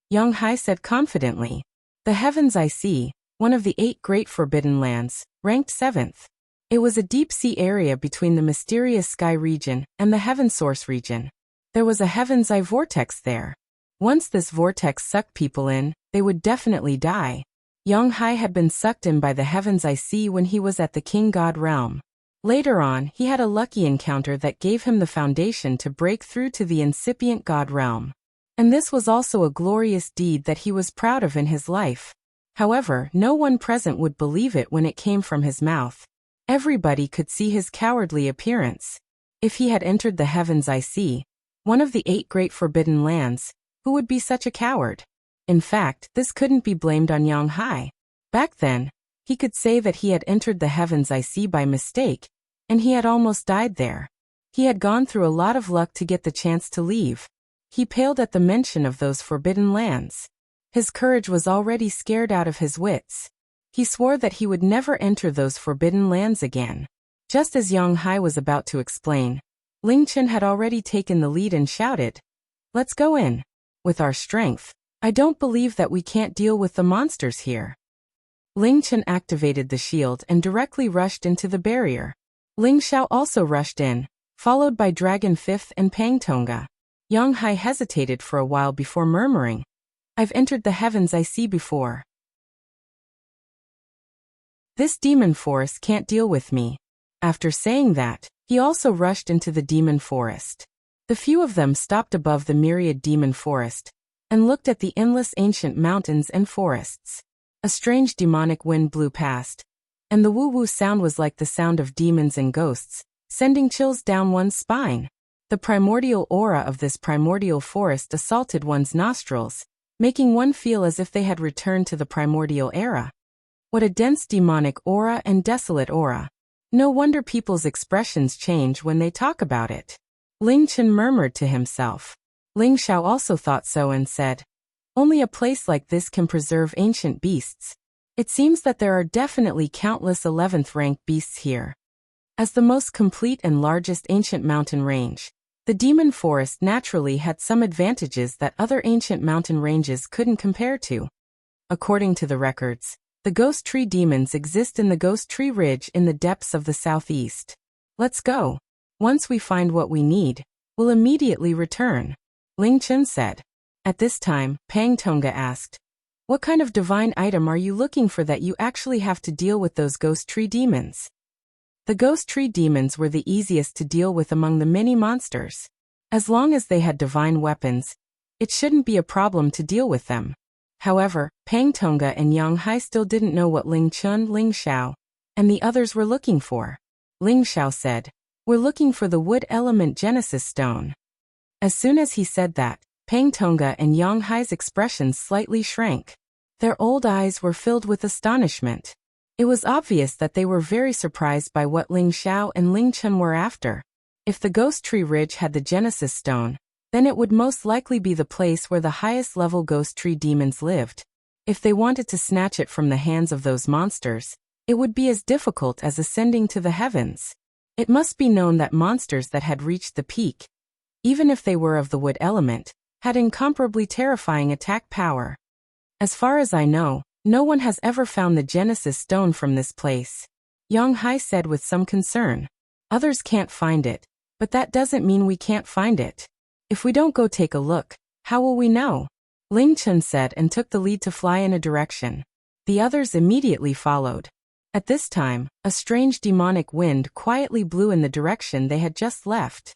Yang Hai said confidently. The heavens I see, one of the 8 great forbidden lands, ranked 7th. It was a deep-sea area between the mysterious sky region and the heaven source region. There was a heaven's eye vortex there. Once this vortex sucked people in, they would definitely die. Yang Hai had been sucked in by the heavens eye sea when he was at the King God realm. Later on, he had a lucky encounter that gave him the foundation to break through to the incipient God realm. And this was also a glorious deed that he was proud of in his life. However, no one present would believe it when it came from his mouth. Everybody could see his cowardly appearance. If he had entered the heavens I see, one of the 8 great forbidden lands, who would be such a coward? In fact, this couldn't be blamed on Yang Hai. Back then, he could say that he had entered the heavens I see by mistake, and he had almost died there. He had gone through a lot of luck to get the chance to leave. He paled at the mention of those forbidden lands. His courage was already scared out of his wits. He swore that he would never enter those forbidden lands again. Just as Yang Hai was about to explain, Ling Chen had already taken the lead and shouted, "Let's go in. With our strength, I don't believe that we can't deal with the monsters here." Ling Chen activated the shield and directly rushed into the barrier. Ling Xiao also rushed in, followed by Dragon Fifth and Pang Tonga. Yang Hai hesitated for a while before murmuring, "I've entered the heavens I see before. This demon forest can't deal with me." After saying that, he also rushed into the demon forest. The few of them stopped above the myriad demon forest and looked at the endless ancient mountains and forests. A strange demonic wind blew past, and the woo-woo sound was like the sound of demons and ghosts, sending chills down one's spine. The primordial aura of this primordial forest assaulted one's nostrils, making one feel as if they had returned to the primordial era. What a dense demonic aura and desolate aura. No wonder people's expressions change when they talk about it. Ling Chen murmured to himself. Ling Xiao also thought so and said, "Only a place like this can preserve ancient beasts. It seems that there are definitely countless 11th rank beasts here." As the most complete and largest ancient mountain range, the demon forest naturally had some advantages that other ancient mountain ranges couldn't compare to. According to the records, the ghost tree demons exist in the ghost tree ridge in the depths of the southeast. "Let's go. Once we find what we need, we'll immediately return," Ling Chen said. At this time, Pang Tonga asked, "What kind of divine item are you looking for that you actually have to deal with those ghost tree demons?" The ghost tree demons were the easiest to deal with among the many monsters. As long as they had divine weapons, it shouldn't be a problem to deal with them. However, Pang Tonga and Yang Hai still didn't know what Ling Chen, Ling Xiao, and the others were looking for. Ling Xiao said, "We're looking for the wood element Genesis stone." As soon as he said that, Pang Tonga and Yang Hai's expressions slightly shrank. Their old eyes were filled with astonishment. It was obvious that they were very surprised by what Ling Xiao and Ling Chen were after. If the Ghost Tree Ridge had the Genesis Stone, then it would most likely be the place where the highest level Ghost Tree demons lived. If they wanted to snatch it from the hands of those monsters, it would be as difficult as ascending to the heavens. It must be known that monsters that had reached the peak, even if they were of the wood element, had incomparably terrifying attack power. As far as I know, no one has ever found the Genesis Stone from this place, Yang Hai said with some concern. Others can't find it, but that doesn't mean we can't find it. If we don't go take a look, how will we know? Ling Chen said and took the lead to fly in a direction. The others immediately followed. At this time, a strange demonic wind quietly blew in the direction they had just left.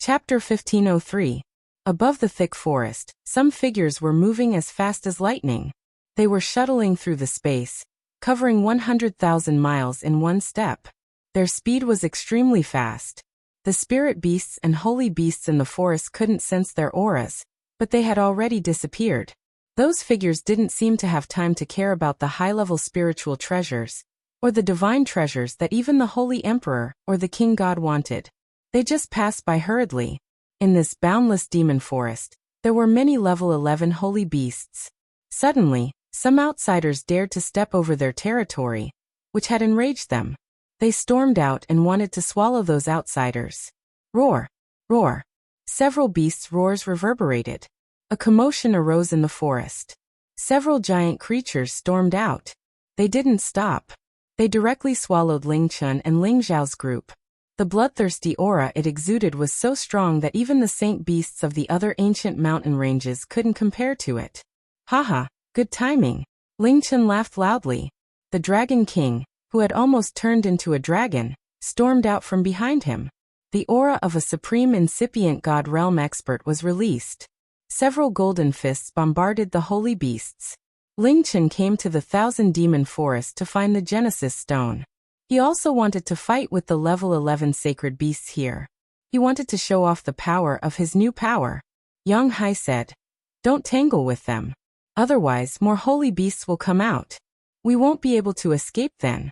Chapter 1503. Above the thick forest, some figures were moving as fast as lightning. They were shuttling through the space, covering 100,000 miles in one step. Their speed was extremely fast. The spirit beasts and holy beasts in the forest couldn't sense their auras, but they had already disappeared. Those figures didn't seem to have time to care about the high-level spiritual treasures, or the divine treasures that even the Holy Emperor or the King God wanted. They just passed by hurriedly. In this boundless demon forest, there were many level 11 holy beasts. Suddenly, some outsiders dared to step over their territory, which had enraged them. They stormed out and wanted to swallow those outsiders. Roar! Roar! Several beasts' roars reverberated. A commotion arose in the forest. Several giant creatures stormed out. They didn't stop. They directly swallowed Ling Chun and Ling Zhao's group. The bloodthirsty aura it exuded was so strong that even the saint beasts of the other ancient mountain ranges couldn't compare to it. Haha, good timing. Ling Chun laughed loudly. The Dragon King, who had almost turned into a dragon, stormed out from behind him. The aura of a supreme incipient god realm expert was released. Several golden fists bombarded the holy beasts. Ling Chun came to the Thousand Demon Forest to find the Genesis Stone. He also wanted to fight with the level 11 sacred beasts here. He wanted to show off the power of his new power. Yang Hai said, "Don't tangle with them. Otherwise, more holy beasts will come out. We won't be able to escape then."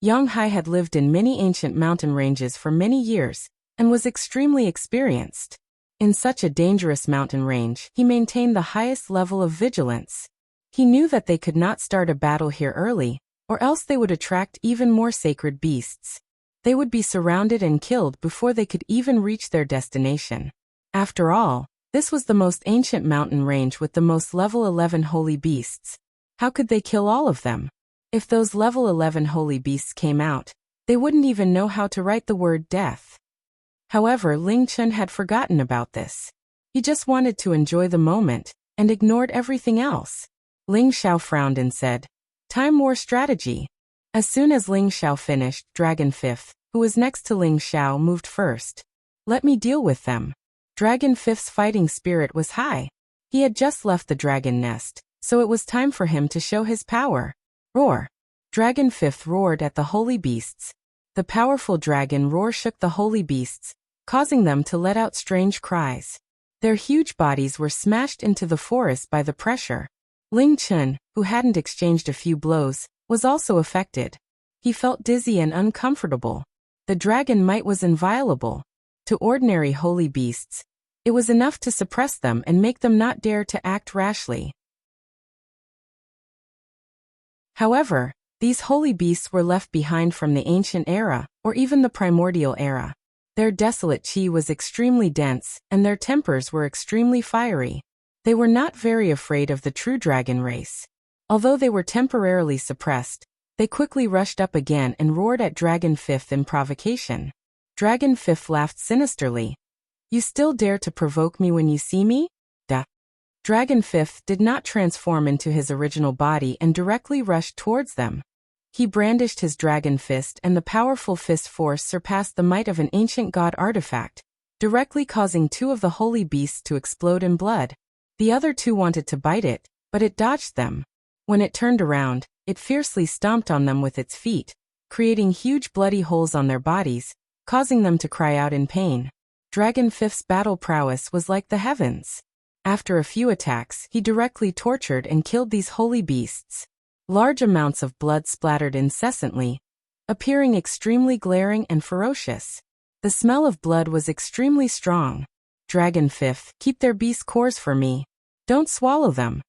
Yang Hai had lived in many ancient mountain ranges for many years, and was extremely experienced. In such a dangerous mountain range, he maintained the highest level of vigilance. He knew that they could not start a battle here early, or else they would attract even more sacred beasts. They would be surrounded and killed before they could even reach their destination. After all, this was the most ancient mountain range with the most level 11 holy beasts. How could they kill all of them? If those level 11 holy beasts came out, they wouldn't even know how to write the word death. However, Ling Chun had forgotten about this. He just wanted to enjoy the moment, and ignored everything else. Ling Xiao frowned and said, "Time war strategy." As soon as Ling Xiao finished, Dragon Fifth, who was next to Ling Xiao, moved first. "Let me deal with them." Dragon Fifth's fighting spirit was high. He had just left the dragon nest, so it was time for him to show his power. Roar! Dragon Fifth roared at the holy beasts. The powerful dragon roar shook the holy beasts, causing them to let out strange cries. Their huge bodies were smashed into the forest by the pressure. Ling Chun, who hadn't exchanged a few blows, was also affected. He felt dizzy and uncomfortable. The dragon might was inviolable. To ordinary holy beasts, it was enough to suppress them and make them not dare to act rashly. However, these holy beasts were left behind from the ancient era, or even the primordial era. Their desolate chi was extremely dense, and their tempers were extremely fiery. They were not very afraid of the true dragon race. Although they were temporarily suppressed, they quickly rushed up again and roared at Dragon Fifth in provocation. Dragon Fifth laughed sinisterly. "You still dare to provoke me when you see me? Duh." Dragon Fifth did not transform into his original body and directly rushed towards them. He brandished his dragon fist, and the powerful fist force surpassed the might of an ancient god artifact, directly causing two of the holy beasts to explode in blood. The other two wanted to bite it, but it dodged them. When it turned around, it fiercely stomped on them with its feet, creating huge bloody holes on their bodies, causing them to cry out in pain. Dragon Fifth's battle prowess was like the heavens. After a few attacks, he directly tortured and killed these holy beasts. Large amounts of blood splattered incessantly, appearing extremely glaring and ferocious. The smell of blood was extremely strong. "Dragon Fifth, keep their beast cores for me. Don't swallow them."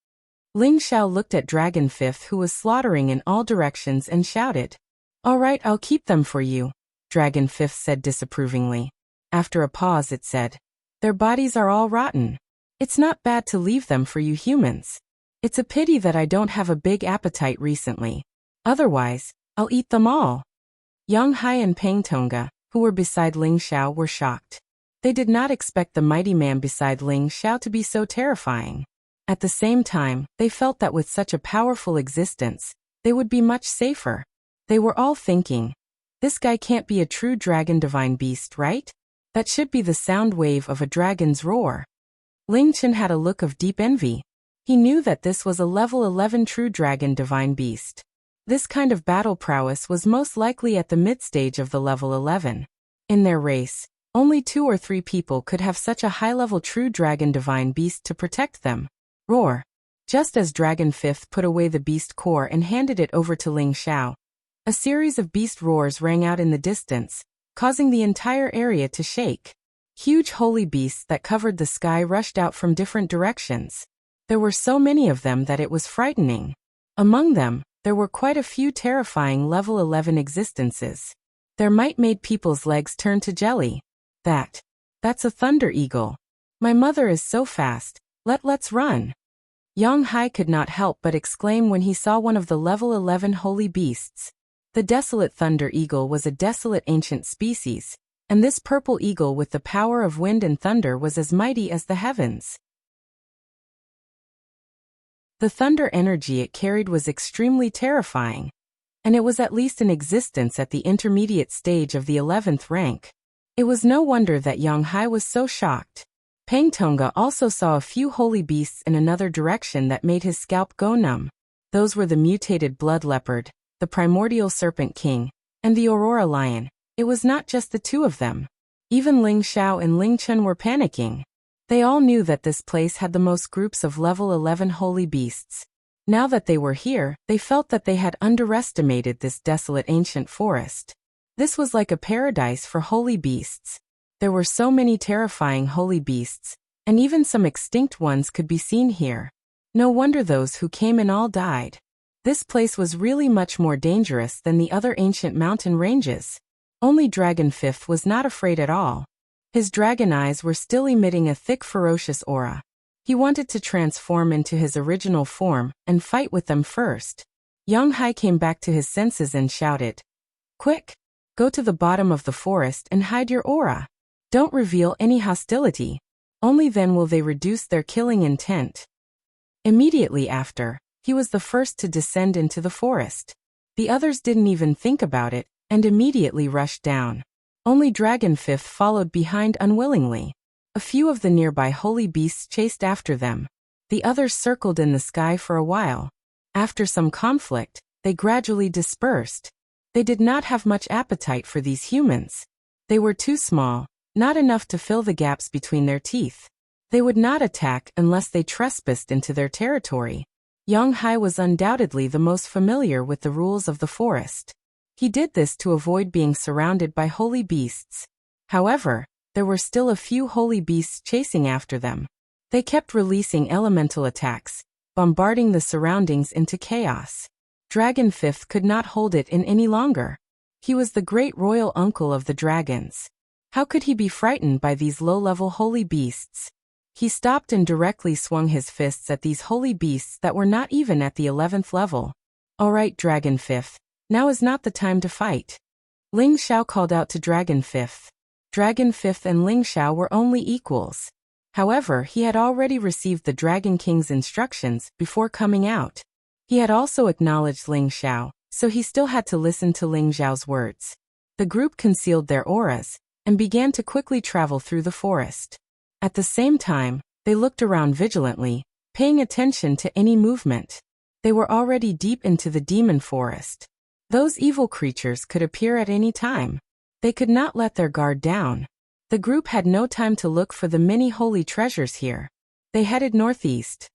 Ling Xiao looked at Dragon Fifth, who was slaughtering in all directions, and shouted, "All right, I'll keep them for you," Dragon Fifth said disapprovingly. After a pause it said, "Their bodies are all rotten. It's not bad to leave them for you humans. It's a pity that I don't have a big appetite recently. Otherwise, I'll eat them all." Yang Hai and Peng Tonga, who were beside Ling Xiao, were shocked. They did not expect the mighty man beside Ling Xiao to be so terrifying. At the same time, they felt that with such a powerful existence, they would be much safer. They were all thinking, "This guy can't be a true dragon divine beast, right? That should be the sound wave of a dragon's roar." Ling Chen had a look of deep envy. He knew that this was a level 11 true dragon divine beast. This kind of battle prowess was most likely at the mid-stage of the level 11. In their race, only 2 or 3 people could have such a high-level true dragon divine beast to protect them. Roar! Just as Dragon Fifth put away the beast core and handed it over to Ling Xiao, a series of beast roars rang out in the distance, causing the entire area to shake. Huge holy beasts that covered the sky rushed out from different directions. There were so many of them that it was frightening. Among them, there were quite a few terrifying level 11 existences. Their might made people's legs turn to jelly. That's a thunder eagle. My mother is so fast, let's run. Yang Hai could not help but exclaim when he saw one of the level 11 holy beasts. The desolate thunder eagle was a desolate ancient species, and this purple eagle with the power of wind and thunder was as mighty as the heavens. The thunder energy it carried was extremely terrifying, and it was at least in existence at the intermediate stage of the 11th rank. It was no wonder that Yang Hai was so shocked. Pang Tonga also saw a few holy beasts in another direction that made his scalp go numb. Those were the mutated blood leopard, the primordial serpent king, and the aurora lion. It was not just the 2 of them. Even Ling Xiao and Ling Chen were panicking. They all knew that this place had the most groups of level 11 holy beasts. Now that they were here, they felt that they had underestimated this desolate ancient forest. This was like a paradise for holy beasts. There were so many terrifying holy beasts, and even some extinct ones could be seen here. No wonder those who came in all died. This place was really much more dangerous than the other ancient mountain ranges. Only Dragon Fifth was not afraid at all. His dragon eyes were still emitting a thick ferocious aura. He wanted to transform into his original form and fight with them first. Yang Hai came back to his senses and shouted, "Quick! Go to the bottom of the forest and hide your aura. Don't reveal any hostility. Only then will they reduce their killing intent." Immediately after, he was the first to descend into the forest. The others didn't even think about it, and immediately rushed down. Only Dragon Fifth followed behind unwillingly. A few of the nearby holy beasts chased after them. The others circled in the sky for a while. After some conflict, they gradually dispersed. They did not have much appetite for these humans. They were too small, not enough to fill the gaps between their teeth. They would not attack unless they trespassed into their territory. Yang Hai was undoubtedly the most familiar with the rules of the forest. He did this to avoid being surrounded by holy beasts. However, there were still a few holy beasts chasing after them. They kept releasing elemental attacks, bombarding the surroundings into chaos. Dragon Fifth could not hold it in any longer. He was the great royal uncle of the dragons. How could he be frightened by these low-level holy beasts? He stopped and directly swung his fists at these holy beasts that were not even at the 11th level. "All right, Dragon Fifth. Now is not the time to fight." Ling Xiao called out to Dragon Fifth. Dragon Fifth and Ling Xiao were only equals. However, he had already received the Dragon King's instructions before coming out. He had also acknowledged Ling Xiao, so he still had to listen to Ling Xiao's words. The group concealed their auras and began to quickly travel through the forest. At the same time, they looked around vigilantly, paying attention to any movement. They were already deep into the demon forest. Those evil creatures could appear at any time. They could not let their guard down. The group had no time to look for the many holy treasures here. They headed northeast.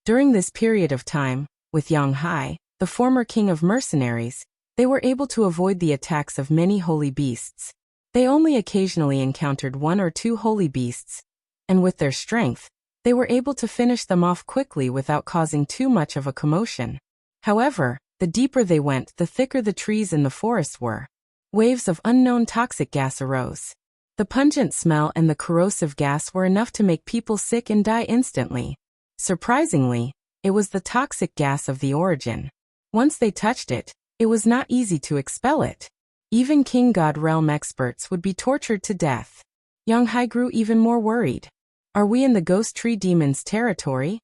During this period of time, with Yang Hai, the former king of mercenaries, they were able to avoid the attacks of many holy beasts. They only occasionally encountered 1 or 2 holy beasts, and with their strength, they were able to finish them off quickly without causing too much of a commotion. However, the deeper they went, the thicker the trees in the forest were. Waves of unknown toxic gas arose. The pungent smell and the corrosive gas were enough to make people sick and die instantly. Surprisingly, it was the toxic gas of the origin. Once they touched it, it was not easy to expel it. Even King God Realm experts would be tortured to death. Yang Hai grew even more worried. Are we in the ghost tree demon's territory?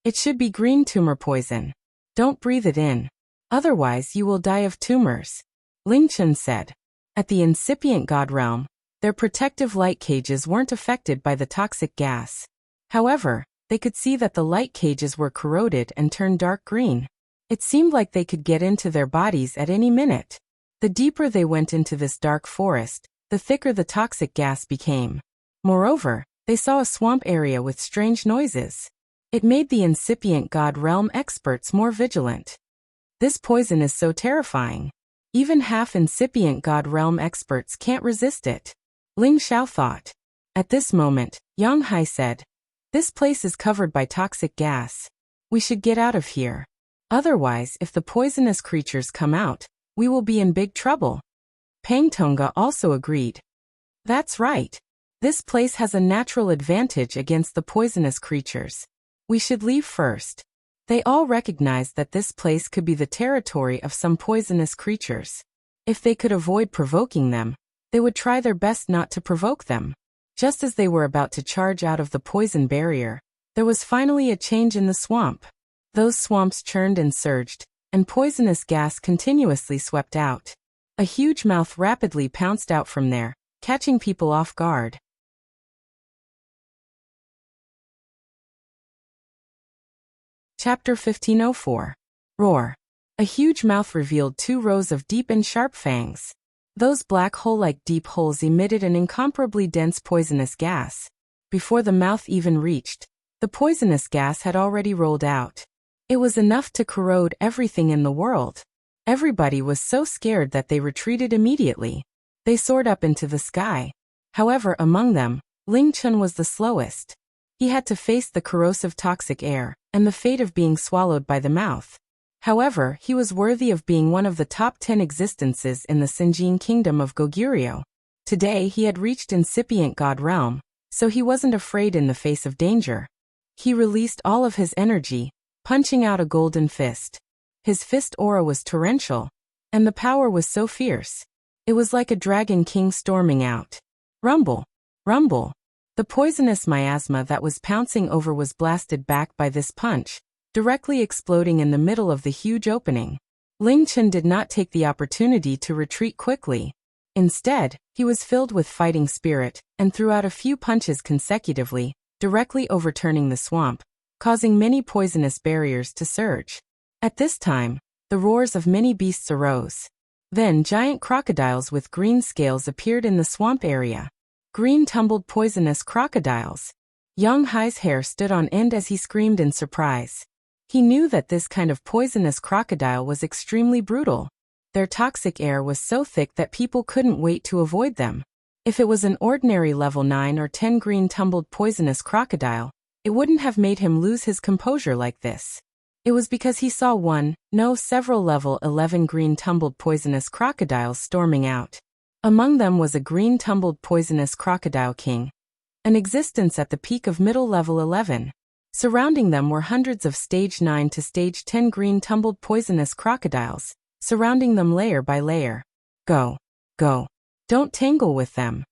It should be green tumor poison. Don't breathe it in. Otherwise you will die of tumors, Ling Chen said. At the incipient God Realm, Their protective light cages weren't affected by the toxic gas. However, they could see that the light cages were corroded and turned dark green. It seemed like they could get into their bodies at any minute. The deeper they went into this dark forest, the thicker the toxic gas became. Moreover, they saw a swamp area with strange noises. It made the incipient God Realm experts more vigilant. This poison is so terrifying. Even half-incipient God Realm experts can't resist it. Ling Xiao thought. At this moment, Yang Hai said, "This place is covered by toxic gas. We should get out of here. Otherwise, if the poisonous creatures come out, we will be in big trouble." Pang Tonga also agreed. That's right. This place has a natural advantage against the poisonous creatures. We should leave first. They all recognized that this place could be the territory of some poisonous creatures. If they could avoid provoking them, they would try their best not to provoke them. Just as they were about to charge out of the poison barrier, there was finally a change in the swamp. Those swamps churned and surged, and poisonous gas continuously swept out. A huge mouth rapidly pounced out from there, catching people off guard. Chapter 1504. Roar. A huge mouth revealed 2 rows of deep and sharp fangs. Those black hole-like deep holes emitted an incomparably dense poisonous gas. Before the mouth even reached, the poisonous gas had already rolled out. It was enough to corrode everything in the world. Everybody was so scared that they retreated immediately. They soared up into the sky. However, among them, Ling Chun was the slowest. He had to face the corrosive toxic air and the fate of being swallowed by the mouth. However, he was worthy of being one of the top 10 existences in the Sinjin kingdom of Goguryeo. Today he had reached incipient God Realm, so he wasn't afraid in the face of danger. He released all of his energy, punching out a golden fist. His fist aura was torrential, and the power was so fierce. It was like a dragon king storming out. Rumble! Rumble! The poisonous miasma that was pouncing over was blasted back by this punch, directly exploding in the middle of the huge opening. Ling Chun did not take the opportunity to retreat quickly. Instead, he was filled with fighting spirit and threw out a few punches consecutively, directly overturning the swamp, causing many poisonous barriers to surge. At this time, the roars of many beasts arose. Then giant crocodiles with green scales appeared in the swamp area. Green tumbled poisonous crocodiles. Yang Hai's hair stood on end as he screamed in surprise. He knew that this kind of poisonous crocodile was extremely brutal. Their toxic air was so thick that people couldn't wait to avoid them. If it was an ordinary level 9 or 10 green tumbled poisonous crocodile, it wouldn't have made him lose his composure like this. It was because he saw several level 11 green tumbled poisonous crocodiles storming out. Among them was a green tumbled poisonous crocodile king, an existence at the peak of middle level 11. Surrounding them were hundreds of stage 9 to stage 10 green tumbled poisonous crocodiles, surrounding them layer by layer. Go. Go. Don't tangle with them.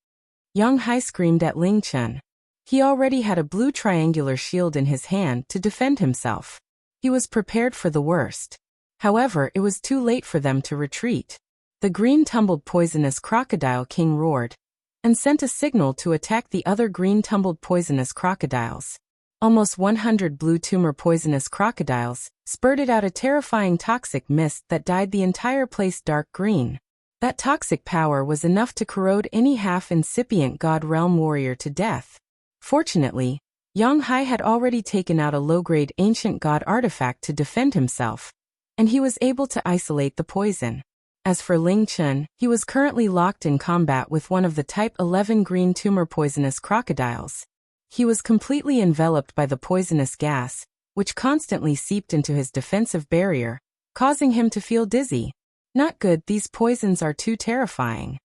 Yang Hai screamed at Ling Chun. He already had a blue triangular shield in his hand to defend himself. He was prepared for the worst. However, it was too late for them to retreat. The green tumbled poisonous crocodile king roared and sent a signal to attack the other green tumbled poisonous crocodiles. Almost 100 blue tumor poisonous crocodiles spurted out a terrifying toxic mist that dyed the entire place dark green. That toxic power was enough to corrode any half-incipient God Realm warrior to death. Fortunately, Yang Hai had already taken out a low-grade ancient god artifact to defend himself, and he was able to isolate the poison. As for Ling Chun, he was currently locked in combat with one of the type 11 green tumor poisonous crocodiles. He was completely enveloped by the poisonous gas, which constantly seeped into his defensive barrier, causing him to feel dizzy. Not good, these poisons are too terrifying.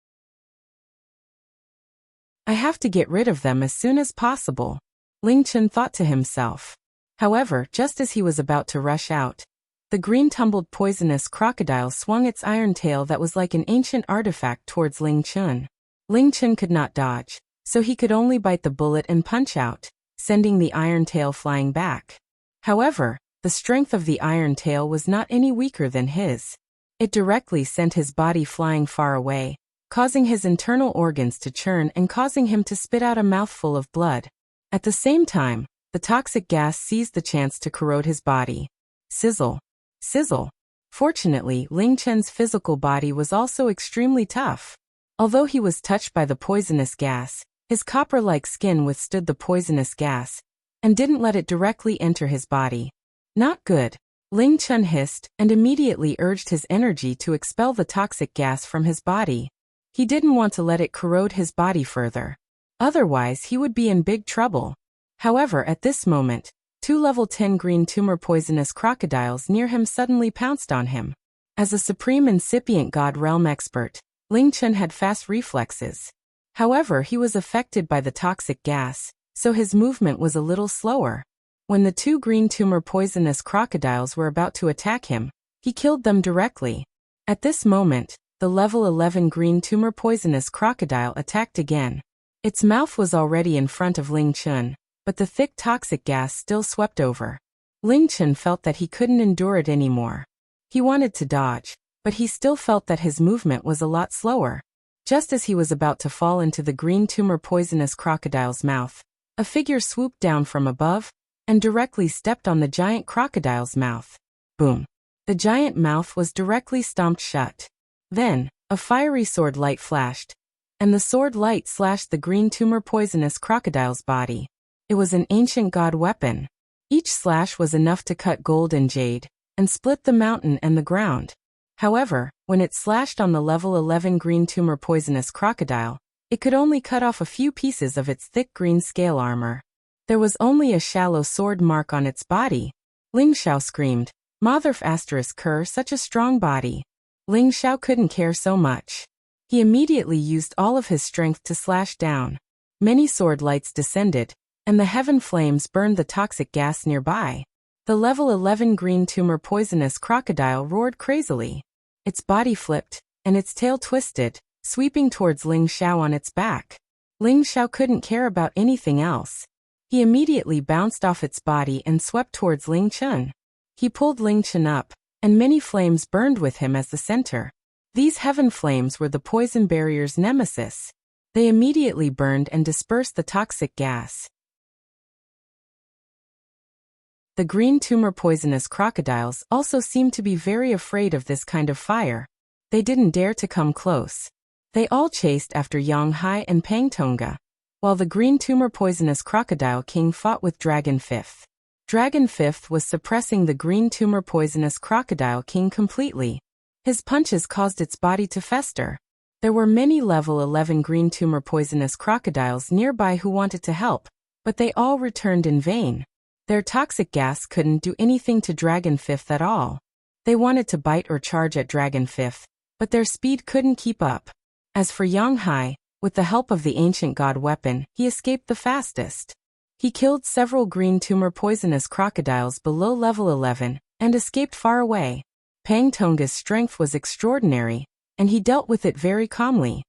I have to get rid of them as soon as possible, Ling Chun thought to himself. However, just as he was about to rush out, the green tumbled poisonous crocodile swung its iron tail that was like an ancient artifact towards Ling Chun. Ling Chun could not dodge, so he could only bite the bullet and punch out, sending the iron tail flying back. However, the strength of the iron tail was not any weaker than his. It directly sent his body flying far away, causing his internal organs to churn and causing him to spit out a mouthful of blood. At the same time, the toxic gas seized the chance to corrode his body. Sizzle. Sizzle. Fortunately, Ling Chen's physical body was also extremely tough. Although he was touched by the poisonous gas, his copper-like skin withstood the poisonous gas and didn't let it directly enter his body. Not good. Ling Chen hissed and immediately urged his energy to expel the toxic gas from his body. He didn't want to let it corrode his body further. Otherwise, he would be in big trouble. However, at this moment, 2 level 10 green tumor poisonous crocodiles near him suddenly pounced on him. As a supreme incipient god realm expert, Ling Chen had fast reflexes. However, he was affected by the toxic gas, so his movement was a little slower. When the 2 green tumor poisonous crocodiles were about to attack him, he killed them directly. At this moment, the level 11 green tumor poisonous crocodile attacked again. Its mouth was already in front of Ling Chen, but the thick toxic gas still swept over. Ling Chen felt that he couldn't endure it anymore. He wanted to dodge, but he still felt that his movement was a lot slower. Just as he was about to fall into the green tumor poisonous crocodile's mouth, a figure swooped down from above and directly stepped on the giant crocodile's mouth. Boom! The giant mouth was directly stomped shut. Then, a fiery sword light flashed, and the sword light slashed the green tumor poisonous crocodile's body. It was an ancient god weapon. Each slash was enough to cut gold and jade, and split the mountain and the ground. However, when it slashed on the level 11 green tumor poisonous crocodile, it could only cut off a few pieces of its thick green scale armor. There was only a shallow sword mark on its body. Ling Xiao screamed, "Motherf asterisk cur, such a strong body." Ling Xiao couldn't care so much. He immediately used all of his strength to slash down. Many sword lights descended, and the heaven flames burned the toxic gas nearby. The level 11 green tumor poisonous crocodile roared crazily. Its body flipped, and its tail twisted, sweeping towards Ling Xiao on its back. Ling Xiao couldn't care about anything else. He immediately bounced off its body and swept towards Ling Chen. He pulled Ling Chen up, and many flames burned with him as the center. These heaven flames were the poison barrier's nemesis. They immediately burned and dispersed the toxic gas. The green tumor poisonous crocodiles also seemed to be very afraid of this kind of fire. They didn't dare to come close. They all chased after Yang Hai and Pang Tonga, while the green tumor poisonous crocodile king fought with Dragon Fifth. Dragon Fifth was suppressing the green tumor poisonous crocodile king completely. His punches caused its body to fester. There were many level 11 green tumor poisonous crocodiles nearby who wanted to help, but they all returned in vain. Their toxic gas couldn't do anything to Dragon Fifth at all. They wanted to bite or charge at Dragon Fifth, but their speed couldn't keep up. As for Yang Hai, with the help of the ancient god weapon, he escaped the fastest. He killed several green tumor poisonous crocodiles below level 11 and escaped far away. Pang Tonga's strength was extraordinary, and he dealt with it very calmly.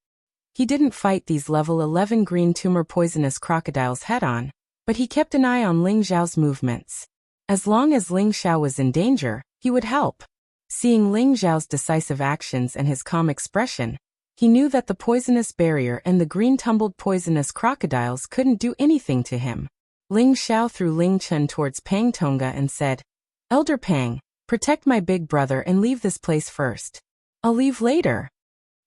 He didn't fight these level 11 green tumor poisonous crocodiles head-on, but he kept an eye on Ling Xiao's movements. As long as Ling Xiao was in danger, he would help. Seeing Ling Xiao's decisive actions and his calm expression, he knew that the poisonous barrier and the green tumbled poisonous crocodiles couldn't do anything to him. Ling Xiao threw Ling Chen towards Pang Tonga and said, "Elder Pang, protect my big brother and leave this place first. I'll leave later."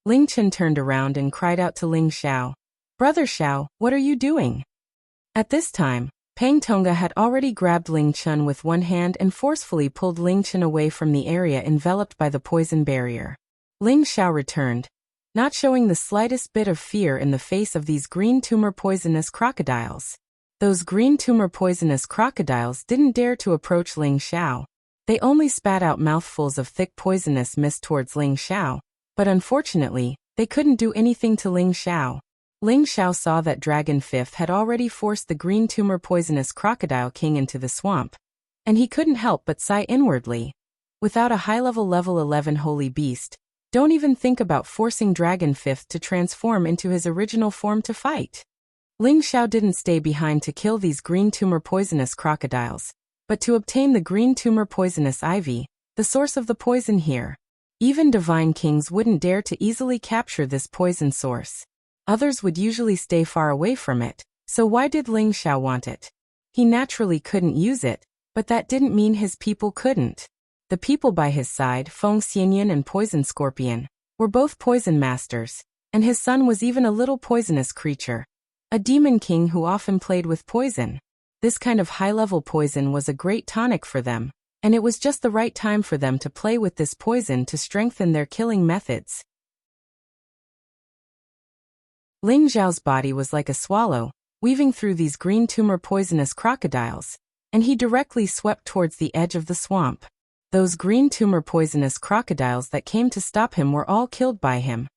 Ling Chen turned around and cried out to Ling Xiao, "Brother Xiao, what are you doing?" At this time, Pang Tonga had already grabbed Ling Chen with one hand and forcefully pulled Ling Chen away from the area enveloped by the poison barrier. Ling Xiao returned, not showing the slightest bit of fear in the face of these green tumor poisonous crocodiles. Those green tumor poisonous crocodiles didn't dare to approach Ling Xiao. They only spat out mouthfuls of thick poisonous mist towards Ling Xiao, but unfortunately, they couldn't do anything to Ling Xiao. Ling Xiao saw that Dragon Fifth had already forced the green tumor poisonous crocodile king into the swamp, and he couldn't help but sigh inwardly. Without a high-level level 11 holy beast, don't even think about forcing Dragon Fifth to transform into his original form to fight. Ling Xiao didn't stay behind to kill these green tumor poisonous crocodiles, but to obtain the green tumor poisonous ivy, the source of the poison here. Even divine kings wouldn't dare to easily capture this poison source. Others would usually stay far away from it, so why did Ling Xiao want it? He naturally couldn't use it, but that didn't mean his people couldn't. The people by his side, Feng Xianyun and Poison Scorpion, were both poison masters, and his son was even a little poisonous creature. A demon king who often played with poison. This kind of high-level poison was a great tonic for them, and it was just the right time for them to play with this poison to strengthen their killing methods. Ling Xiao's body was like a swallow, weaving through these green tumor poisonous crocodiles, and he directly swept towards the edge of the swamp. Those green tumor poisonous crocodiles that came to stop him were all killed by him,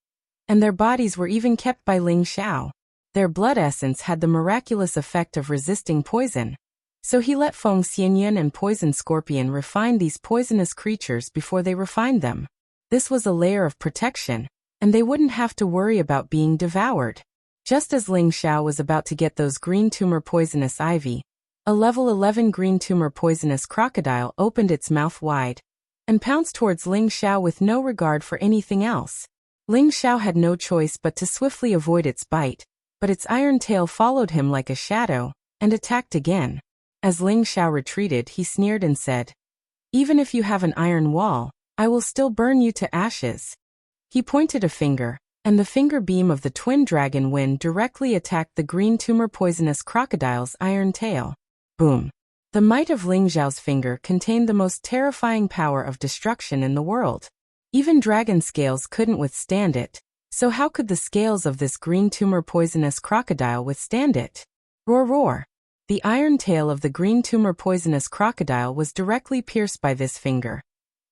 and their bodies were even kept by Ling Xiao. Their blood essence had the miraculous effect of resisting poison. So he let Feng Xianyun and Poison Scorpion refine these poisonous creatures before they refined them. This was a layer of protection, and they wouldn't have to worry about being devoured. Just as Ling Xiao was about to get those green tumor poisonous ivy, a level 11 green tumor poisonous crocodile opened its mouth wide and pounced towards Ling Xiao with no regard for anything else. Ling Xiao had no choice but to swiftly avoid its bite, but its iron tail followed him like a shadow and attacked again. As Ling Xiao retreated, he sneered and said, "Even if you have an iron wall, I will still burn you to ashes." He pointed a finger, and the finger beam of the twin dragon wind directly attacked the green tumor poisonous crocodile's iron tail. Boom! The might of Ling Xiao's finger contained the most terrifying power of destruction in the world. Even dragon scales couldn't withstand it, so how could the scales of this green tumor poisonous crocodile withstand it? Roar roar! The iron tail of the green tumor poisonous crocodile was directly pierced by this finger,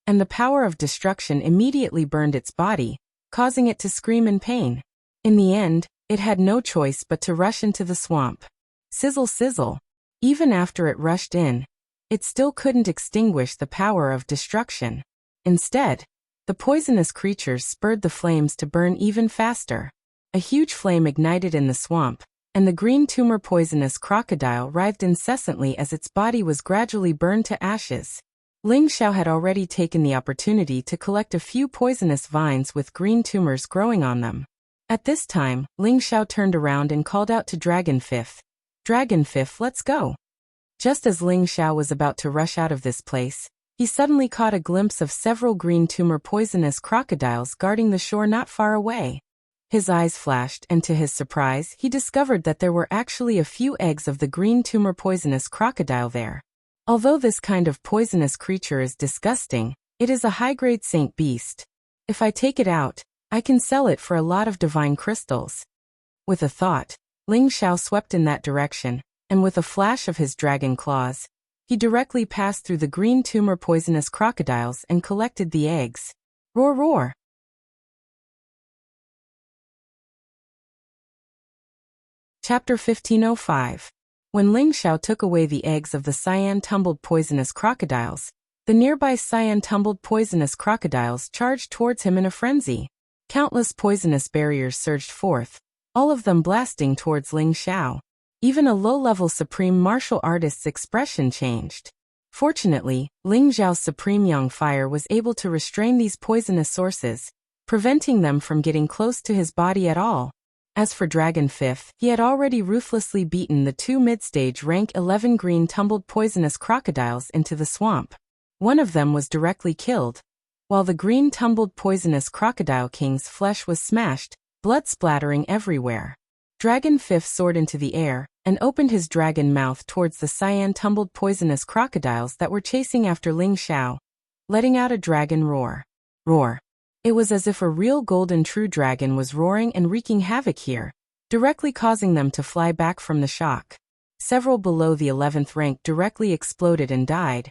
and the power of destruction immediately burned its body, causing it to scream in pain. In the end, it had no choice but to rush into the swamp. Sizzle sizzle! Even after it rushed in, it still couldn't extinguish the power of destruction. Instead, the poisonous creatures spurred the flames to burn even faster. A huge flame ignited in the swamp, and the green tumor poisonous crocodile writhed incessantly as its body was gradually burned to ashes. Ling Xiao had already taken the opportunity to collect a few poisonous vines with green tumors growing on them. At this time, Ling Xiao turned around and called out to Dragon Fifth, "Dragon Fifth, let's go." Just as Ling Xiao was about to rush out of this place, he suddenly caught a glimpse of several green tumor poisonous crocodiles guarding the shore not far away. His eyes flashed, and to his surprise, he discovered that there were actually a few eggs of the green tumor poisonous crocodile there. Although this kind of poisonous creature is disgusting, it is a high-grade saint beast. If I take it out, I can sell it for a lot of divine crystals. With a thought, Ling Xiao swept in that direction, and with a flash of his dragon claws, he directly passed through the green tumor poisonous crocodiles and collected the eggs. Roar roar! Chapter 1505. When Ling Xiao took away the eggs of the cyan-tumbled poisonous crocodiles, the nearby cyan-tumbled poisonous crocodiles charged towards him in a frenzy. Countless poisonous barriers surged forth, all of them blasting towards Ling Xiao. Even a low-level supreme martial artist's expression changed. Fortunately, Ling Xiao's supreme yang fire was able to restrain these poisonous sources, preventing them from getting close to his body at all. As for Dragon Fifth, he had already ruthlessly beaten the two mid-stage rank 11 green tumbled poisonous crocodiles into the swamp. One of them was directly killed, while the green tumbled poisonous crocodile king's flesh was smashed, blood splattering everywhere. Dragon Fifth soared into the air and opened his dragon mouth towards the cyan-tumbled poisonous crocodiles that were chasing after Ling Xiao, letting out a dragon roar. Roar! It was as if a real golden true dragon was roaring and wreaking havoc here, directly causing them to fly back from the shock. Several below the 11th rank directly exploded and died,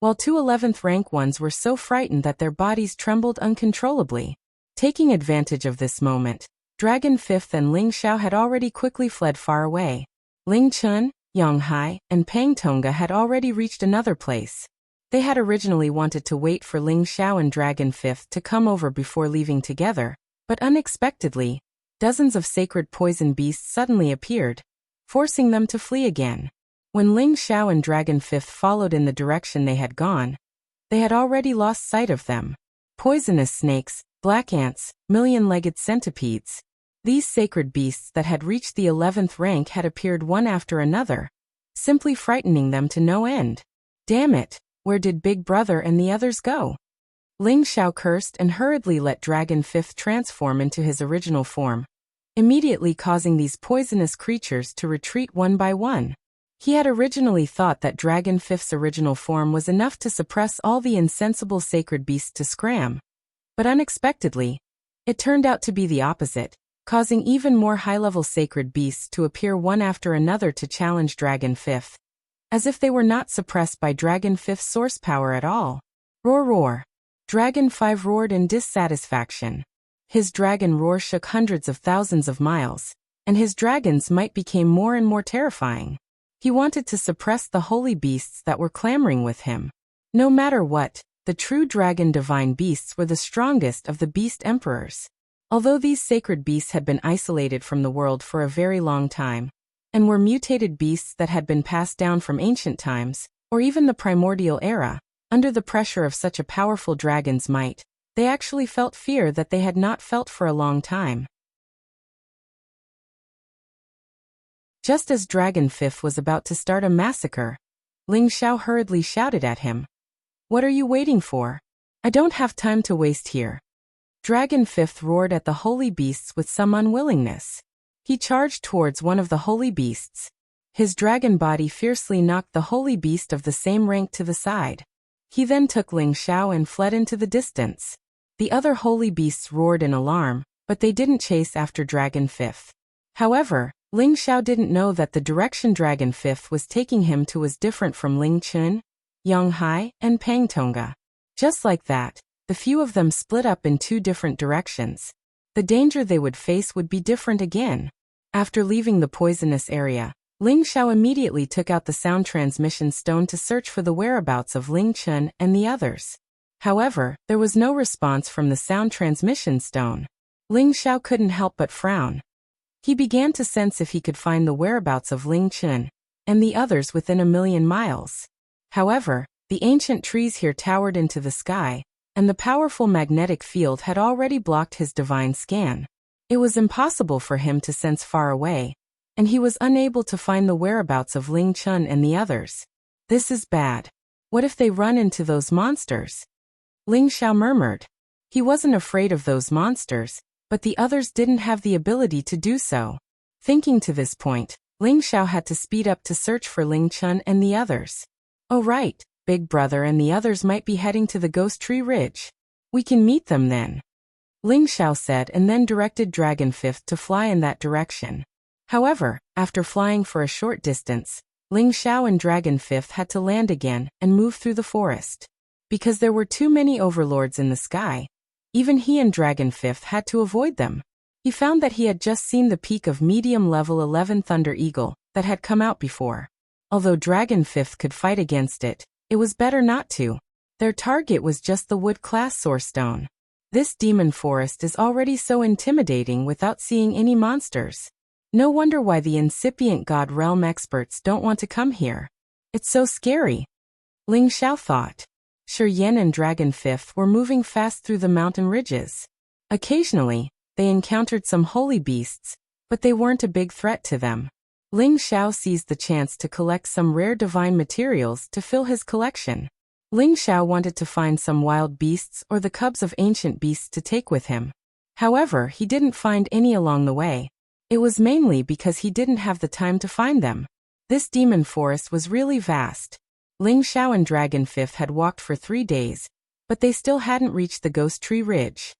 while two 11th rank ones were so frightened that their bodies trembled uncontrollably. Taking advantage of this moment, Dragon Fifth and Ling Xiao had already quickly fled far away. Ling Chun, Yang Hai, and Pang Tonga had already reached another place. They had originally wanted to wait for Ling Xiao and Dragon Fifth to come over before leaving together, but unexpectedly, dozens of sacred poison beasts suddenly appeared, forcing them to flee again. When Ling Xiao and Dragon Fifth followed in the direction they had gone, they had already lost sight of them. poisonous snakes, black ants, million-legged centipedes. These sacred beasts that had reached the 11th rank had appeared one after another, simply frightening them to no end. Damn it, where did Big Brother and the others go? Ling Xiao cursed and hurriedly let Dragon 5th transform into his original form, immediately causing these poisonous creatures to retreat one by one. He had originally thought that Dragon 5th's original form was enough to suppress all the insensible sacred beasts to scram. But unexpectedly, it turned out to be the opposite, causing even more high-level sacred beasts to appear one after another to challenge Dragon 5th, as if they were not suppressed by Dragon 5th's source power at all. Roar roar. Dragon 5 roared in dissatisfaction. His dragon roar shook hundreds of thousands of miles, and his dragon's might became more and more terrifying. He wanted to suppress the holy beasts that were clamoring with him. No matter what, the true dragon divine beasts were the strongest of the beast emperors. Although these sacred beasts had been isolated from the world for a very long time, and were mutated beasts that had been passed down from ancient times, or even the primordial era, under the pressure of such a powerful dragon's might, they actually felt fear that they had not felt for a long time. Just as Dragon 5th was about to start a massacre, Ling Xiao hurriedly shouted at him. "What are you waiting for? I don't have time to waste here." Dragon 5th roared at the holy beasts with some unwillingness. He charged towards one of the holy beasts. His dragon body fiercely knocked the holy beast of the same rank to the side. He then took Ling Xiao and fled into the distance. The other holy beasts roared in alarm, but they didn't chase after Dragon 5th. However, Ling Xiao didn't know that the direction Dragon 5th was taking him to was different from Ling Chun, Yang Hai, and Pang Tonga. Just like that, the few of them split up in two different directions. The danger they would face would be different again. After leaving the poisonous area, Ling Xiao immediately took out the sound transmission stone to search for the whereabouts of Ling Chun and the others. However, there was no response from the sound transmission stone. Ling Xiao couldn't help but frown. He began to sense if he could find the whereabouts of Ling Chun and the others within 1,000,000 miles. However, the ancient trees here towered into the sky, and the powerful magnetic field had already blocked his divine scan. It was impossible for him to sense far away, and he was unable to find the whereabouts of Ling Chun and the others. This is bad. What if they run into those monsters? Ling Xiao murmured. He wasn't afraid of those monsters, but the others didn't have the ability to do so. Thinking to this point, Ling Xiao had to speed up to search for Ling Chun and the others. Oh right, Big Brother and the others might be heading to the Ghost Tree Ridge. We can meet them then, Ling Xiao said, and then directed Dragon 5th to fly in that direction. However, after flying for a short distance, Ling Xiao and Dragon 5th had to land again and move through the forest. Because there were too many overlords in the sky, even he and Dragon 5th had to avoid them. He found that he had just seen the peak of medium-level 11 Thunder Eagle that had come out before. Although Dragon 5th could fight against it, it was better not to. Their target was just the wood-class Soarstone. This demon forest is already so intimidating without seeing any monsters. No wonder why the incipient God Realm experts don't want to come here. It's so scary, Ling Xiao thought. Shi Yan and Dragon 5th were moving fast through the mountain ridges. Occasionally, they encountered some holy beasts, but they weren't a big threat to them. Ling Xiao seized the chance to collect some rare divine materials to fill his collection. Ling Xiao wanted to find some wild beasts or the cubs of ancient beasts to take with him. However, he didn't find any along the way. It was mainly because he didn't have the time to find them. This demon forest was really vast. Ling Xiao and Dragon 5th had walked for 3 days, but they still hadn't reached the Ghost Tree Ridge.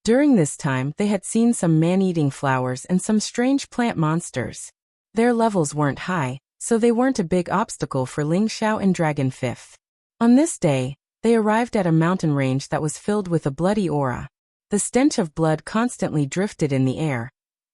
During this time, they had seen some man-eating flowers and some strange plant monsters. Their levels weren't high, so they weren't a big obstacle for Ling Xiao and Dragon 5th. On this day, they arrived at a mountain range that was filled with a bloody aura. The stench of blood constantly drifted in the air,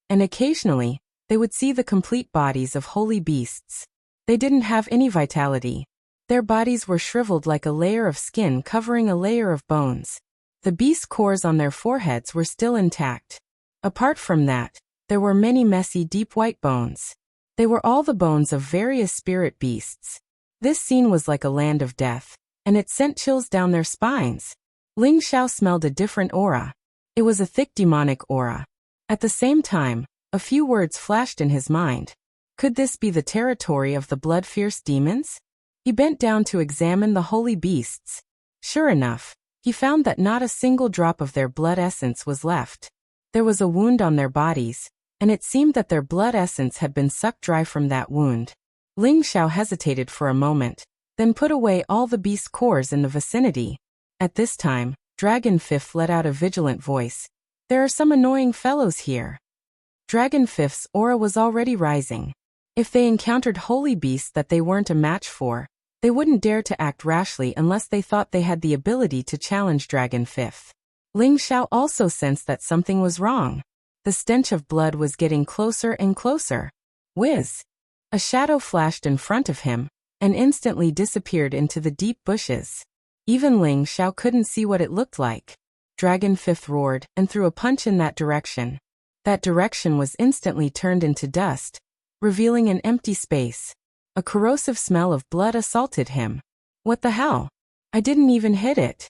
and occasionally, they would see the complete bodies of holy beasts. They didn't have any vitality. Their bodies were shriveled like a layer of skin covering a layer of bones. The beast cores on their foreheads were still intact. Apart from that, there were many messy deep white bones. They were all the bones of various spirit beasts. This scene was like a land of death, and it sent chills down their spines. Ling Xiao smelled a different aura. It was a thick demonic aura. At the same time, a few words flashed in his mind. Could this be the territory of the blood-fierce demons? He bent down to examine the holy beasts. Sure enough, he found that not a single drop of their blood essence was left. There was a wound on their bodies, and it seemed that their blood essence had been sucked dry from that wound. Ling Xiao hesitated for a moment, then put away all the beast cores in the vicinity. At this time, Dragon Fifth let out a vigilant voice. There are some annoying fellows here. Dragon Fifth's aura was already rising. If they encountered holy beasts that they weren't a match for, they wouldn't dare to act rashly unless they thought they had the ability to challenge Dragon Fifth. Ling Xiao also sensed that something was wrong. The stench of blood was getting closer and closer. Whiz! A shadow flashed in front of him, and instantly disappeared into the deep bushes. Even Ling Xiao couldn't see what it looked like. Dragon Fifth roared and threw a punch in that direction. That direction was instantly turned into dust, revealing an empty space. A corrosive smell of blood assaulted him. What the hell? I didn't even hit it.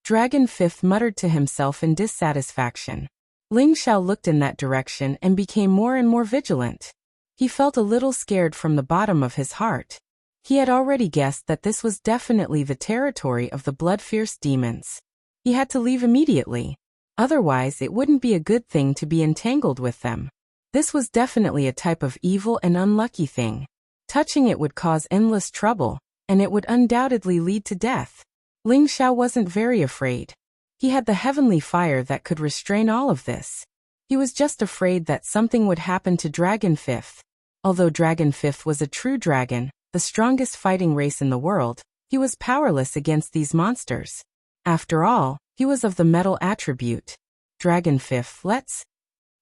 Dragon Fifth muttered to himself in dissatisfaction. Ling Xiao looked in that direction and became more and more vigilant. He felt a little scared from the bottom of his heart. He had already guessed that this was definitely the territory of the blood-fierce demons. He had to leave immediately. Otherwise, it wouldn't be a good thing to be entangled with them. This was definitely a type of evil and unlucky thing. Touching it would cause endless trouble, and it would undoubtedly lead to death. Ling Xiao wasn't very afraid. He had the heavenly fire that could restrain all of this. He was just afraid that something would happen to Dragon Fifth. Although Dragon Fifth was a true dragon, the strongest fighting race in the world, he was powerless against these monsters. After all, he was of the metal attribute. Dragon Fifth, let's...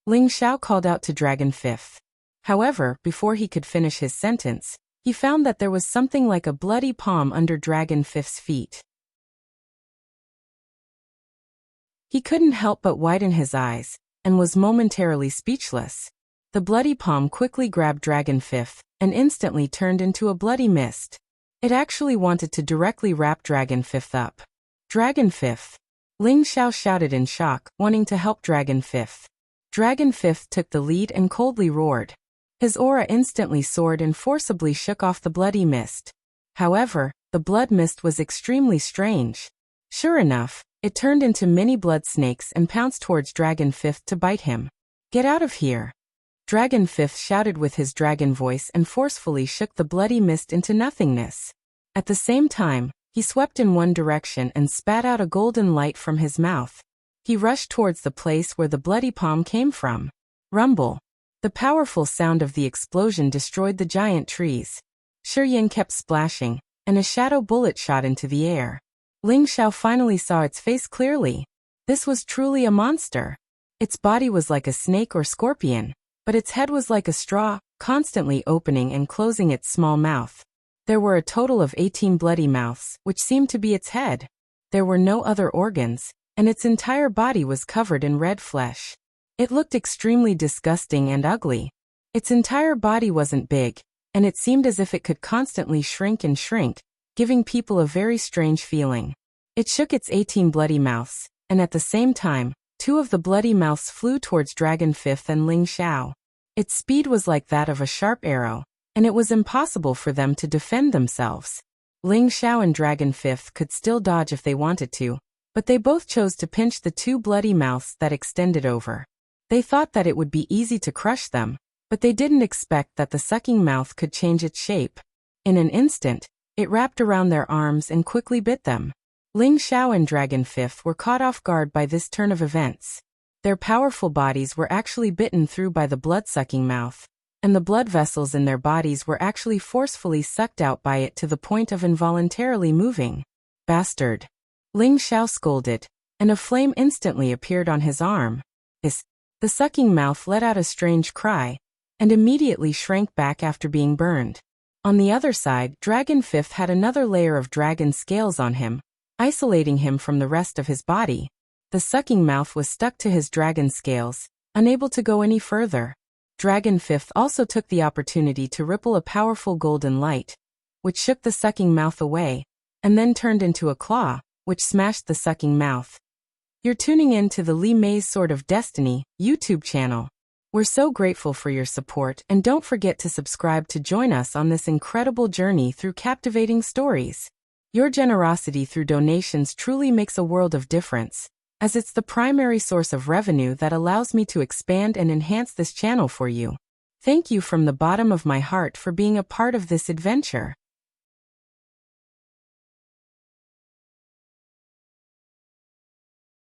Ling Xiao called out to Dragon Fifth. However, before he could finish his sentence, he found that there was something like a bloody palm under Dragon Fifth's feet. He couldn't help but widen his eyes, and was momentarily speechless. The bloody palm quickly grabbed Dragon Fifth, and instantly turned into a bloody mist. It actually wanted to directly wrap Dragon Fifth up. Dragon Fifth! Ling Xiao shouted in shock, wanting to help Dragon Fifth. Dragon Fifth took the lead and coldly roared. His aura instantly soared and forcibly shook off the bloody mist. However, the blood mist was extremely strange. Sure enough, it turned into many blood snakes and pounced towards Dragon Fifth to bite him. Get out of here! Dragon Fifth shouted with his dragon voice and forcefully shook the bloody mist into nothingness. At the same time, he swept in one direction and spat out a golden light from his mouth. He rushed towards the place where the bloody palm came from. Rumble! The powerful sound of the explosion destroyed the giant trees. Shiyin kept splashing, and a shadow bullet shot into the air. Ling Xiao finally saw its face clearly. This was truly a monster. Its body was like a snake or scorpion, but its head was like a straw, constantly opening and closing its small mouth. There were a total of 18 bloody mouths, which seemed to be its head. There were no other organs, and its entire body was covered in red flesh. It looked extremely disgusting and ugly. Its entire body wasn't big, and it seemed as if it could constantly shrink and shrink, giving people a very strange feeling. It shook its 18 bloody mouths, and at the same time, 2 of the bloody mouths flew towards Dragon Fifth and Ling Xiao. Its speed was like that of a sharp arrow, and it was impossible for them to defend themselves. Ling Xiao and Dragon Fifth could still dodge if they wanted to, but they both chose to pinch the 2 bloody mouths that extended over. They thought that it would be easy to crush them, but they didn't expect that the sucking mouth could change its shape. In an instant, it wrapped around their arms and quickly bit them. Ling Xiao and Dragon Fifth were caught off guard by this turn of events. Their powerful bodies were actually bitten through by the blood-sucking mouth, and the blood vessels in their bodies were actually forcefully sucked out by it to the point of involuntarily moving. Bastard! Ling Xiao scolded, and a flame instantly appeared on his arm. The sucking mouth let out a strange cry, and immediately shrank back after being burned. On the other side, Dragon Fifth had another layer of dragon scales on him, isolating him from the rest of his body. The sucking mouth was stuck to his dragon scales, unable to go any further. Dragon Fifth also took the opportunity to ripple a powerful golden light, which shook the sucking mouth away, and then turned into a claw, which smashed the sucking mouth. You're tuning in to the Lee May's Sword of Destiny YouTube channel. We're so grateful for your support, and don't forget to subscribe to join us on this incredible journey through captivating stories. Your generosity through donations truly makes a world of difference, as it's the primary source of revenue that allows me to expand and enhance this channel for you. Thank you from the bottom of my heart for being a part of this adventure.